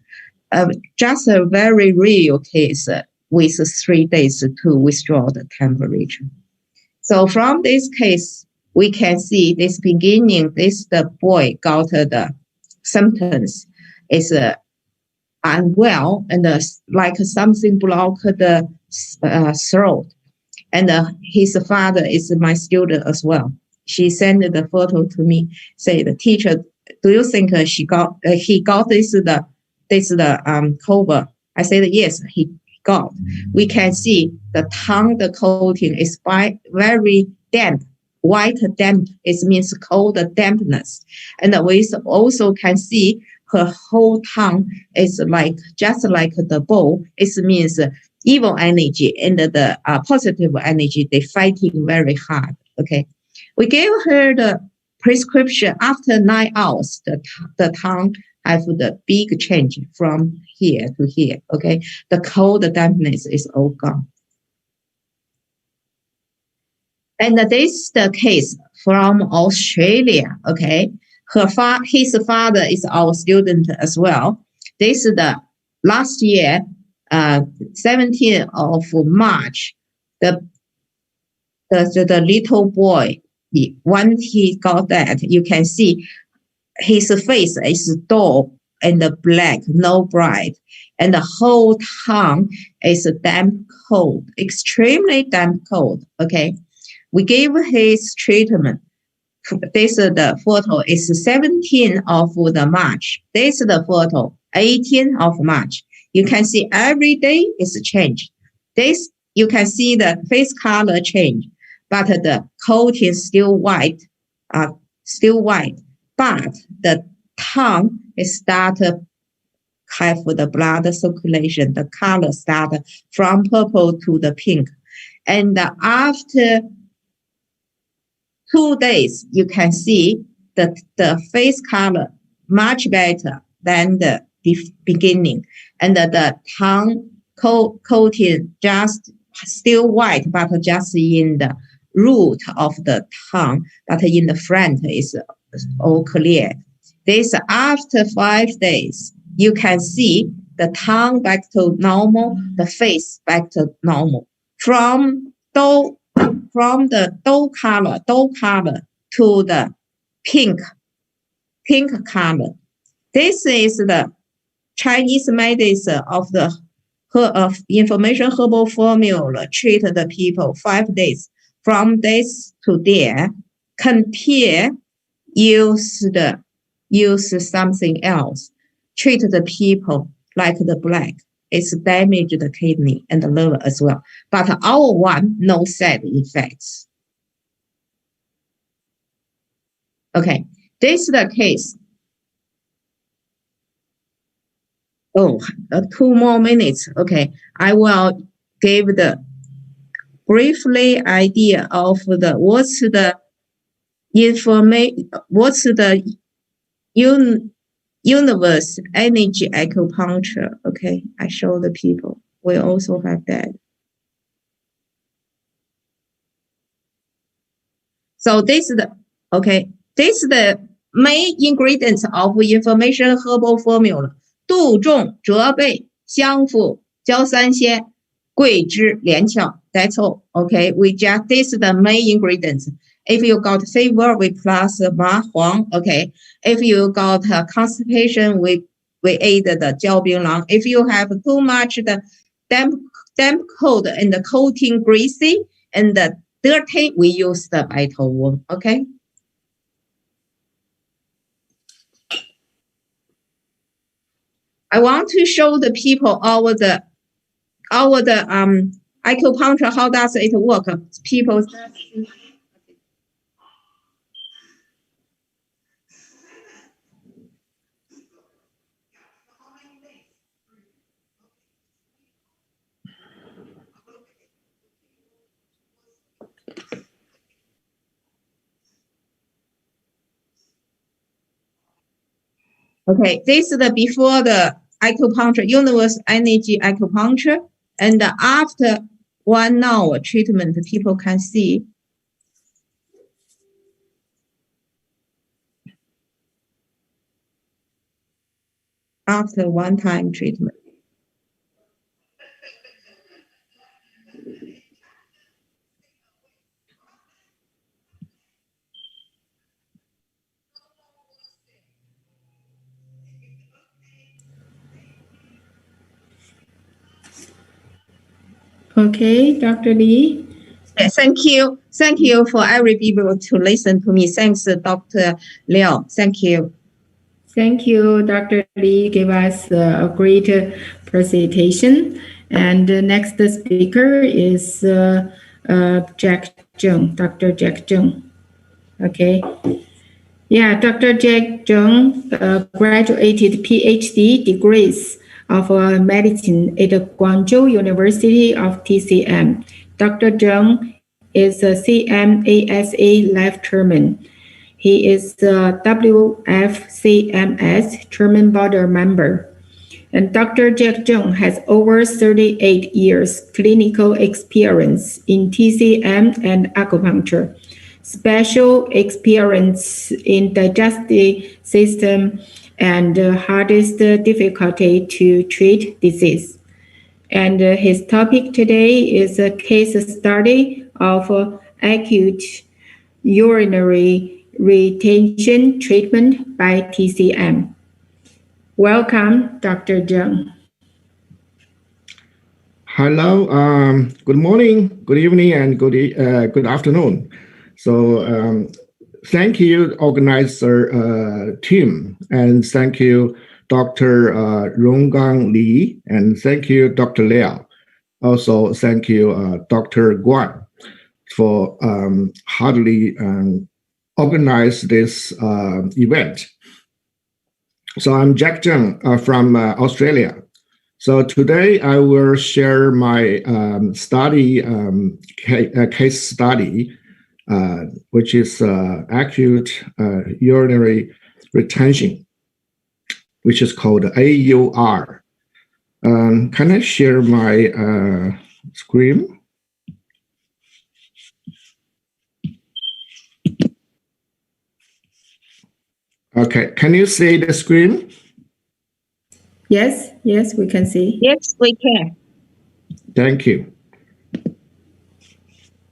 Just a very real case with 3 days to withdraw the temperature. So from this case, we can see this beginning, the boy got the symptoms is unwell and like something blocked the throat. And his father is my student as well. She sent the photo to me, say, the teacher, do you think he got this COVID? I said, yes, he got. We can see the tongue, the coating is very damp, white damp. It means cold dampness. And we also can see her whole tongue is just like the bowl. It means evil energy and the positive energy, they fighting very hard. Okay, we gave her the prescription. After 9 hours, the tongue have the big change from here to here. Okay, the cold dampness is all gone. And this is the case from Australia. Okay, his father is our student as well. This is the last year. 17th of March, the little boy, when he got that, you can see his face is dull and black, no bright, and the whole tongue is damp cold, extremely damp cold. Okay, we gave his treatment. This is the photo. It's 17th of the March. This is the photo, 18th of March. You can see every day is changed. This, you can see the face color change, but the coating is still white, but the tongue is started have the blood circulation. The color started from purple to the pink. And after 2 days, you can see that the face color much better than the beginning. And the tongue coating just still white, but just in the root of the tongue, but in the front is all clear. This after 5 days, you can see the tongue back to normal, the face back to normal. From the dull color to the pink color. This is the Chinese medicine of information herbal formula treat the people 5 days. From this to there, compare, use something else. Treat the people like the black. It's damage the kidney and the liver as well. But our one, no side effects. Okay, this is the case. Oh, 2 more minutes. Okay, I will give the briefly idea of what's the information, what's the universe energy acupuncture. Okay, I show the people. We also have that. So this is the okay. This is the main ingredients of information herbal formula: 杜仲、折贝、香附、焦三仙、桂枝、连翘。That's all. Okay, we just this is the main ingredients. If you got fever, we plus 麻黄. Okay. If you got constipation, we add the 焦槟榔. If you have too much the damp cold and the coating greasy and the dirty, we use the 白头翁. Okay. I want to show the people our acupuncture. How does it work? People. Okay, this is the before the acupuncture, universal energy acupuncture, and after 1 hour treatment, people can see. After one-time treatment. Okay, Dr. Lee. Thank you. Thank you for every people to listen to me. Thanks, Dr. Liao. Thank you. Thank you, Dr. Lee gave us a great presentation. And the next speaker is Jack Zheng, Dr. Jack Zheng. Okay. Yeah, Dr. Jack Zheng graduated PhD degrees of medicine at Guangzhou University of TCM. Dr. Zheng is a CMASA Life Chairman. He is the WFCMS Chairman Board member. And Dr. Jack Zheng has over 38 years clinical experience in TCM and acupuncture, special experience in digestive system, and hardest difficulty to treat disease. And his topic today is a case study of acute urinary retention treatment by TCM. Welcome, Dr. Zheng. Hello, good morning, good evening, and good afternoon. So thank you, organizer team, and thank you, Dr. Ronggang Li, and thank you, Dr. Liao. Also, thank you, Dr. Guan, for hardly organize this event. So I'm Jack Zheng from Australia. So today I will share my case study, which is acute urinary retention, which is called AUR. Can I share my screen? Okay, can you see the screen? Yes, yes, we can see. Yes, we can. Thank you.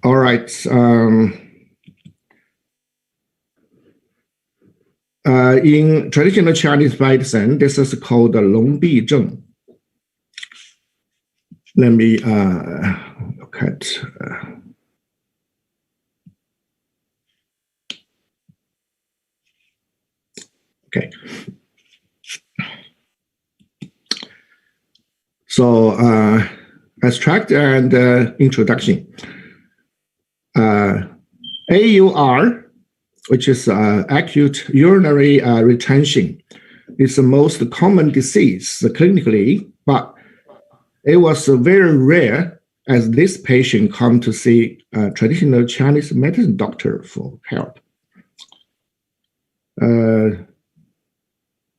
All right. In traditional Chinese medicine, this is called the Longbi Zheng. Let me look at. Okay. So, abstract and introduction. AUR, which is acute urinary retention, is the most common disease clinically, but it was very rare as this patient come to see a traditional Chinese medicine doctor for help.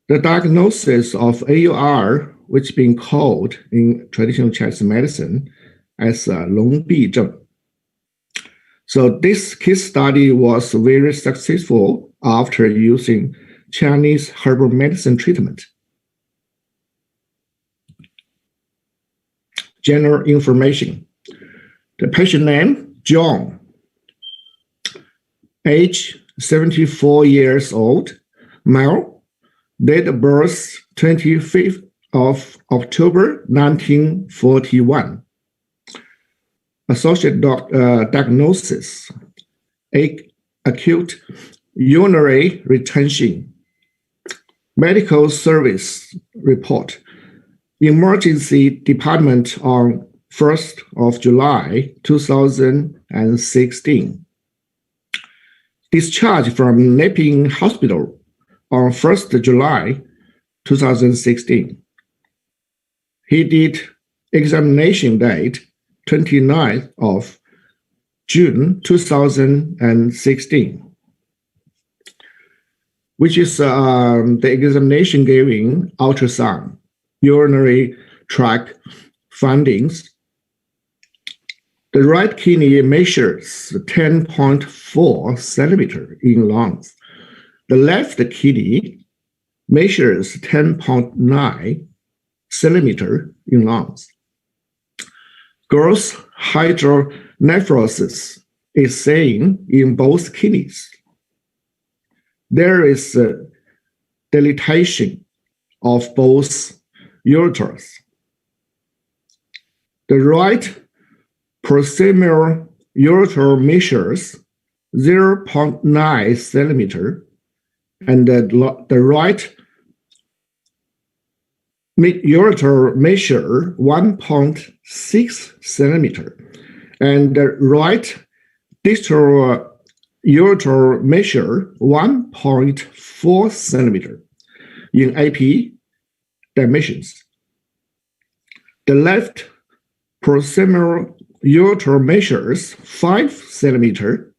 The diagnosis of AUR, which is being called in traditional Chinese medicine as Longbi Zheng. So this case study was very successful after using Chinese herbal medicine treatment. General information. The patient name, John. Age, 74 years old, male. Date of birth, 25th of October, 1941. Associate diagnosis, acute urinary retention. Medical service report. Emergency department on 1st of July, 2016. Discharged from Nepean Hospital on 1st July, 2016. He did examination date 29th of June 2016, which is the examination giving ultrasound, urinary tract findings. The right kidney measures 10.4 centimeter in length. The left kidney measures 10.9 centimeter in length. Gross hydronephrosis is seen in both kidneys. There is dilatation of both ureters. The right proximal ureter measures 0.9 centimeter, and the right mid-ureter measure 1.6 centimeter, and the right distal ureter measure 1.4 centimeter in AP dimensions. The left proximal ureter measures 5 centimeter.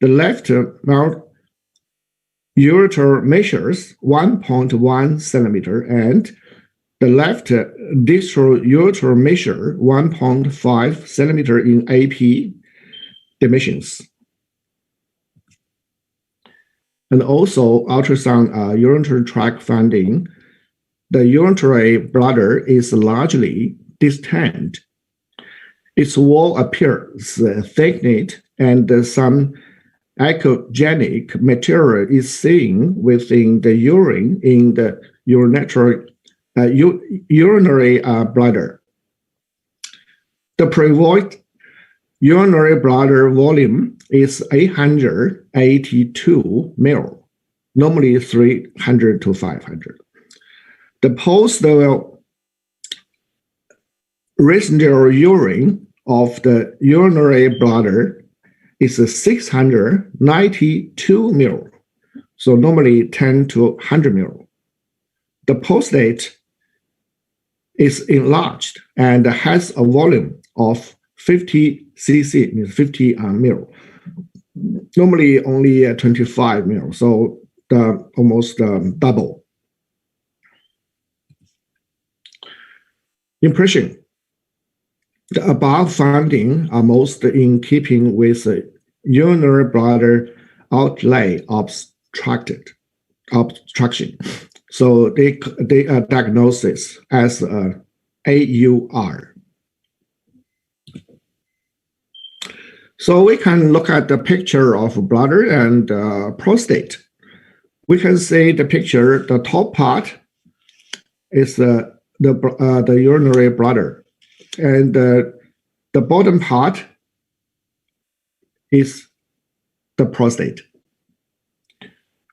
The left ureter measures 1.1 centimeter, and the left distal ureter measure 1.5 centimeter in AP dimensions. And also ultrasound urinary tract finding. The urinary bladder is largely distended. Its wall appears thickened, and some echogenic material is seen within the urine in the urinary bladder. The prevoid urinary bladder volume is 882 ml, normally 300 to 500. The post-residual urine of the urinary bladder is 692 ml, so normally 10 to 100 ml. The prostate is enlarged and has a volume of 50 cc, means 50 ml, normally only 25 ml, so almost double. Impression. The above findings are most in keeping with urinary bladder outlet obstruction. So they diagnosis as AUR. So we can look at the picture of bladder and prostate. We can see the picture, the top part is the urinary bladder, and the bottom part is the prostate.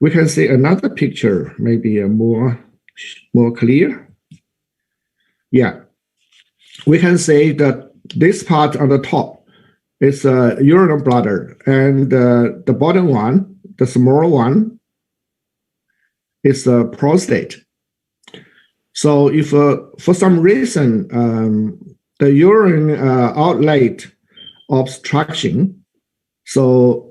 We can see another picture, maybe more clear. Yeah, we can see that this part on the top is a urinary bladder, and the bottom one, the small one, is the prostate. So if for some reason the urine outlet obstruction, so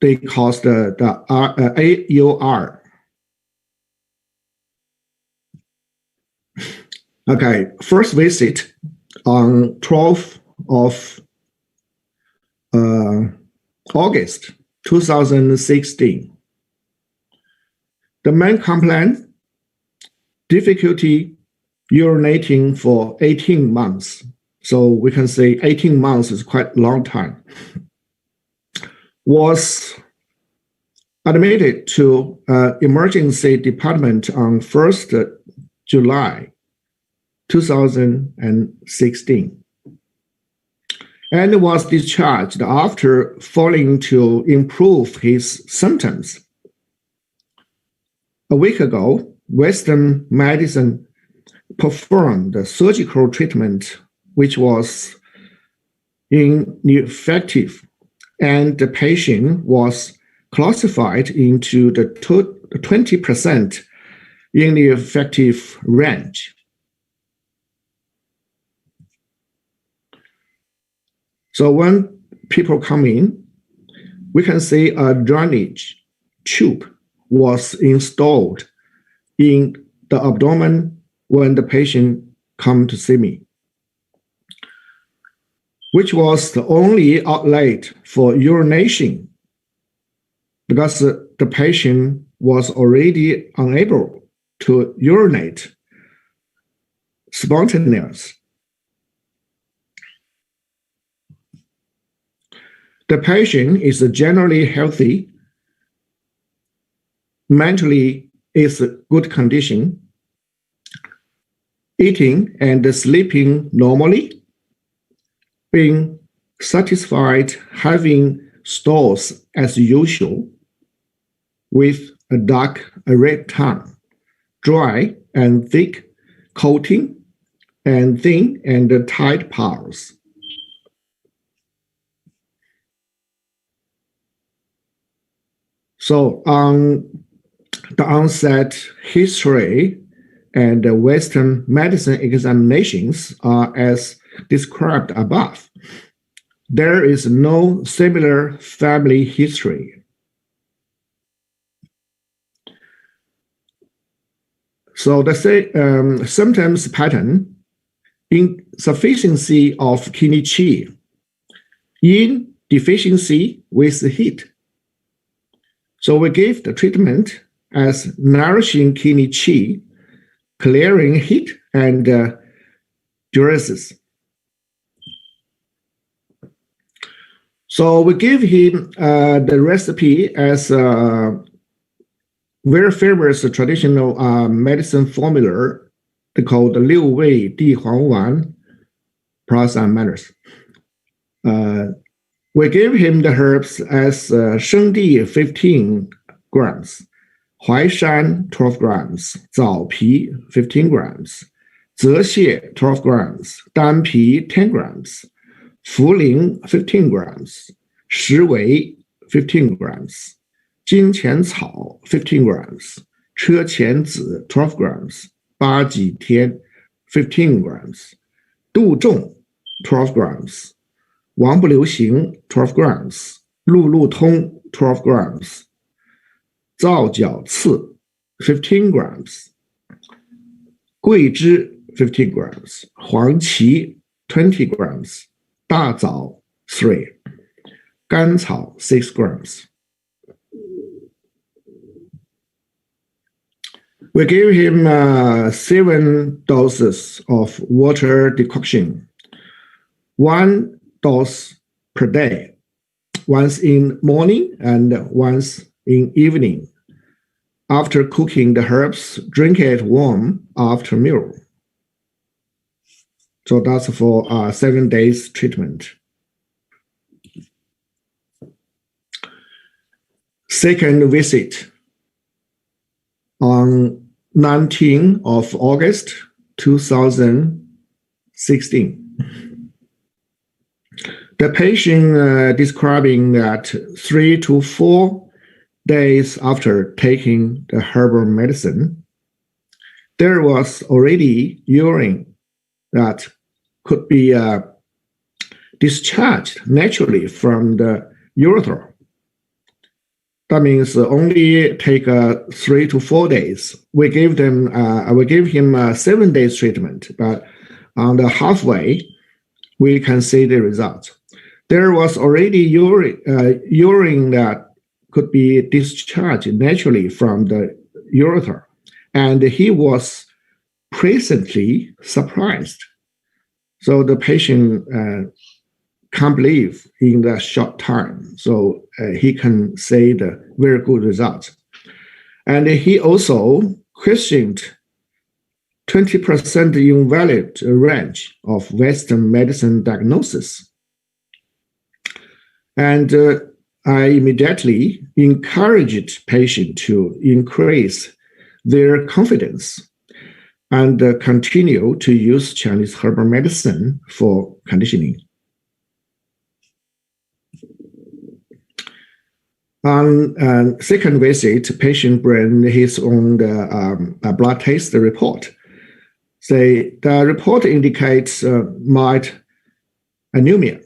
they cause the AUR. Okay, first visit on 12th of August 2016. The main complaint, difficulty urinating for 18 months. So we can say 18 months is quite a long time. Was admitted to emergency department on 1st July 2016 and was discharged after failing to improve his symptoms. A week ago, Western medicine performed the surgical treatment, which was ineffective, and the patient was classified into the 20% ineffective range. So when people come in, we can see a drainage tube was installed in the abdomen when the patient come to see me, which was the only outlet for urination because the patient was already unable to urinate spontaneously. The patient is generally healthy, mentally is good condition, eating and sleeping normally, being satisfied having stools as usual, with a dark red tongue, dry and thick coating, and thin and tight pores. So on the onset history and the Western medicine examinations are as described above. There is no similar family history. So the symptoms pattern, insufficiency of kidney qi, yin deficiency with heat. So we gave the treatment as nourishing kidney qi, clearing heat and diuresis. So we gave him the recipe as a very famous traditional medicine formula called 六味地黄丸 plus and minus. We gave him the herbs as 生地 15 grams, 淮山 12 grams, 枣皮 15 grams, 泽泻 12 grams, 丹皮 10 grams, 茯苓 15 grams, 石韦 15 grams, 金钱草 15 grams, 车前子 12 grams, 八戟天 15 grams, 杜仲 12 grams, 王不留行 12 grams, 路路通 12 grams, 皂角刺 15 grams, 桂枝 15 grams, 黄芪 20 grams, 大枣 3, 甘草 6 grams. We gave him 7 doses of water decoction, 1 dose per day, once in morning and once in evening. After cooking the herbs, drink it warm after meal. So that's for 7 days treatment. Second visit on 19th of August 2016. The patient describing that 3 to 4 days after taking the herbal medicine, there was already urine that could be discharged naturally from the urethra. That means only take 3 to 4 days. We gave him 7 days treatment, but on the halfway, we can see the result. there was already urine that could be discharged naturally from the ureter, and he was pleasantly surprised. So the patient can't believe in that short time. So he can say the very good results. And he also questioned 20% invalid range of Western medicine diagnosis. And I immediately encouraged patients to increase their confidence and continue to use Chinese herbal medicine for conditioning. On second visit, patient bring his own blood test report. The report indicates mild anemia.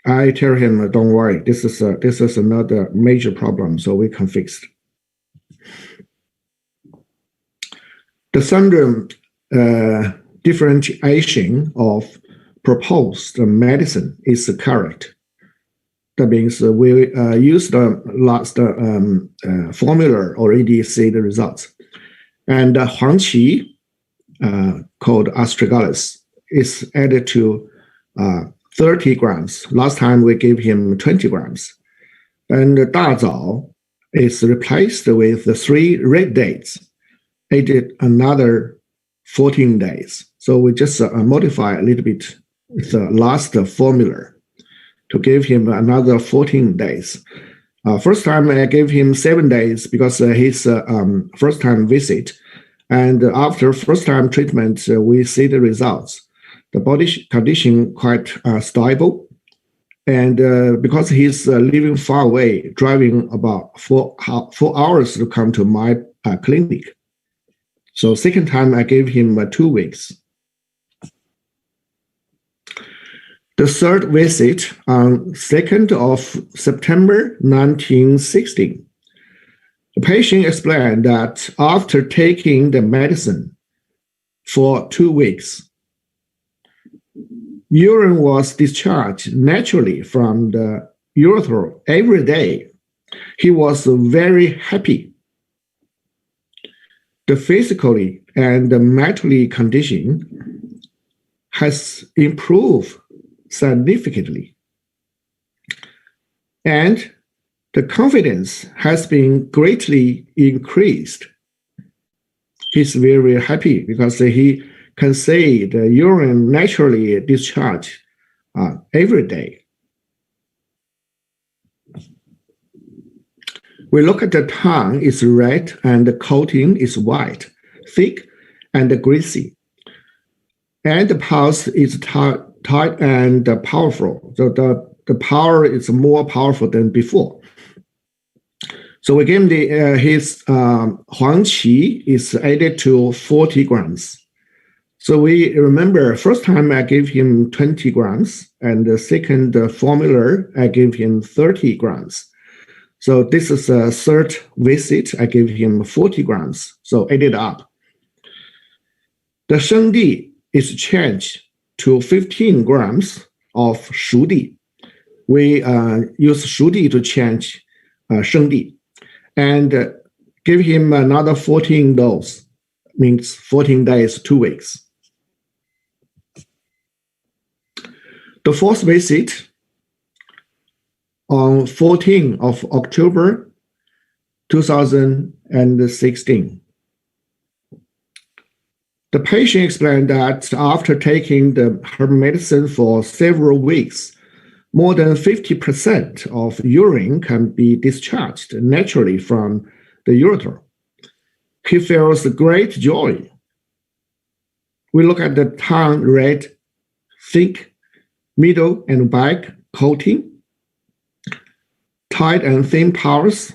I tell him, don't worry, this is another major problem, so we can fix it. The syndrome differentiation of proposed medicine is correct. That means we use the last formula already see the results. And Huangqi, called astragalus, is added to 30 grams. Last time we gave him 20 grams. And Dazao is replaced with the 3 red dates, added another 14 days. So we just modify a little bit the last formula to give him another 14 days. First time I gave him 7 days because his first time visit. And after first time treatment, we see the results. The body condition quite stable. And because he's living far away, driving about 4 hours to come to my clinic. So second time I gave him 2 weeks. The third visit on 2nd of September 1916. The patient explained that after taking the medicine for 2 weeks, urine was discharged naturally from the urethra every day. He was very happy. The physically and the mentally condition has improved significantly. And the confidence has been greatly increased. He's very happy because he can say the urine naturally discharged every day. We look at the tongue is red and the coating is white, thick and greasy. And the pulse is tight and powerful. So the power is more powerful than before. So we gave him his Huangqi is added to 40 grams. So we remember first time I gave him 20 grams and the second formula I gave him 30 grams. So this is a third visit, I gave him 40 grams. So added up. The shengdi is changed to 15 grams of shudi. We use shudi to change shengdi and give him another 14 dose, means 14 days, 2 weeks. The fourth visit on 14th of October 2016. The patient explained that after taking the herbal medicine for several weeks, more than 50% of urine can be discharged naturally from the ureter. He feels great joy. We look at the tongue red, thick, middle and back coating, tight and thin pulse.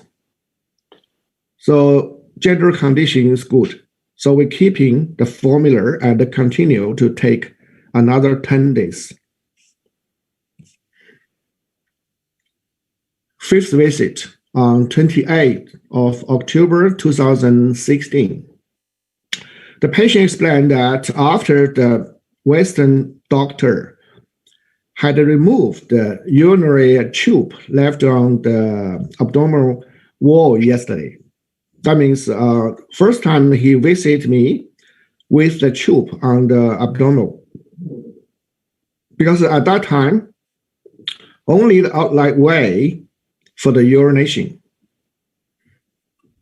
So general condition is good. So we're keeping the formula and continue to take another 10 days. Fifth visit on 28th of October 2016. The patient explained that after the Western doctor had removed the urinary tube left on the abdominal wall yesterday. That means first time he visited me with the tube on the abdominal. Because at that time, only the outlet way for the urination.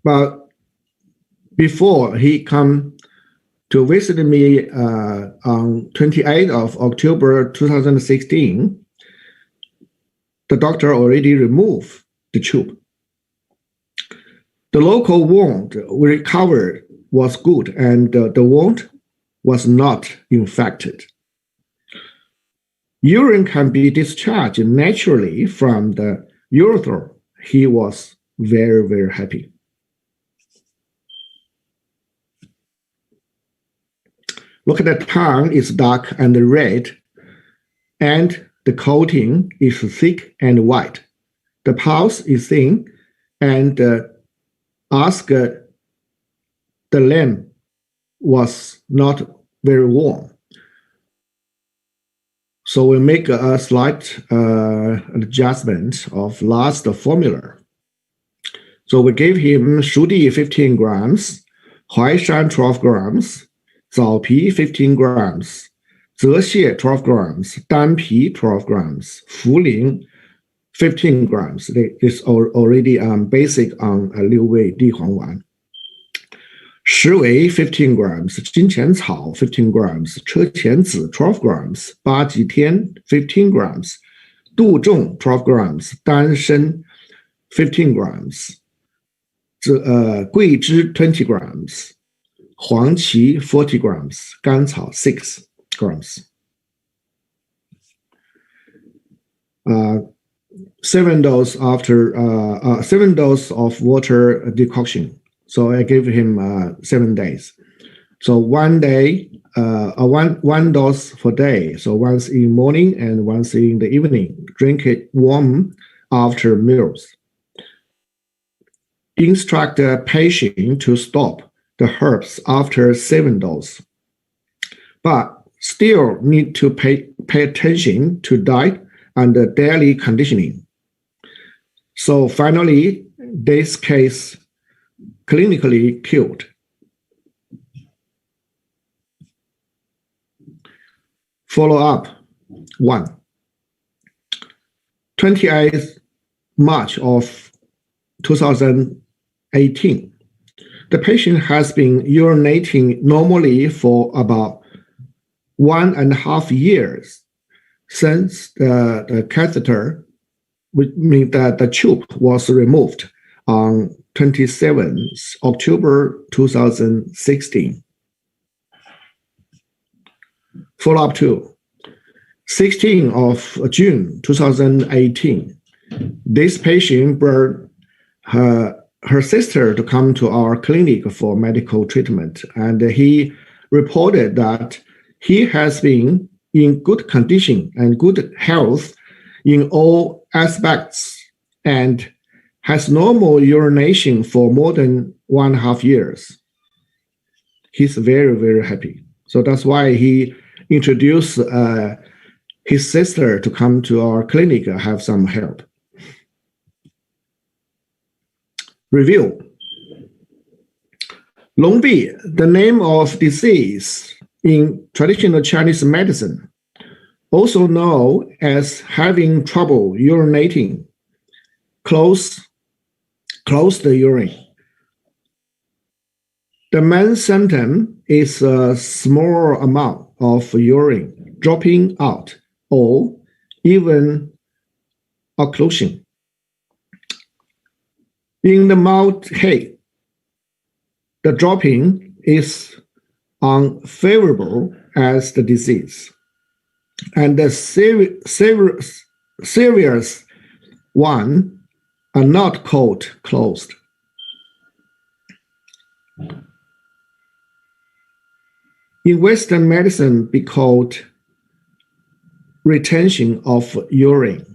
But before he come to visit me on 28th of October 2016, the doctor already removed the tube. The local wound we recovered was good, and the wound was not infected. Urine can be discharged naturally from the urethra. He was very, very happy. Look at the tongue is dark and red, and the coating is thick and white. The pulse is thin, and ask the lamb was not very warm. So we make a slight adjustment of last formula. So we gave him Shudi 15 grams, Huaishan 12 grams, Zaopi 15 grams, Zexie 12 grams, Danpi 12 grams, Fuling 15 grams. It's already basic on Liu Wei Di Huang Wan. Shiwei 15 grams, Jinqian Cao 15 grams, Cheqianzi 12 grams, Baji Tian 15 grams, Du Zhong 12 grams, Dan Shen 15 grams, Gui Zhi 20 grams, Huang Qi 40 grams, Gan Cao 6 grams. 7 doses of water decoction. So I gave him 7 days. So 1 day, one dose for day. So once in the morning and once in the evening. Drink it warm after meals. Instruct the patient to stop the herbs after 7 doses. But still need to pay attention to diet and daily conditioning. So finally, this case clinically cured. Follow-up 1. 28th March of 2018. The patient has been urinating normally for about 1.5 years since the catheter, which means that the tube was removed on 27th October 2016. Follow-up 2. 16th of June 2018. This patient brought her sister to come to our clinic for medical treatment, and he reported that he has been in good condition and good health in all aspects and has normal urination for more than 1.5 years. He's very, very happy. So that's why he introduced his sister to come to our clinic and have some help. Review. Longbi, the name of disease in traditional Chinese medicine, also known as having trouble urinating, close the urine. The main symptom is a small amount of urine dropping out or even occlusion. In the mild case, the dropping is unfavorable as the disease, and the serious one are not called closed. In Western medicine, be called retention of urine.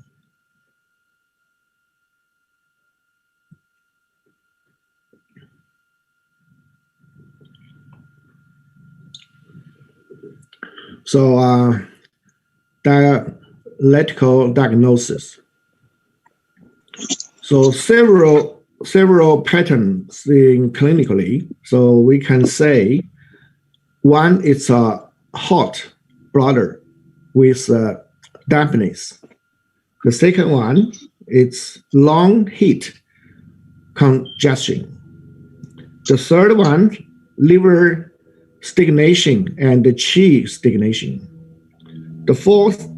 So dialectical diagnosis. So several patterns in clinically. So we can say one is a hot bladder with dampness. The second one is long heat congestion. The third one, liver stagnation and qi stagnation. The fourth,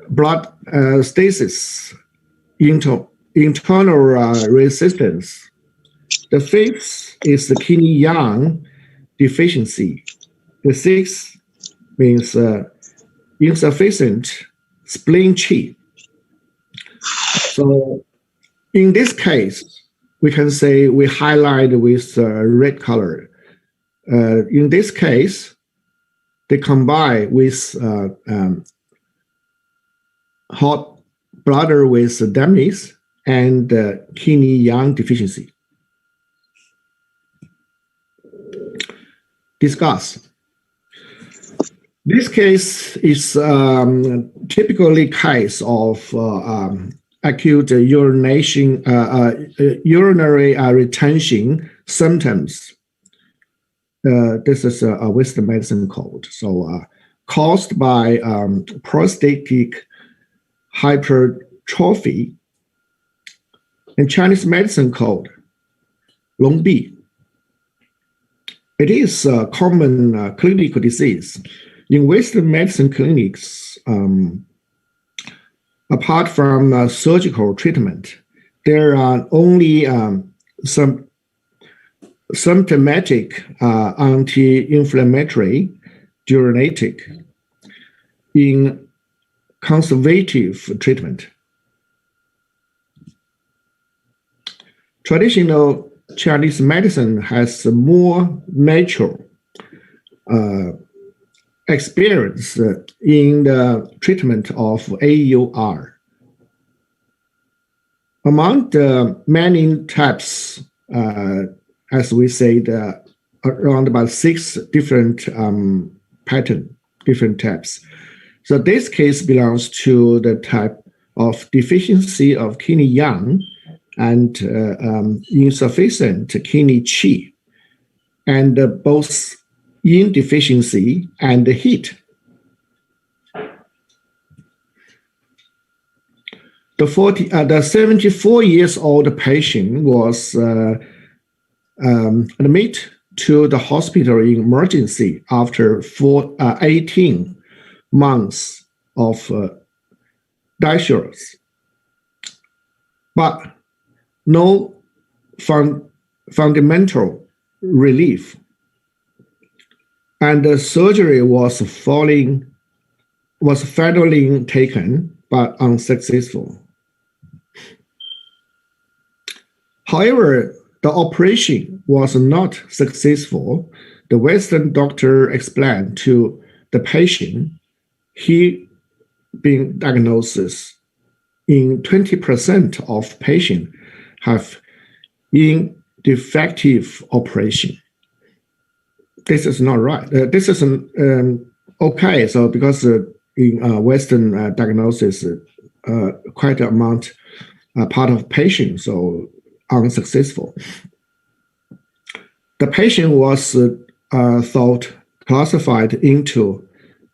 blood stasis, internal resistance. The fifth is the kidney yang deficiency. The sixth means insufficient spleen qi. So in this case, we can say we highlight with red color. In this case, they combine with hot bladder with dampness and kidney yang deficiency. Discuss. This case is typically case of acute urinary retention symptoms. This is a Western medicine code. So caused by prostatic hypertrophy. In Chinese medicine code, Long Bi. It is a common clinical disease. In Western medicine clinics, apart from surgical treatment, there are only some symptomatic anti-inflammatory diuretic in conservative treatment. Traditional Chinese medicine has more natural experience in the treatment of AUR. Among the many types, as we said, around about 6 different different types. So this case belongs to the type of deficiency of kidney yang and insufficient kidney qi, and both yin deficiency and heat. The 74-year-old patient was admitted to the hospital in emergency after 18 months of dialysis, but no fundamental relief, and the surgery was finally taken but unsuccessful. However, the operation was not successful. The Western doctor explained to the patient he been diagnosed in 20% of patients have indefective operation. This is not right. This is okay. So because in Western diagnosis, quite an amount part of patients so unsuccessful. The patient was thought classified into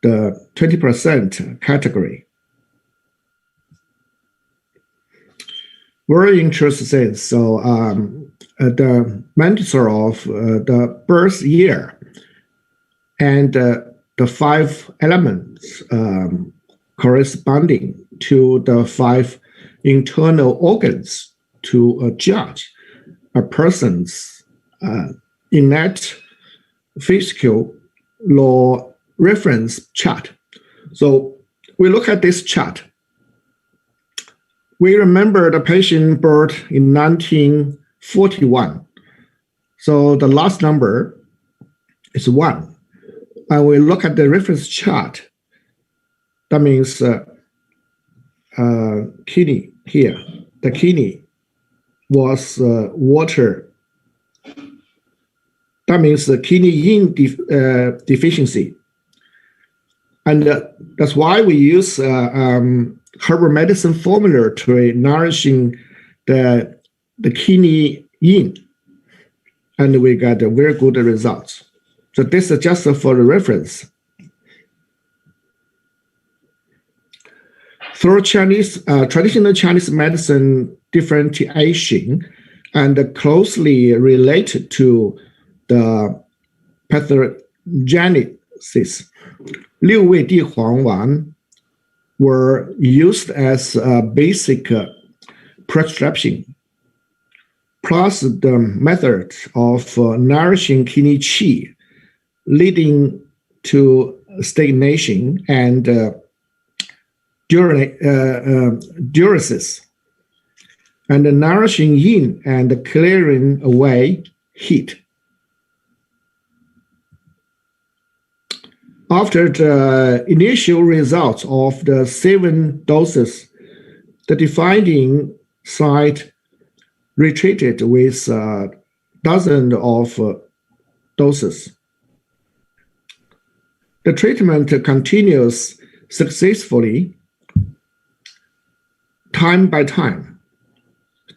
the 20% category. Very interesting. So the mandatory of the birth year and the 5 elements corresponding to the 5 internal organs to judge a person's innate physical law reference chart. So we look at this chart. We remember the patient born in 1941. So the last number is 1. And we look at the reference chart. That means kidney here. The kidney was water. That means the kidney yin deficiency. And that's why we use herbal medicine formula to nourishing the kidney yin, and we got very good results. So this is just for the reference. Through traditional Chinese medicine differentiation and closely related to the pathogenesis, 六味地黄丸 were used as a basic prescription, plus the method of nourishing kidney qi, leading to stagnation and diuresis, and nourishing yin and clearing away heat. After the initial results of the 7 doses, the defining site retreated with dozens of doses. The treatment continues successfully time by time.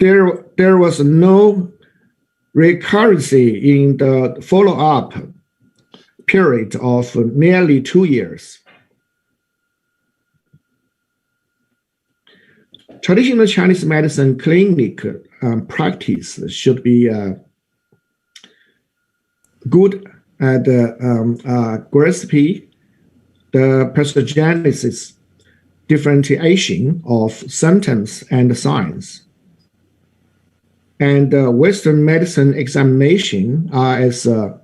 There was no recurrency in the follow-up period of nearly 2 years. Traditional Chinese medicine clinic practice should be good at grasping the pathogenesis, differentiation of symptoms and signs, and Western medicine examination as a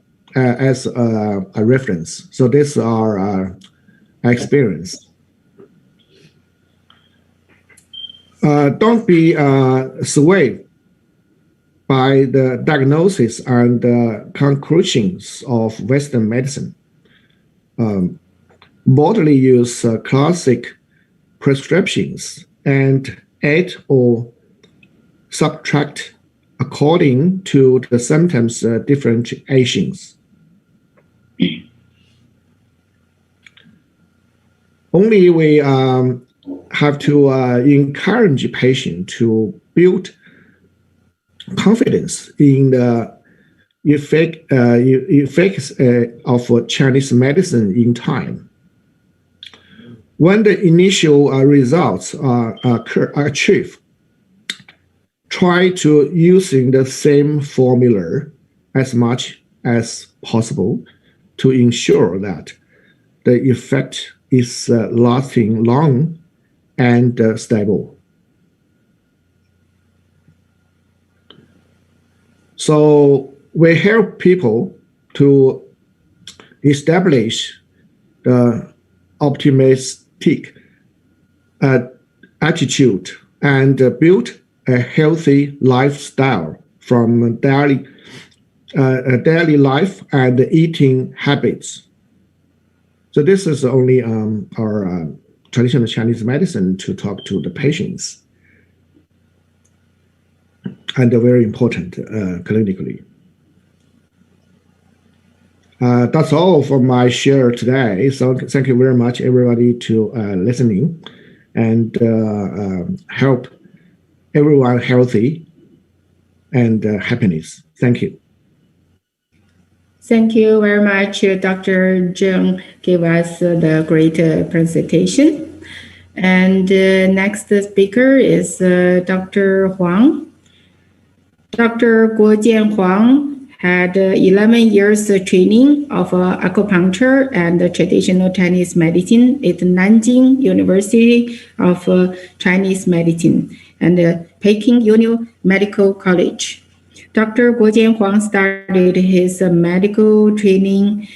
reference. So this is our experience. Don't be swayed by the diagnosis and conclusions of Western medicine. Boldly use classic prescriptions and add or subtract according to the symptoms differentiations. Only we have to encourage patients to build confidence in the effects of Chinese medicine in time. When the initial results are achieved, try to using the same formula as much as possible to ensure that the effect is lasting long and stable. So we help people to establish the optimistic attitude and build a healthy lifestyle from daily life and eating habits. So this is only our traditional Chinese medicine to talk to the patients, and very important clinically. That's all for my share today. So thank you very much, everybody, to listening and help everyone healthy and happiness. Thank you. Thank you very much, Dr. Zheng gave us the great presentation. And next speaker is Dr. Huang. Dr. Guojian Huang had 11 years training of acupuncture and traditional Chinese medicine at Nanjing University of Chinese Medicine and Peking Medical College. Dr. Guojian Huang started his medical training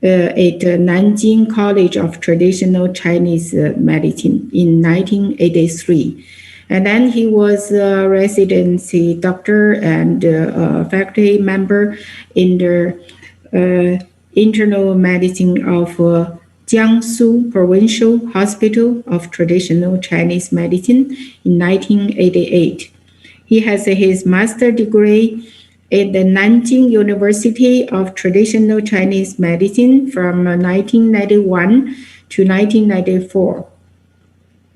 at Nanjing College of Traditional Chinese Medicine in 1983. And then he was a residency doctor and faculty member in the internal medicine of Jiangsu Provincial Hospital of Traditional Chinese Medicine in 1988. He has his master's degree at the Nanjing University of Traditional Chinese Medicine from 1991 to 1994.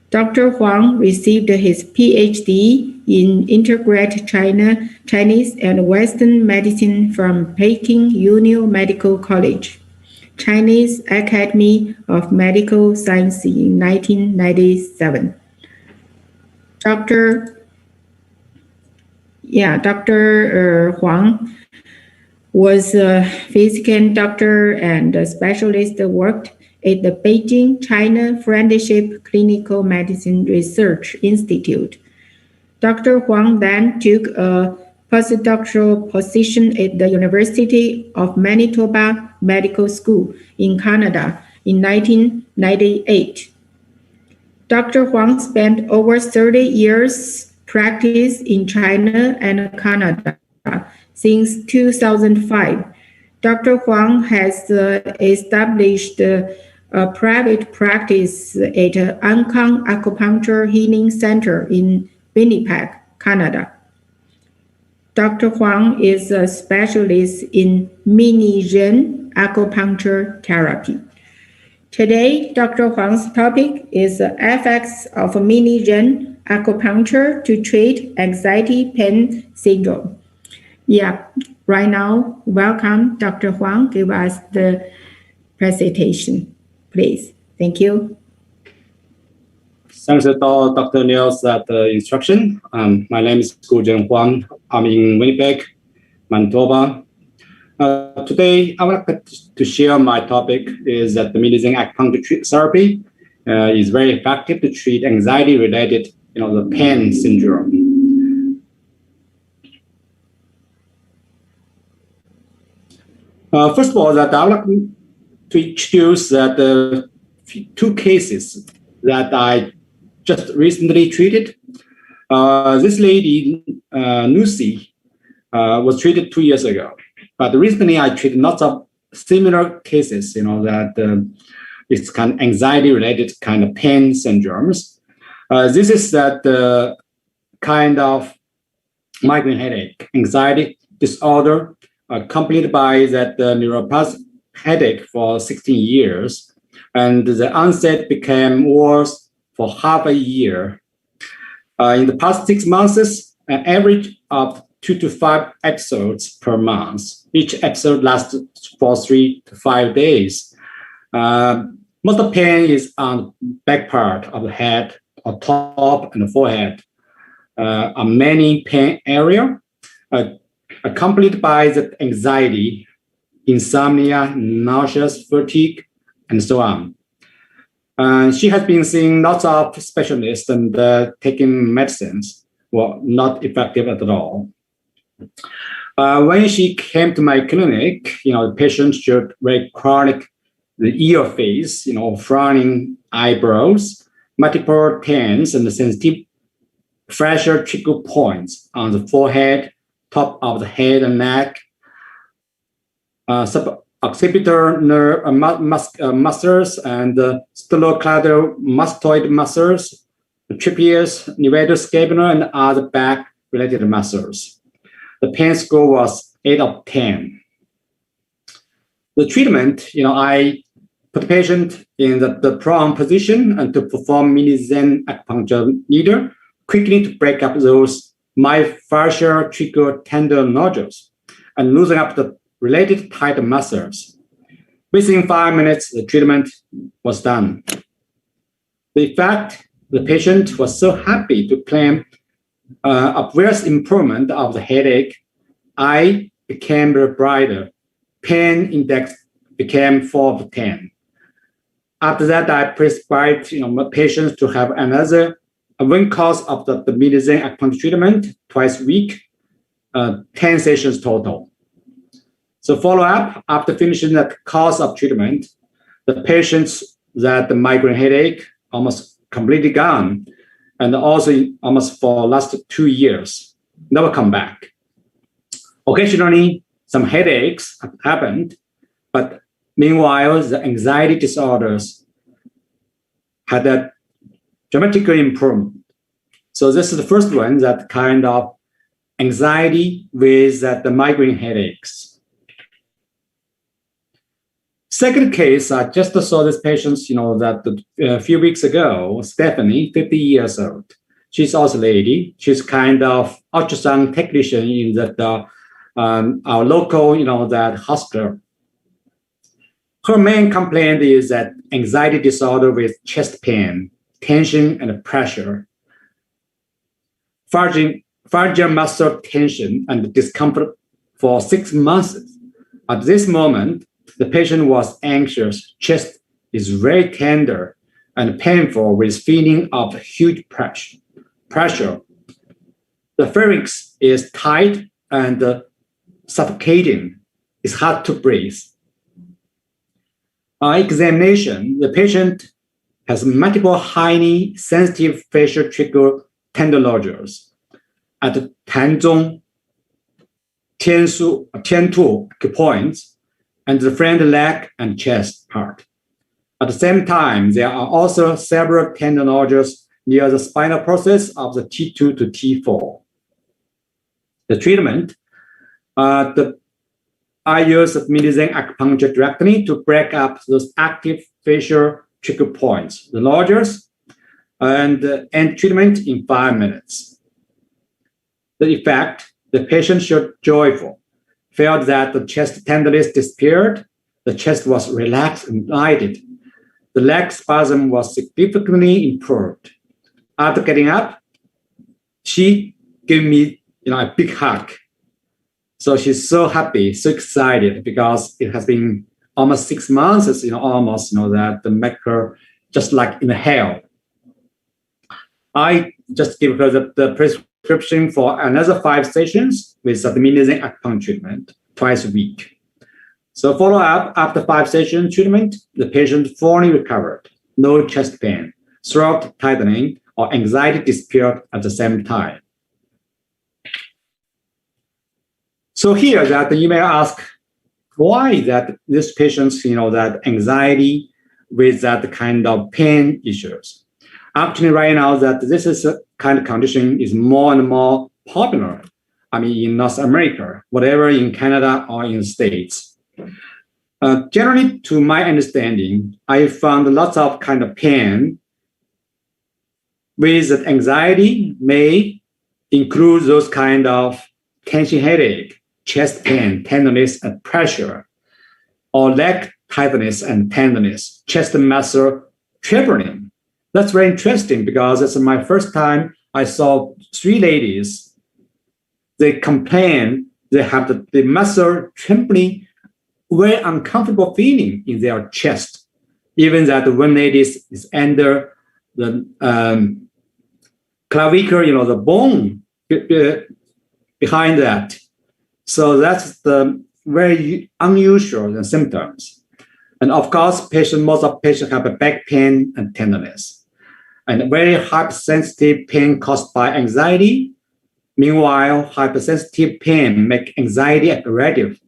Dr. Huang received his PhD in Integrated Chinese and Western Medicine from Peking Union Medical College, Chinese Academy of Medical Sciences in 1997. Dr. Huang was a physician doctor and a specialist worked at the Beijing China Friendship Clinical Medicine Research Institute. Dr. Huang then took a postdoctoral position at the University of Manitoba Medical School in Canada in 1998. Dr. Huang spent over 30 years practice in China and Canada. Since 2005, Dr. Huang has established a private practice at Ankang Acupuncture Healing Center in Winnipeg, Canada. Dr. Huang is a specialist in mini-Ren acupuncture therapy. Today, Dr. Huang's topic is the effects of mini-Ren acupuncture to treat anxiety pain syndrome. Right now, welcome Dr. Huang. Give us the presentation, please. Thank you. Thanks to Dr. Niels that instruction. My name is Guzhen Huang. I'm in Winnipeg, Manitoba. Today, I would like to share my topic is that the mini-Zen acupuncture therapy is very effective to treat anxiety-related, the pain syndrome. First of all, that I would like to introduce that two cases that I just recently treated. This lady, Lucy, was treated 2 years ago. But recently I treated lots of similar cases, that it's kind of anxiety-related kind of pain syndromes. This is that kind of migraine headache, anxiety disorder, accompanied by that neuropathic headache for 16 years. And the onset became worse for half a year. In the past 6 months, an average of 2 to 5 episodes per month. Each episode lasts for 3 to 5 days. Most of the pain is on the back part of the head, or top and the forehead. On many pain area, accompanied by the anxiety, insomnia, nausea, fatigue, and so on. She has been seeing lots of specialists and taking medicines were not effective at all. When she came to my clinic, the patient showed very chronic the ear phase, frowning eyebrows, multiple pains, and sensitive pressure trigger points on the forehead, top of the head and neck, occipital nerve muscles and sternocleidomastoid muscles, trapezius, levator-scapular, and other back-related muscles. The pain score was 8 of 10. The treatment, I put the patient in the prone position and to perform mini-Zen acupuncture needle, quickly to break up those myofascial trigger tendon nodules and loosen up the related tight muscles. Within 5 minutes, the treatment was done. The effect, the patient was so happy to claim obvious improvement of the headache. Eye became brighter. Pain index became 4 of 10. After that, I prescribed my patients to have another one course of the mini-Zen acupuncture treatment twice a week, 10 sessions total. So follow up after finishing the course of treatment, the patients that the migraine headache almost completely gone, and also almost for last 2 years, never come back. Occasionally, some headaches happened, but meanwhile, the anxiety disorders had a dramatically improvement. So this is the first one that kind of anxiety with the migraine headaches. Second case, I just saw this patient, that a few weeks ago, Stephanie, 50 years old. She's also a lady. She's kind of ultrasound technician in our local, that hospital. Her main complaint is that anxiety disorder with chest pain, tension, and pressure, pharyngeal muscle tension and discomfort for 6 months. At this moment, the patient was anxious, chest is very tender and painful with feeling of huge pressure. The pharynx is tight and suffocating. It's hard to breathe. On examination, the patient has multiple highly sensitive facial trigger tender nodules at the Tanzong, Tiantu points and the front leg and chest part. At the same time, there are also several tender nodules near the spinal process of the T2 to T4. The treatment, I use Mandarin acupuncture directly to break up those active facial trigger points, the nodules, and end treatment in 5 minutes. The effect, the patient showed joyful, felt that the chest tenderness disappeared, the chest was relaxed and lighted. The leg spasm was significantly improved. After getting up, she gave me a big hug. So she's so happy, so excited because it has been almost 6 months, that the make her just like in hell. I just give her the prescription for another 5 sessions with the Mandarin acupuncture treatment twice a week. So follow up after 5 session treatment, the patient fully recovered, no chest pain, throat tightening, or anxiety disappeared at the same time. So here that you may ask, why that this patient's, that anxiety with that kind of pain issues. Actually, right now that this is a kind of condition is more and more popular. In North America, whatever in Canada or in the States. Generally, to my understanding, I found lots of kind of pain with that anxiety may include those kind of tension headache, chest pain, tenderness, and pressure, or leg tightness and tenderness, chest muscle trembling. That's very interesting because it's my first time I saw 3 ladies. They complain they have the muscle trembling, very uncomfortable feeling in their chest. Even that one lady is under the clavicle, the bone behind that. So that's the very unusual symptoms. And of course, most of patients have a back pain and tenderness, and very hypersensitive pain caused by anxiety. Meanwhile, hypersensitive pain make anxiety aggressive.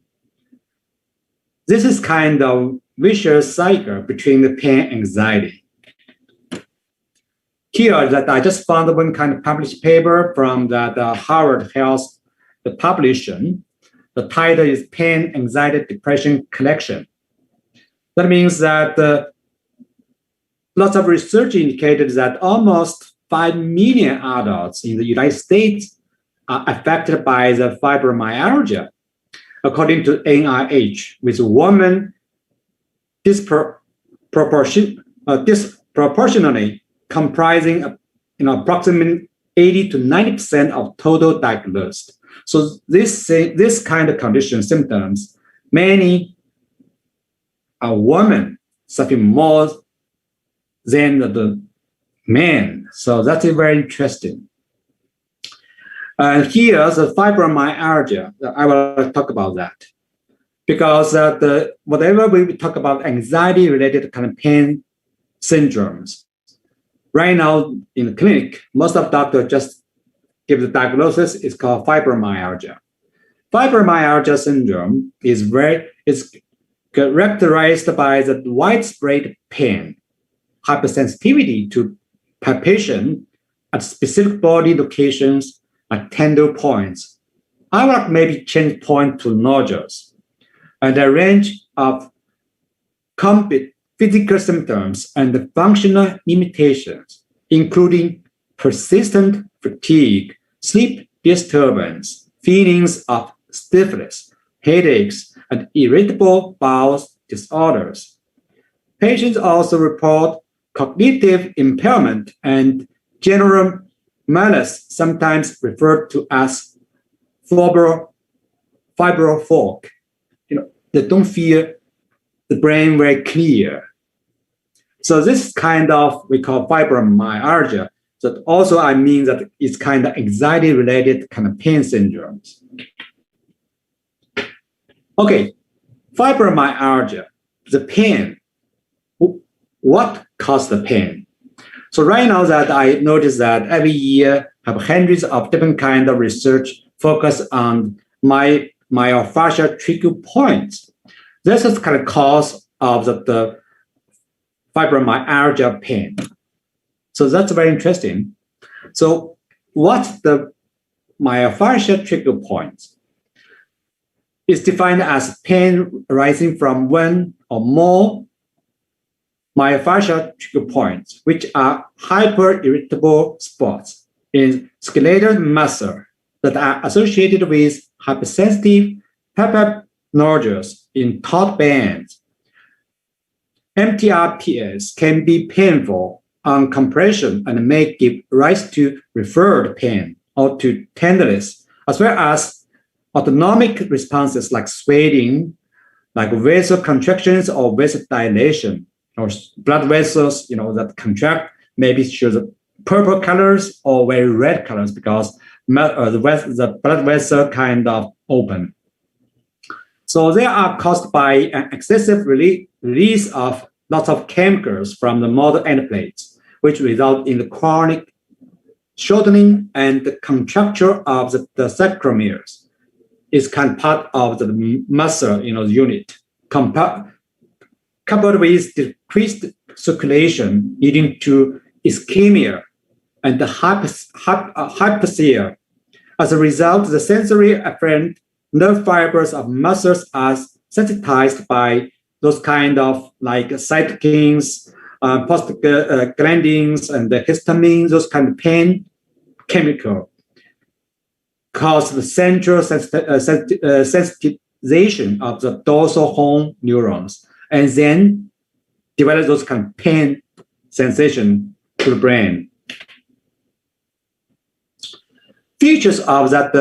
This is kind of vicious cycle between the pain and anxiety. Here, that I just found one kind of published paper from the Harvard Health publication. The title is Pain, Anxiety, Depression Collection. That means that lots of research indicated that almost 5 million adults in the United States are affected by the fibromyalgia, according to NIH, with women disproportionately comprising approximately 80 to 90% of total diagnosed. So this kind of condition symptoms, many are women suffering more than the men. So that's very interesting. Here, the fibromyalgia, I will talk about that. Because whatever we talk about anxiety-related kind of pain syndromes, right now in the clinic, most of doctors just give the diagnosis. It's called fibromyalgia. Fibromyalgia syndrome is characterized by the widespread pain, hypersensitivity to palpation at specific body locations, at tender points, I will maybe change point to nodules and a range of common physical symptoms and functional limitations, including persistent fatigue, sleep disturbance, feelings of stiffness, headaches, and irritable bowel disorders. Patients also report cognitive impairment and general malaise, sometimes referred to as fibro fog. They don't feel the brain very clear. So this kind of, we call fibromyalgia. That also I mean that it's kind of anxiety-related kind of pain syndromes. Okay, fibromyalgia, the pain. What caused the pain? So right now that I noticed that every year have hundreds of different kind of research focus on myofascial trigger points. This is kind of cause of the fibromyalgia pain. So that's very interesting. So what's the myofascial trigger points? It's defined as pain arising from one or more myofascial trigger points, which are hyper-irritable spots in skeletal muscle that are associated with hypersensitive pepper nodules in taut bands. MTRPS can be painful on compression and may give rise to referred pain or to tenderness, as well as autonomic responses like sweating, like vasoconstrictions or vasodilation, or blood vessels, that contract, maybe shows purple colors or very red colors because the blood vessel kind of open. So they are caused by an excessive release of lots of chemicals from the motor end plates, which result in the chronic shortening and the contracture of the sarcomeres. It's kind of part of the muscle, unit, coupled with decreased circulation, leading to ischemia and the hypoxia. As a result, the sensory afferent nerve fibers of muscles are sensitized by those kind of like cytokines, prostaglandins, and the histamine, those kind of pain chemical, cause the central sensitization of the dorsal horn neurons, and then develop those kind of pain sensation to the brain. Features of that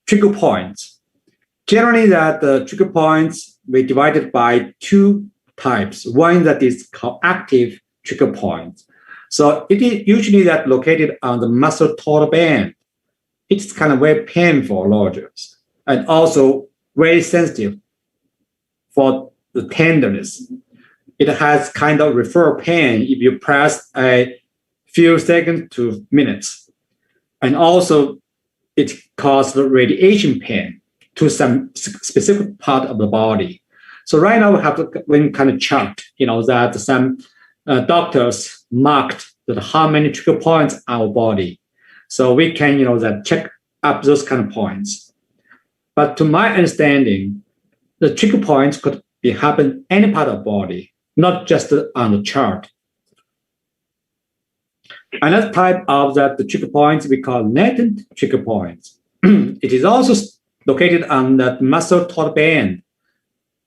trigger points. Generally, that the trigger points we divided by two types. One that is called active trigger points. So it is usually that located on the muscle taut band. It's kind of very painful nodules and also very sensitive for the tenderness. It has kind of referral pain if you press a few seconds to minutes. And also it causes radiation pain to some specific part of the body. So right now we have one kind of chart, that some doctors marked that how many trigger points in our body. So we can, that check up those kind of points. But to my understanding, the trigger points could be happen any part of the body, not just on the chart. Another type of the trigger points we call latent trigger points. It is also located on that muscle taut band,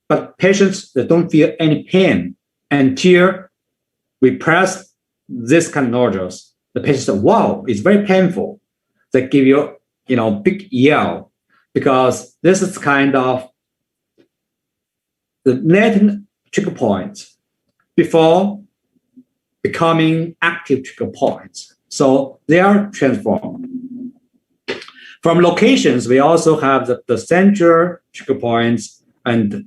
but patients that don't feel any pain until we press this kind of nodules. The patient said, "Wow, it's very painful." They give you, big yell because this is kind of the latent trigger points before becoming active trigger points. So they are transformed. From locations, we also have the central trigger points and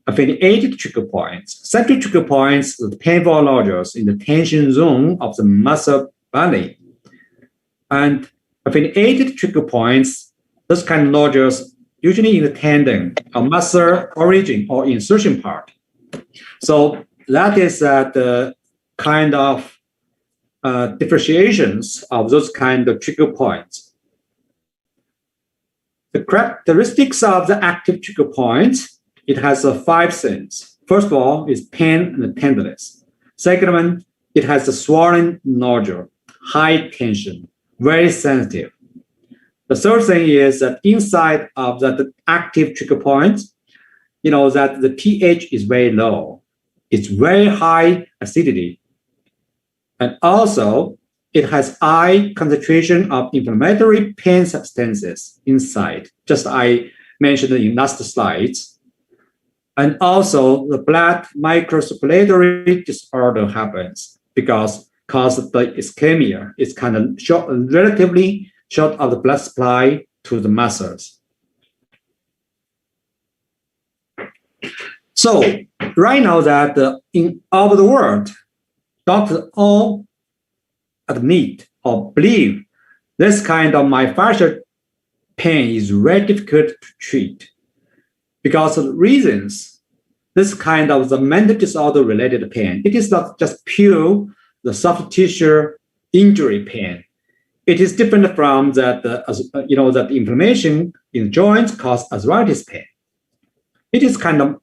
affiliated trigger points. Central trigger points, the painful nodules in the tension zone of the muscle belly. And affiliated trigger points, those kind of nodules, usually in the tendon, or muscle origin or insertion part. So that is the kind of differentiations of those kind of trigger points. The characteristics of the active trigger points, it has 5 things. First of all, is pain and tenderness. Second one, it has a swollen nodule, high tension, very sensitive. The third thing is that inside of the active trigger point, that the pH is very low. It's very high acidity. And also, it has high concentration of inflammatory pain substances inside, just I mentioned in last slides. And also, the blood microcirculatory disorder happens because of the ischemia. It's kind of relatively short of the blood supply to the muscles. So right now that in all over the world, doctors all admit or believe this kind of myofascial pain is very difficult to treat because of the reasons. This kind of the mental disorder related pain, it is not just pure the soft tissue injury pain. It is different from that, that inflammation in joints cause arthritis pain. It is kind of,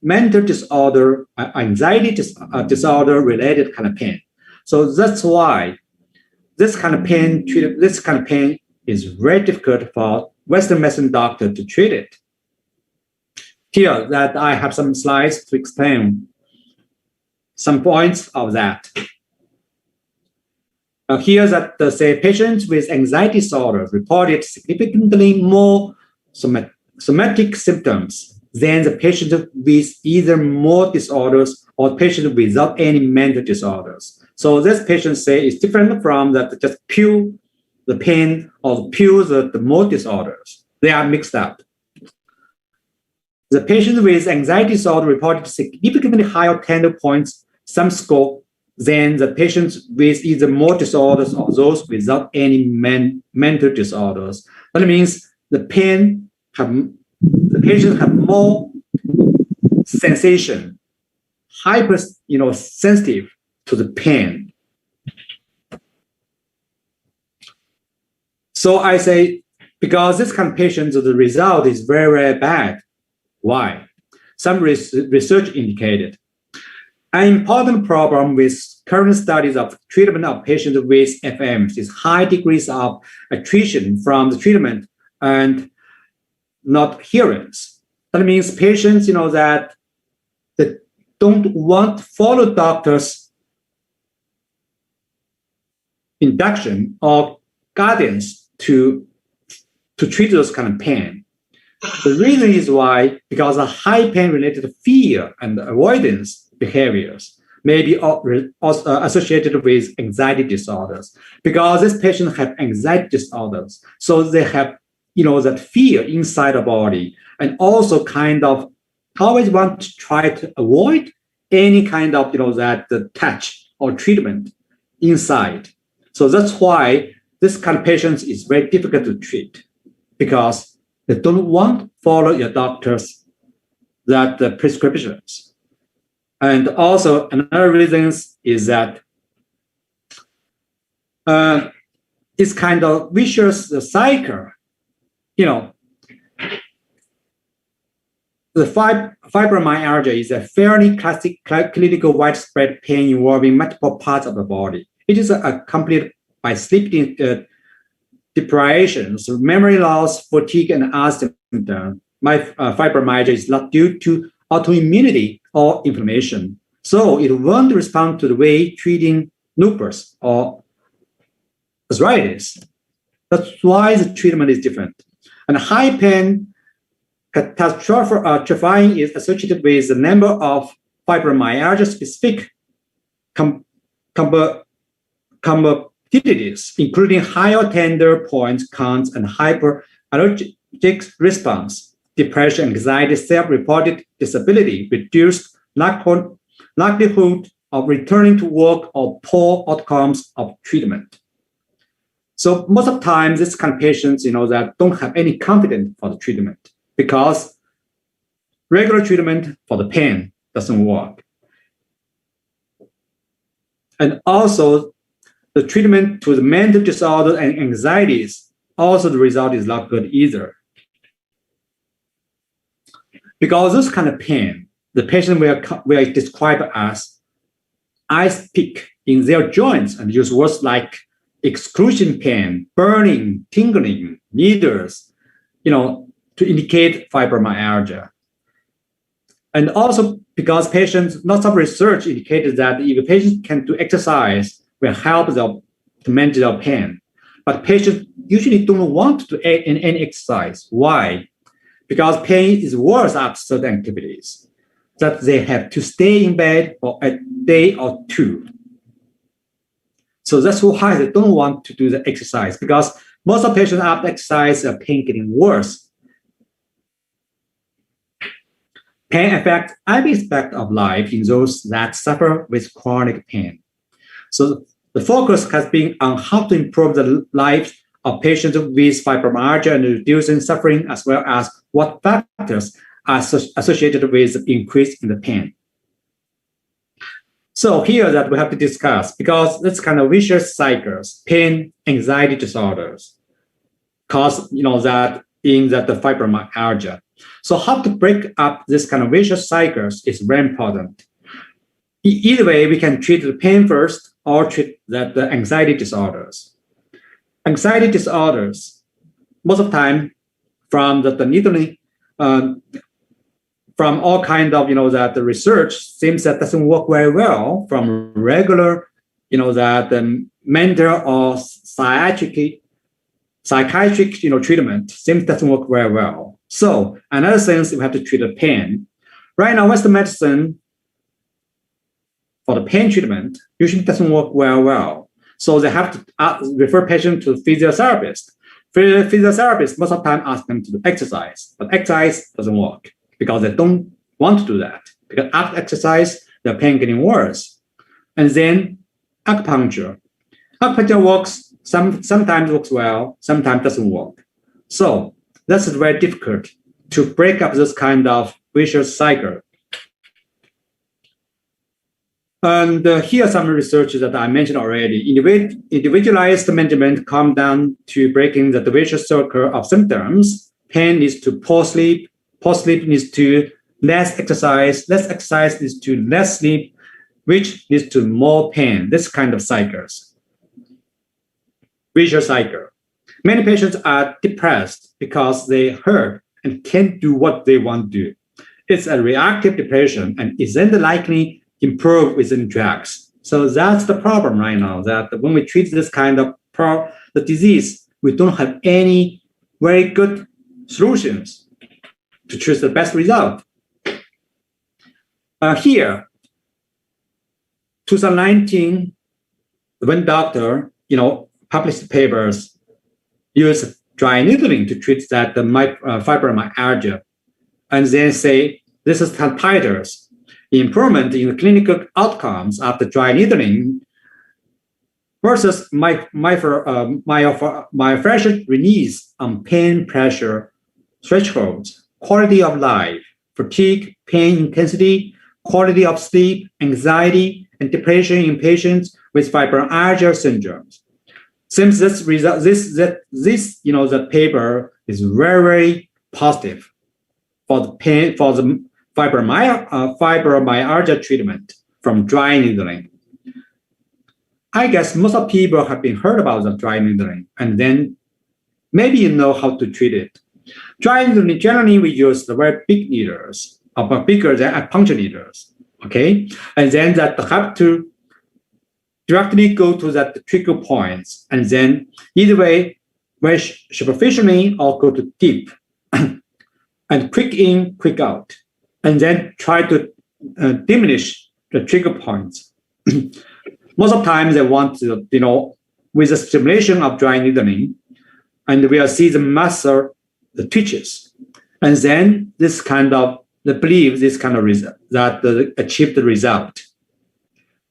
mental disorder, anxiety disorder related kind of pain. So that's why this kind of pain is very difficult for Western medicine doctor to treat it. Here that I have some slides to explain some points of that. Here that say patients with anxiety disorder reported significantly more somatic symptoms than the patient with either more disorders or patient without any mental disorders. So this patient say is different from that just pure the pain or pure the more disorders. They are mixed up. The patient with anxiety disorder reported significantly higher tender points, some score, than the patients with either more disorders or those without any mental disorders. That means the patients have more sensation, hyper, sensitive to the pain. So I say, because this kind of patients, the result is very, very bad. Why? Some research indicated an important problem with current studies of treatment of patients with FMs is high degrees of attrition from the treatment and not adherence. That means patients, that don't want to follow doctors' induction or guidance to treat those kind of pain. The reason is why, because of high pain-related fear and avoidance behaviors may be also associated with anxiety disorders. Because this patient have anxiety disorders, so they have, that fear inside the body, and also kind of always want to try to avoid any kind of, the touch or treatment inside. So that's why this kind of patients is very difficult to treat, because they don't want to follow your doctor's the prescriptions. And also another reason is that it's kind of vicious cycle. The fibromyalgia is a fairly classic clinical widespread pain involving multiple parts of the body. It is accompanied by sleep deprivations, memory loss, fatigue, and other symptoms. Fibromyalgia is not due to autoimmunity or inflammation, so it won't respond to the way treating lupus or arthritis. That's why the treatment is different. And high pain catastrophizing is associated with the number of fibromyalgia-specific comorbidities, including higher tender point counts and hyperallergic response, depression, anxiety, self-reported disability, reduced likelihood of returning to work, or poor outcomes of treatment. So most of the time, this kind of patients, that don't have any confidence for the treatment because regular treatment for the pain doesn't work. And also, the treatment to the mental disorder and anxieties, also the result is not good either. Because this kind of pain, the patient will describe as ice pick in their joints and use words like excruciating pain, burning, tingling, needles, to indicate fibromyalgia. And also because patients, lots of research indicated that if a patient can do exercise, will help them to manage their pain. But patients usually don't want to do any exercise. Why? Because pain is worse after certain activities, that they have to stay in bed for a day or two. So that's why they don't want to do the exercise, because most of patients after exercise are pain getting worse. Pain affects every aspect of life in those that suffer with chronic pain. So the focus has been on how to improve the lives of patients with fibromyalgia and reducing suffering, as well as what factors are associated with the increase in the pain. So here that we have to discuss, because this kind of vicious cycles, pain, anxiety disorders, cause that in the fibromyalgia. So how to break up this kind of vicious cycles is very important. Either way, we can treat the pain first or treat the anxiety disorders. Anxiety disorders, most of the time, from the needling, from all kind of, that the research seems that doesn't work very well from regular, that the mental or psychiatric, treatment seems doesn't work very well. So another thing is we have to treat the pain. Right now, Western medicine for the pain treatment usually doesn't work very well. So they have to refer patients to physiotherapist. Physiotherapist most of the time ask them to do exercise, but exercise doesn't work because they don't want to do that. Because after exercise, the pain getting worse. And then acupuncture. Acupuncture works, sometimes works well, sometimes doesn't work. So that's very difficult to break up this kind of vicious cycle. And here are some research that I mentioned already. Individualized management come down to breaking the vicious circle of symptoms. Pain leads to poor sleep leads to less exercise leads to less sleep, which leads to more pain. This kind of cycles, vicious cycle. Many patients are depressed because they hurt and can't do what they want to do. It's a reactive depression and isn't likely improve with drugs. So that's the problem right now, that when we treat this kind of the disease, we don't have any very good solutions to choose the best result. Here, 2019, one doctor, published papers use dry needling to treat that the fibromyalgia, and then say this is titers. Improvement in the clinical outcomes after dry needling versus myofascial release on pain pressure thresholds, quality of life, fatigue, pain intensity, quality of sleep, anxiety, and depression in patients with fibromyalgia syndromes. Since this result, the paper is very, very positive for the pain, for the fibromyalgia treatment from dry needling. I guess most of people have been heard about the dry needling, and then maybe you know how to treat it. Dry needling, generally we use the very big needles, bigger than acupuncture needles, okay? And then that have to directly go to that trigger points, and then either way, very superficially or go to deep, and quick in, quick out. And then try to diminish the trigger points. Most of the time, they want to, with the stimulation of dry needling, and we'll see the muscle, the twitches. And then this kind of, they believe this kind of result, that achieve the result.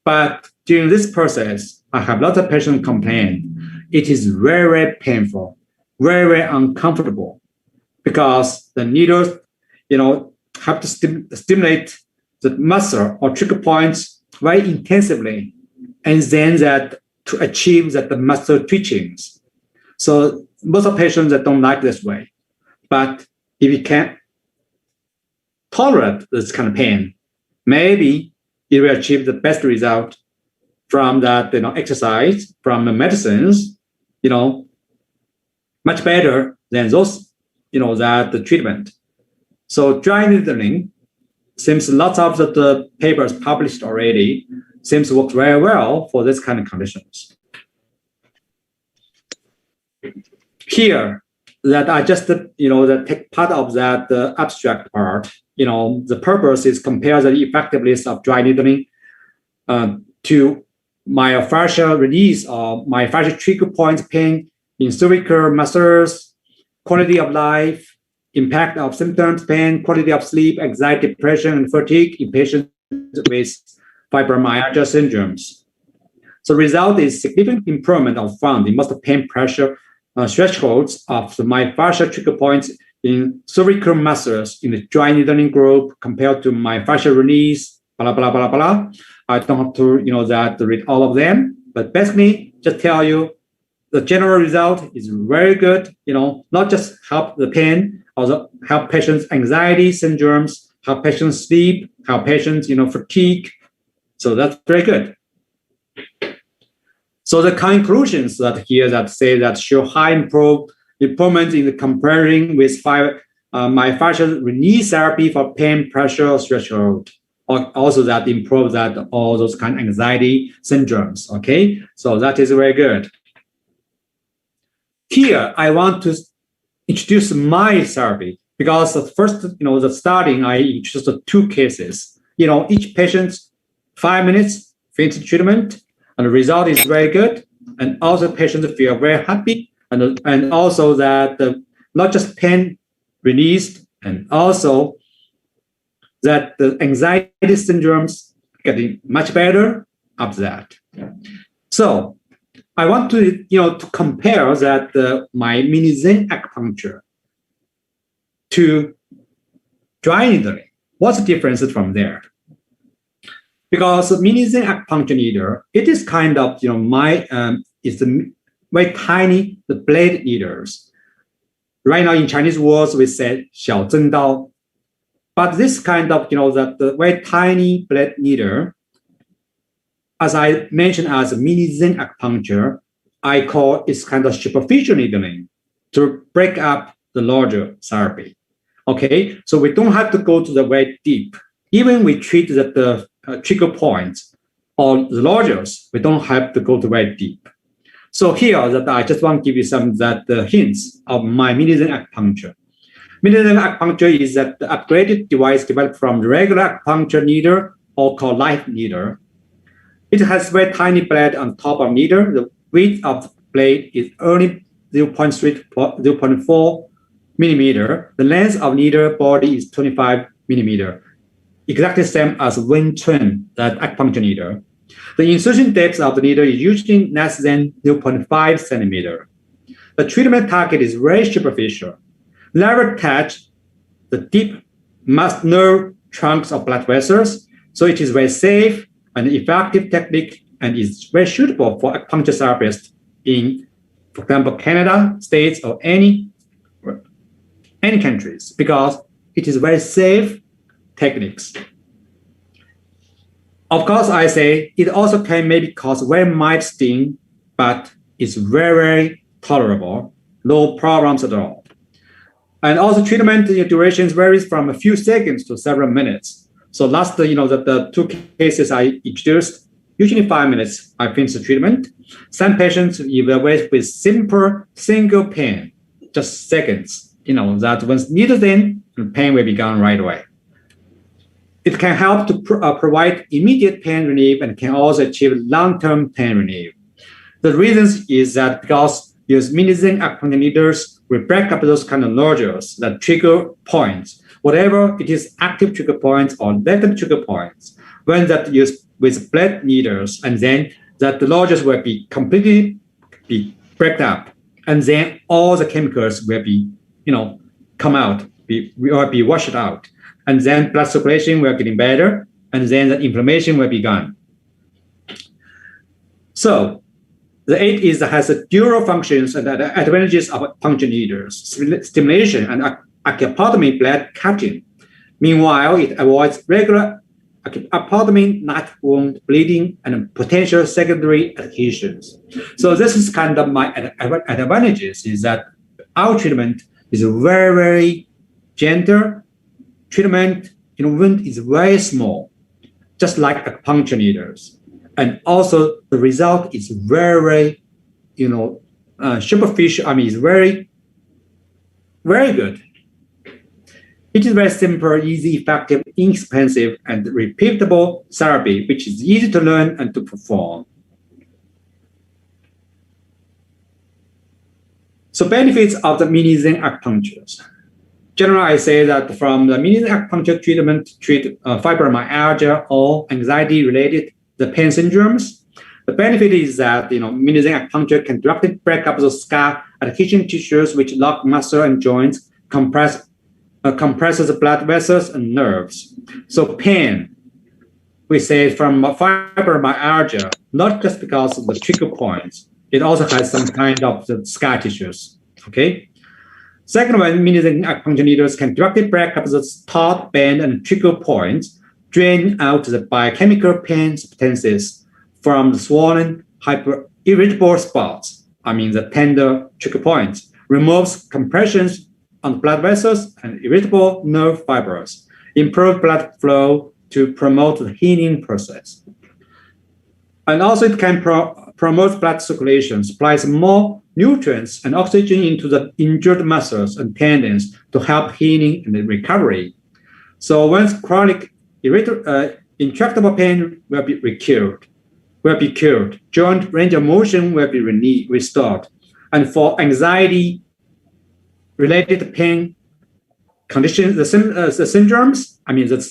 But during this process, I have lots of patients complain. It is very, very painful, very, very uncomfortable, because the needles, have to stimulate the muscle or trigger points very intensively, and then that to achieve that the muscle twitchings. So most of patients that don't like this way, but if you can tolerate this kind of pain, maybe it will achieve the best result from that exercise, from the medicines, much better than those, that the treatment. So dry needling seems lots of the papers published already seems to work very well for this kind of conditions. Here, that I just, that take part of that the abstract part, the purpose is compare the effectiveness of dry needling to myofascial release or myofascial trigger point pain in cervical muscles, quality of life, impact of symptoms, pain, quality of sleep, anxiety, depression, and fatigue in patients with fibromyalgia syndromes. So result is significant improvement of found in most pain pressure thresholds of the myofascial trigger points in cervical muscles in the dry needling group compared to myofascial release, blah, blah, blah, blah. I don't have to, to read all of them, but basically just tell you the general result is very good, not just help the pain, also help patients' anxiety syndromes, help patients sleep, help patients, fatigue. So that's very good. So the conclusions that here that say that show high improvement in the comparing with myofascial release therapy for pain pressure threshold, also that improves that all those kind of anxiety syndromes. Okay, so that is very good. Here I want to introduce my therapy because the first, the starting I introduced 2 cases. Each patient 5 minutes finish treatment. And the result is very good, and also patients feel very happy, and also that not just pain released, and also that the anxiety syndromes getting much better after that. So I want to to compare that my mini Zen acupuncture to dry needling. What's the difference from there? Because mini Zen acupuncture needle, it is kind of it's the very tiny the blade needles. Right now in Chinese words we say 小针刀, but this kind of that the very tiny blade needle, as I mentioned as mini Zen acupuncture, I call it's kind of superficial needling to break up the larger therapy. Okay, so we don't have to go to the very deep. Even we treat the trigger points or the largest, we don't have to go to very deep. So here that I just want to give you some hints of my mini Zen acupuncture. Mini Zen acupuncture is that the upgraded device developed from the regular acupuncture needle or called light needle. It has very tiny blade on top of needle. The width of the blade is only 0.4 millimeter. The length of needle body is 25 millimeter. Exactly same as Wing Chun, that acupuncture needle. The insertion depth of the needle is usually less than 0.5 centimeter. The treatment target is very superficial. Never touch the deep mast nerve trunks of blood vessels, so it is very safe and effective technique and is very suitable for acupuncture therapists in, for example, Canada, States, or any countries, because it is very safe techniques. Of course, I say it also can maybe cause very mild sting, but it's very, very tolerable, no problems at all. And also treatment durations varies from a few seconds to several minutes. So last, the 2 cases I introduced, usually 5 minutes, I finish the treatment. Some patients evaluate with simple single pain, just seconds, that once needed in, the pain will be gone right away. It can help to provide immediate pain relief and can also achieve long-term pain relief. The reason is that because use mini Zen acupuncture needles will break up those kind of nodules that trigger points, whatever it is active trigger points or latent trigger points, when that used with blade needles, and then that the nodules will be completely break up, and then all the chemicals will be, come out, will be washed out. And then blood circulation will getting better, and then the inflammation will be gone. So The 8 has a dual functions and the advantages of acupuncture needles, stimulation and acupotomy blood cutting. Meanwhile, it avoids regular acupotomy, not wound bleeding, and potential secondary adhesions. So this is kind of my advantages, is that our treatment is very, very gentle. Treatment in wound is very small, just like acupuncture needles. And also the result is very, superficial. I mean, it's very, very good. It is very simple, easy, effective, inexpensive, and repeatable therapy, which is easy to learn and to perform. So benefits of the mini Zen acupunctures. Generally, I say that from the mini Zen acupuncture treatment to treat fibromyalgia or anxiety-related the pain syndromes. The benefit is that mini Zen acupuncture can directly break up the scar adhesion tissues which lock muscle and joints, compresses the blood vessels and nerves. So pain, we say from fibromyalgia, not just because of the trigger points, it also has some kind of the scar tissues. Okay. Second one, mini Zen acupuncture needles can directly break up the taut band and trigger points, drain out the biochemical pain substances from the swollen, irritable spots, the tender trigger points, removes compressions on the blood vessels and irritable nerve fibers, improve blood flow to promote the healing process. And also it can promote blood circulation, supplies more nutrients and oxygen into the injured muscles and tendons to help healing and recovery. So once chronic intractable pain will be cured, joint range of motion will be restored. And for anxiety-related pain conditions, the syndromes,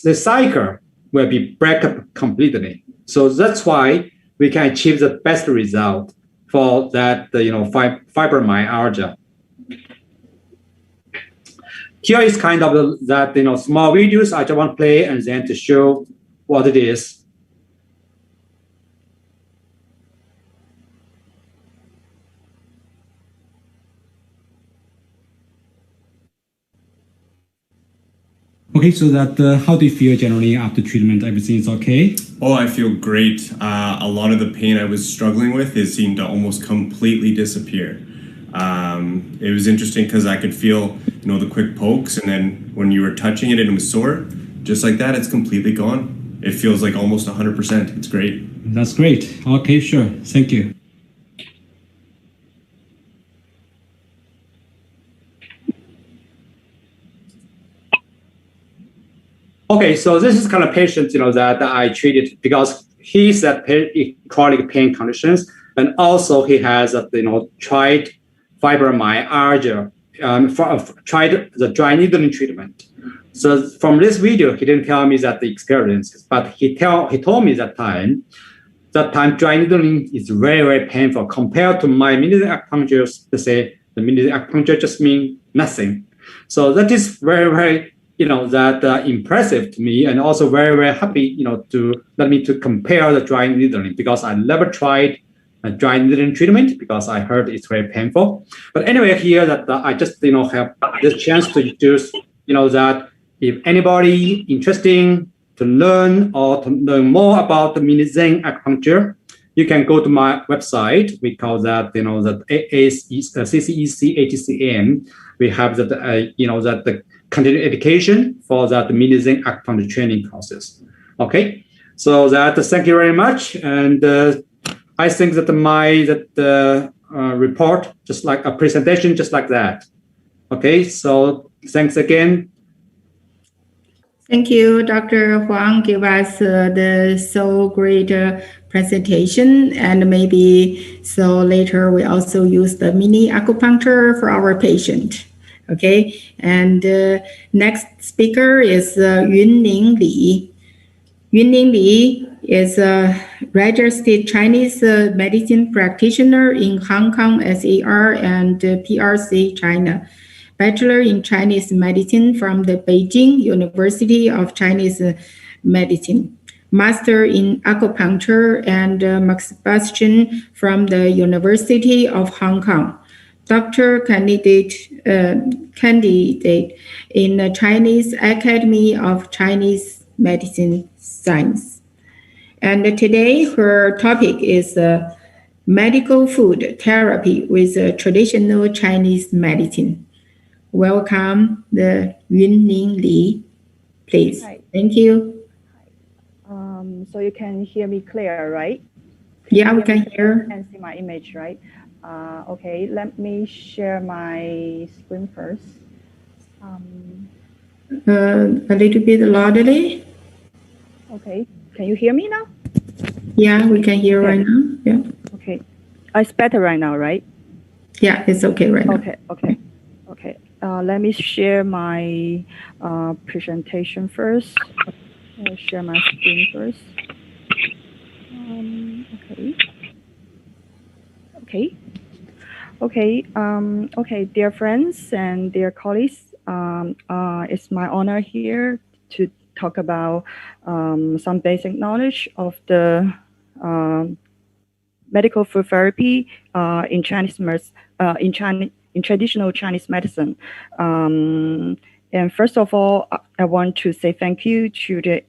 the cycle will be break up completely. So that's why we can achieve the best result for that, fibromyalgia. Here is kind of that, small videos I just want to play and then to show what it is. Okay, so that how do you feel generally after treatment? Everything is okay? Oh, I feel great. A lot of the pain I was struggling with, it seemed to almost completely disappear. It was interesting because I could feel, the quick pokes, and then when you were touching it and it was sore, just like that, it's completely gone. It feels like almost 100%. It's great. That's great. Okay, sure. Thank you. Okay, so this is kind of patient, that I treated because he's at chronic pain conditions, and also he has, tried fibromyalgia, tried the dry needling treatment. So from this video, he didn't tell me that the experience, but he told me that time dry needling is very, very painful compared to my mini acupunctures. They say the mini acupuncture just means nothing. So that is very, very impressive to me, and also very, very happy, to let me to compare the dry needling because I never tried a dry needling treatment because I heard it's very painful. But anyway, here that I just, have this chance to introduce, that if anybody interested to learn more about the mini Zen acupuncture, you can go to my website. We call that, that CCEC ATCM. We have that, that the continuing education for that mini Zen acupuncture training courses. Okay, so that thank you very much, and I think that report just like a presentation, just like that. Okay, so thanks again. Thank you, Dr. Huang, give us the so great presentation, and maybe so later we also use the mini acupuncture for our patient. Okay, and next speaker is Yunning Li. Yunning Li is a registered Chinese medicine practitioner in Hong Kong SAR and PRC, China. Bachelor in Chinese Medicine from the Beijing University of Chinese Medicine. Master in Acupuncture, and Max Bastian from the University of Hong Kong. Doctor candidate in the Chinese Academy of Chinese Medicine Science. And today her topic is medical food therapy with traditional Chinese medicine. Welcome the Yunning Li, please. Hi. Thank you. So you can hear me clear, right? Yeah, we can hear. And see my image, right? Okay, let me share my screen first. A little bit loudly. Okay, can you hear me now? Yeah, we can hear right now. Yeah. Okay, it's better right now, right? Yeah, it's okay right now. Okay. Let me share my presentation first. I'll share my screen first. Okay, dear friends and dear colleagues, it's my honor here to talk about some basic knowledge of the medical food therapy in traditional Chinese medicine. And first of all, I want to say thank you to the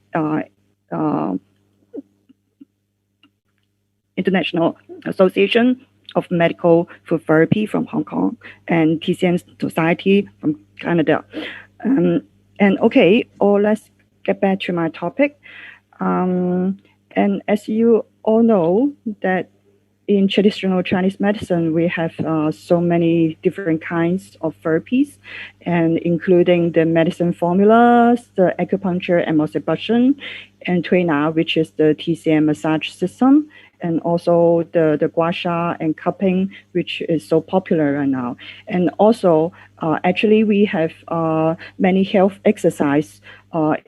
International Association of Medical Food Therapy from Hong Kong and TCM Society from Canada. Let's get back to my topic. And as you all know, that in traditional Chinese medicine, we have so many different kinds of therapies, and including the medicine formulas, the acupuncture and moxibustion, and Tuina, which is the TCM massage system, and also the gua sha and cupping, which is so popular right now. And also, actually, we have many health exercise,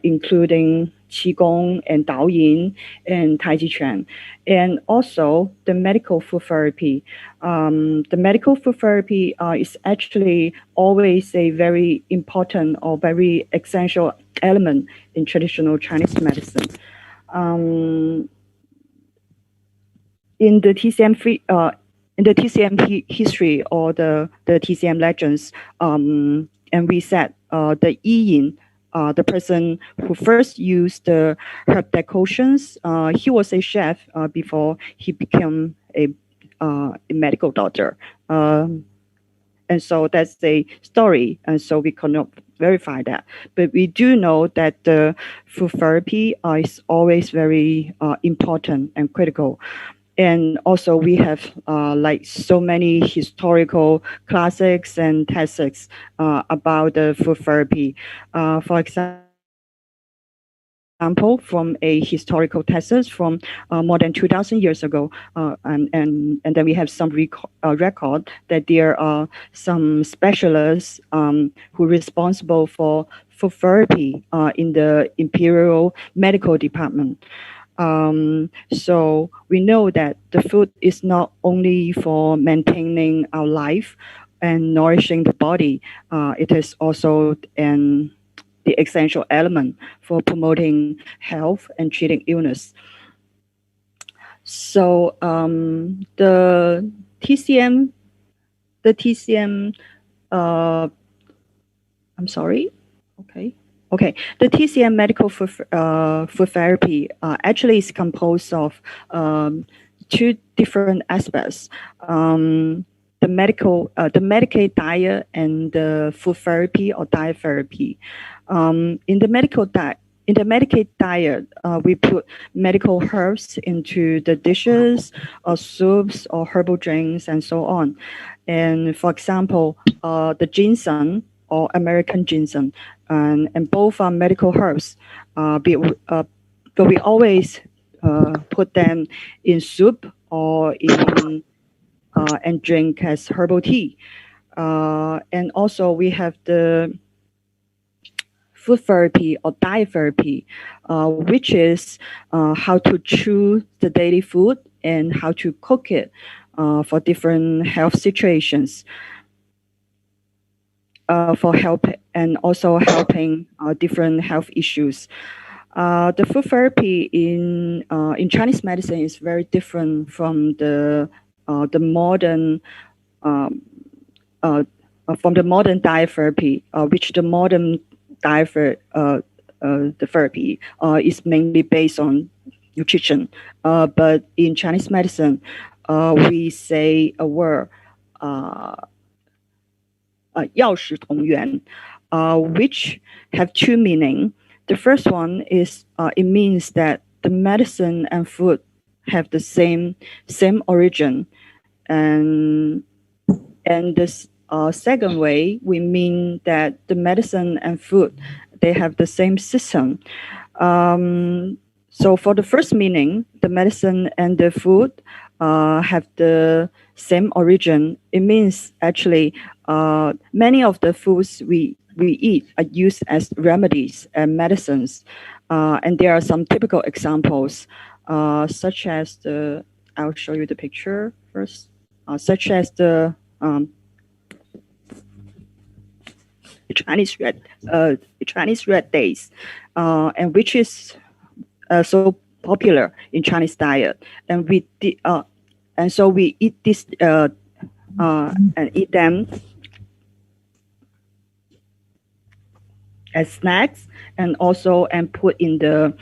including Qigong and Daoyin and Tai Chi Chuan. And also the medical food therapy. The medical food therapy is actually always a very important or very essential element in traditional Chinese medicine. In the TCM history or the TCM legends, and we said the Yi Yin, the person who first used the herb decoctions, he was a chef before he became a medical doctor. And so that's a story, and so we cannot verify that. But we do know that the food therapy is always very important and critical. And also we have like so many historical classics and texts about the food therapy. For example, from a historical text from more than 2,000 years ago, and then we have some record that there are some specialists who are responsible for food therapy in the Imperial Medical Department. So we know that the food is not only for maintaining our life and nourishing the body, it is also the essential element for promoting health and treating illness. So the TCM, I'm sorry, okay, the TCM medical food therapy actually is composed of two different aspects. The Medicaid diet and the food therapy or diet therapy. In the Medicaid diet, we put medical herbs into the dishes or soups or herbal drinks and so on. And for example, the ginseng or American ginseng, and both are medical herbs, but we always put them in soup or in and drink as herbal tea. And also we have the food therapy or diet therapy, which is how to choose the daily food and how to cook it for different health situations, for help and also helping different health issues. The food therapy in Chinese medicine is very different from the modern diet therapy, which the modern diet the therapy is mainly based on nutrition. But in Chinese medicine, we say a word, 药食同源, which have two meanings. The first one is it means that the medicine and food have the same origin, and this second way we mean that the medicine and food, they have the same system. So for the first meaning, the medicine and the food have the same origin. It means actually many of the foods we eat are used as remedies and medicines. And there are some typical examples, such as I'll show you the picture first, such as the Chinese red days, and which is so popular in Chinese diet, and so we eat this and eat them as snacks, and also put in the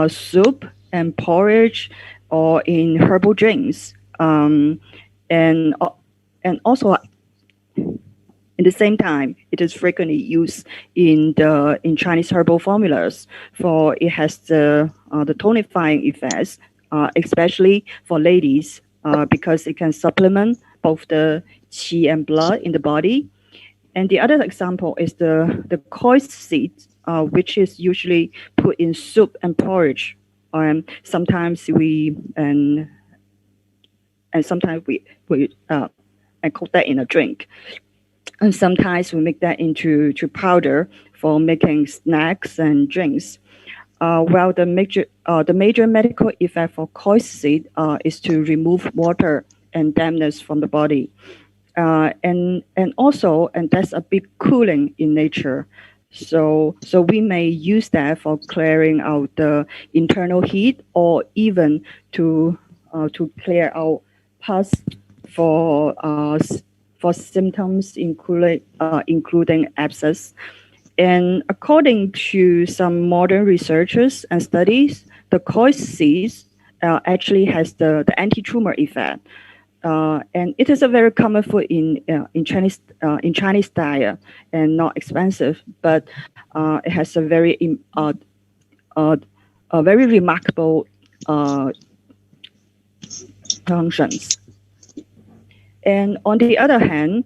soup and porridge or in herbal drinks, and also at the same time, it is frequently used in Chinese herbal formulas, for it has the tonifying effects, especially for ladies, because it can supplement both the qi and blood in the body. And the other example is the koi seed, which is usually put in soup and porridge. Sometimes we cook that in a drink. And sometimes we make that into powder for making snacks and drinks. Well, the major medical effect for koi seed is to remove water and dampness from the body, and that's a bit cooling in nature. So we may use that for clearing out the internal heat, or even to clear out pus for symptoms including abscess. And according to some modern researchers and studies, the koi seeds actually has the anti-tumor effect, and it is a very common food in Chinese diet, and not expensive, but it has a very remarkable functions. And on the other hand,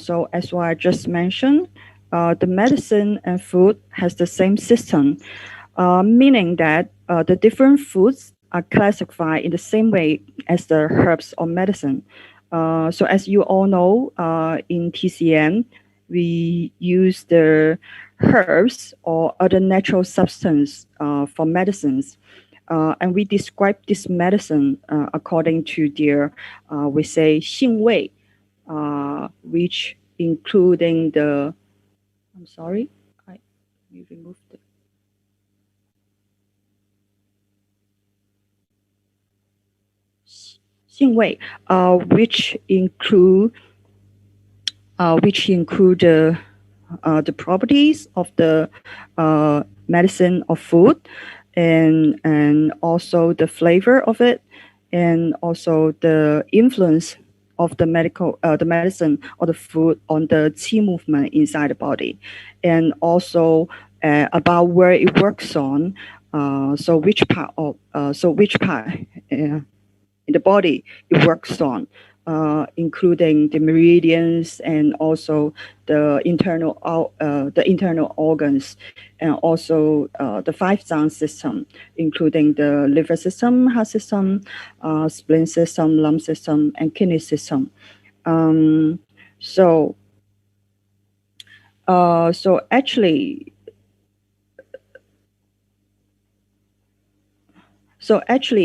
so as what I just mentioned, the medicine and food has the same system, meaning that the different foods are classified in the same way as the herbs or medicine. So as you all know, in TCM, we use the herbs or other natural substance for medicines. And we describe this medicine according to their, we say, 性味, which including the, I'm sorry, you removed it. Xingwei, which include the properties of the medicine or food, and also the flavor of it, and also the influence of the medicine or the food on the qi movement inside the body, and also about where it works on. So which part in the body it works on, including the meridians, and also the internal organs, and also the five zang system, including the liver system, heart system, spleen system, lung system, and kidney system. So actually,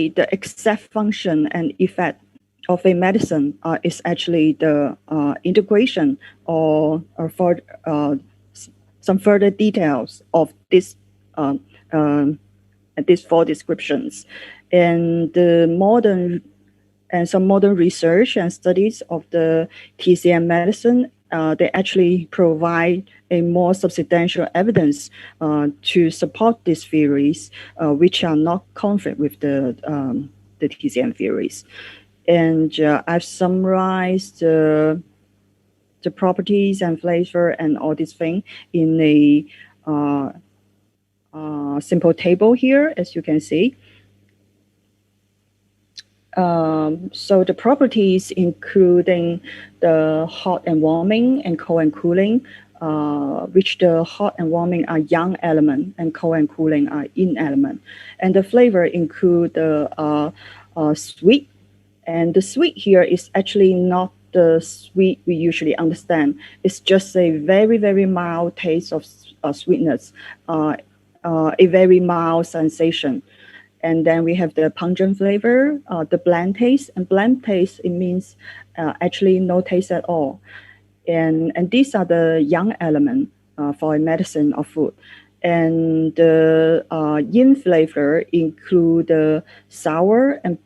the exact function and effect of a medicine is actually the integration or for some further details of this these 4 descriptions. And some modern research and studies of the TCM medicine, they actually provide a more substantial evidence to support these theories, which are not conflict with the TCM theories. And I've summarized the properties and flavor and all these things in a simple table here, as you can see. So the properties including the hot and warming and cold and cooling, which the hot and warming are yang element and cold and cooling are yin element. And the flavor include the sweet, and the sweet here is actually not the sweet we usually understand. It's just a very, very mild taste of sweetness, a very mild sensation. And then we have the pungent flavor, the bland taste. And bland taste, it means actually no taste at all. And these are the yang element for a medicine or food. And the yin flavor include the sour and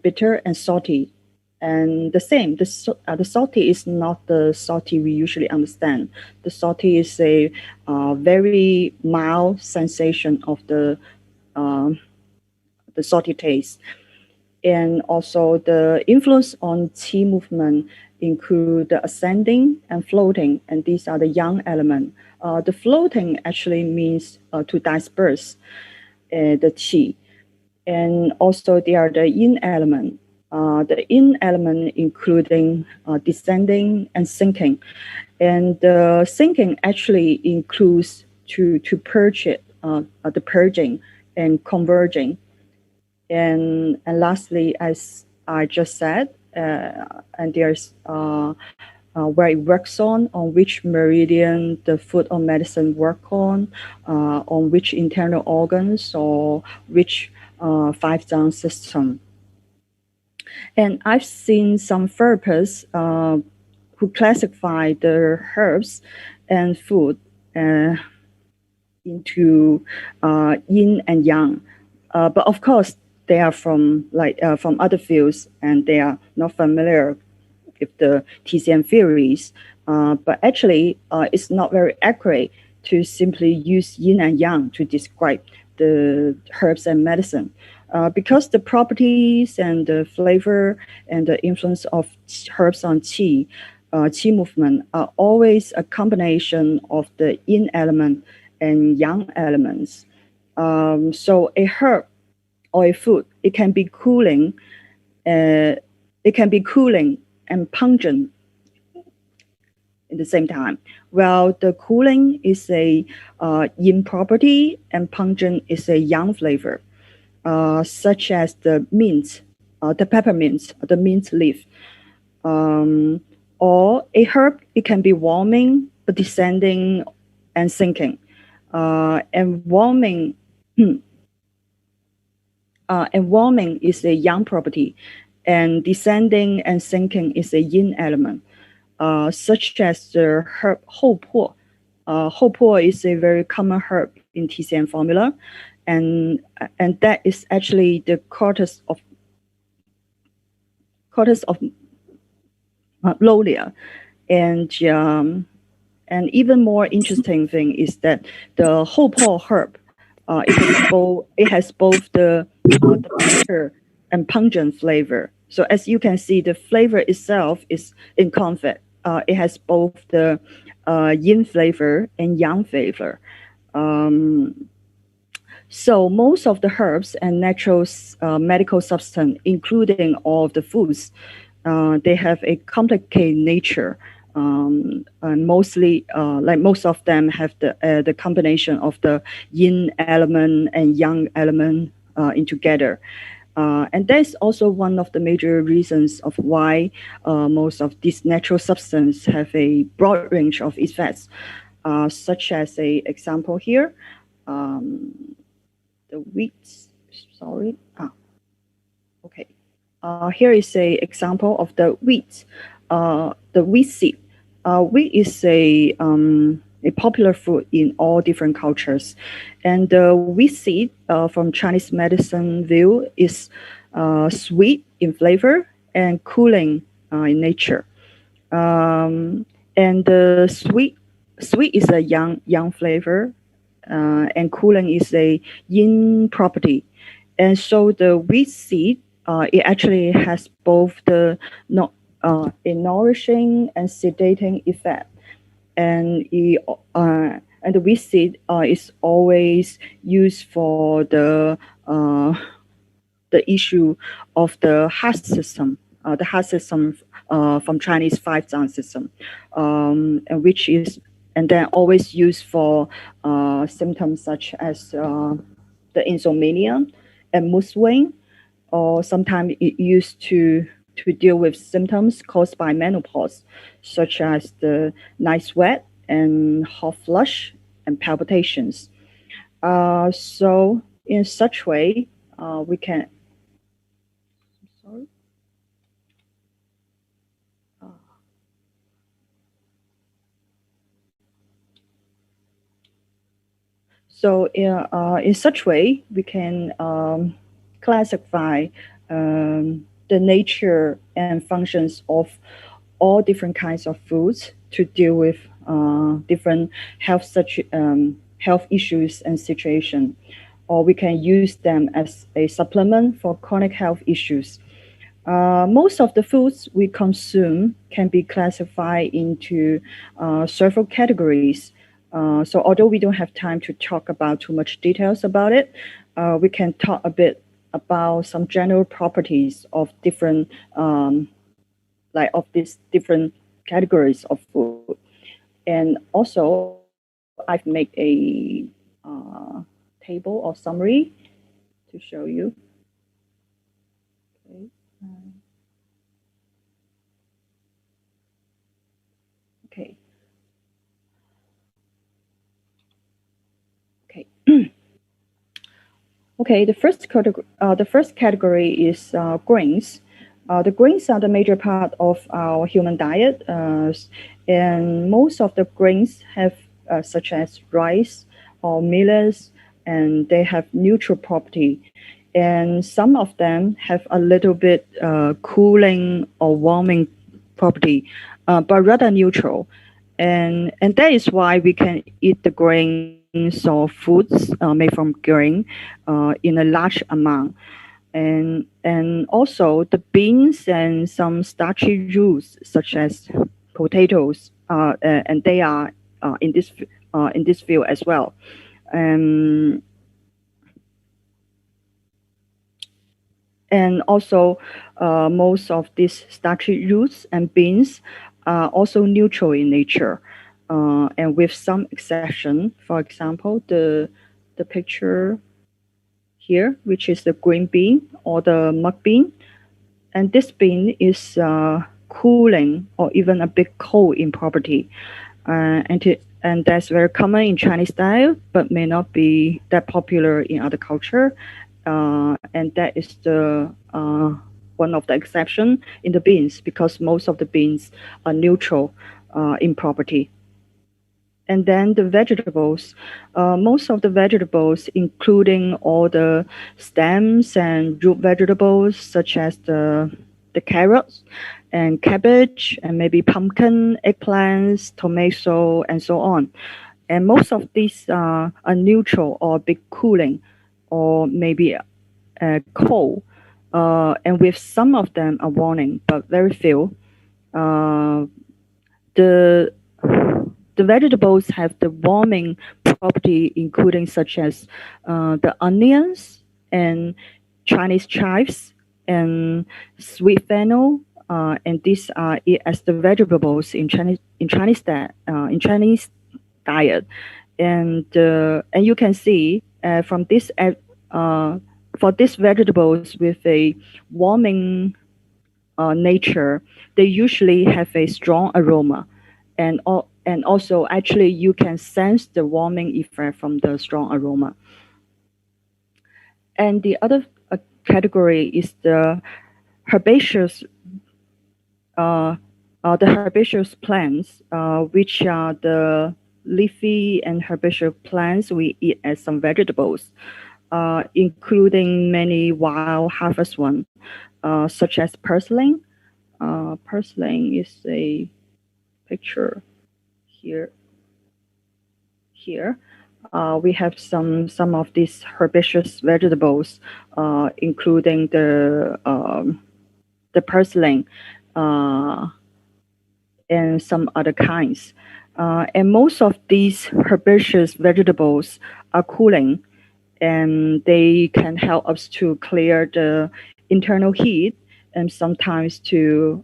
bitter and salty. And the same, the salty is not the salty we usually understand. The salty is a very mild sensation of the salty taste. And also the influence on qi movement include the ascending and floating, and these are the yang element. The floating actually means to disperse the qi. And also they are the yin element. The yin element including descending and sinking. And the sinking actually includes to purge it, the purging and converging. And lastly, as I just said, and there's where it works on which meridian the food or medicine work on which internal organs or which 5-zone system. And I've seen some therapists who classify the herbs and food into yin and yang. But of course, they are from other fields and they are not familiar with the TCM theories. But actually, it's not very accurate to simply use yin and yang to describe the herbs and medicine. Because the properties and the flavor and the influence of herbs on qi movement are always a combination of the yin element and yang elements. So a herb or a food, it can be cooling and pungent at the same time. Well, the cooling is a yin property and pungent is a yang flavor. Such as the mint, the peppermint, the mint leaf. Or a herb, it can be warming, but descending and sinking. And warming is a yang property, and descending and sinking is a yin element. Such as the herb 厚朴. 厚朴 is a very common herb in TCM formula. And that is actually the cortex of Lolia. And even more interesting thing is that the 厚朴 herb, it has both the bitter and pungent flavor. So as you can see, the flavor itself is in conflict. It has both the yin flavor and yang flavor. So most of the herbs and natural medical substance, including all of the foods, they have a complicated nature. And mostly, like most of them have the combination of the yin element and yang element in together. And that's also one of the major reasons of why most of these natural substances have a broad range of effects, such as a example here. The wheat, sorry. Okay. Here is a example of the wheat. The wheat seed. Wheat is a a popular food in all different cultures. And we see from Chinese medicine view is sweet in flavor and cooling in nature. And the sweet is a yang flavor, and cooling is a yin property. And so the wheat seed, it actually has both the a nourishing and sedating effect. And the wheat seed is always used for the issue of the heart system, from Chinese five zang system, and which is and then always used for symptoms such as the insomnia and mood swing, or sometimes it used to deal with symptoms caused by menopause, such as the night sweat and hot flush and palpitations. So in such way, we can. Sorry. So in such way, we can classify the nature and functions of all different kinds of foods to deal with different health issues and situation, or we can use them as a supplement for chronic health issues. Most of the foods we consume can be classified into several categories. So although we don't have time to talk about too much details about it, we can talk a bit about some general properties of different, of these different categories of food. And also, I've made a table or summary to show you. Okay. Okay. Okay. Okay. The first category is grains. The grains are the major part of our human diet, and most of the grains have, such as rice or millets, and they have neutral property. And some of them have a little bit cooling or warming property, but rather neutral. And that is why we can eat the grains or foods made from grain in a large amount. And also the beans and some starchy roots such as potatoes, and they are in this field as well. And also most of these starchy roots and beans are also neutral in nature, and with some exception. For example, the picture here, which is the green bean or the mung bean, and this bean is cooling or even a bit cold in property, and that's very common in Chinese diet, but may not be that popular in other culture. And that is the one of the exception in the beans, because most of the beans are neutral in property. And then the vegetables, most of the vegetables, including all the stems and root vegetables, such as the carrots and cabbage and maybe pumpkin, eggplants, tomato, and so on. And most of these are neutral or a bit cooling, or maybe cold. And with some of them are warming, but very few. The vegetables have the warming property, including such as the onions and Chinese chives and sweet fennel, and these are as the vegetables in Chinese diet, and you can see from this for these vegetables with a warming nature, they usually have a strong aroma, and also actually you can sense the warming effect from the strong aroma. And the other category is the herbaceous plants, which are the leafy and herbaceous plants we eat as some vegetables, including many wild harvest ones, such as purslane. Purslane is a picture here. We have some of these herbaceous vegetables, including the purslane and some other kinds. And most of these herbaceous vegetables are cooling, and they can help us to clear the internal heat and sometimes to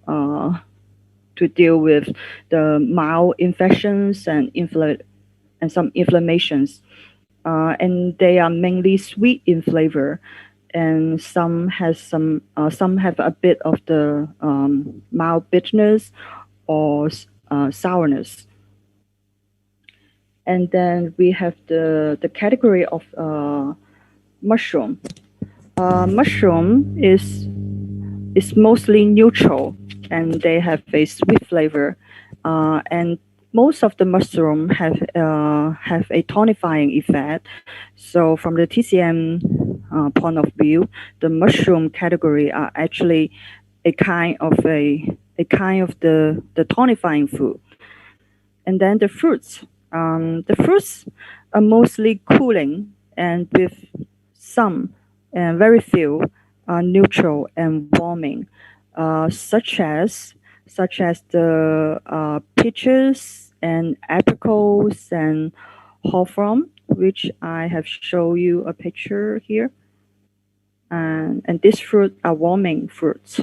deal with the mild infections and some inflammations. And they are mainly sweet in flavor, and some have a bit of the mild bitterness or sourness. And then we have the category of mushroom. Mushroom is mostly neutral, and they have a sweet flavor. And most of the mushroom have a tonifying effect. So from the TCM point of view, the mushroom category are actually a kind of the tonifying food. And then the fruits. The fruits are mostly cooling, and with some and very few neutral and warming, such as the peaches and apricots and hawthorn, which I have shown you a picture here. And these fruits are warming fruits.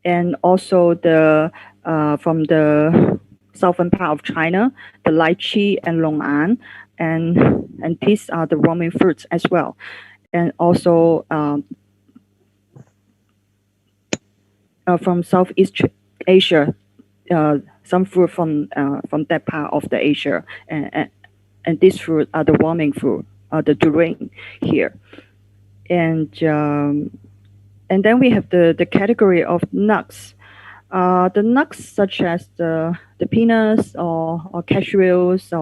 And also from the southern part of China, the lychee and longan, and these are the warming fruits as well. And also from Southeast Asia, some fruit from that part of the Asia, and these fruit are the warming fruit, the durian here. And then we have the category of nuts. The nuts such as the peanuts or cashews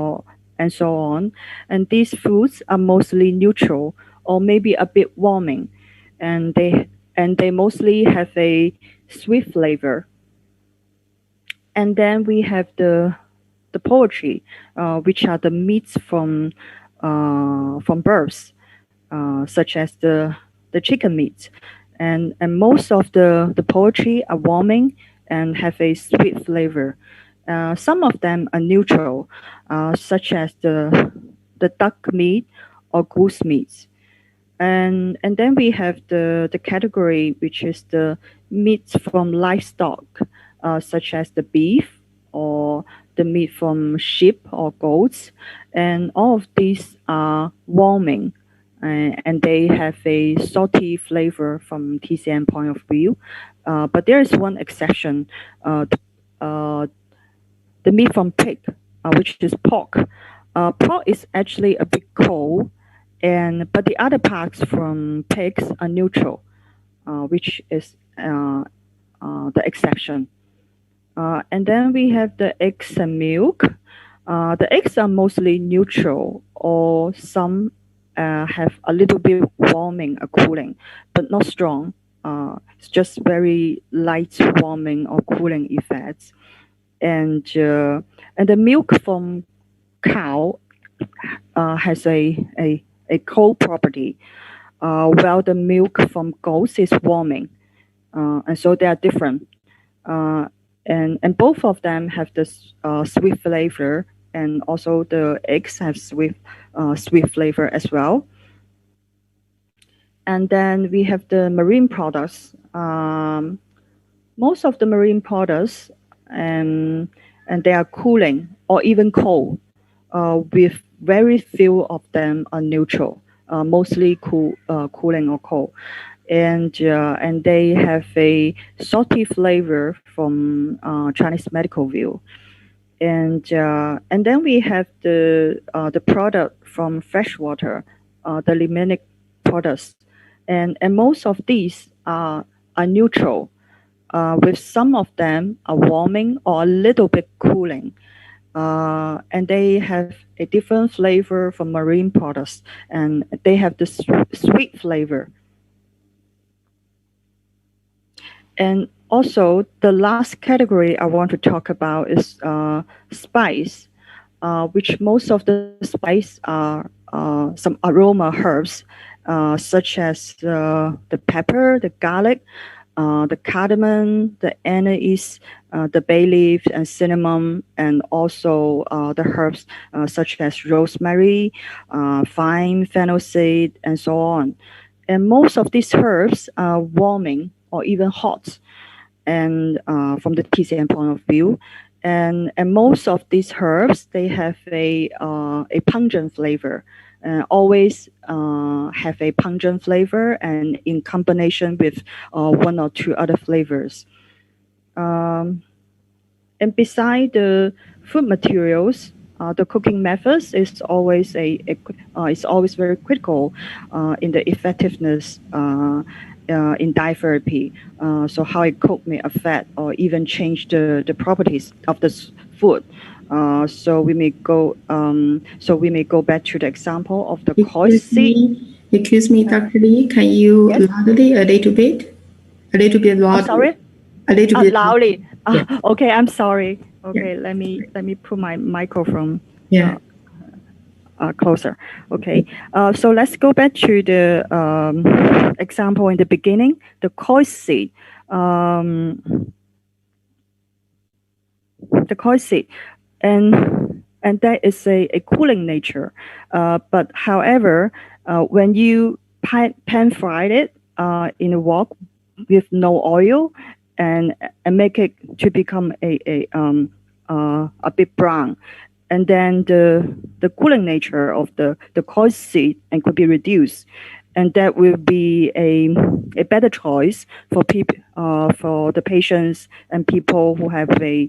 and so on. And these foods are mostly neutral or maybe a bit warming, and they mostly have a sweet flavor. And then we have the poultry, which are the meats from birds, such as the chicken meat. And most of the poultry are warming and have a sweet flavor. Some of them are neutral, such as the duck meat or goose meat. And then we have the category which is the meats from livestock, such as the beef or the meat from sheep or goats. And all of these are warming, and they have a salty flavor from TCM point of view. But there is one exception, the meat from pig, which is pork. Pork is actually a bit cold, but the other parts from pigs are neutral, which is the exception. And then we have the eggs and milk. The eggs are mostly neutral, or some have a little bit warming or cooling, but not strong. It's just very light warming or cooling effects. And the milk from cow has a cold property, while the milk from goats is warming. And so they are different. And both of them have this sweet flavor, and also the eggs have sweet flavor as well. And then we have the marine products. Most of the marine products, and they are cooling or even cold, with very few of them are neutral, mostly cooling or cold. And they have a salty flavor from Chinese medical view. And then we have the product from freshwater, the liminic products. And most of these are neutral, with some of them are warming or a little bit cooling. and they have a different flavor from marine products, and they have the sweet flavor. And also, the last category I want to talk about is spice, which most of the spice are some aroma herbs, such as the pepper, the garlic, the cardamom, the anise, the bay leaf, and cinnamon, and also the herbs such as rosemary, thyme, fennel seed, and so on. And most of these herbs are warming or even hot, and from the TCM point of view. And most of these herbs, they have a pungent flavor, always have a pungent flavor, and in combination with one or two other flavors. And beside the food materials, the cooking methods is always is always very critical in the effectiveness in dye therapy. So how it cook may affect or even change the properties of the food. So we may go back to the example of the koi seed. Excuse me, Dr. Lee, can you loudly a little bit? A little bit louder. Sorry? A little bit loudly. Okay, I'm sorry. Okay, let me put my microphone closer. Okay, so let's go back to the example in the beginning, the koi seed. The koi seed, and that is a cooling nature. But however, when you pan fried it in a wok with no oil and make it to become a bit brown, and then the cooling nature of the koi seed and could be reduced, and that will be a better choice for people for the patients and people who have a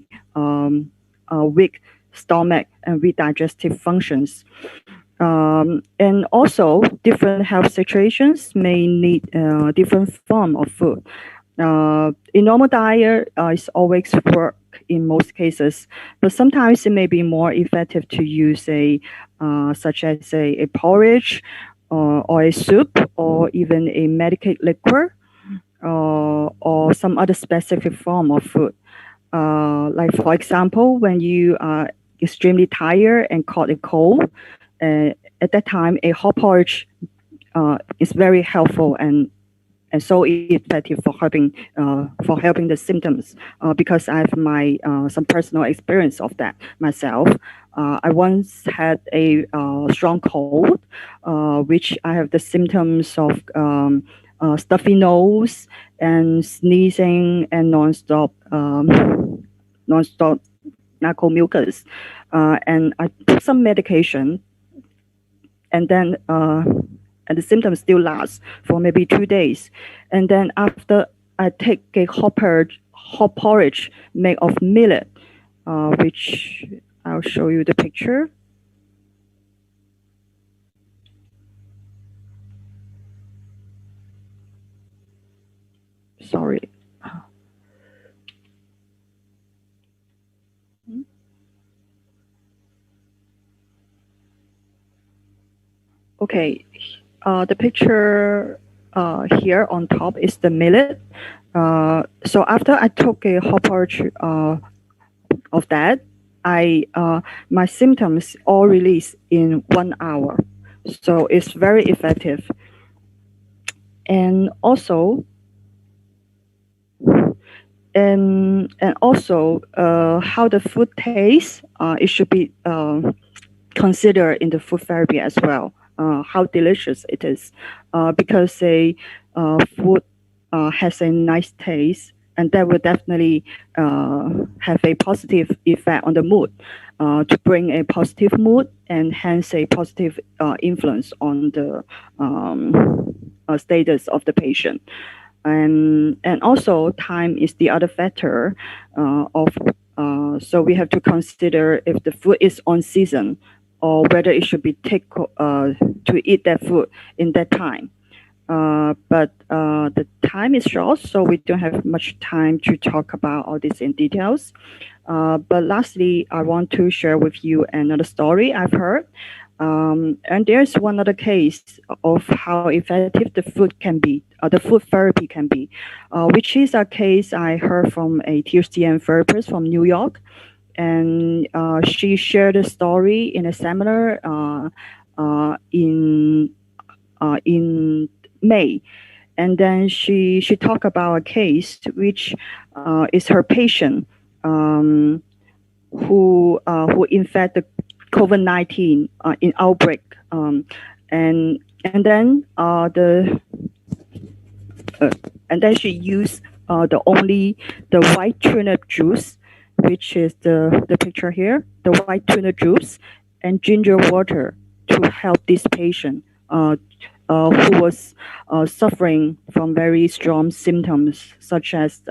weak stomach and weak digestive functions. And also, different health situations may need different form of food. In normal diet, it's always work in most cases, but sometimes it may be more effective to use such as a porridge or a soup or even a medicated liquor or some other specific form of food. Like for example, when you are extremely tired and caught a cold, at that time a hot porridge is very helpful and so effective for helping the symptoms. Because I have my some personal experience of that myself. I once had a strong cold, which I have the symptoms of stuffy nose and sneezing and non-stop nasal mucus, and I took some medication, and then and the symptoms still last for maybe 2 days. And then after I take a hot porridge made of millet, which I'll show you the picture. Sorry. Okay, the picture here on top is the millet. So after I took a hot porridge of that, my symptoms all released in 1 hour. So it's very effective. And also, how the food tastes, it should be considered in the food therapy as well. How delicious it is, because food has a nice taste, and that will definitely have a positive effect on the mood, to bring a positive mood and hence a positive influence on the status of the patient. And also time is the other factor so we have to consider if the food is on season or whether it should be to eat that food in that time. but the time is short, so we don't have much time to talk about all this in details. But lastly, I want to share with you another story I've heard. And there's one other case of how effective the food can be, the food therapy can be, which is a case I heard from a TCM therapist from New York. And she shared a story in a seminar in May. And then she talked about a case which is her patient who infected COVID-19 in outbreak, and then she used the white turnip juice, which is the picture here, the white turnip juice and ginger water to help this patient who was suffering from very strong symptoms such as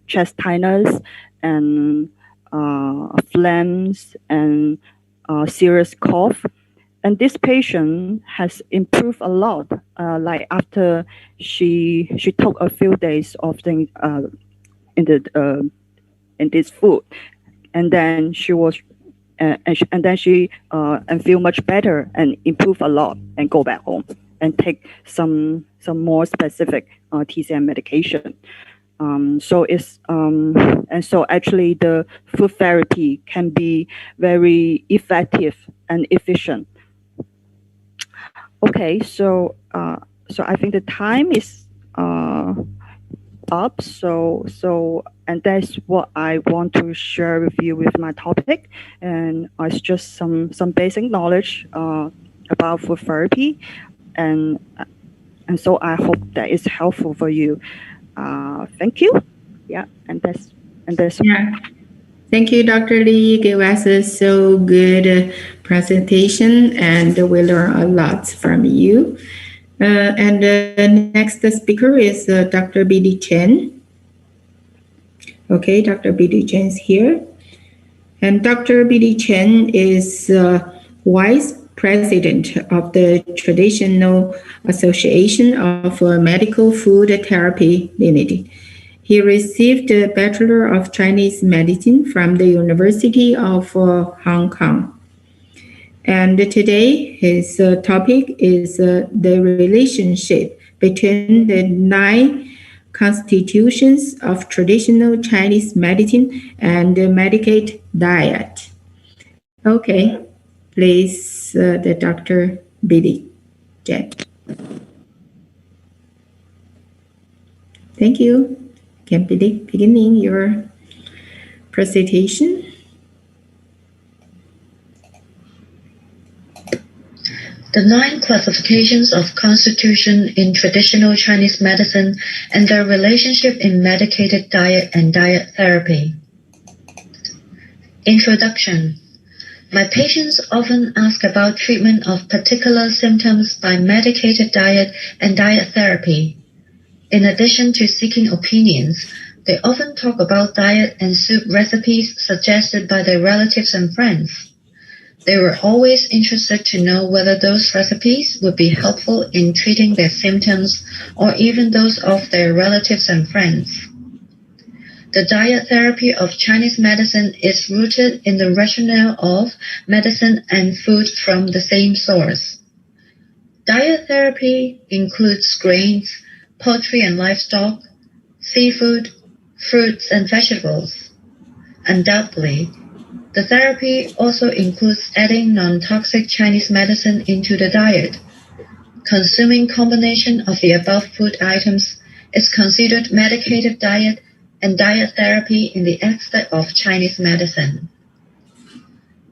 chest tightness and phlegms and serious cough. And this patient has improved a lot. Like after she took a few days of things in this food, and then she was and feel much better and improve a lot and go back home and take some more specific TCM medication. So actually the food therapy can be very effective and efficient. Okay, so I think the time is up. So and that's what I want to share with you with my topic, and it's just some basic knowledge about food therapy, and so I hope that is helpful for you. Thank you. Yeah, and that's yeah. Thank you, Dr. Lee. Gave us a so good presentation, and we learn a lot from you. And the next speaker is Dr. B.D. Chen. Okay, Dr. B.D. Chen is here. And Dr. B.D. Chen is Vice President of the Traditional Association of Medical Food Therapy Limited. He received a Bachelor of Chinese Medicine from the University of Hong Kong. And today his topic is the relationship between the 9 constitutions of traditional Chinese medicine and the medicated diet. Okay, please, the Dr. B.D. Chen. Thank you. Can beginning your presentation. The 9 classifications of constitution in traditional Chinese medicine and their relationship in medicated diet and diet therapy. Introduction. My patients often ask about treatment of particular symptoms by medicated diet and diet therapy. In addition to seeking opinions, they often talk about diet and soup recipes suggested by their relatives and friends. They were always interested to know whether those recipes would be helpful in treating their symptoms or even those of their relatives and friends. The diet therapy of Chinese medicine is rooted in the rationale of medicine and food from the same source. Diet therapy includes grains, poultry and livestock, seafood, fruits and vegetables. Undoubtedly, the therapy also includes adding non-toxic Chinese medicine into the diet. Consuming combination of the above food items is considered medicated diet and diet therapy in the aspect of Chinese medicine.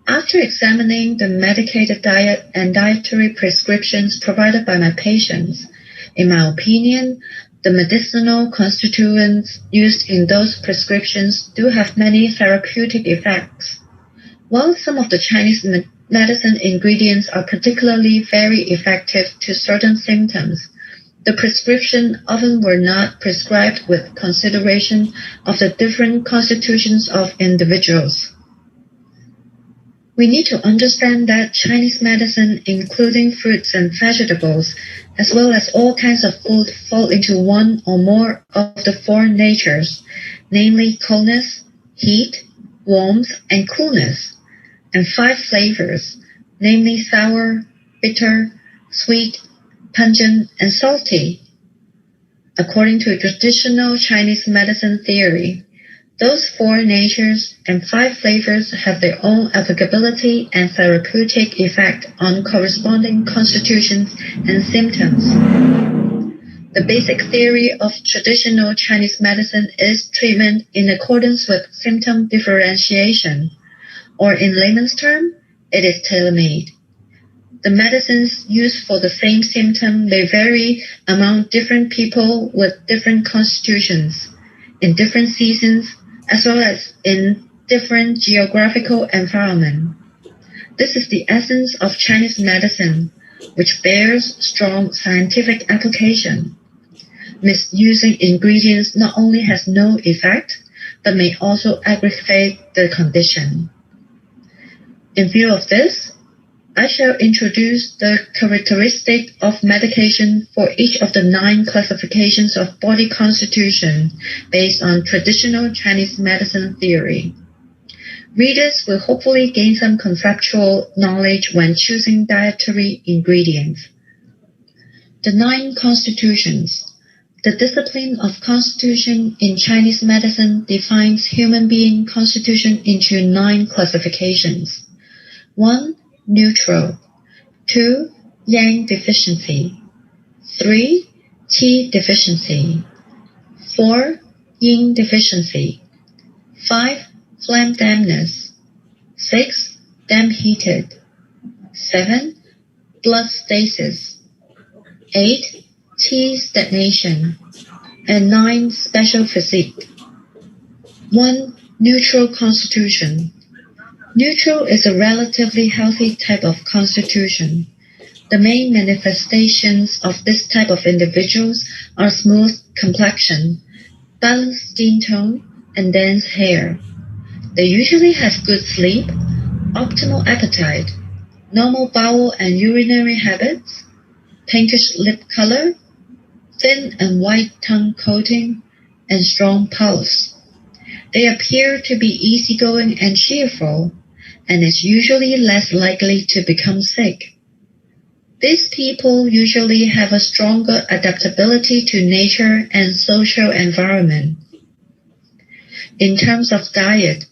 After examining the medicated diet and dietary prescriptions provided by my patients, in my opinion, the medicinal constituents used in those prescriptions do have many therapeutic effects. While some of the Chinese medicine ingredients are particularly very effective to certain symptoms, the prescription often were not prescribed with consideration of the different constitutions of individuals. We need to understand that Chinese medicine, including fruits and vegetables, as well as all kinds of food, fall into one or more of the four natures, namely coldness, heat, warmth, and coolness, and five flavors, namely sour, bitter, sweet, pungent, and salty. According to traditional Chinese medicine theory, those four natures and five flavors have their own applicability and therapeutic effect on corresponding constitutions and symptoms. The basic theory of traditional Chinese medicine is treatment in accordance with symptom differentiation, or in layman's term, it is tailor-made. The medicines used for the same symptom may vary among different people with different constitutions, in different seasons, as well as in different geographical environment. This is the essence of Chinese medicine, which bears strong scientific application. Misusing ingredients not only has no effect, but may also aggravate the condition. In view of this, I shall introduce the characteristic of medication for each of the 9 classifications of body constitution based on traditional Chinese medicine theory. Readers will hopefully gain some conceptual knowledge when choosing dietary ingredients. The 9 constitutions. The discipline of constitution in Chinese medicine defines human being constitution into 9 classifications. 1. Neutral. 2. Yang deficiency. 3. Qi deficiency. 4. Yin deficiency. 5. Phlegm dampness. 6. Damp heated. 7. Blood stasis. 8. Qi stagnation. And 9. Special physique. 1. Neutral constitution. Neutral is a relatively healthy type of constitution. The main manifestations of this type of individuals are smooth complexion, balanced skin tone, and dense hair. They usually have good sleep, optimal appetite, normal bowel and urinary habits, pinkish lip color, thin and white tongue coating, and strong pulse. They appear to be easygoing and cheerful, and is usually less likely to become sick. These people usually have a stronger adaptability to nature and social environment. In terms of diet,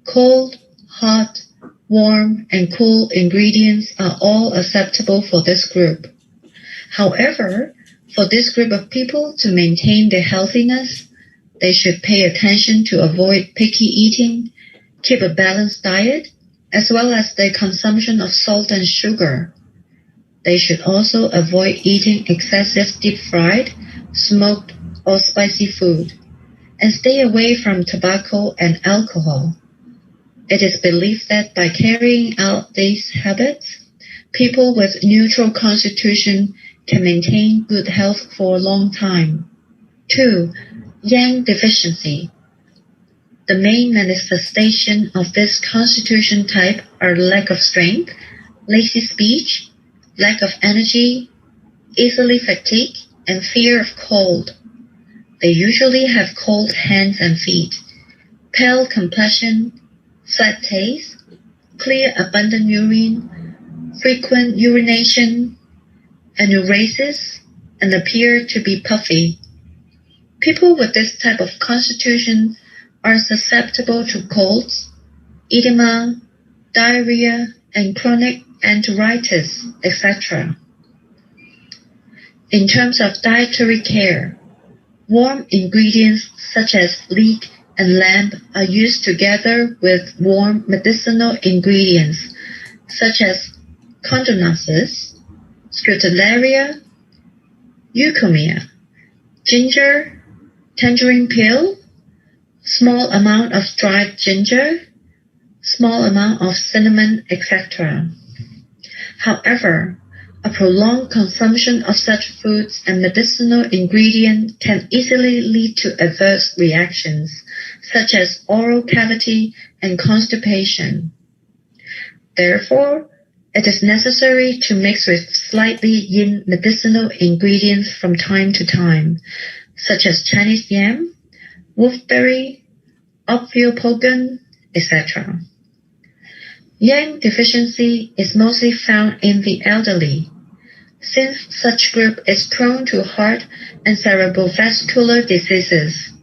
cold, hot, warm, and cool ingredients are all acceptable for this group. However, for this group of people to maintain their healthiness, they should pay attention to avoid picky eating, keep a balanced diet, as well as the consumption of salt and sugar. They should also avoid eating excessive deep-fried, smoked, or spicy food, and stay away from tobacco and alcohol. It is believed that by carrying out these habits, people with neutral constitution can maintain good health for a long time. 2. Yang deficiency. The main manifestation of this constitution type are lack of strength, lazy speech, lack of energy, easily fatigue, and fear of cold. They usually have cold hands and feet, pale complexion, flat taste, clear abundant urine, frequent urination, enuresis, and appear to be puffy. People with this type of constitution are susceptible to colds, edema, diarrhea, and chronic enteritis, etc. In terms of dietary care, warm ingredients such as leek and lamb are used together with warm medicinal ingredients such as condonaces, scutellaria, euchomia, ginger, tangerine peel, small amount of dried ginger, small amount of cinnamon, etc. However, a prolonged consumption of such foods and medicinal ingredients can easily lead to adverse reactions, such as oral cavity and constipation. Therefore, it is necessary to mix with slightly yin medicinal ingredients from time to time, such as Chinese yam, wolfberry, ophiopolgon, etc. Yang deficiency is mostly found in the elderly, since such group is prone to heart and cerebrovascular diseases,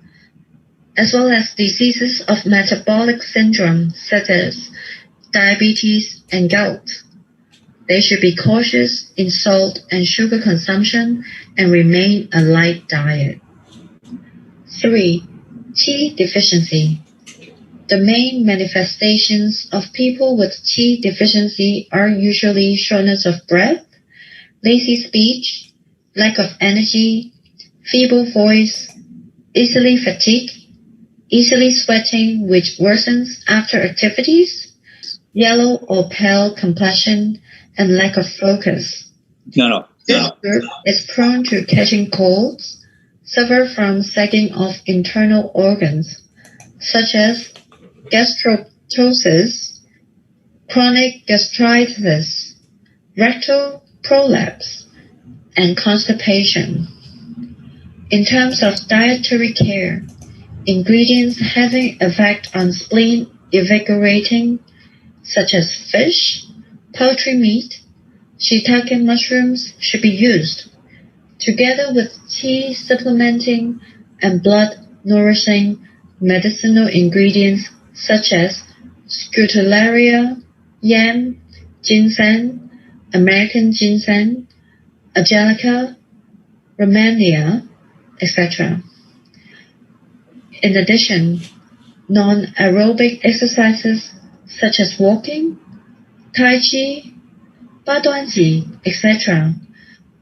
as well as diseases of metabolic syndrome such as diabetes and gout. They should be cautious in salt and sugar consumption and remain a light diet. 3. Qi deficiency. The main manifestations of people with qi deficiency are usually shortness of breath, lazy speech, lack of energy, feeble voice, easily fatigued, easily sweating which worsens after activities, yellow or pale complexion, and lack of focus. This group is prone to catching colds, suffer from sagging of internal organs, such as gastroenteritis, chronic gastritis, rectal prolapse, and constipation. In terms of dietary care, ingredients having effect on spleen invigorating, such as fish, poultry meat, shiitake mushrooms should be used, together with qi supplementing and blood nourishing medicinal ingredients such as Scutellaria, yam, ginseng, American ginseng, Angelica, Romania, etc. In addition, non-aerobic exercises such as walking, tai chi, baduanji, etc.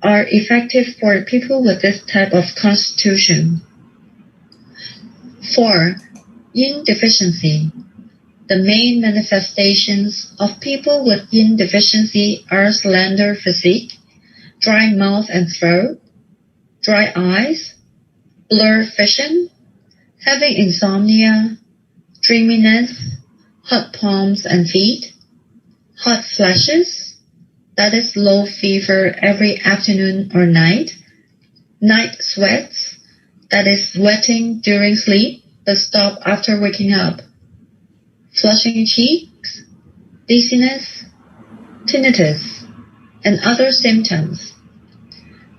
are effective for people with this type of constitution. 4. Yin deficiency. The main manifestations of people with yin deficiency are slender physique, dry mouth and throat, dry eyes, blurred vision, having insomnia, dreaminess, hot palms and feet, hot flashes, that is low fever every afternoon or night, night sweats, that is sweating during sleep but stop after waking up, flushing cheeks, dizziness, tinnitus, and other symptoms.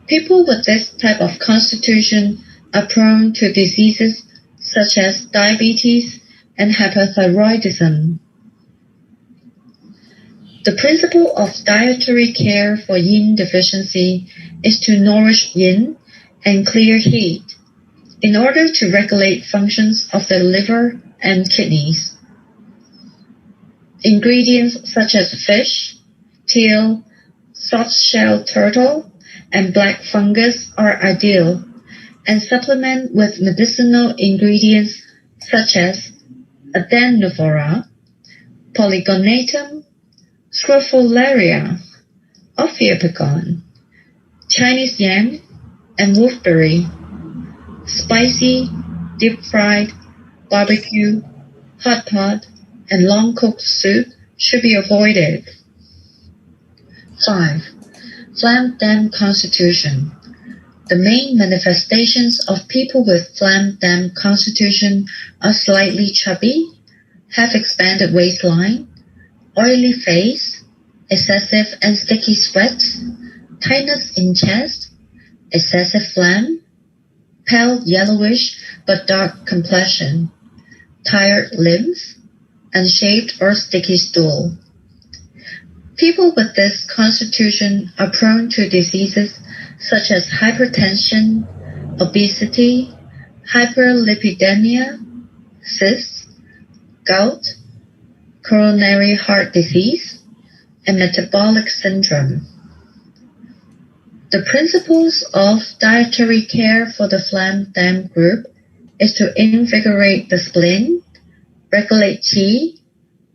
People with this type of constitution are prone to diseases such as diabetes and hypothyroidism. The principle of dietary care for yin deficiency is to nourish yin and clear heat in order to regulate functions of the liver and kidneys. Ingredients such as fish, teal, soft-shell turtle, and black fungus are ideal, and supplement with medicinal ingredients such as adenovora, polygonatum, scrophularia, ophiopolgon, Chinese yam, and wolfberry. Spicy, deep-fried, barbecue, hot pot, and long-cooked soup should be avoided. 5. Phlegm-damp constitution. The main manifestations of people with phlegm-damp constitution are slightly chubby, have expanded waistline, oily face, excessive and sticky sweat, tightness in chest, excessive phlegm, pale yellowish but dark complexion, tired limbs, unshaved or sticky stool. People with this constitution are prone to diseases such as hypertension, obesity, hyperlipidemia, cysts, gout, coronary heart disease, and metabolic syndrome. The principles of dietary care for the phlegm-damp group is to invigorate the spleen, regulate qi,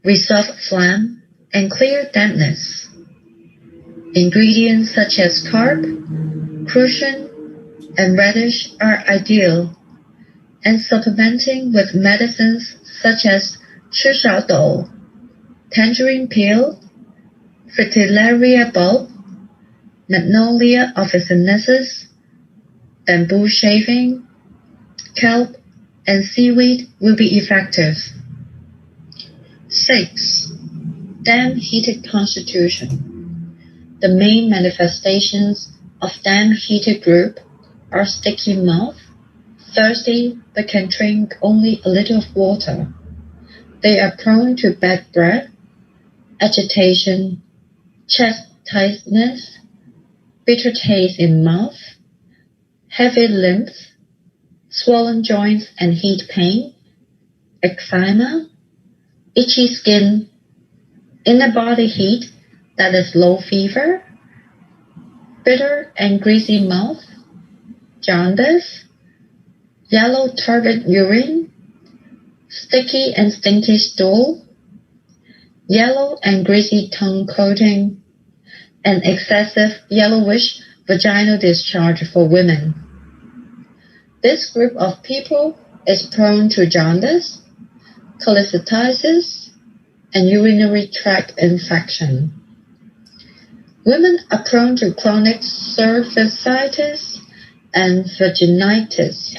resolve phlegm, and clear dampness. Ingredients such as carp, crucian, and radish are ideal, and supplementing with medicines such as 吃小豆, tangerine peel, Fritillaria bulb, Magnolia officinalis, bamboo shaving, kelp, and seaweed will be effective. 6. Damp heated constitution. The main manifestations of damp heated group are sticky mouth, thirsty but can drink only a little of water. They are prone to bad breath, agitation, chest tightness, bitter taste in mouth, heavy limbs, swollen joints and heat pain, eczema, itchy skin, inner body heat that is low fever, bitter and greasy mouth, jaundice, yellow turbid urine, sticky and stinky stool, yellow and greasy tongue coating, and excessive yellowish vaginal discharge for women. This group of people is prone to jaundice, cholecystitis, and urinary tract infection. Women are prone to chronic cervicitis and vaginitis.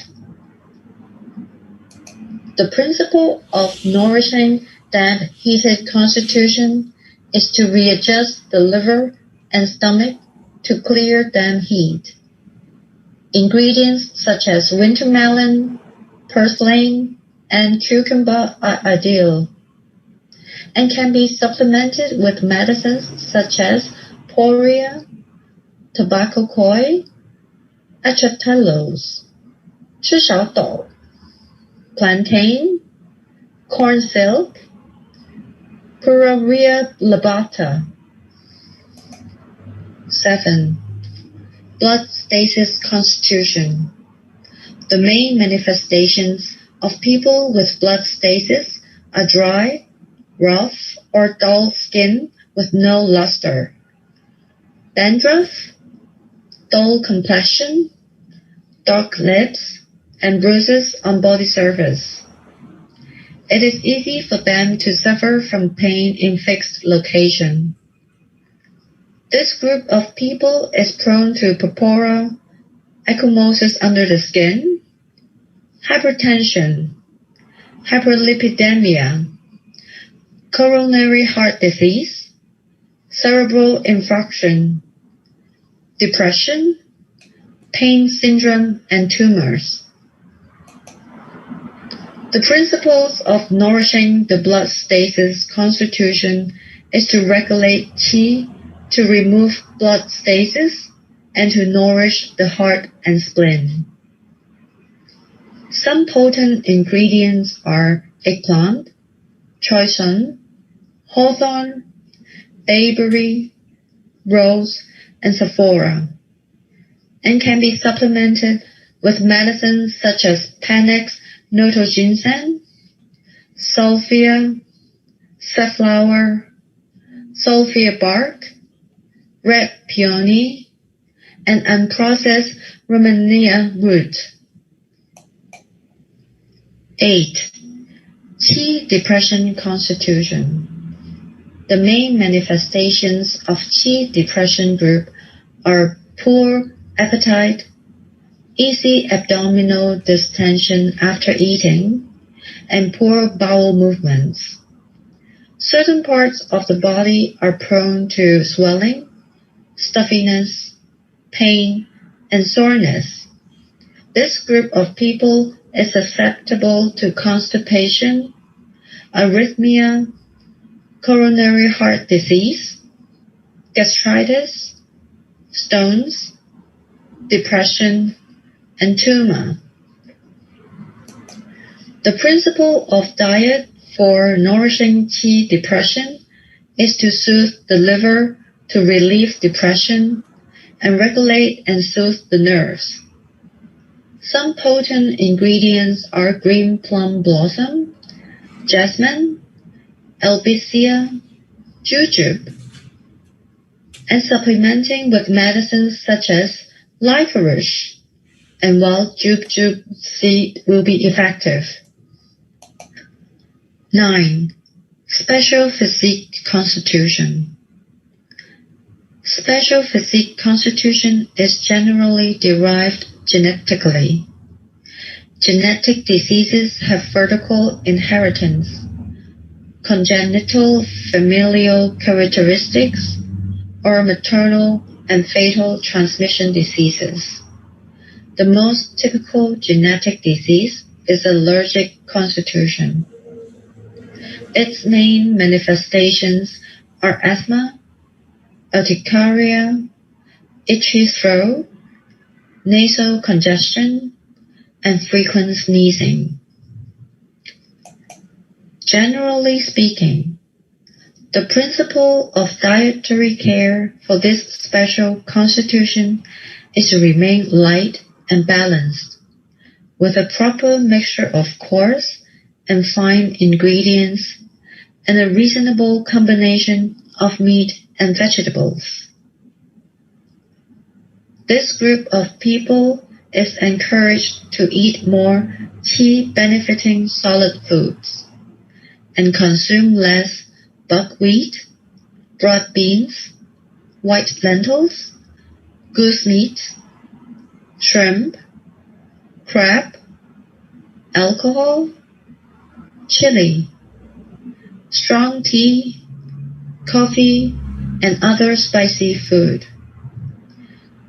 The principle of nourishing damp heated constitution is to readjust the liver and stomach to clear damp heat. Ingredients such as winter melon, purslane, and cucumber are ideal, and can be supplemented with medicines such as poria, tobacco coir, achatellose, 吃小豆, plantain, corn silk, Puraria labata. 7. Blood stasis constitution. The main manifestations of people with blood stasis are dry, rough, or dull skin with no luster, dandruff, dull complexion, dark lips, and bruises on body surface. It is easy for them to suffer from pain in fixed location. This group of people is prone to purpura, ecchymosis under the skin, hypertension, hyperlipidemia, coronary heart disease, cerebral infarction, depression, pain syndrome, and tumors. The principles of nourishing the blood stasis constitution is to regulate qi, to remove blood stasis, and to nourish the heart and spleen. Some potent ingredients are eggplant, choisun, hawthorn, bayberry, rose, and saffora, and can be supplemented with medicines such as Panax noto ginseng, salvia, safflower, salvia bark, red peony, and unprocessed Romania root. 8. Qi depression constitution. The main manifestations of qi depression group are poor appetite, easy abdominal distension after eating, and poor bowel movements. Certain parts of the body are prone to swelling, stuffiness, pain, and soreness. This group of people is susceptible to constipation, arrhythmia, coronary heart disease, gastritis, stones, depression, and tumor. The principle of diet for nourishing qi depression is to soothe the liver to relieve depression and regulate and soothe the nerves. Some potent ingredients are green plum blossom, jasmine, albizia, jujube, and supplementing with medicines such as licorice and wild jujube seed will be effective. 9. Special physique constitution. Special physique constitution is generally derived genetically. Genetic diseases have vertical inheritance, congenital familial characteristics, or maternal and fatal transmission diseases. The most typical genetic disease is allergic constitution. Its main manifestations are asthma, urticaria, itchy throat, nasal congestion, and frequent sneezing. Generally speaking, the principle of dietary care for this special constitution is to remain light and balanced, with a proper mixture of coarse and fine ingredients and a reasonable combination of meat and vegetables. This group of people is encouraged to eat more qi-benefiting solid foods and consume less buckwheat, broad beans, white lentils, goose meat, shrimp, crab, alcohol, chili, strong tea, coffee, and other spicy food.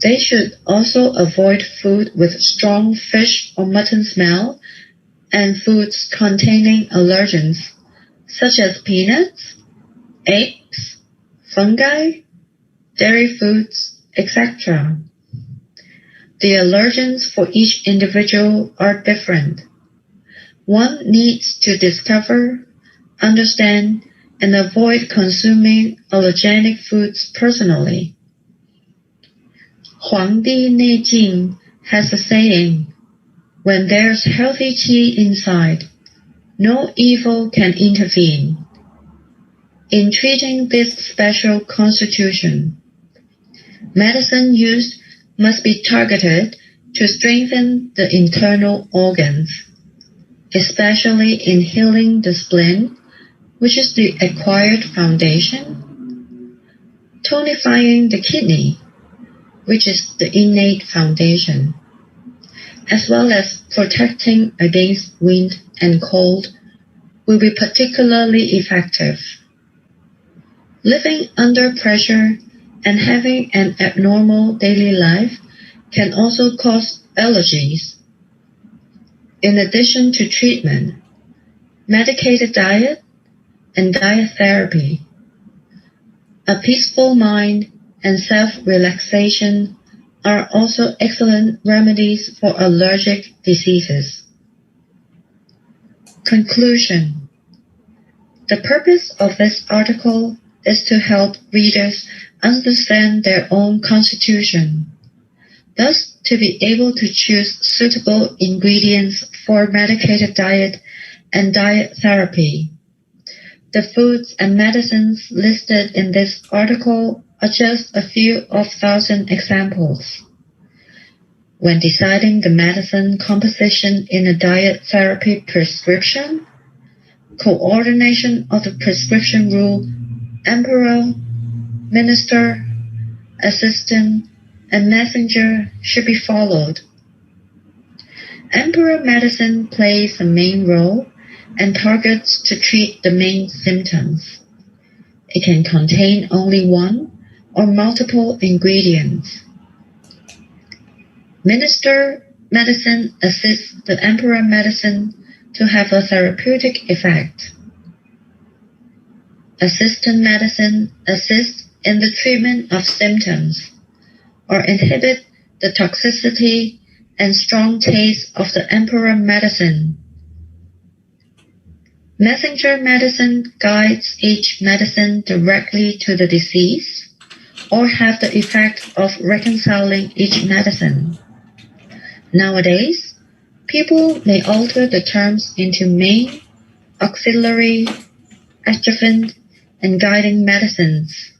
They should also avoid food with strong fish or mutton smell and foods containing allergens such as peanuts, eggs, fungi, dairy foods, etc. The allergens for each individual are different. One needs to discover, understand, and avoid consuming allergenic foods personally. Huangdi Neijing has a saying, when there's healthy qi inside, no evil can intervene. In treating this special constitution, medicine used must be targeted to strengthen the internal organs, especially in healing the spleen, which is the acquired foundation, tonifying the kidney, which is the innate foundation, as well as protecting against wind and cold, will be particularly effective. Living under pressure and having an abnormal daily life can also cause allergies. In addition to treatment, medicated diet, and dietherapy, a peaceful mind and self-relaxation are also excellent remedies for allergic diseases. Conclusion. The purpose of this article is to help readers understand their own constitution, thus to be able to choose suitable ingredients for medicated diet and diet therapy. The foods and medicines listed in this article are just a few of 1,000 examples. When deciding the medicine composition in a diet therapy prescription, coordination of the prescription rule, emperor, minister, assistant, and messenger should be followed. Emperor medicine plays a main role and targets to treat the main symptoms. It can contain only one or multiple ingredients. Minister medicine assists the emperor medicine to have a therapeutic effect. Assistant medicine assists in the treatment of symptoms or inhibit the toxicity and strong taste of the emperor medicine. Messenger medicine guides each medicine directly to the disease or have the effect of reconciling each medicine. Nowadays, people may alter the terms into main, auxiliary, adjuvant, and guiding medicines.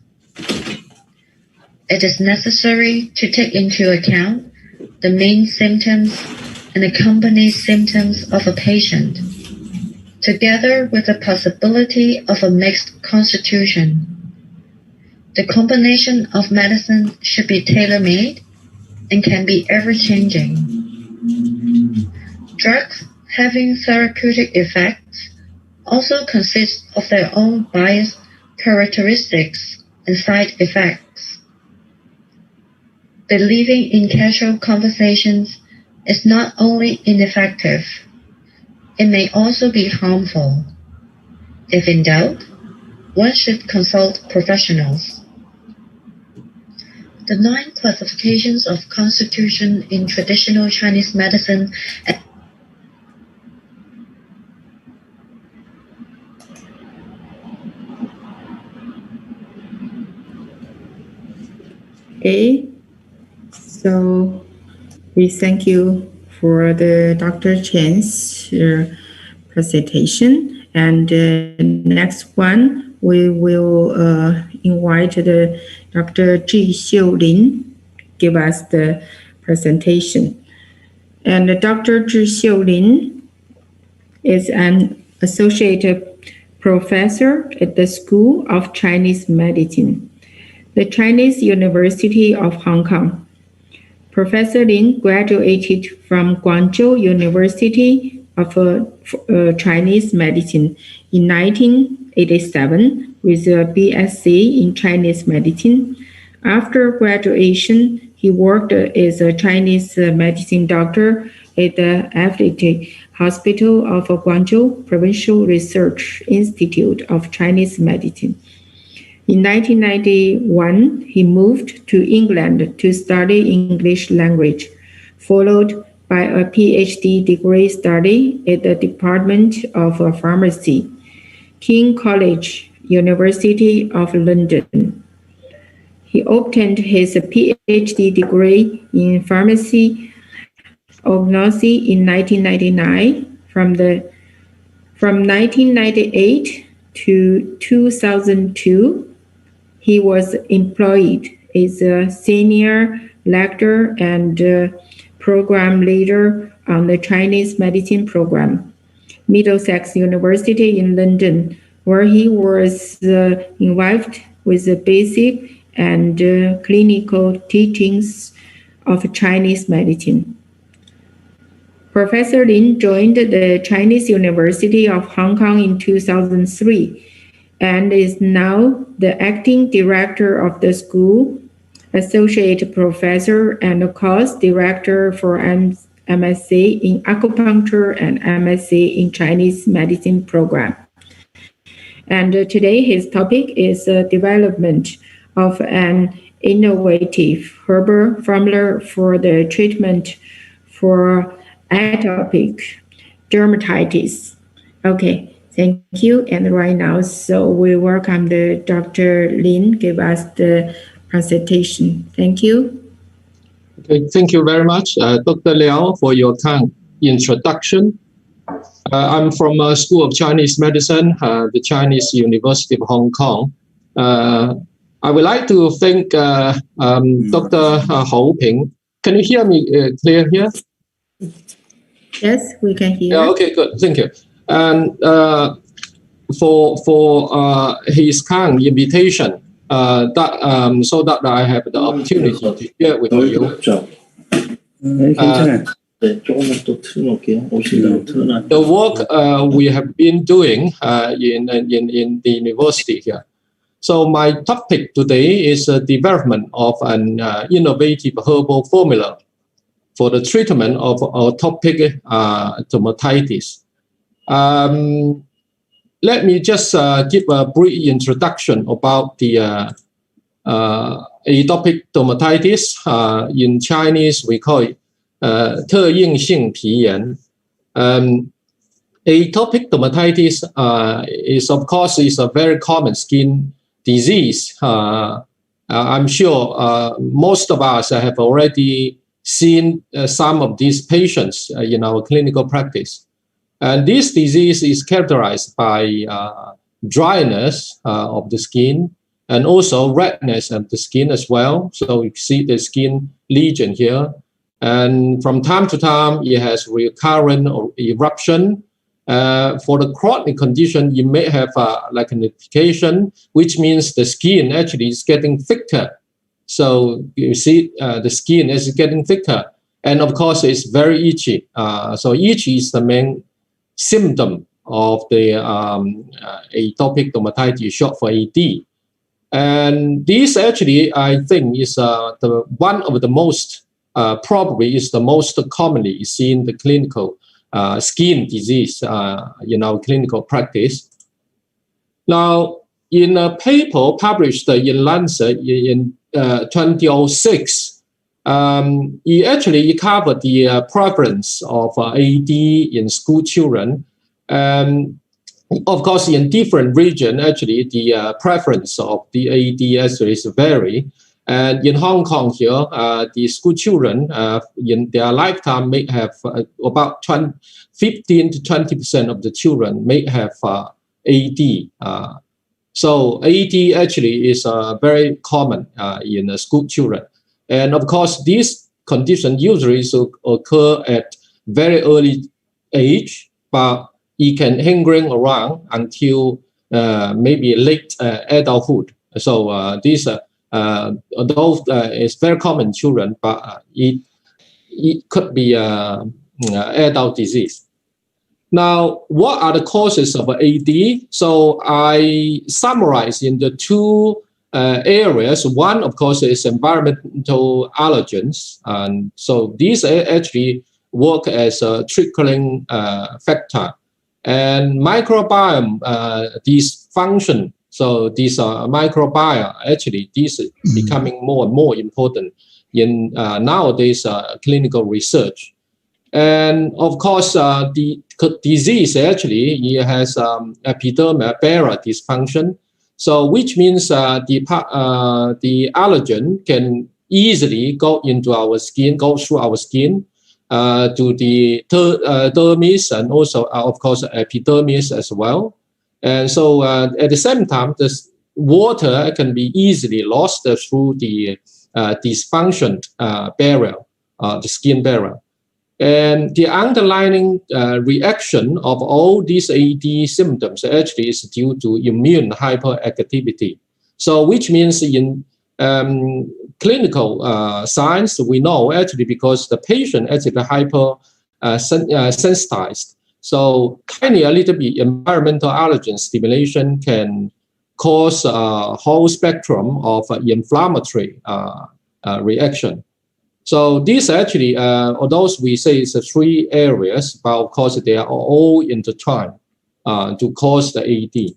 It is necessary to take into account the main symptoms and accompanying symptoms of a patient, together with the possibility of a mixed constitution. The combination of medicine should be tailor-made and can be ever-changing. Drugs having therapeutic effects also consist of their own bias characteristics and side effects. Believing in casual conversations is not only ineffective, it may also be harmful. If in doubt, one should consult professionals. The 9 classifications of constitution in traditional Chinese medicine Okay, so we thank you for the Dr. Chen's presentation. And next one, we will invite the Dr. Zhi Xiulin give us the presentation. And Dr. Zhi Xiulin is an associate professor at the School of Chinese Medicine, the Chinese University of Hong Kong. Professor Lin graduated from Guangzhou University of Chinese Medicine in 1987 with a BSc in Chinese Medicine. After graduation, he worked as a Chinese medicine doctor at the Affiliate Hospital of Guangzhou Provincial Research Institute of Chinese Medicine. In 1991, he moved to England to study English language, followed by a PhD degree study at the Department of Pharmacy, King College, University of London. He obtained his PhD degree in pharmacy ognosy in 1999. From 1998 to 2002, he was employed as a senior lecturer and program leader on the Chinese medicine program, Middlesex University in London, where he was involved with the basic and clinical teachings of Chinese medicine. Professor Lin joined the Chinese University of Hong Kong in 2003 and is now the acting director of the school, associate professor and course director for MSc in Acupuncture and MSc in Chinese medicine program. And today his topic is development of an innovative herbal formula for the treatment for atopic dermatitis. Okay, thank you. And right now, so we welcome the Dr. Lin give us the presentation. Thank you. Okay, thank you very much, Dr. Liao, for your kind introduction. I'm from School of Chinese Medicine, the Chinese University of Hong Kong. I would like to thank Dr. Hou Ping. Can you hear me clear here? Yes, we can hear. Yeah, okay, good. Thank you. And for his kind invitation, so that I have the opportunity to share with you. The work we have been doing in the university here. So my topic today is the development of an innovative herbal formula for the treatment of atopic dermatitis. Let me just give a brief introduction about the atopic dermatitis. In Chinese, we call it 特应性皮炎. Atopic dermatitis is, of course, is a very common skin disease. I'm sure most of us have already seen some of these patients in our clinical practice. And this disease is characterized by dryness of the skin and also redness of the skin as well. So you see the skin lesion here. And from time to time, it has recurrent or eruption For the chronic condition, you may have like an irritation, which means the skin actually is getting thicker. So you see the skin is getting thicker. And of course, it's very itchy. So itchy is the main symptom of the atopic dermatitis, short for AD. And this actually, I think, is the one of the most, probably is the most commonly seen the clinical skin disease in our clinical practice. Now, in a paper published in Lancet in 2006, it covered the prevalence of AD in school children. Of course, in different regions, actually, the preference of the AD actually is vary. And in Hong Kong here, the school children in their lifetime may have about 15 to 20% of the children may have AD. So AD actually is very common in school children. And of course, this condition usually occur at very early age, but it can hanging around until maybe late adulthood. So this, although it's very common in children, but it could be adult disease. Now, what are the causes of AD? So I summarize in the two areas. One, of course, is environmental allergens. And so these actually work as a trickling factor. And microbiome dysfunction. So these are microbiome, actually, these are becoming more and more important in nowadays clinical research. And of course, the disease actually it has epidermal barrier dysfunction. So which means the allergen can easily go into our skin, go through our skin to the dermis and also, of course, epidermis as well. And so at the same time, the water can be easily lost through the dysfunctioned barrier, the skin barrier. And the underlying reaction of all these AD symptoms actually is due to immune hyperactivity. So which means in clinical science, we know actually because the patient actually hyper sensitized. So tiny a little bit environmental allergen stimulation can cause a whole spectrum of inflammatory reaction. So these actually, although we say it's three areas, but of course they are all intertwined to cause the AD.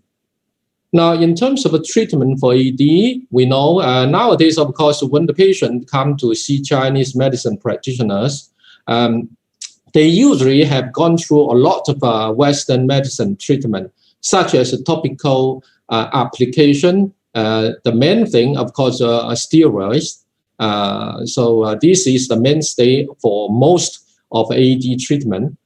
Now, in terms of a treatment for AD, we know nowadays, of course, when the patient come to see Chinese medicine practitioners, they usually have gone through a lot of Western medicine treatment, such as a topical application. The main thing, of course, are steroids. So this is the mainstay for most of AD treatment.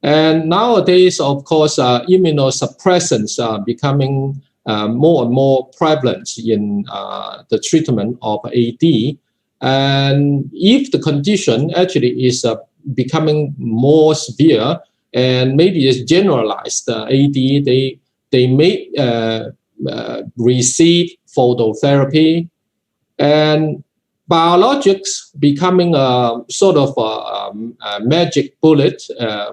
And nowadays, of course, immunosuppressants are becoming more and more prevalent in the treatment of AD. And if the condition actually is becoming more severe and maybe is generalized AD, they may receive phototherapy. And biologics becoming a sort of a magic bullet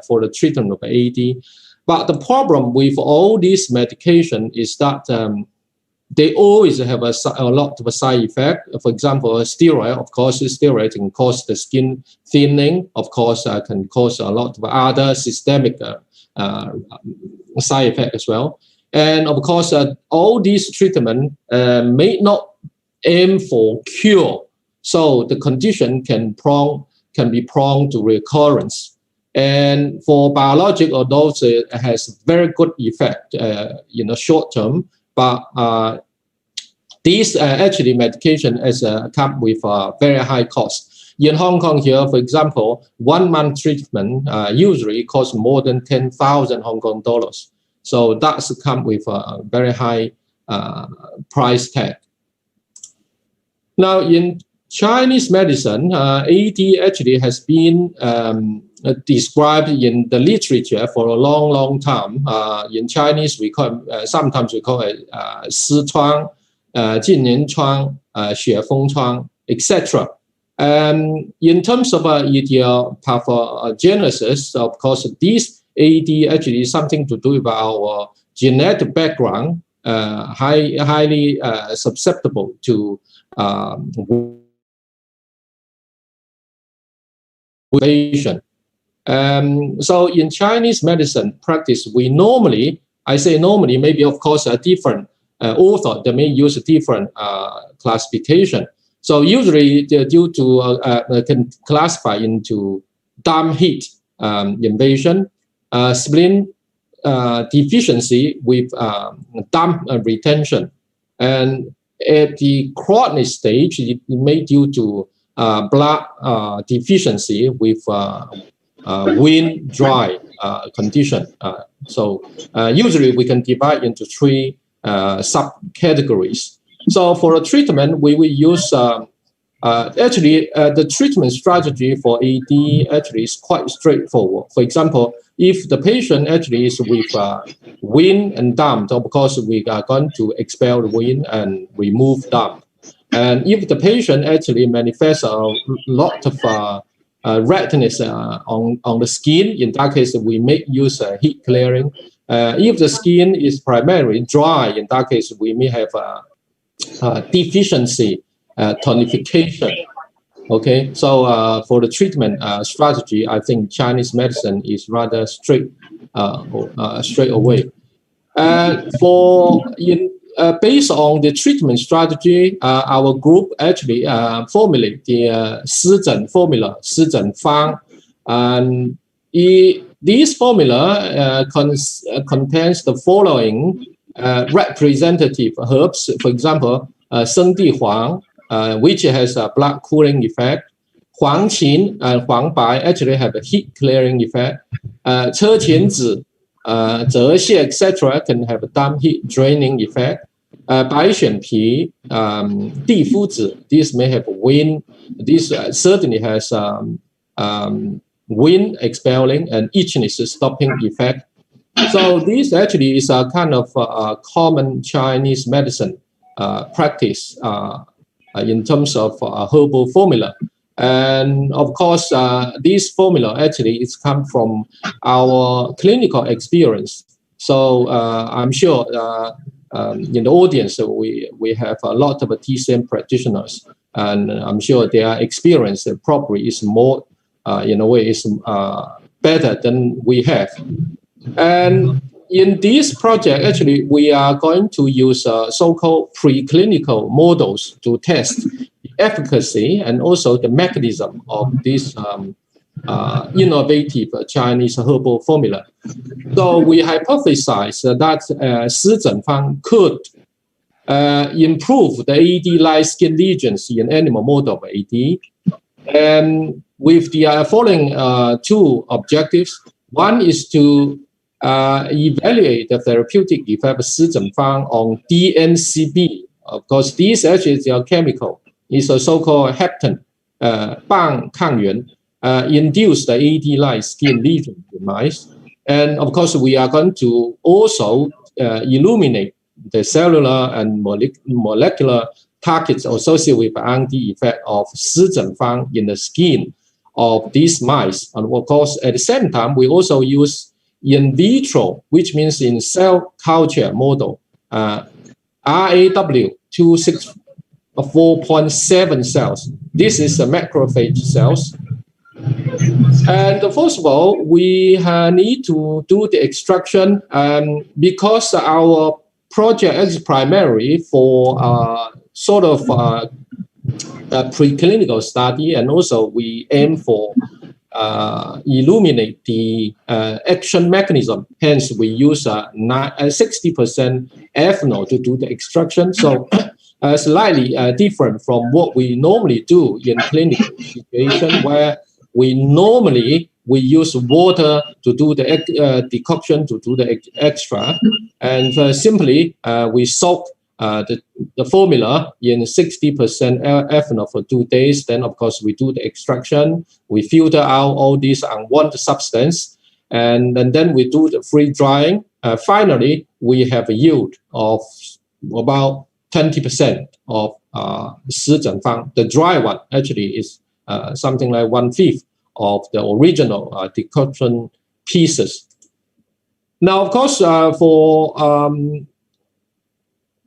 for the treatment of AD. But the problem with all these medication is that they always have a lot of a side effect. For example, a steroid, of course, steroid can cause the skin thinning. Of course, can cause a lot of other systemic side effects as well. And of course, all these treatment may not aim for cure. So the condition can be prone to recurrence. And for biologic, although it has very good effect in the short term, but these actually medication has come with a very high cost. In Hong Kong here, for example, 1 month treatment usually costs more than 10,000 Hong Kong dollars. So that's come with a very high price tag. Now in Chinese medicine, AD actually has been described in the literature for a long time. In Chinese, we call sometimes we call it 湿疮, 近年疮, 血风疮, etc. In terms of etiopathogenesis, of course, this AD actually is something to do with our genetic background, highly susceptible to mutation. So in Chinese medicine practice, we normally, I say normally, maybe of course a different author, they may use a different classification. So usually they're due to, can classify into darm heat invasion, spleen deficiency with darm retention. And at the chronic stage, it may due to blood deficiency with wind dry condition. So usually we can divide into 3 subcategories. So for a treatment, we will use actually the treatment strategy for AD actually is quite straightforward. For example, if the patient actually is with wind and damp, of course we are going to expel the wind and remove damp. And if the patient actually manifests a lot of redness on the skin, in that case we may use heat clearing. If the skin is primarily dry, in that case we may have deficiency tonification. Okay, so for the treatment strategy, I think Chinese medicine is rather straight away. Based on the treatment strategy, our group actually formulate the 湿疹 formula, 湿疹方, and this formula contains the following representative herbs. For example, 生地黄, which has a blood cooling effect. 黄芩 and 黄白 actually have a heat clearing effect. 车前子, 泽泻 etc. can have a damp heat draining effect. 白选皮, 地肤子, this may have wind. This certainly has wind expelling and itchiness stopping effect. So this actually is a kind of common Chinese medicine practice in terms of herbal formula. And of course, this formula actually is come from our clinical experience. So I'm sure in the audience, we have a lot of TCM practitioners, and I'm sure their experience probably is more, in a way, is better than we have. And in this project, actually, we are going to use so-called preclinical models to test the efficacy and also the mechanism of this innovative Chinese herbal formula. So we hypothesize that 湿疹方 could improve the AD light skin lesions in animal model of AD. And with the following 2 objectives. One is to evaluate the therapeutic effect of 湿疹方 on DNCB. Of course, this actually is a chemical. It's a so-called heptin, 棒抗原, induce the AD light skin lesion in mice. And of course, we are going to also illuminate the cellular and molecular targets associated with the anti-effect of 湿疹方 in the skin of these mice. And of course, at the same time, we also use in vitro, which means in cell culture model, RAW 264.7 cells. This is the macrophage cells. And first of all, we need to do the extraction because our project is primarily for sort of a preclinical study, and also we aim for illuminate the action mechanism. Hence, we use 60% ethanol to do the extraction. So slightly different from what we normally do in clinical situation, where we use water to do the decoction, to do the extra, and simply we soak the formula in 60% ethanol for 2 days. Then, of course, we do the extraction. We filter out all these unwanted substance, and then we do the free drying. Finally, we have a yield of about 20% of 十整方. The dry one actually is something like 1/5 of the original decoction pieces. Now, of course, for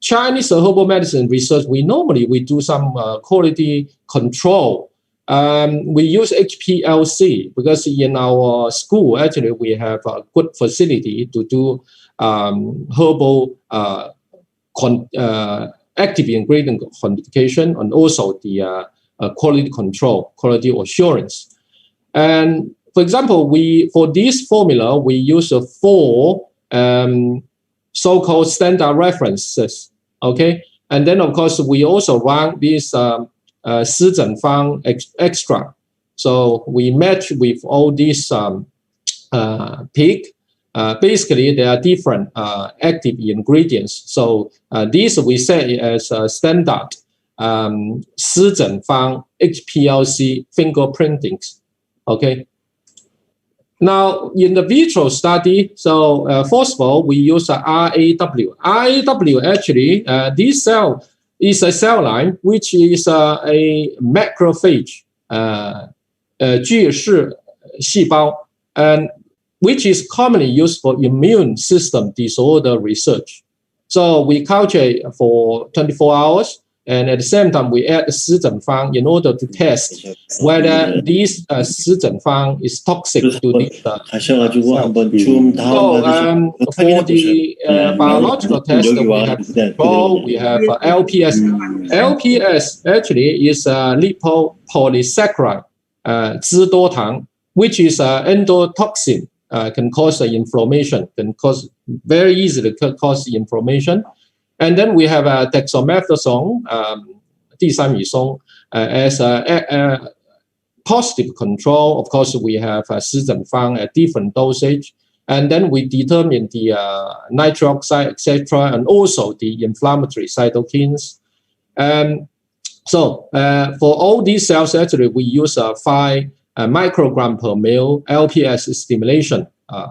Chinese herbal medicine research, we do some quality control. We use HPLC because in our school, actually, we have a good facility to do herbal active ingredient quantification and also the quality control, quality assurance. And for example, for this formula, we use 4 so-called standard references, okay? And then, of course, we also run this 十整方 extra. So we match with all these pig. Basically, there are different active ingredients. So these we say as standard 十整方 HPLC fingerprinting, okay? Now, in the vitro study, so first of all, we use RAW. RAW actually, this cell is a cell line which is a macrophage, 巨噬细胞, and which is commonly used for immune system disorder research. So we culture for 24 hours. And at the same time, we add 十整方 in order to test whether this 十整方 is toxic to this cell. So for the biological test, we have control, we have LPS. LPS actually is a lipopolysaccharide, 脂多糖, which is endotoxin, can cause inflammation, can cause very easily cause inflammation. And then we have dexamethasone, 地三乙松, as a positive control. Of course, we have 十整方 at different dosage. And then we determine the nitric oxide, etc., and also the inflammatory cytokines. So for all these cells, actually, we use 5 microgram per ml LPS stimulation.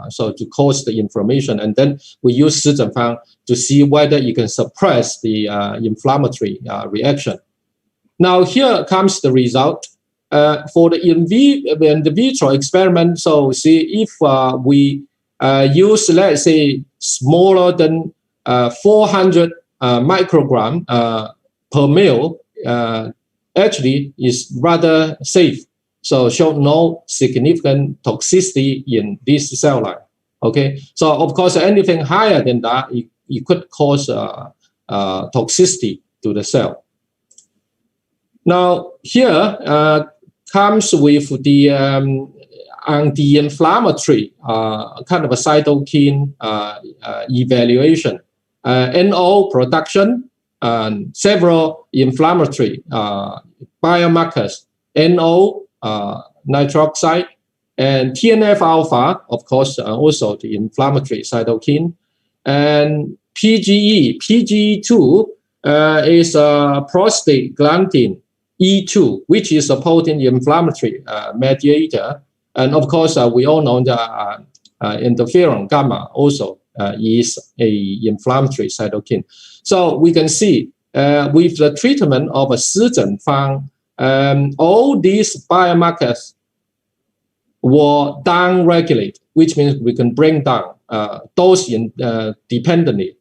So to cause the inflammation, and then we use 十整方 to see whether you can suppress the inflammatory reaction. Now here comes the result for the in vitro experiment. So see if we use, let's say, smaller than 400 microgram per ml, actually is rather safe. So show no significant toxicity in this cell line. Okay, so of course anything higher than that, it could cause toxicity to the cell. Now here comes with the anti-inflammatory kind of a cytokine evaluation, NO production, and several inflammatory biomarkers, NO. Nitric oxide, and TNF alpha, of course, also the inflammatory cytokine, and PGE. PGE2 is a prostaglandin E2, which is a potent inflammatory mediator, and of course, we all know that interferon gamma also is a inflammatory cytokine. So we can see with the treatment of a 十整方. All these biomarkers were down-regulated, which means we can bring down those dependently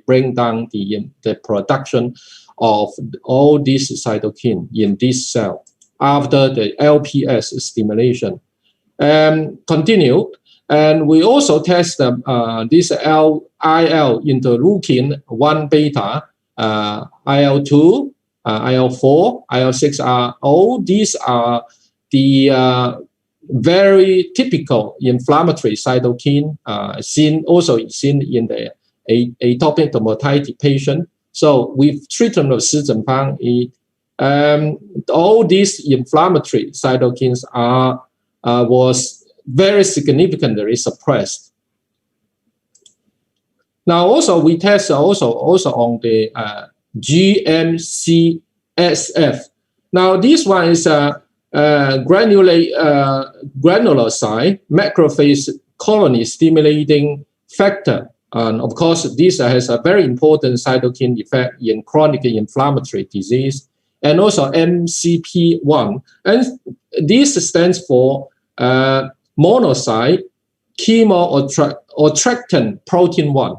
bring down the production of all these cytokine in this cell after the LPS stimulation. Continued, and we also test this IL interleukin 1 beta, IL2. IL4, IL6 all these are the very typical inflammatory cytokine also seen in the atopic dermatitis patient. So with treatment of 十整方, all these inflammatory cytokines was very significantly suppressed. Now also we test also on the GM-CSF. Now this one is a granular side macrophage colony stimulating factor. And of course, this has a very important cytokine effect in chronic inflammatory disease, and also MCP1. And this stands for monocyte chemoattractant protein 1.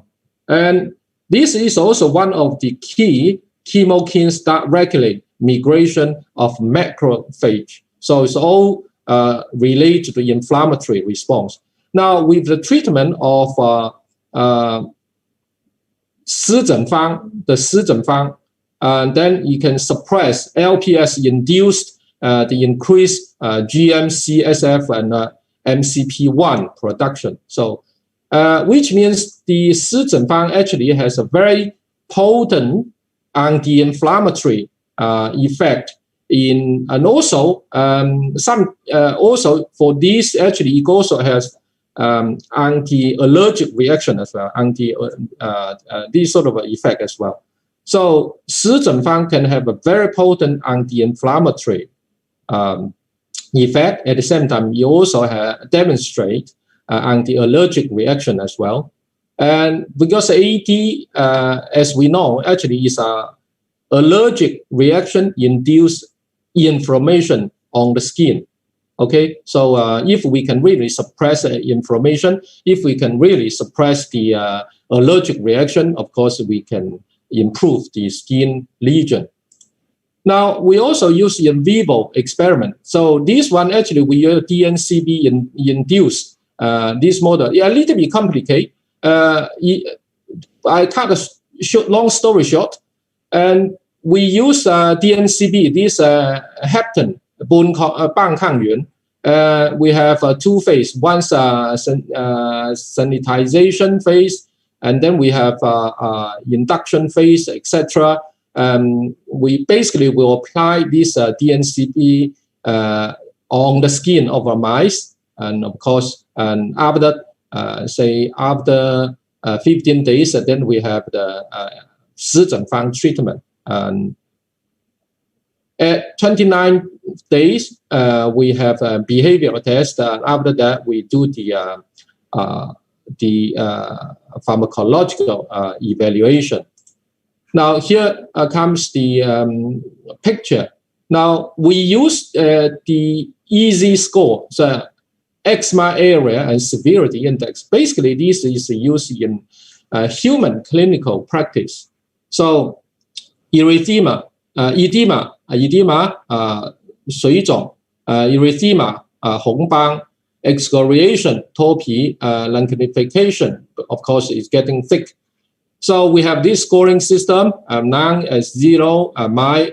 And this is also one of the key chemokines that regulate migration of macrophage. So it's all related to the inflammatory response. Now, with the treatment of the 四整方, then you can suppress LPS-induced the increased GM-CSF and MCP1 production. So, which means the 四整方 actually has a very potent anti-inflammatory effect in, and also some also for this actually it also has anti-allergic reaction as well, this sort of effect as well. So 四整方 can have a very potent anti-inflammatory effect. At the same time, you also demonstrate anti-allergic reaction as well. And because AD, as we know, actually is a allergic reaction induced inflammation on the skin. Okay, so if we can really suppress inflammation, if we can really suppress the allergic reaction, of course, we can improve the skin lesion. Now, we also use in vivo experiment. So this one, actually, we use DNCB induced this model. Yeah, a little bit complicated. I cut a long story short, and we use DNCB, this heptin, 半抗原. We have two phases. One's sanitization phase, and then we have induction phase, etc. We basically will apply this DNCB on the skin of our mice, and of course, and after say after 15 days, then we have the 四整方 treatment. And at 29 days, we have a behavioral test. After that, we do the pharmacological evaluation. Now here comes the picture. Now we use the EASY score, so eczema area and severity index. Basically, this is used in human clinical practice. So erythema, edema, 水肿, erythema, 红斑, excoriation, 脱皮, lichenification, of course, is getting thick. So we have this scoring system, none as 0, mild,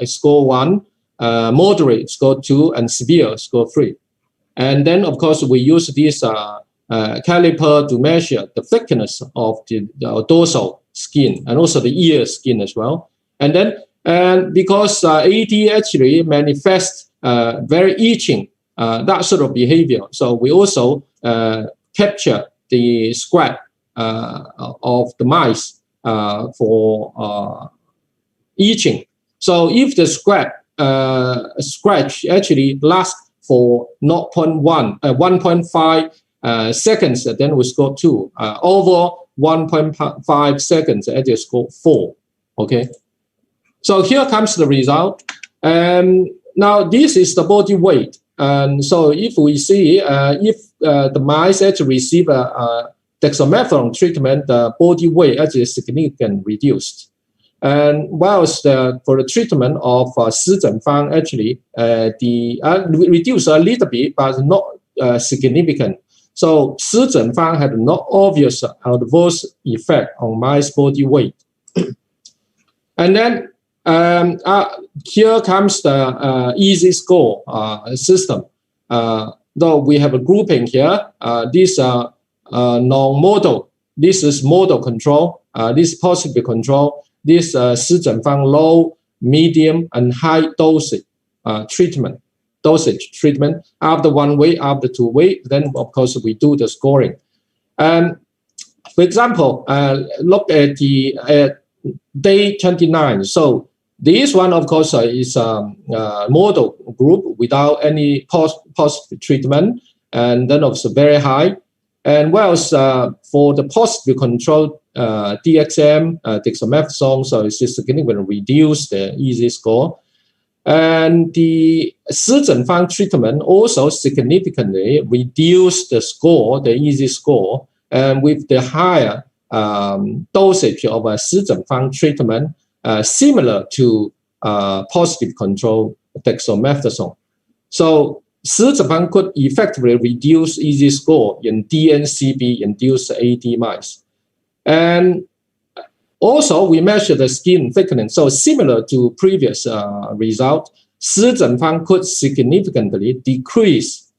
score 1, moderate, score 2, and severe, score 3. And then, of course, we use this caliper to measure the thickness of the dorsal skin and also the ear skin as well. And then, because AD actually manifests very itching, that sort of behavior, so we also capture the scratch of the mice for itching. So if the scratch actually lasts for 1.5 seconds, then we score 2. Over 1.5 seconds, at the score 4. Okay. So here comes the result. Now this is the body weight. And so if we see if the mice actually receive a dexamethasone treatment, the body weight actually is significantly reduced. And whilst for the treatment of 四整方, actually reduce a little bit, but not significant. So 四整方had no obvious adverse effect on mice body weight. And then here comes the EASY score system. Though we have a grouping here, this non-model, this is model control, this is positive control, this 四整方 low, medium, and high dosage treatment. After 1 week, after 2 weeks, then of course we do the scoring. for example, look at the day 29. So this one, of course, is a model group without any positive treatment, and then also very high. And whereas for the positive control, DXM, dexamethasone, so it's significantly reduced the EASI score. And the 施诊方 treatment also significantly reduced the score, the EASI score, and with the higher dosage of a 施诊方 treatment, similar to positive control dexamethasone. So 施诊方 could effectively reduce EASI score in DNCB-induced AD mice. And also, we measure the skin thickening. So similar to previous result, 施诊方 could significantly decrease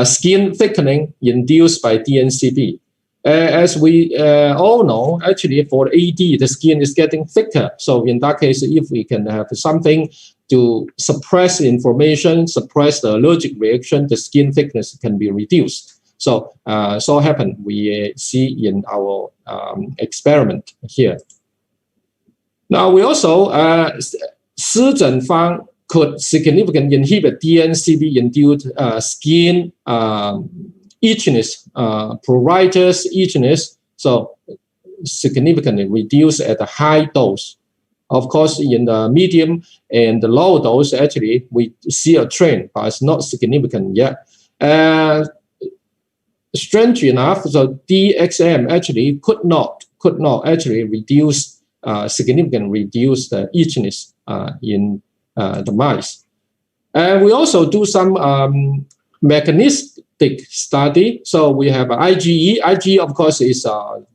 skin thickening induced by DNCB. As we all know, actually for AD, the skin is getting thicker. So in that case, if we can have something to suppress inflammation, suppress the allergic reaction, the skin thickness can be reduced. So so happen we see in our experiment here. Now we also 施诊方 could significantly inhibit DNCB-induced skin itchiness, pruritus, itchiness, so significantly reduced at a high dose. Of course, in the medium and the low dose, actually, we see a trend, but it's not significant yet. Strangely enough, so DXM actually could not actually reduce, significantly reduce the itchiness in the mice. And we also do some mechanistic study. So we have IgE. IgE, of course, is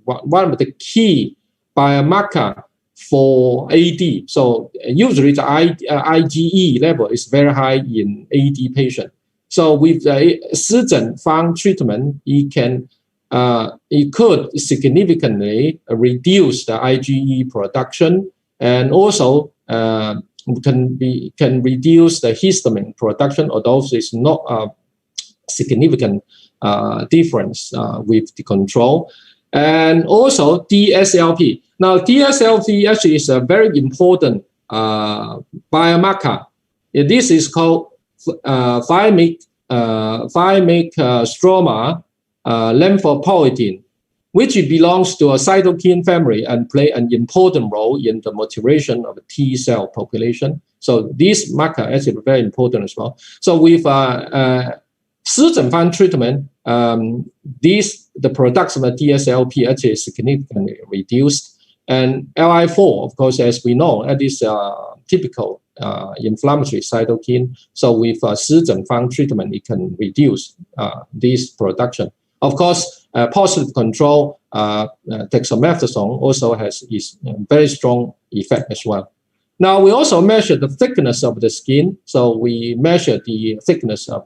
one of the key biomarker for AD. So usually the IgE level is very high in AD patient. So with the 施诊方 treatment, it could significantly reduce the IgE production, and also can reduce the histamine production, although it's not a significant difference with the control. And also DSLP. Now DSLP actually is a very important biomarker. This is called thymic stroma lymphopoietin, which belongs to a cytokine family and play an important role in the maturation of the T cell population. So this marker is actually very important as well. So with 施诊方 treatment, the production of DSLP actually is significantly reduced. And LI4, of course, as we know, that is typical inflammatory cytokine. So with 施诊方 treatment, it can reduce this production. Of course, positive control dexamethasone also has is very strong effect as well. Now we also measure the thickness of the skin. So we measure the thickness of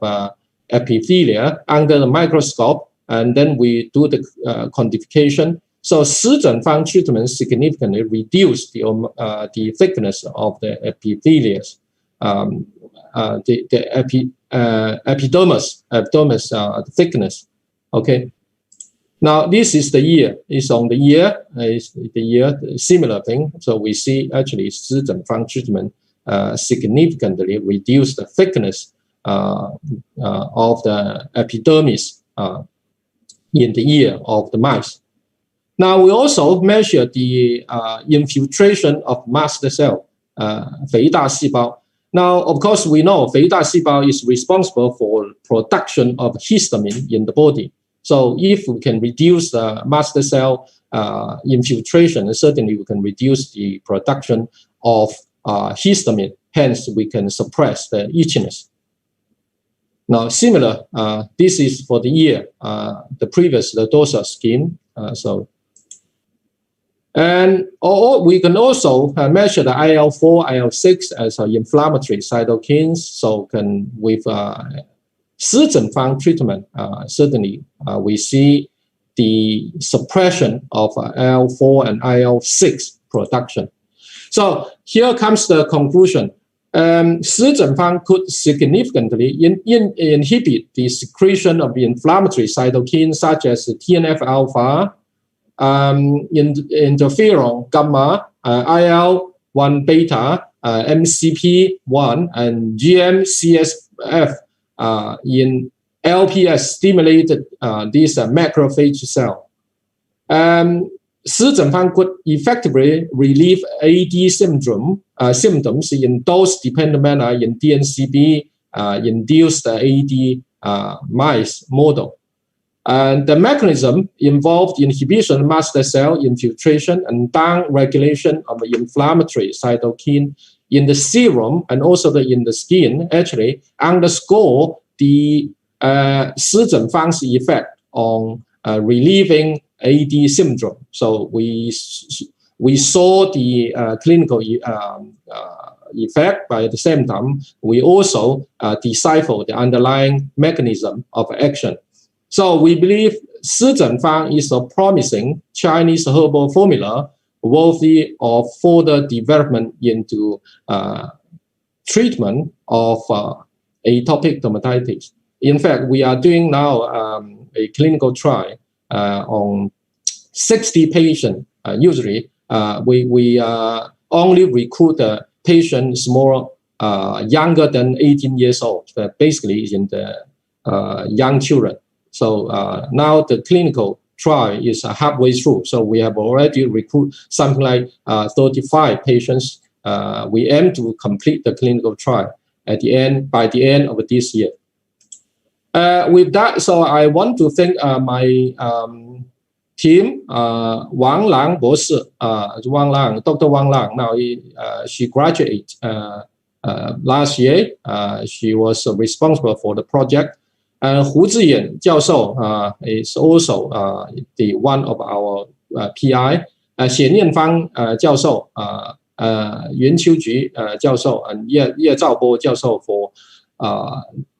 epithelia under the microscope, and then we do the quantification. So 施诊方 treatment significantly reduced the thickness of the epithelia, epidermis thickness. Okay. Now this is the ear. It's on the ear. Is the ear similar thing? So we see actually 施诊方 treatment significantly reduced the thickness of the epidermis in the ear of the mice. Now we also measure the infiltration of mast cell, 肥大细胞. Now, of course, we know 肥大细胞 is responsible for production of histamine in the body. So if we can reduce the mast cell infiltration, certainly we can reduce the production of histamine. Hence, we can suppress the itchiness. Now, similar, this is for the ear, the previous, the dorsal skin. And we can also measure the IL-4, IL-6 as inflammatory cytokines. So can with 施诊方 treatment, certainly we see the suppression of IL-4 and IL-6 production. So here comes the conclusion. 施诊方 could significantly inhibit the secretion of the inflammatory cytokines such as TNF-alpha, interferon gamma, IL-1 beta, MCP1, and GM-CSF in LPS stimulated this macrophage cell. Shirzhenfang could effectively relieve AD symptoms in dose-dependent manner in DNCB-induced AD mice model. And the mechanism involved inhibition of master cell infiltration and down-regulation of inflammatory cytokine in the serum and also in the skin actually underscore the Shirzhenfang's effect on relieving AD syndrome. So we saw the clinical effect, but at the same time, we also decipher the underlying mechanism of action. So we believe Shirzhenfang is a promising Chinese herbal formula worthy of further development into treatment of atopic dermatitis. In fact, we are doing now a clinical trial on 60 patients. Usually, we only recruit patients more younger than 18 years old, basically in the young children. So now the clinical trial is halfway through. So we have already recruited something like 35 patients. We aim to complete the clinical trial by the end of this year. With that, so I want to thank my team, Wang Lang 博士, Dr. Wang Lang. Now she graduated last year. She was responsible for the project. Hu Zhiyan 教授 is also the one of our PI. 显念方 教授 袁秋菊 教授 and 叶兆波教授 for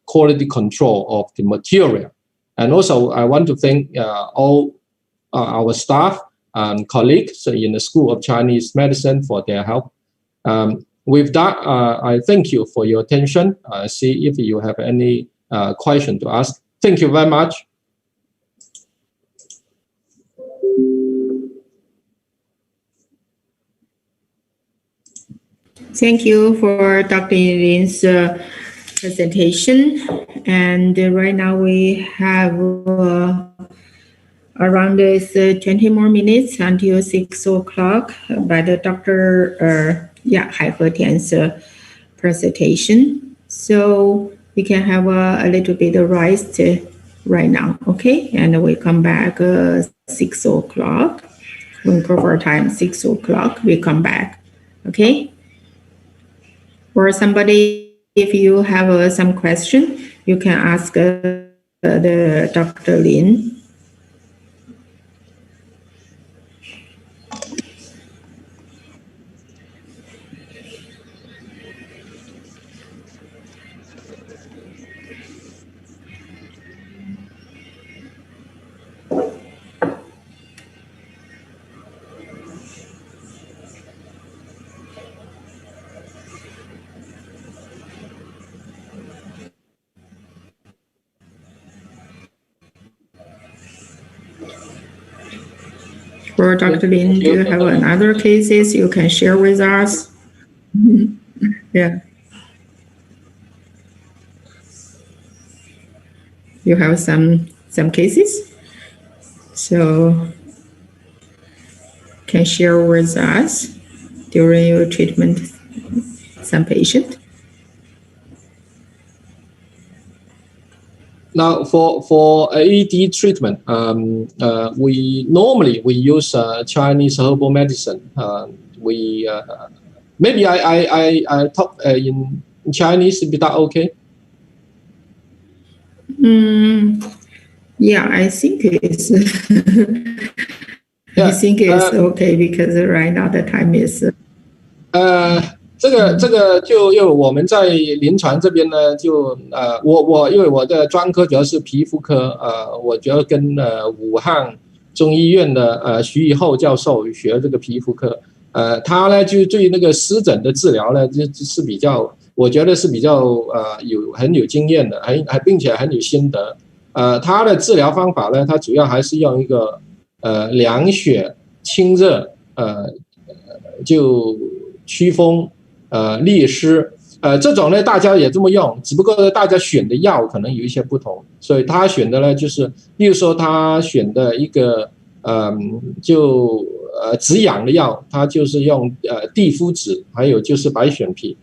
quality control of the material. And also I want to thank all our staff and colleagues in the School of Chinese Medicine for their help. With that, I thank you for your attention. See if you have any question to ask. Thank you very much. Thank you for Dr. Lin's presentation. And right now we have around 20 more minutes until 6 o'clock by the Dr. Haihe Tian's presentation. So we can have a little bit of rest right now, okay? And we come back 6 o'clock. When cover time 6 o'clock, we come back, okay? Or somebody, if you have some question, you can ask the Dr. Lin. For Dr. Lin, do you have another cases you can share with us? Yeah. You have some cases? So can share with us during your treatment some patient? Now, for AD treatment, we normally use Chinese herbal medicine. Maybe I talk in Chinese. Is that okay? Yeah, I think it's. I think it's okay because right now the time is. 这个就因为我们在临床这边呢，就我因为我的专科主要是皮肤科，我主要跟武汉中医院的徐以后教授学这个皮肤科，他呢就对那个湿疹的治疗呢，就是比较，我觉得是比较很有经验的，并且很有心得。他的治疗方法呢，他主要还是用一个凉血、清热，就祛风，利湿，这种呢大家也这么用，只不过大家选的药可能有一些不同，所以他选的呢就是，例如说他选的一个止痒的药，他就是用地肤子，还有就是白选皮，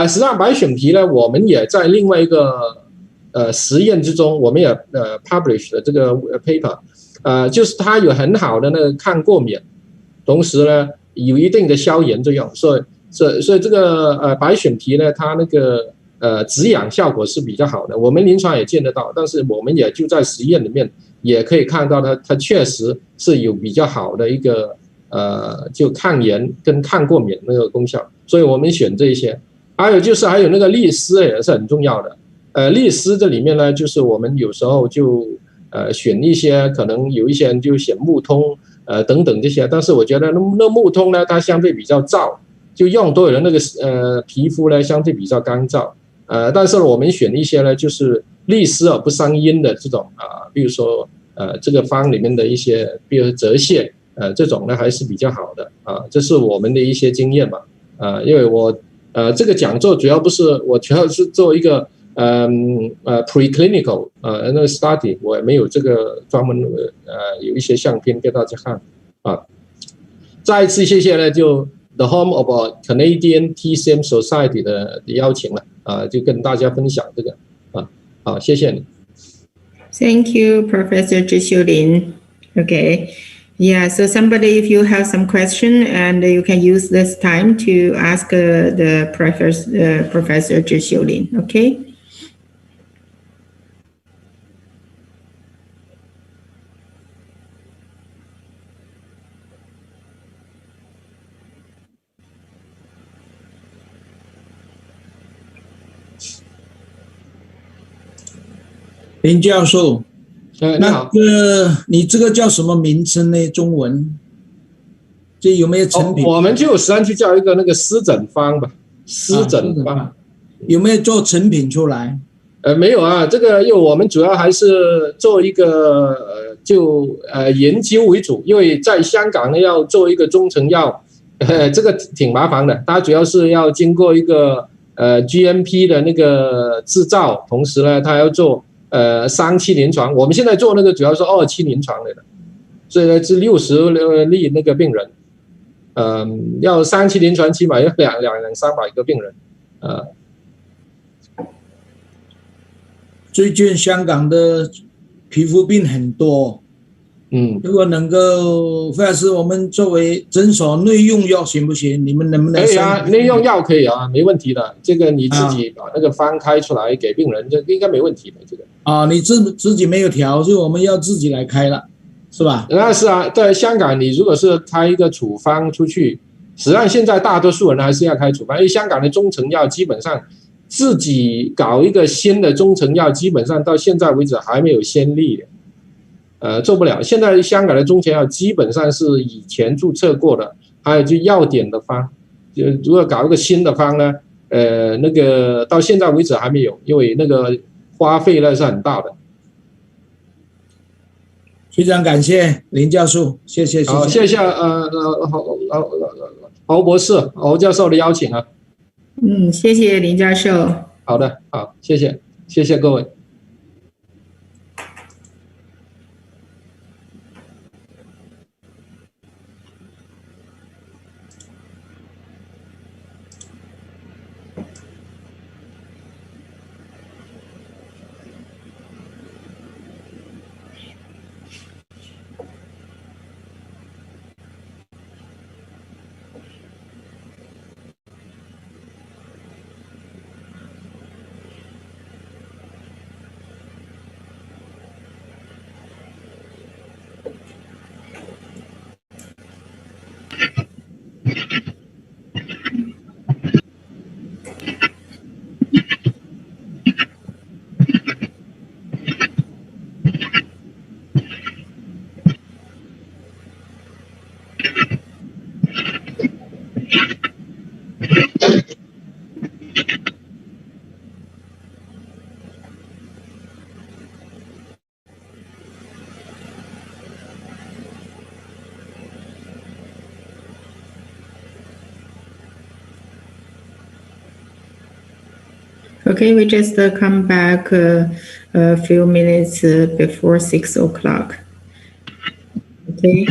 实际上白选皮呢，我们也在另外一个实验之中，我们也publish 的这个paper，就是它有很好的那个抗过敏，同时呢有一定的消炎作用，所以这个白选皮呢，它那个止痒效果是比较好的，我们临床也见得到，但是我们也就在实验里面也可以看到它确实是有比较好的一个就抗炎跟抗过敏那个功效，所以我们选这一些。还有那个利湿也是很重要的，利湿这里面呢，就是我们有时候就选一些，可能有一些人就选木通等等这些，但是我觉得那木通呢，它相对比较燥，就用多了那个皮肤呢相对比较干燥，但是我们选一些呢就是利湿而不伤阴的这种比如说这个方里面的一些，比如泽泻这种呢还是比较好的这是我们的一些经验嘛因为我这个讲座主要不是我主要是做一个preclinical 那个 study， 我也没有这个专门有一些相片给大家看再一次谢谢呢，就 The Home of Canadian TCM Society 的邀请了就跟大家分享这个好，谢谢你。Thank you, Professor Zhi Xiulin. Okay. Yeah, so somebody, if you have some question, and you can use this time to ask the Professor Zhi Xiulin, okay?林教授，那个你这个叫什么名称呢？中文？这有没有成品？我们就实际上就叫一个那个湿疹方吧，湿疹方。有没有做成品出来？没有啊，这个因为我们主要还是做一个研究为主，因为在香港呢要做一个中成药，这个挺麻烦的，它主要是要经过一个GMP 的那个制造，同时呢它要做3期临床，我们现在做那个主要是2期临床来的，所以呢是60例那个病人，要3期临床起码要200-300个病人，最近香港的皮肤病很多，如果能够，或者是我们作为诊所内用药行不行？你们能不能？可以啊，内用药可以啊，没问题的。这个你自己把那个方开出来给病人，这应该没问题的。这个你自己没有调，就我们要自己来开了，是吧？那是啊，在香港你如果是开一个处方出去，实际上现在大多数人还是要开处方，因为香港的中成药基本上自己搞一个新的中成药，基本上到现在为止还没有先例的。做不了。现在香港的中成药基本上是以前注册过的，还有就药典的方，就如果搞一个新的方呢，那个到现在为止还没有，因为那个花费呢是很大的。非常感谢林教授，谢谢。好，谢谢侯博士、侯教授的邀请啊。谢谢林教授。好的，好，谢谢，谢谢各位。Okay, we just come back a few minutes before 6 o'clock. Okay.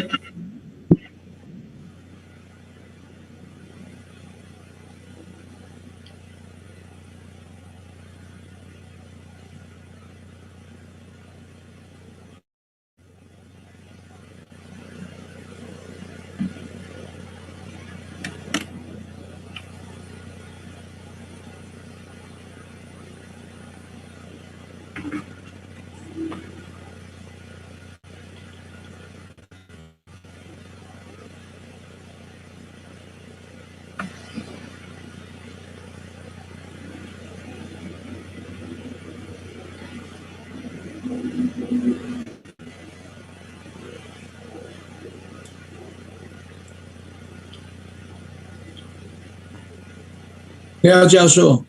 廖教授，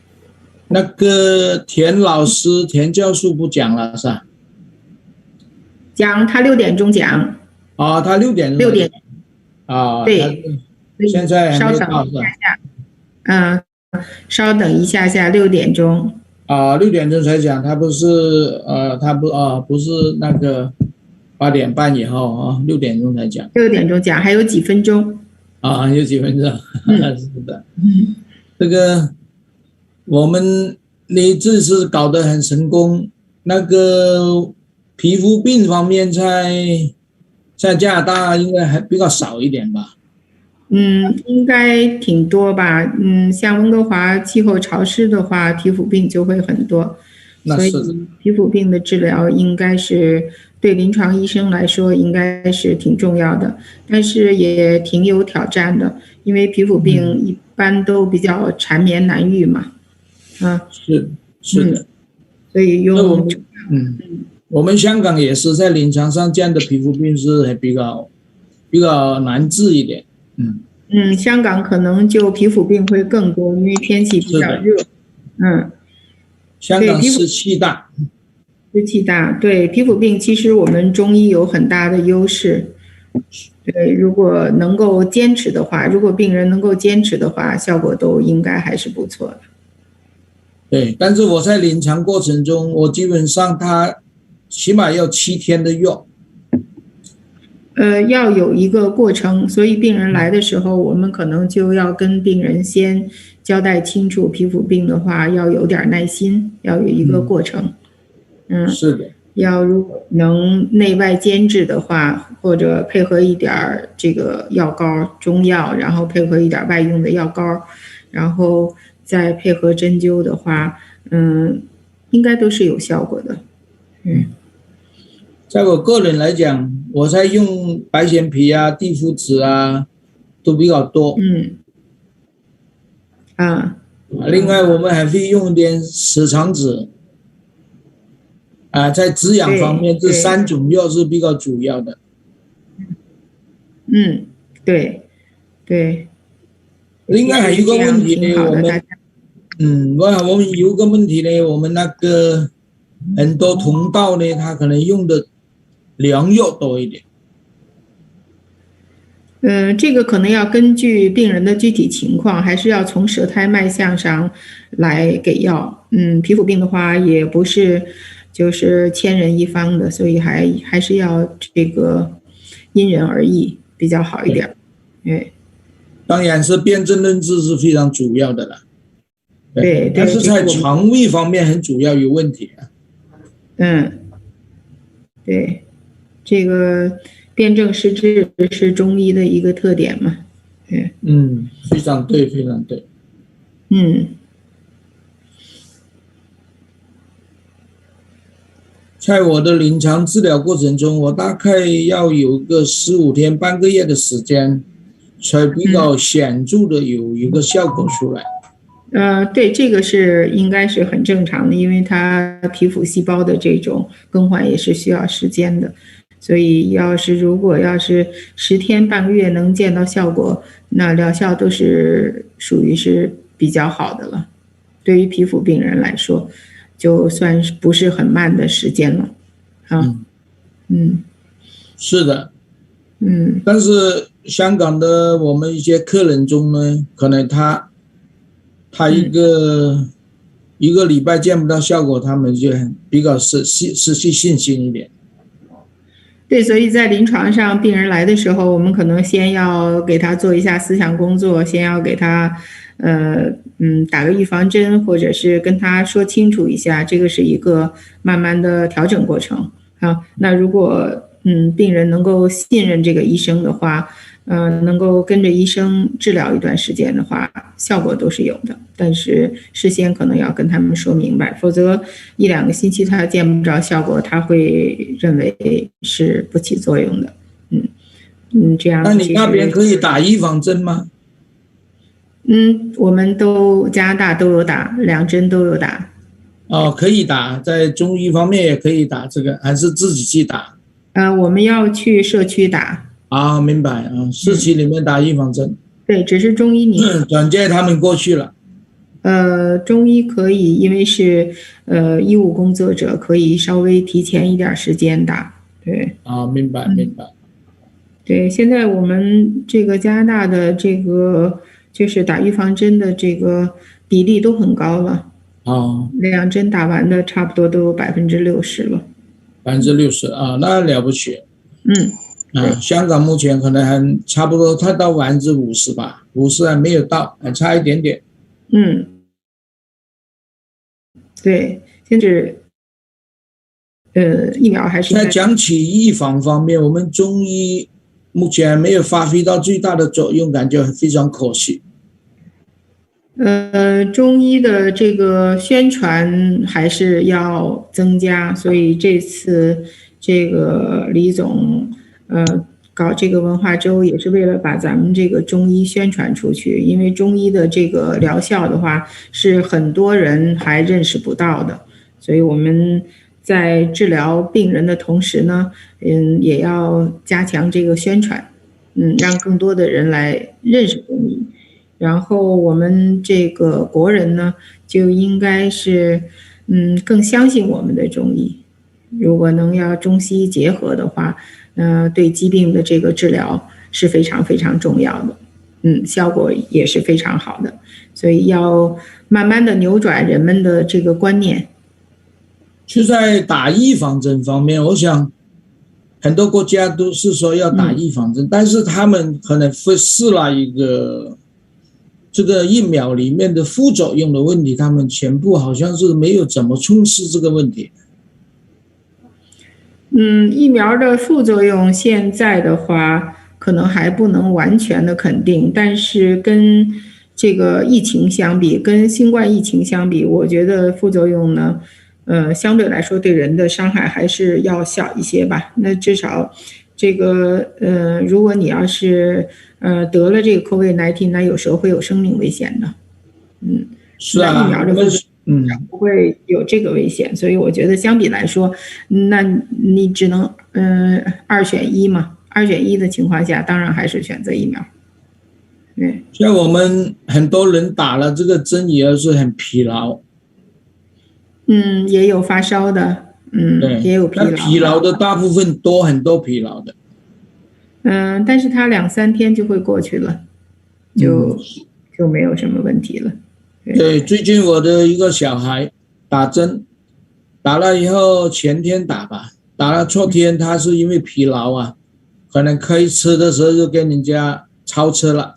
那个田老师、田教授不讲了是吧？讲，他6点钟讲。啊，他6点钟。6点。啊，对。现在还稍等没到是吧？稍等一下下，6点钟。啊，6点钟才讲，他不是不是那个8点半以后啊，6点钟才讲。6点钟讲，还有几分钟。啊，有几分钟，是的。这个你这次搞得很成功，那个皮肤病方面在加拿大应该还比较少一点吧？应该挺多吧。像温哥华气候潮湿的话，皮肤病就会很多，所以皮肤病的治疗应该是对临床医生来说应该是挺重要的，但是也挺有挑战的，因为皮肤病一般都比较缠绵难愈嘛。是的。所以我们香港也是在临床上这样的皮肤病是比较难治一点。香港可能就皮肤病会更多，因为天气比较热。香港湿气大。湿气大，对皮肤病，其实我们中医有很大的优势。对，如果能够坚持的话，如果病人能够坚持的话，效果都应该还是不错的。对，但是我在临床过程中，我基本上他起码要7天的药。要有一个过程，所以病人来的时候，我们可能就要跟病人先交代清楚，皮肤病的话要有点耐心，要有一个过程。是的。如果能内外兼治的话，或者配合一点这个药膏、中药，然后配合一点外用的药膏，然后再配合针灸的话，应该都是有效果的。在我个人来讲，我在用白藓皮啊、地肤子啊，都比较多。另外我们还会用一点石肠子。在滋养方面，这3种药是比较主要的。对。另外还有一个问题呢，我们有一个问题呢，我们那个很多同道呢，他可能用的良药多一点。这个可能要根据病人的具体情况，还是要从舌苔脉象上来给药。皮肤病的话，也不是就是千人一方的，所以还是要这个因人而异比较好一点。当然是辨证论治是非常主要的了。对，但是在肠胃方面很主要有问题。对，这个辨证施治是中医的一个特点嘛。非常对，非常对。在我的临床治疗过程中，我大概要有个15天、半个月的时间，才比较显著的有一个效果出来。对，这个应该是很正常的，因为它皮肤细胞的这种更换也是需要时间的，所以如果10天半个月能见到效果，那疗效都是属于是比较好的了。对于皮肤病人来说，就算是不是很慢的时间了。是的。但是香港的我们一些客人中呢，可能他一个1个礼拜见不到效果，他们就比较失去信心一点。对，所以在临床上，病人来的时候，我们可能先要给他做一下思想工作，先要给他，打个预防针，或者是跟他说清楚一下，这个是一个慢慢的调整过程。好，那如果病人能够信任这个医生的话，能够跟着医生治疗一段时间的话，效果都是有的。但是事先可能要跟他们说明白，否则1、2个星期他见不着效果，他会认为是不起作用的。这样。那你那边可以打预防针吗？我们加拿大都有打，2针都有打。哦，可以打，在中医方面也可以打这个，还是自己去打？我们要去社区打。啊，明白啊，社区里面打预防针。对，只是中医你转介他们过去了。中医可以，因为是医务工作者，可以稍微提前一点时间打。对。啊，明白。对，现在我们这个加拿大的这个就是打预防针的这个比例都很高了。2针打完的差不多都有60%了。60%啊，那了不起。香港目前可能还差不多，它到50%吧，50还没有到，还差一点点。对，现在疫苗还是在讲起预防方面，我们中医目前还没有发挥到最大的作用，感觉非常可惜。中医的这个宣传还是要增加，所以这次这个李总搞这个文化周也是为了把咱们这个中医宣传出去，因为中医的这个疗效的话是很多人还认识不到的，所以我们在治疗病人的同时呢，也要加强这个宣传，让更多的人来认识中医。然后我们这个国人呢，就应该是更相信我们的中医。如果能要中西医结合的话，对疾病的这个治疗是非常非常重要的，效果也是非常好的。所以要慢慢的扭转人们的这个观念。就在打预防针方面，我想很多国家都是说要打预防针，但是他们可能忽视了一个这个疫苗里面的副作用的问题，他们全部好像是没有怎么重视这个问题。疫苗的副作用现在的话，可能还不能完全的肯定，但是跟这个疫情相比，跟新冠疫情相比，我觉得副作用呢，相对来说对人的伤害还是要小一些吧。那至少这个如果你要是得了这个 COVID-19， 那有时候会有生命危险的。是啊，疫苗的不会有这个危险，所以我觉得相比来说，那你只能2选1嘛。2选1的情况下，当然还是选择疫苗。对，像我们很多人打了这个针也是很疲劳。也有发烧的，也有疲劳。疲劳的大部分很多疲劳的。但是它2、3天就会过去了，就没有什么问题了。对，最近我的一个小孩打针，打了以后前天打吧，打了错天，他是因为疲劳啊，可能开车的时候就跟人家超车了，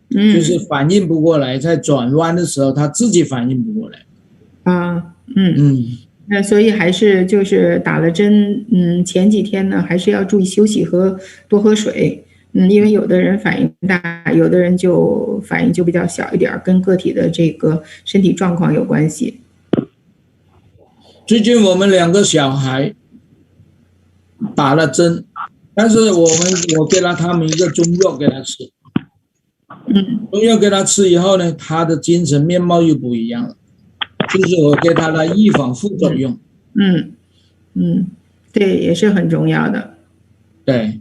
就是反应不过来，在转弯的时候他自己反应不过来。那所以还是就是打了针，前几天呢还是要注意休息和多喝水。因为有的人反应大，有的人就反应就比较小一点，跟个体的这个身体状况有关系。最近我们2个小孩打了针，但是我给了他们一个中药给他吃，中药给他吃以后呢，他的精神面貌又不一样了，就是我给他的预防副作用。对，也是很重要的。对，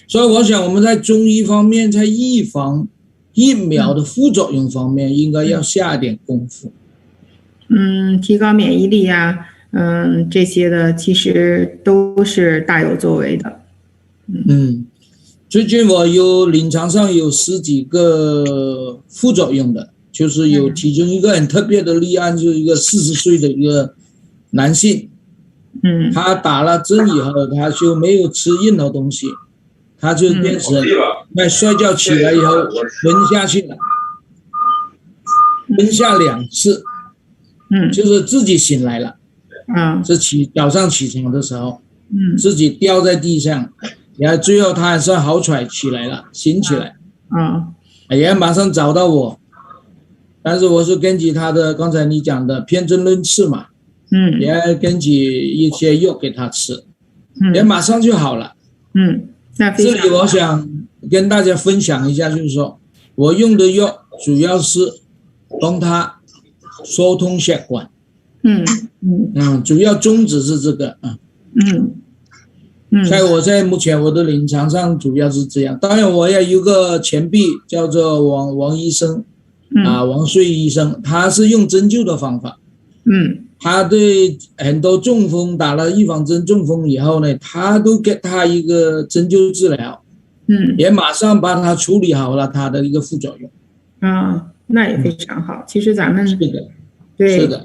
所以我想我们在中医方面，在预防疫苗的副作用方面，应该要下点功夫。提高免疫力啊，这些的其实都是大有作为的。最近我临床上有10几个副作用的，就是有其中一个很特别的例案，就是一个40岁的一个男性，他打了针以后，他就没有吃任何东西，他就变成在睡觉起来以后蹲下去了，蹲下2次，就是自己醒来了，是早上起床的时候，自己掉在地上，然后最后他还算好彩起来了，醒起来，也马上找到我，但是我是根据他的刚才你讲的偏针论治嘛，也根据一些药给他吃，也马上就好了。那这里我想跟大家分享一下，就是说我用的药主要是帮他疏通血管，主要宗旨是这个在目前我的临床上主要是这样。当然我也有个前辈叫做王医生，王穗医生，他是用针灸的方法，他对很多中风打了预防针中风以后呢，他都给他一个针灸治疗，也马上帮他处理好了他的一个副作用。那也非常好。其实咱们是的，对是的，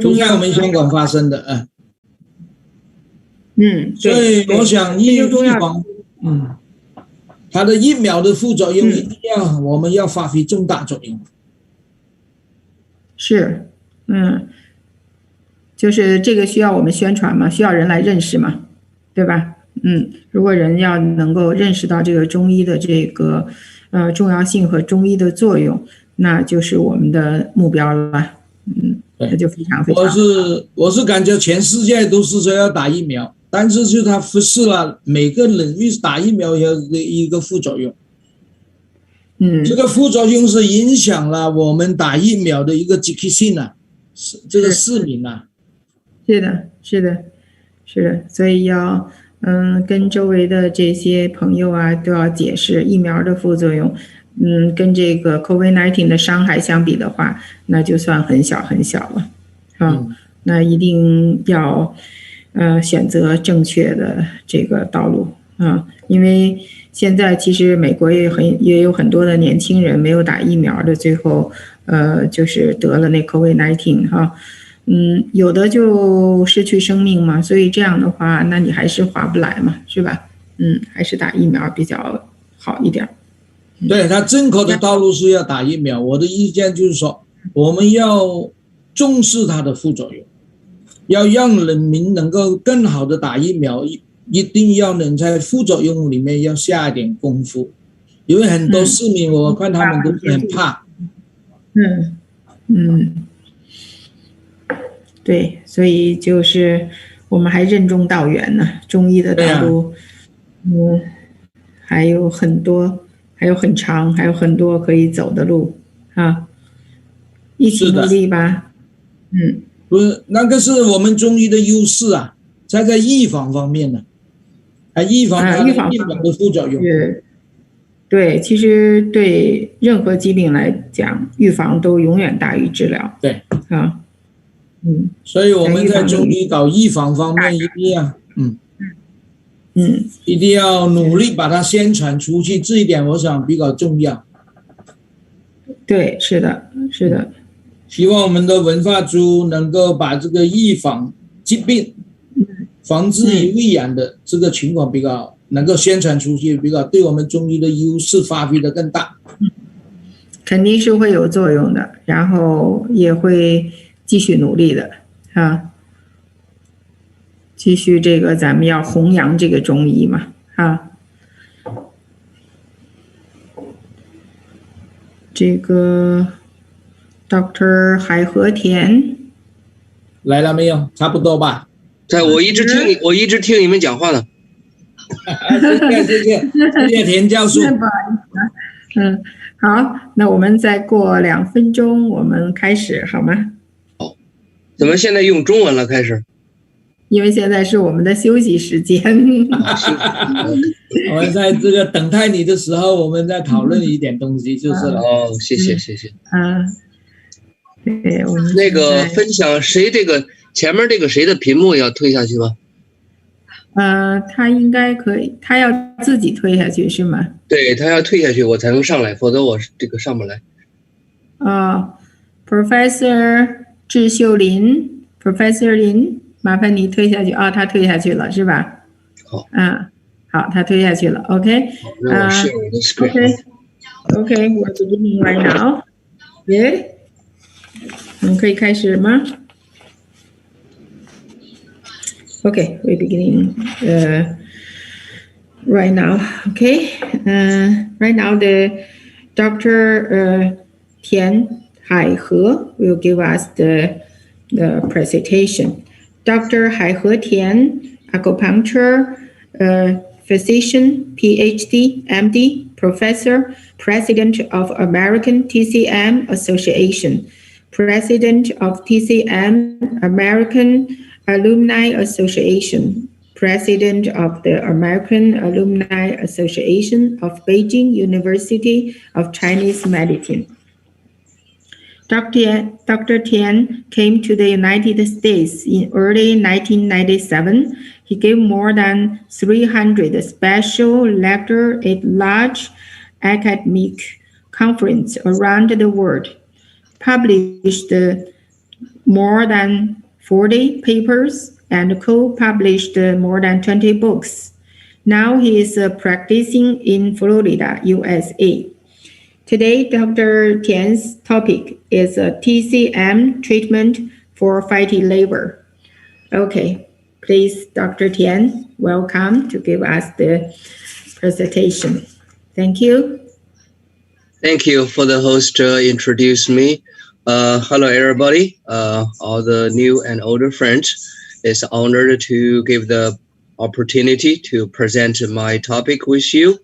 都在我们香港发生的所以我想预防，它的疫苗的副作用一定要我们要发挥重大作用。是，就是这个需要我们宣传嘛，需要人来认识嘛，对吧？如果人要能够认识到这个中医的这个重要性和中医的作用，那就是我们的目标了。那就非常非常好。我是感觉全世界都是说要打疫苗，但是就它忽视了每个领域打疫苗有一个副作用。这个副作用是影响了我们打疫苗的一个积极性这个市民是的，是的，是的，所以要跟周围的这些朋友都要解释疫苗的副作用。跟这个 COVID-19 的伤害相比的话，那就算很小很小了，那一定要选择正确的这个道路因为现在其实美国也有很多的年轻人没有打疫苗的，最后就是得了那 COVID-19 有的就失去生命嘛，所以这样的话，那你还是划不来嘛，是吧？还是打疫苗比较好一点。对，他正确的道路是要打疫苗。我的意见就是说，我们要重视它的副作用，要让人民能够更好的打疫苗，一定要能在副作用里面要下一点功夫，因为很多市民我看他们都是很怕。对，所以就是我们还任重道远呢，中医的道路，还有很多。还有很长，还有很多可以走的路一起努力吧。不是，那个是我们中医的优势在预防方面呢，预防的副作用。对，其实对任何疾病来讲，预防都永远大于治疗。对所以我们在中医搞预防方面一定要一定要努力把它宣传出去，这一点我想比较重要。对，是的，是的。希望我们的文化猪能够把这个预防疾病、防治于未然的这个情况比较能够宣传出去，比较对我们中医的优势发挥的更大。肯定是会有作用的，然后也会继续努力的继续这个咱们要弘扬这个中医嘛这个 Dr. 海和田来了没有？差不多吧。我一直听你们讲话呢。谢谢田教授。好，那我们再过2分钟，我们开始好吗？好，怎么现在用中文了？开始？因为现在是我们的休息时间。我们在这个等待你的时候，我们在讨论一点东西，就是了。谢谢。对，我们那个分享谁这个前面这个谁的屏幕要推下去吗？他应该可以，他要自己推下去是吗？对，他要推下去我才能上来，否则我这个上不来。Professor 智秀林 ，Professor 林，麻烦你推下去啊，他推下去了是吧？好，好，他推下去了。OK， 那我 share the screen。Okay, we're beginning right now. Good. 我们可以开始吗？Okay, we're beginning right now. Okay, right now the Dr. Tian Haihe will give us the presentation. Dr. Haihe Tian, acupuncture physician, PhD, MD, professor, president of American TCM Association, president of TCM American Alumni Association, president of the American Alumni Association of Beijing University of Chinese Medicine. Dr. Tian came to the United States in early 1997. He gave more than 300 special lectures at large academic conferences around the world, published more than 40 papers, and co-published more than 20 books. Now he is practicing in Florida, USA. Today, Dr. Tian's topic is TCM treatment for fatty liver. Okay, please, Dr. Tian, welcome to give us the presentation. Thank you. Thank you for the host to introduce me. Hello, everybody, all the new and older friends. It's an honor to give the opportunity to present my topic with you.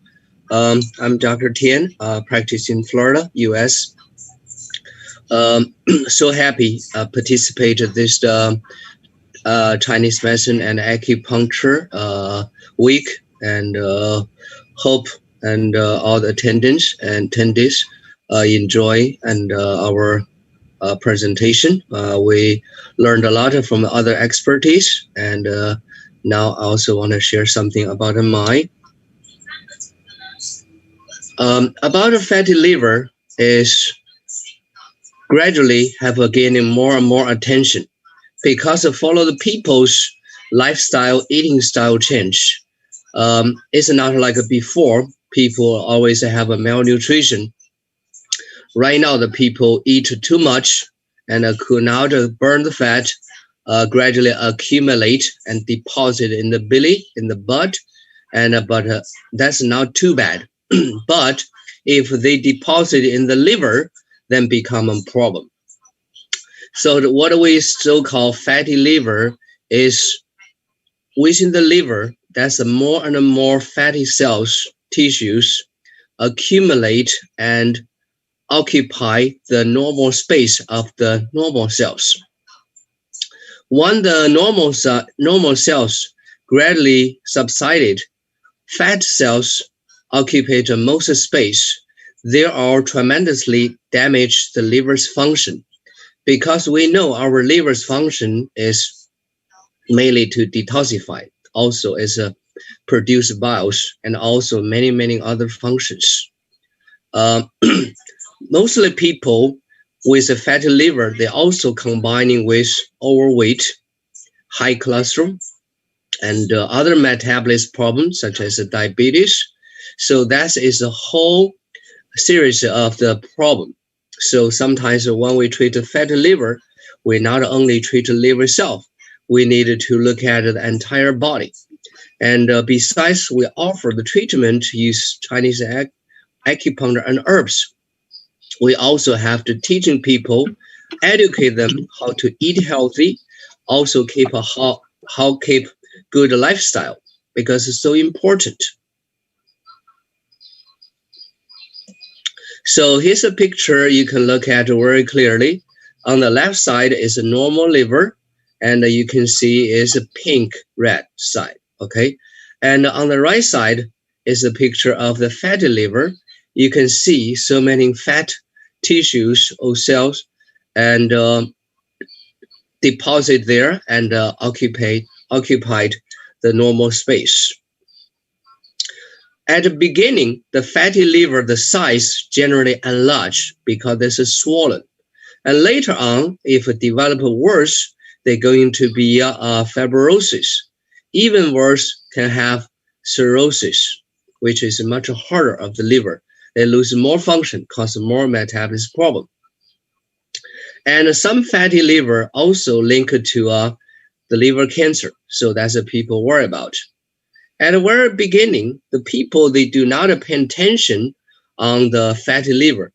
I'm Dr. Tian, practice in Florida, US. So happy participate in this Chinese medicine and acupuncture week, and hope and all the attendants and attendees enjoy and our presentation. We learned a lot from other expertise, and now I also want to share something about mine. About a fatty liver is gradually have gaining more and more attention because of follow the people's lifestyle, eating style change. It's not like before. People always have a malnutrition. Right now, the people eat too much and could not burn the fat, gradually accumulate and deposit in the belly, in the butt, and but that's not too bad. But if they deposit in the liver, then become a problem. So what we so-called fatty liver is within the liver, that's more and more fatty cells, tissues accumulate and occupy the normal space of the normal cells. When the normal cells gradually subsided, fat cells occupy the most space. They are tremendously damage the liver's function, because we know our liver's function is mainly to detoxify, also as a produce biles, and also many other functions. Mostly people with a fatty liver, they also combining with overweight, high cholesterol, and other metabolism problems such as diabetes. So that is a whole series of the problem. So sometimes when we treat the fatty liver, we not only treat the liver itself, we need to look at the entire body. And besides, we offer the treatment, use Chinese acupuncture and herbs. We also have to teaching people, educate them how to eat healthy, also keep keep good lifestyle, because it's so important. So here's a picture you can look at very clearly. On the left side is a normal liver, and you can see is a pink red side, okay? And on the right side is a picture of the fatty liver. You can see so many fat tissues or cells and deposit there and occupied the normal space. At the beginning, the fatty liver, the size generally enlarge because this is swollen. And later on, if it develops worse, they're going to be fibrosis. Even worse, can have cirrhosis, which is much harder of the liver. They lose more function, cause more metabolism problem. And some fatty liver also linked to the liver cancer. So that's what people worry about. At the very beginning, the people, they do not pay attention on the fatty liver.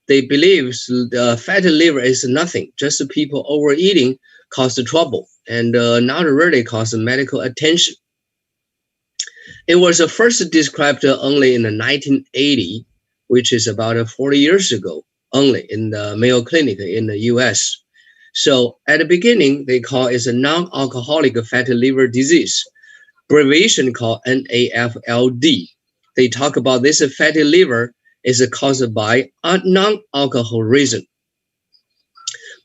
They believe the fatty liver is nothing, just the people overeating cause the trouble and not really cause medical attention. It was first described only in the 1980, which is about 40 years ago, only in the Mayo Clinic in the US. So at the beginning, they call it a non-alcoholic fatty liver disease, abbreviation called NAFLD. They talk about this fatty liver is caused by a non-alcohol reason.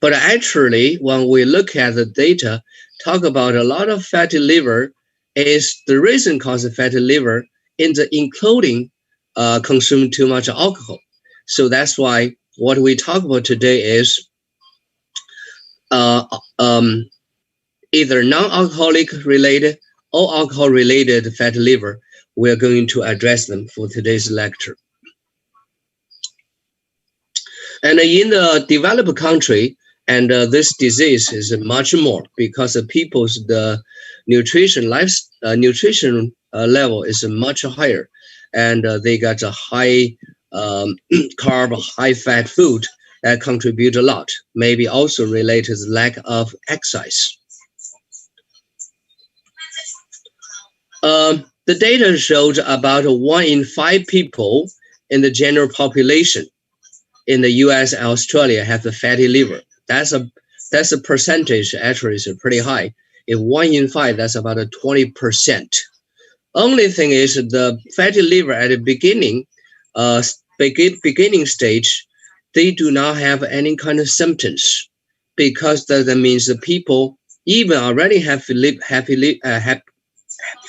But actually, when we look at the data, talk about a lot of fatty liver is the reason cause fatty liver in the including consume too much alcohol. So that's why what we talk about today is either non-alcoholic related or alcohol related fatty liver. We're going to address them for today's lecture. And in the developed country, and this disease is much more because the people's the nutrition level is much higher, and they got a high carb, high fat food that contribute a lot. Maybe also related to lack of exercise. The data showed about 1 in 5 people in the general population in the US and Australia have the fatty liver. That's a percentage, actually is pretty high. If 1 in 5, that's about 20%. Only thing is the fatty liver at the beginning, beginning stage, they do not have any kind of symptoms, because that means the people even already have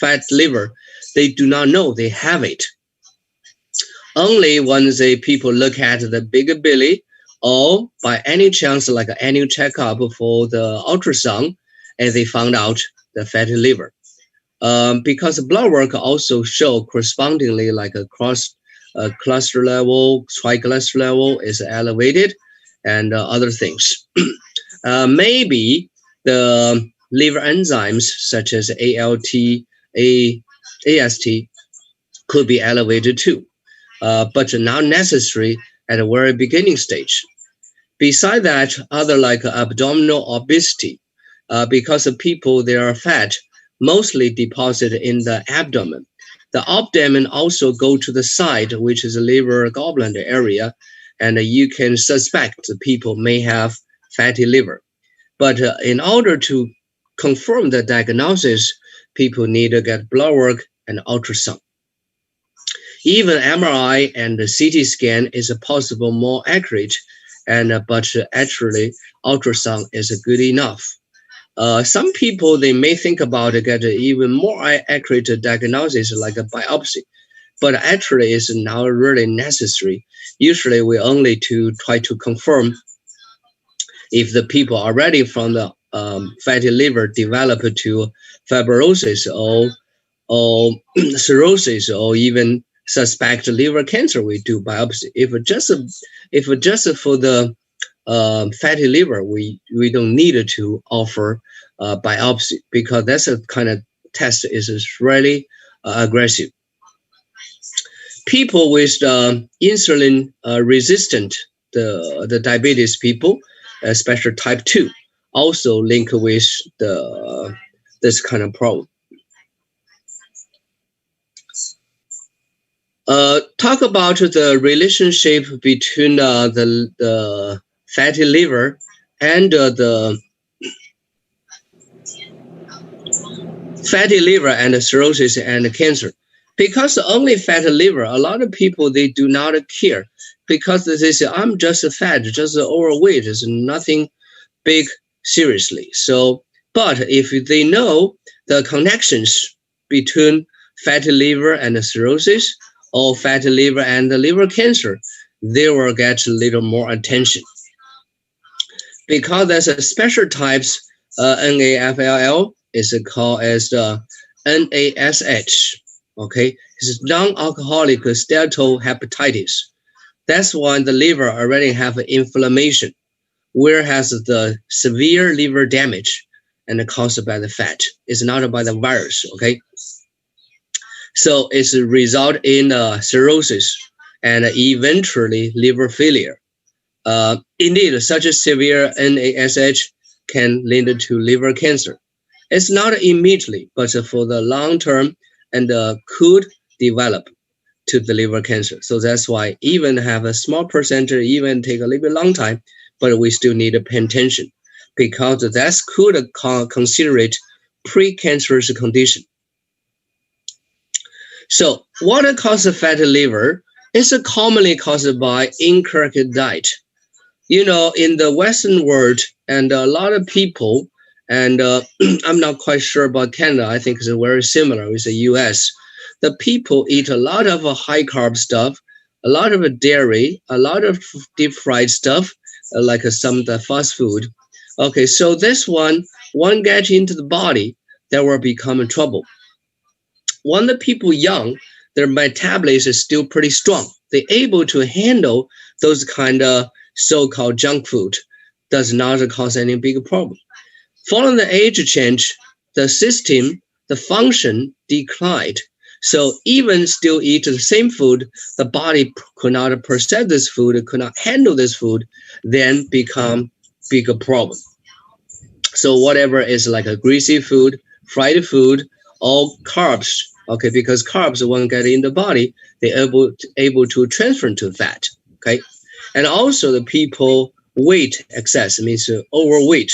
fat liver, they do not know they have it. Only when the people look at the bigger belly, or by any chance like an annual checkup for the ultrasound, and they found out the fatty liver. Because blood work also show correspondingly like a cholesterol level, triglyceride level is elevated, and other things. Maybe the liver enzymes such as ALT, AST could be elevated too, but not necessary at the very beginning stage. Besides that, other like abdominal obesity, because of people, they are fat, mostly deposited in the abdomen. The abdomen also go to the side, which is the liver gallbladder area, and you can suspect the people may have fatty liver. But in order to confirm the diagnosis, people need to get blood work and ultrasound. Even MRI and the CT scan is possible more accurate, and but actually ultrasound is good enough. Some people, they may think about get even more accurate diagnosis like a biopsy, but actually it's not really necessary. Usually we only to try to confirm if the people already from the fatty liver develop to fibrosis or cirrhosis or even suspect liver cancer, we do biopsy. If just for the fatty liver, we don't need to offer biopsy, because that's a kind of test is really aggressive. People with insulin resistant, the diabetes people, especially type 2, also link with this kind of problem. Talk about the relationship between the fatty liver and the fatty liver and the cirrhosis and the cancer. Because only fatty liver, a lot of people, they do not care, because they say, I'm just fat, just overweight, it's nothing big seriously. So, but if they know the connections between fatty liver and cirrhosis or fatty liver and liver cancer, they will get a little more attention. Because there's a special types, NAFLL is called as the NASH, okay? It's non-alcoholic steatohepatitis. That's why the liver already have inflammation, whereas the severe liver damage and caused by the fat. It's not by the virus, okay? So it's a result in cirrhosis and eventually liver failure. Indeed, such a severe NASH can lead to liver cancer. It's not immediately, but for the long term and could develop to the liver cancer. So that's why even have a small percentage, even take a little bit long time, but we still need to pay attention because that could consider it pre-cancerous condition. So what causes fatty liver is commonly caused by incorrect diet. You know, in the Western world, and a lot of people, and I'm not quite sure about Canada, I think it's very similar with the US. The people eat a lot of high carb stuff, a lot of dairy, a lot of deep fried stuff, like some of the fast food. Okay, so this one gets into the body, that will become trouble. When the people young, their metabolism is still pretty strong. They're able to handle those kind of so-called junk food, does not cause any big problem. Following the age change, the system, the function declined. So even still eat the same food, the body could not process this food, could not handle this food, then become bigger problem. So whatever is like a greasy food, fried food, or carbs, okay, because carbs won't get in the body, they're able to transfer to fat, okay? And also the people weight excess means overweight.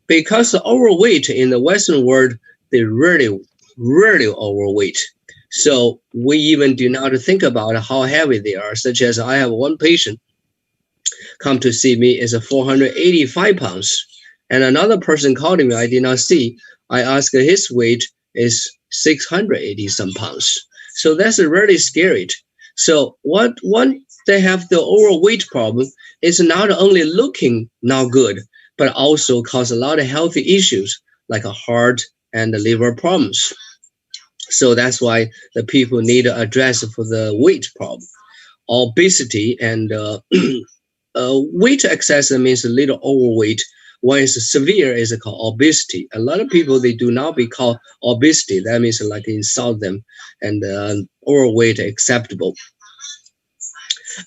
Because the overweight in the Western world, they really overweight. So we even do not think about how heavy they are, such as I have one patient come to see me is 485 pounds. And another person called me, I did not see. I asked his weight is 680 some pounds. So that's really scary. So when they have the overweight problem, it's not only looking not good, but also cause a lot of healthy issues like a heart and the liver problems. So that's why the people need to address for the weight problem. Obesity and weight excess means a little overweight. When it's severe, is called obesity. A lot of people, they do not be called obesity. That means like insult them, and overweight acceptable.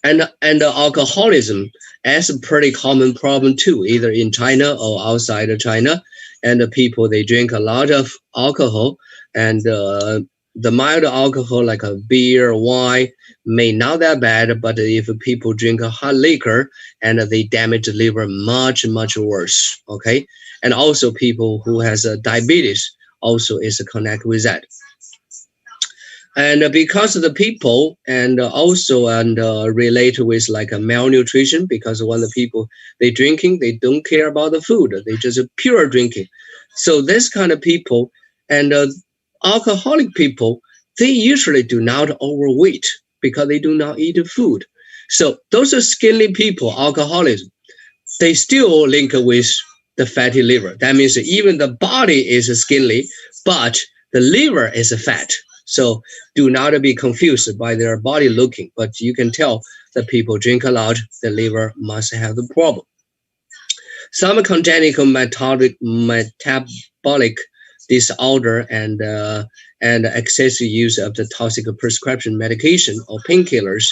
And alcoholism is a pretty common problem too, either in China or outside of China. And the people, they drink a lot of alcohol, and the mild alcohol like a beer, wine, may not that bad, but if people drink a hot liquor and they damage the liver, much worse, okay? And also people who has diabetes also is connected with that. And because of the people and also relate with like a malnutrition, because when the people, they drinking, they don't care about the food, they just pure drinking. So this kind of people and alcoholic people, they usually do not overweight because they do not eat food. So those are skinny people, alcoholism, they still link with the fatty liver. That means even the body is skinny, but the liver is fat. So do not be confused by their body looking, but you can tell that people drink a lot, the liver must have the problem. Some congenital metabolic disorder and excessive use of the toxic prescription medication or painkillers,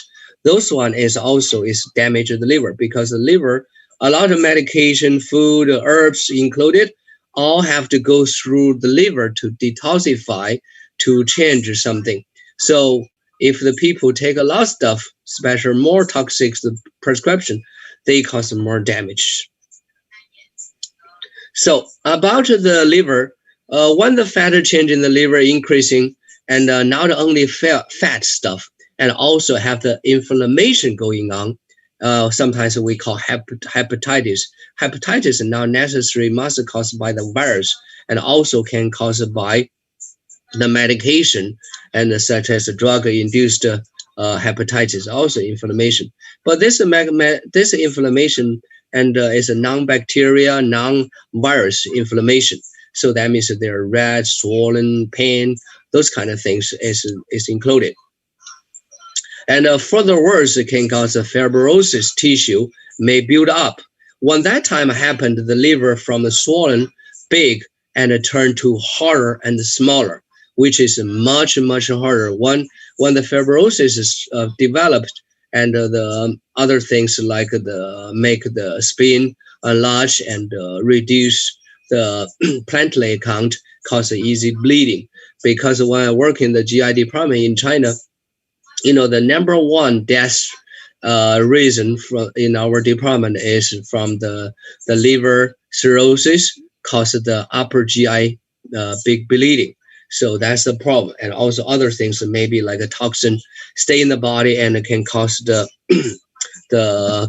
those one is also damage of the liver, because the liver, a lot of medication, food, herbs included, all have to go through the liver to detoxify, to change something. So if the people take a lot of stuff, especially more toxic prescription, they cause more damage. So about the liver, when the fat change in the liver increasing, and not only fat stuff, and also have the inflammation going on, sometimes we call hepatitis. Hepatitis is not necessarily must caused by the virus, and also can cause by the medication and such as drug-induced hepatitis, also inflammation. But this this inflammation and is a non-bacteria, non-virus inflammation. So that means that there are red, swollen, pain, those kind of things is included. And further worse, it can cause a fibrosis tissue may build up. When that time happened, the liver from the swollen, big, and turned to harder and smaller, which is much, much harder. When the fibrosis is developed and the other things like make the spleen enlarge and reduce the platelet count, cause easy bleeding. Because when I work in the GI department in China, you know, the number one death reason in our department is from the liver cirrhosis, caused the upper GI big bleeding. So that's the problem. And also other things, maybe like a toxin stay in the body and it can cause the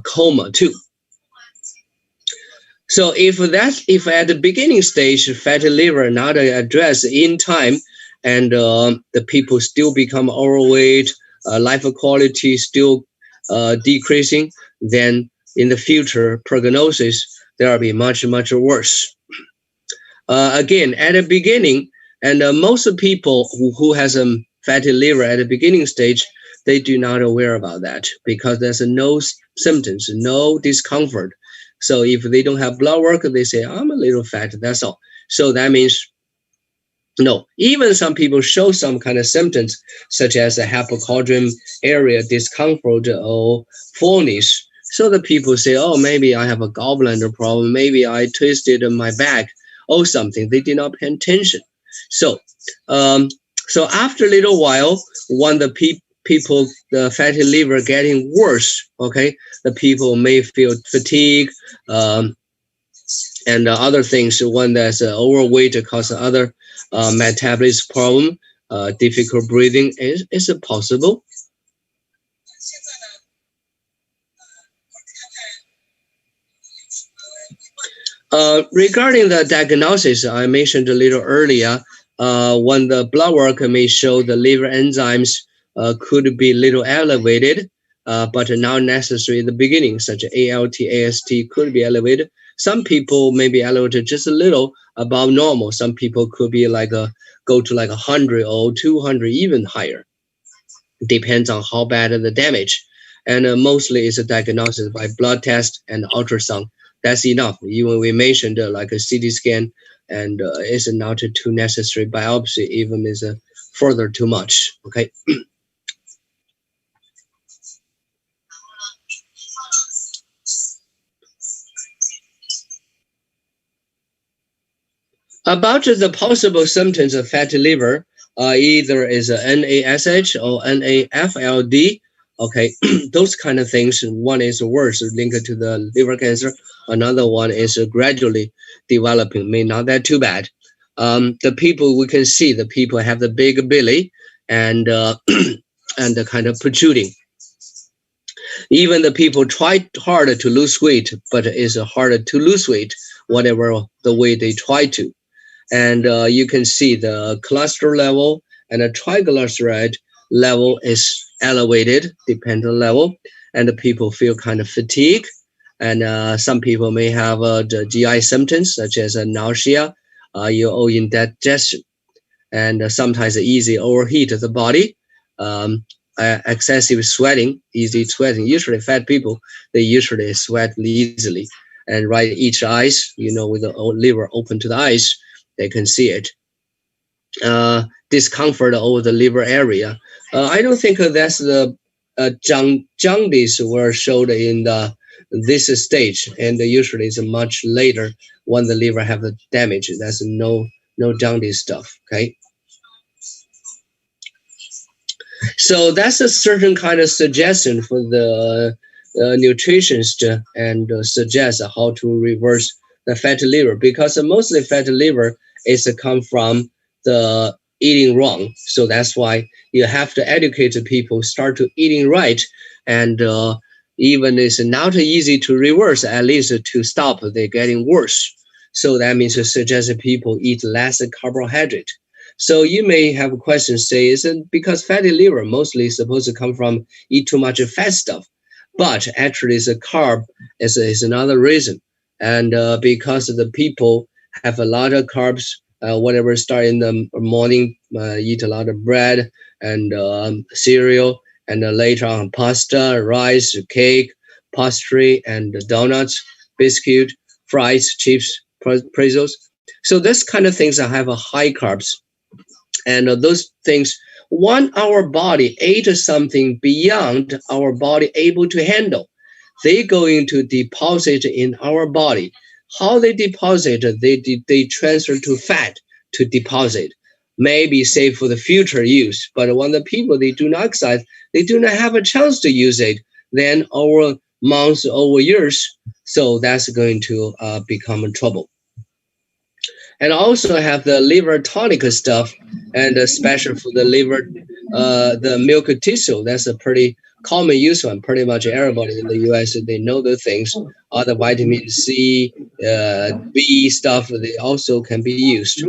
coma too. So if at the beginning stage fatty liver not addressed in time, and the people still become overweight, life quality still decreasing, then in the future prognosis there will be much, much worse. Again, at the beginning, and most people who has a fatty liver at the beginning stage, they do not aware about that because there's no symptoms, no discomfort. So if they don't have blood work, they say, I'm a little fat, that's all. So that means, no, even some people show some kind of symptoms, such as a hypochondrium area discomfort or fullness. So the people say, oh, maybe I have a gallbladder problem, maybe I twisted my back or something. They did not pay attention. So, so after a little while, when the people, the fatty liver getting worse, okay, the people may feel fatigue and other things. When there's overweight, cause other metabolism problem, difficult breathing is possible. Regarding the diagnosis, I mentioned a little earlier, when the blood work may show the liver enzymes could be little elevated, but not necessary in the beginning, such as ALT, AST could be elevated. Some people may be elevated just a little above normal. Some people could be like go to like 100 or 200, even higher. Depends on how bad the damage. And mostly it's a diagnosis by blood test and ultrasound. That's enough. Even we mentioned like a CT scan, and it's not too necessary. Biopsy even is further too much. Okay. About the possible symptoms of fatty liver, either is a NASH or NAFLD. Okay, those kind of things. One is worse, linked to the liver cancer. Another one is gradually developing, may not that too bad. The people we can see, the people have the big belly and and the kind of protruding. Even the people try hard to lose weight, but it's harder to lose weight, whatever the way they try to. And you can see the cholesterol level and the triglyceride level is elevated, dependent level, and the people feel kind of fatigue. And some people may have the GI symptoms such as nausea, or indigestion, and sometimes easy overheat of the body, excessive sweating, easy sweating. Usually fat people, they usually sweat easily. And right each eyes, you know, with the liver open to the eyes, they can see it. Discomfort over the liver area. I don't think that's the jaundice were showed in this stage, and usually it's much later when the liver have the damage. That's no jaundice stuff. Okay. So that's a certain kind of suggestion for the nutritionist and suggest how to reverse the fatty liver, because mostly fatty liver is come from the eating wrong. So that's why you have to educate the people, start to eating right, and even it's not easy to reverse, at least to stop, they're getting worse. So that means to suggest that people eat less carbohydrate. So you may have a question, say, is it because fatty liver mostly supposed to come from eat too much fat stuff? But actually, it's a carb is another reason. And because the people have a lot of carbs, whatever start in the morning, eat a lot of bread and cereal, and later on pasta, rice, cake, pastry, and donuts, biscuit, fries, chips, pretzels. So this kind of things that have a high carbs. And those things, when our body ate something beyond our body able to handle, they going to deposit in our body. How they deposit? They transfer to fat to deposit. Maybe save for the future use. But when the people, they do not exercise, they do not have a chance to use it, then over months, over years, so that's going to become trouble. And also have the liver tonic stuff, and especially for the liver, the milk tissue. That's a pretty common use one. Pretty much everybody in the U.S. they know the things. Other vitamin C, B stuff, they also can be used.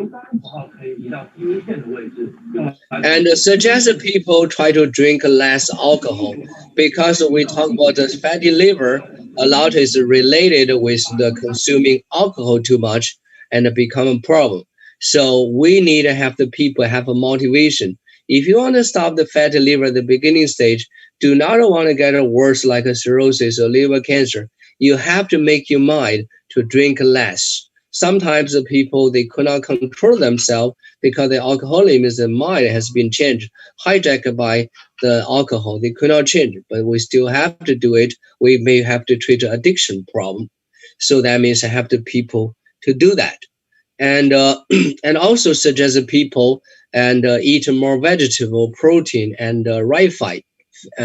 And suggest people try to drink less alcohol, because we talk about the fatty liver. A lot is related with the consuming alcohol too much, and become a problem. So we need to have the people have a motivation. If you want to stop the fatty liver at the beginning stage, do not want to get worse like a cirrhosis or liver cancer. You have to make your mind to drink less. Sometimes the people, they could not control themselves because the alcoholism mind has been changed, hijacked by the alcohol. They could not change it, but we still have to do it. We may have to treat the addiction problem. So that means I have the people to do that. And and also suggest people and eat more vegetable protein and refined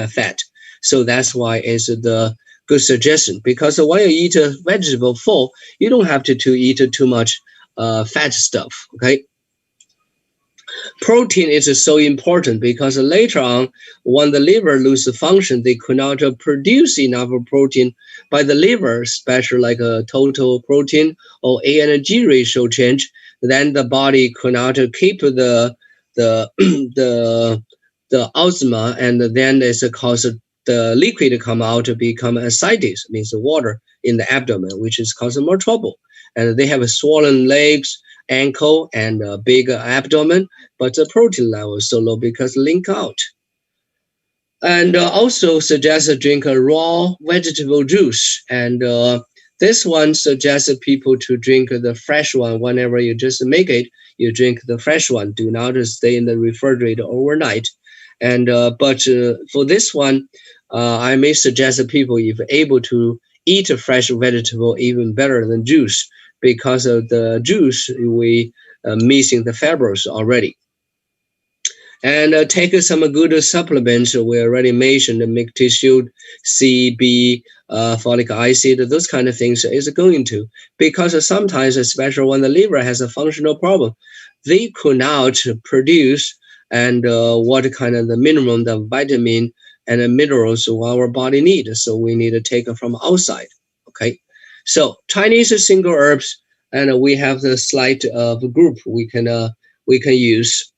fat. So that's why it's the good suggestion, because when you eat a vegetable full, you don't have to eat too much fat stuff, okay? Protein is so important because later on, when the liver loses function, they could not produce enough protein by the liver, especially like a total protein or A and G ratio change. Then the body could not keep the osma, and then it's cause the liquid come out to become ascites, means the water in the abdomen, which is causing more trouble. And they have swollen legs, ankle, and a big abdomen, but the protein level is so low because link out. And also suggest drink a raw vegetable juice. And this one suggests people to drink the fresh one. Whenever you just make it, you drink the fresh one. Do not stay in the refrigerator overnight. And but for this one, I may suggest people, if able to eat a fresh vegetable, even better than juice, because of the juice, we missing the fibers already. And take some good supplements. We already mentioned the milk tissue, C, B, folic acid, those kind of things is going to. Because sometimes, especially when the liver has a functional problem, they could not produce and what kind of the minimum, the vitamin and the minerals our body needs. So we need to take it from outside, okay? So Chinese single herbs, and we have the slide of group we can use,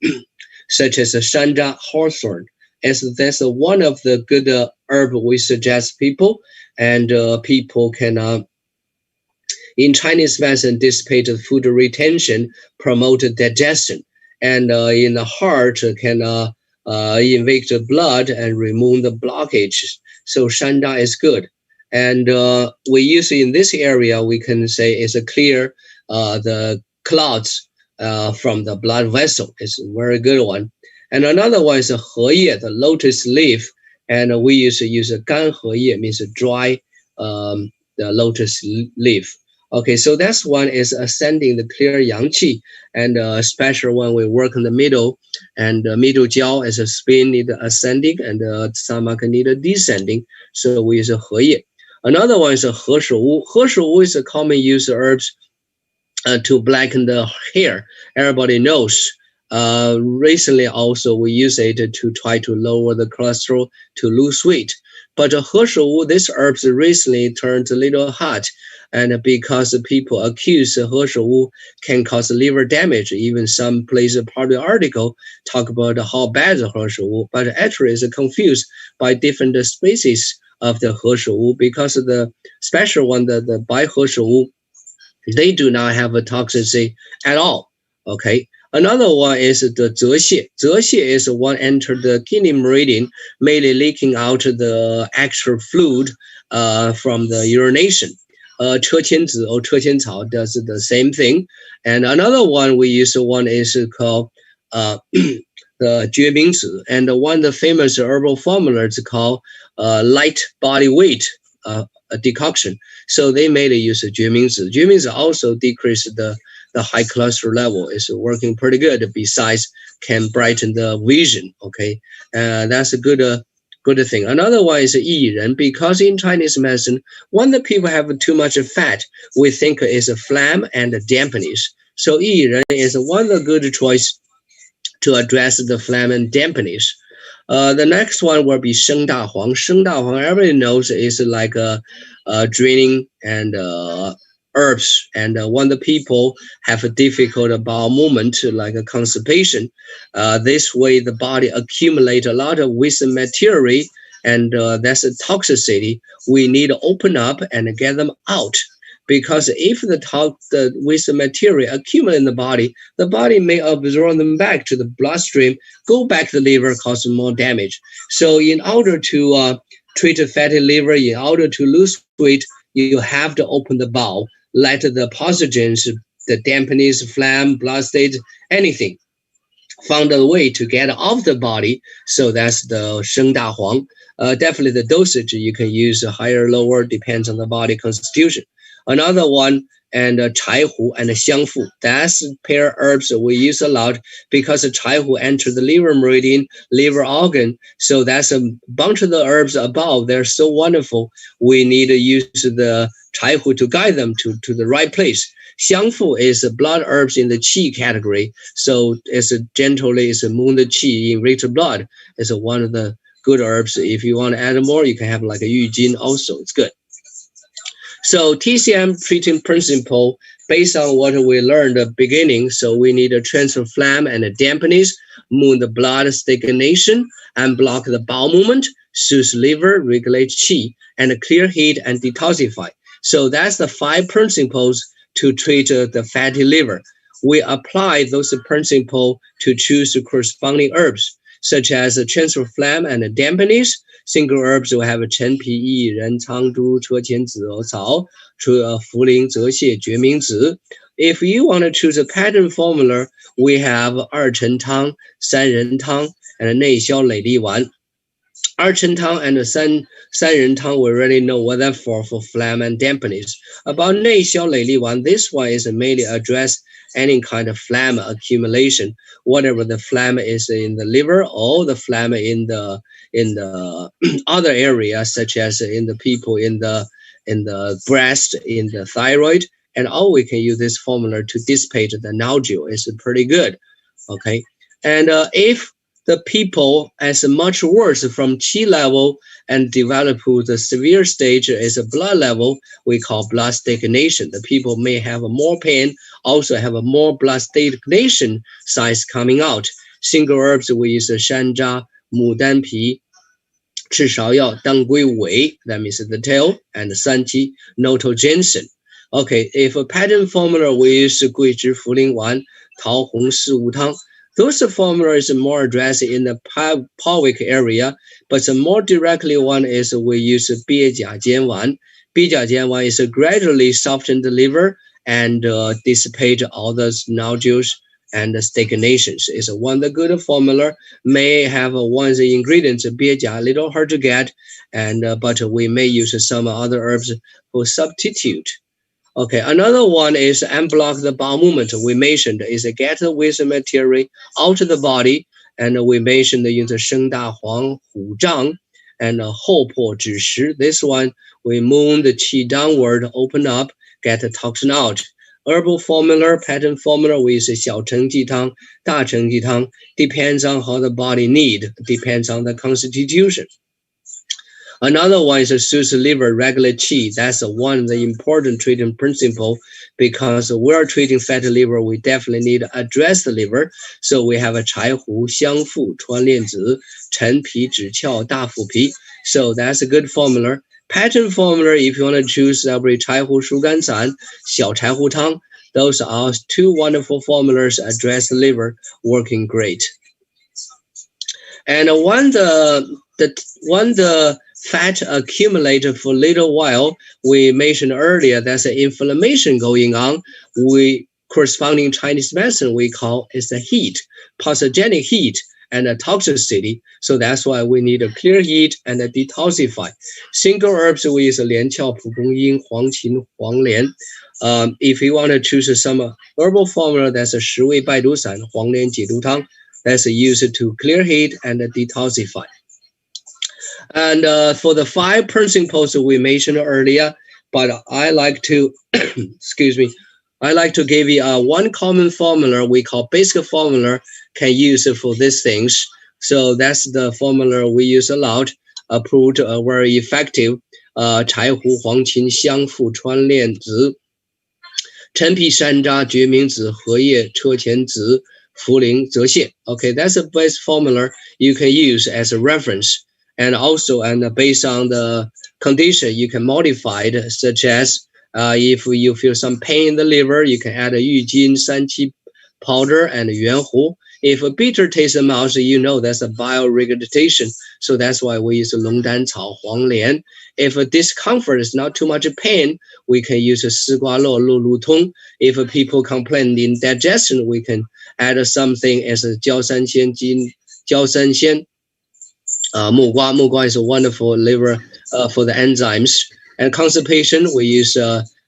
such as Shanja hawthorn. As that's one of the good herb we suggest people, and people can in Chinese medicine dissipate food retention, promote digestion, and in the heart can invade the blood and remove the blockage. So Shanja is good. And we use in this area, we can say it's a clear the clots from the blood vessel. It's a very good one. And another one is a He, the lotus leaf. And we used to use a gan He, means a dry the lotus leaf. Okay, so that's one is ascending the clear yang qi, and especially when we work in the middle, and middle jiao as a spin need ascending, and stomach need descending. So we use a He. Another one is a He Shu Wu. He Shu Wu is a common use of herbs to blacken the hair. Everybody knows. Recently also we use it to try to lower the cholesterol, to lose weight. But Herbal, this herbs recently turned a little hot, and because people accuse Herbal can cause liver damage. Even some place part of the article talk about how bad the Herbal, but actually is confused by different species of the Herbal, because of the special one, the by Herbal, they do not have a toxicity at all. Okay. Another one is the 泽泻. 泽泻 is one enter the kidney meridian, mainly leaking out the extra fluid from the urination. 车前子 or 车前草 does the same thing. And another one we use one is called the 决明子, and one of the famous herbal formula is called light body weight a decoction. So they made a use of 决明子. 决明子 also decrease the high cholesterol level. Is working pretty good. Besides, can brighten the vision. Okay, that's a good thing. Another one is 薏仁, because in Chinese medicine, when the people have too much fat, we think is a phlegm and a dampness. So 薏仁 is one of the good choice to address the phlegm and dampness. The next one will be 生大黄. 生大黄, everybody knows is like a draining and herbs, and when the people have a difficult bowel movement, like a constipation, this way the body accumulate a lot of waste material, and that's a toxicity. We need to open up and get them out, because if the waste material accumulate in the body may absorb them back to the bloodstream, go back to the liver, cause more damage. So in order to treat a fatty liver, in order to lose weight, you have to open the bowel, let the pathogens, the dampness, phlegm, blood state, anything, found a way to get off the body. So that's the 生大黄. Definitely the dosage you can use higher, lower, depends on the body constitution. Another one, and 柴胡 and 香附. That's pair herbs we use a lot, because 柴胡enter the liver meridian, liver organ. So that's a bunch of the herbs above. They're so wonderful. We need to use the 柴胡 to guide them to the right place. 香附 is blood herbs in the qi category. So it's gently move the qi, enrich the blood. It's one of the good herbs. If you want to add more, you can have like a 郁金 also. It's good. So TCM treating principle based on what we learned at the beginning. So we need to transfer phlegm and dampness, move the blood stagnation, and block the bowel movement, soothe liver, regulate qi, and clear heat and detoxify. So that's the 5 principles to treat the fatty liver. We apply those principles to choose the corresponding herbs, such as transfer phlegm and dampness. Single herbs will have 陈皮、薏仁、苍术、车前子、草、茯苓、泽泻、决明子. If you want to choose a pattern formula, we have 二陈汤、三仁汤 and 内消累粒丸. 二陈汤 and 三仁汤, we already know what that for phlegm and dampness. About 内消累粒丸, this one is mainly address any kind of phlegm accumulation, whatever the phlegm is in the liver or the phlegm in the other areas, such as in the people in the breast, in the thyroid, and all we can use this formula to dissipate the nodule. Is pretty good. Okay, and if the people as much worse from qi level and develop the severe stage is a blood level, we call blood stagnation. The people may have more pain, also have a more blood stagnation signs coming out. Single herbs we use 山楂、牡丹皮、赤芍药、当归尾, that means the tail, and 三七 noto ginseng. Okay, if a pattern formula we use 桂枝茯苓丸、桃红四物汤. Those formulas are more addressed in the pelvic area, but the more directly one is we use 鳖甲坚丸. 鳖甲坚丸 is gradually soften the liver and dissipate all those nodules and the stagnations. Is one of the good formula. May have one of the ingredients 鳖甲, a little hard to get, and but we may use some other herbs for substitute. Okay, another one is unblock the bowel movement. We mentioned is get the waste material out of the body, and we mentioned use 生大黄、虎杖 and 后破枳实. This one we move the qi downward, open up, get the toxin out. Herbal formula, pattern formula, we use 小承气汤、大承气汤. Depends on how the body need, depends on the constitution. Another one is a soothe the liver, regulate qi. That's one of the important treatment principle because we're treating fatty liver. We definitely need to address the liver. So we have a 柴胡、香附、川链子、陈皮、枳壳、大腹皮. So that's a good formula. Pattern formula, if you want to choose, that'll be 柴胡疏肝散、小柴胡汤. Those are two wonderful formulas address the liver, working great. And when the fat accumulated for a little while, we mentioned earlier there's an inflammation going on. We corresponding Chinese medicine we call is the heat, pathogenic heat and a toxicity. So that's why we need a clear heat and a detoxify. Single herbs we use 连翘、蒲公英、黄芩、黄连. If you want to choose some herbal formula, that's a 十味败毒散、黄连解毒汤. That's used to clear heat and detoxify. And for the 5 principles we mentioned earlier, but I like to, excuse me, I like to give you one common formula we call basic formula can use for these things. So that's the formula we use a lot, approved, very effective. 柴胡、黄芩、香附、川链子、陈皮、山楂、决明子、荷叶、车前子、茯苓、泽泻. Okay, that's the best formula you can use as a reference. And also, based on the condition, you can modify it, such as if you feel some pain in the liver, you can add a 郁金、三七 powder and 圆胡. If a bitter taste in the mouth, you know that's a bile regurgitation. So that's why we use 龙胆草、黄连. If a discomfort is not too much pain, we can use 丝瓜络、鹿鹿通. If people complain in digestion, we can add something as 焦三仙、焦三仙. 木瓜 is a wonderful liver for the enzymes. And constipation, we use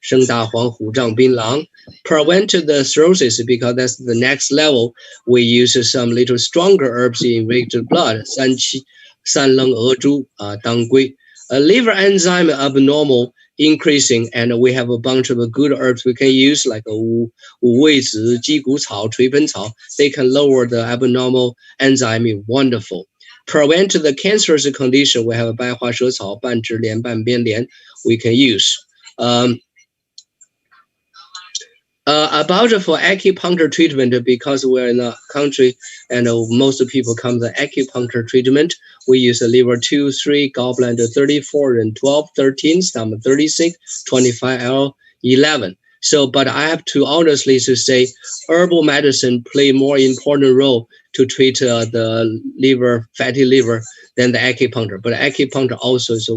生大黄、虎杖、槟榔. Prevent the cirrhosis because that's the next level. We use some little stronger herbs in regular blood. 三棱鹅珠, 当归. Liver enzyme abnormal increasing, and we have a bunch of good herbs we can use like 五味子、鸡骨草、垂本草. They can lower the abnormal enzyme. Wonderful. Prevent the cancerous condition, we have 白花蛇草、半枝莲、半边莲 we can use. About for acupuncture treatment, because we're in a country and most people come to acupuncture treatment, we use a liver 2, 3, gallbladder 34, and 12, 13, stomach 36, 25, L, 11. So, but I have to honestly to say, herbal medicine play more important role to treat the liver, fatty liver, than the acupuncture. But acupuncture also is a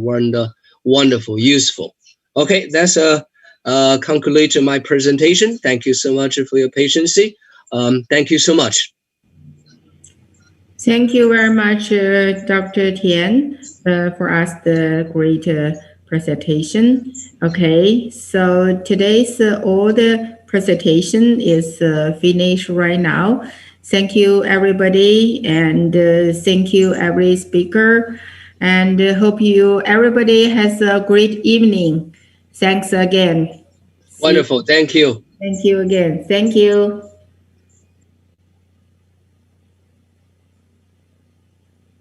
wonderful, useful. Okay, that's conclude my presentation. Thank you so much for your patience. Thank you so much. Thank you very much, Dr. Tian, for us the great presentation. Okay, so today's all the presentation is finished right now. Thank you, everybody, and thank you, every speaker, and hope everybody has a great evening. Thanks again. Wonderful. Thank you. Thank you again. Thank you.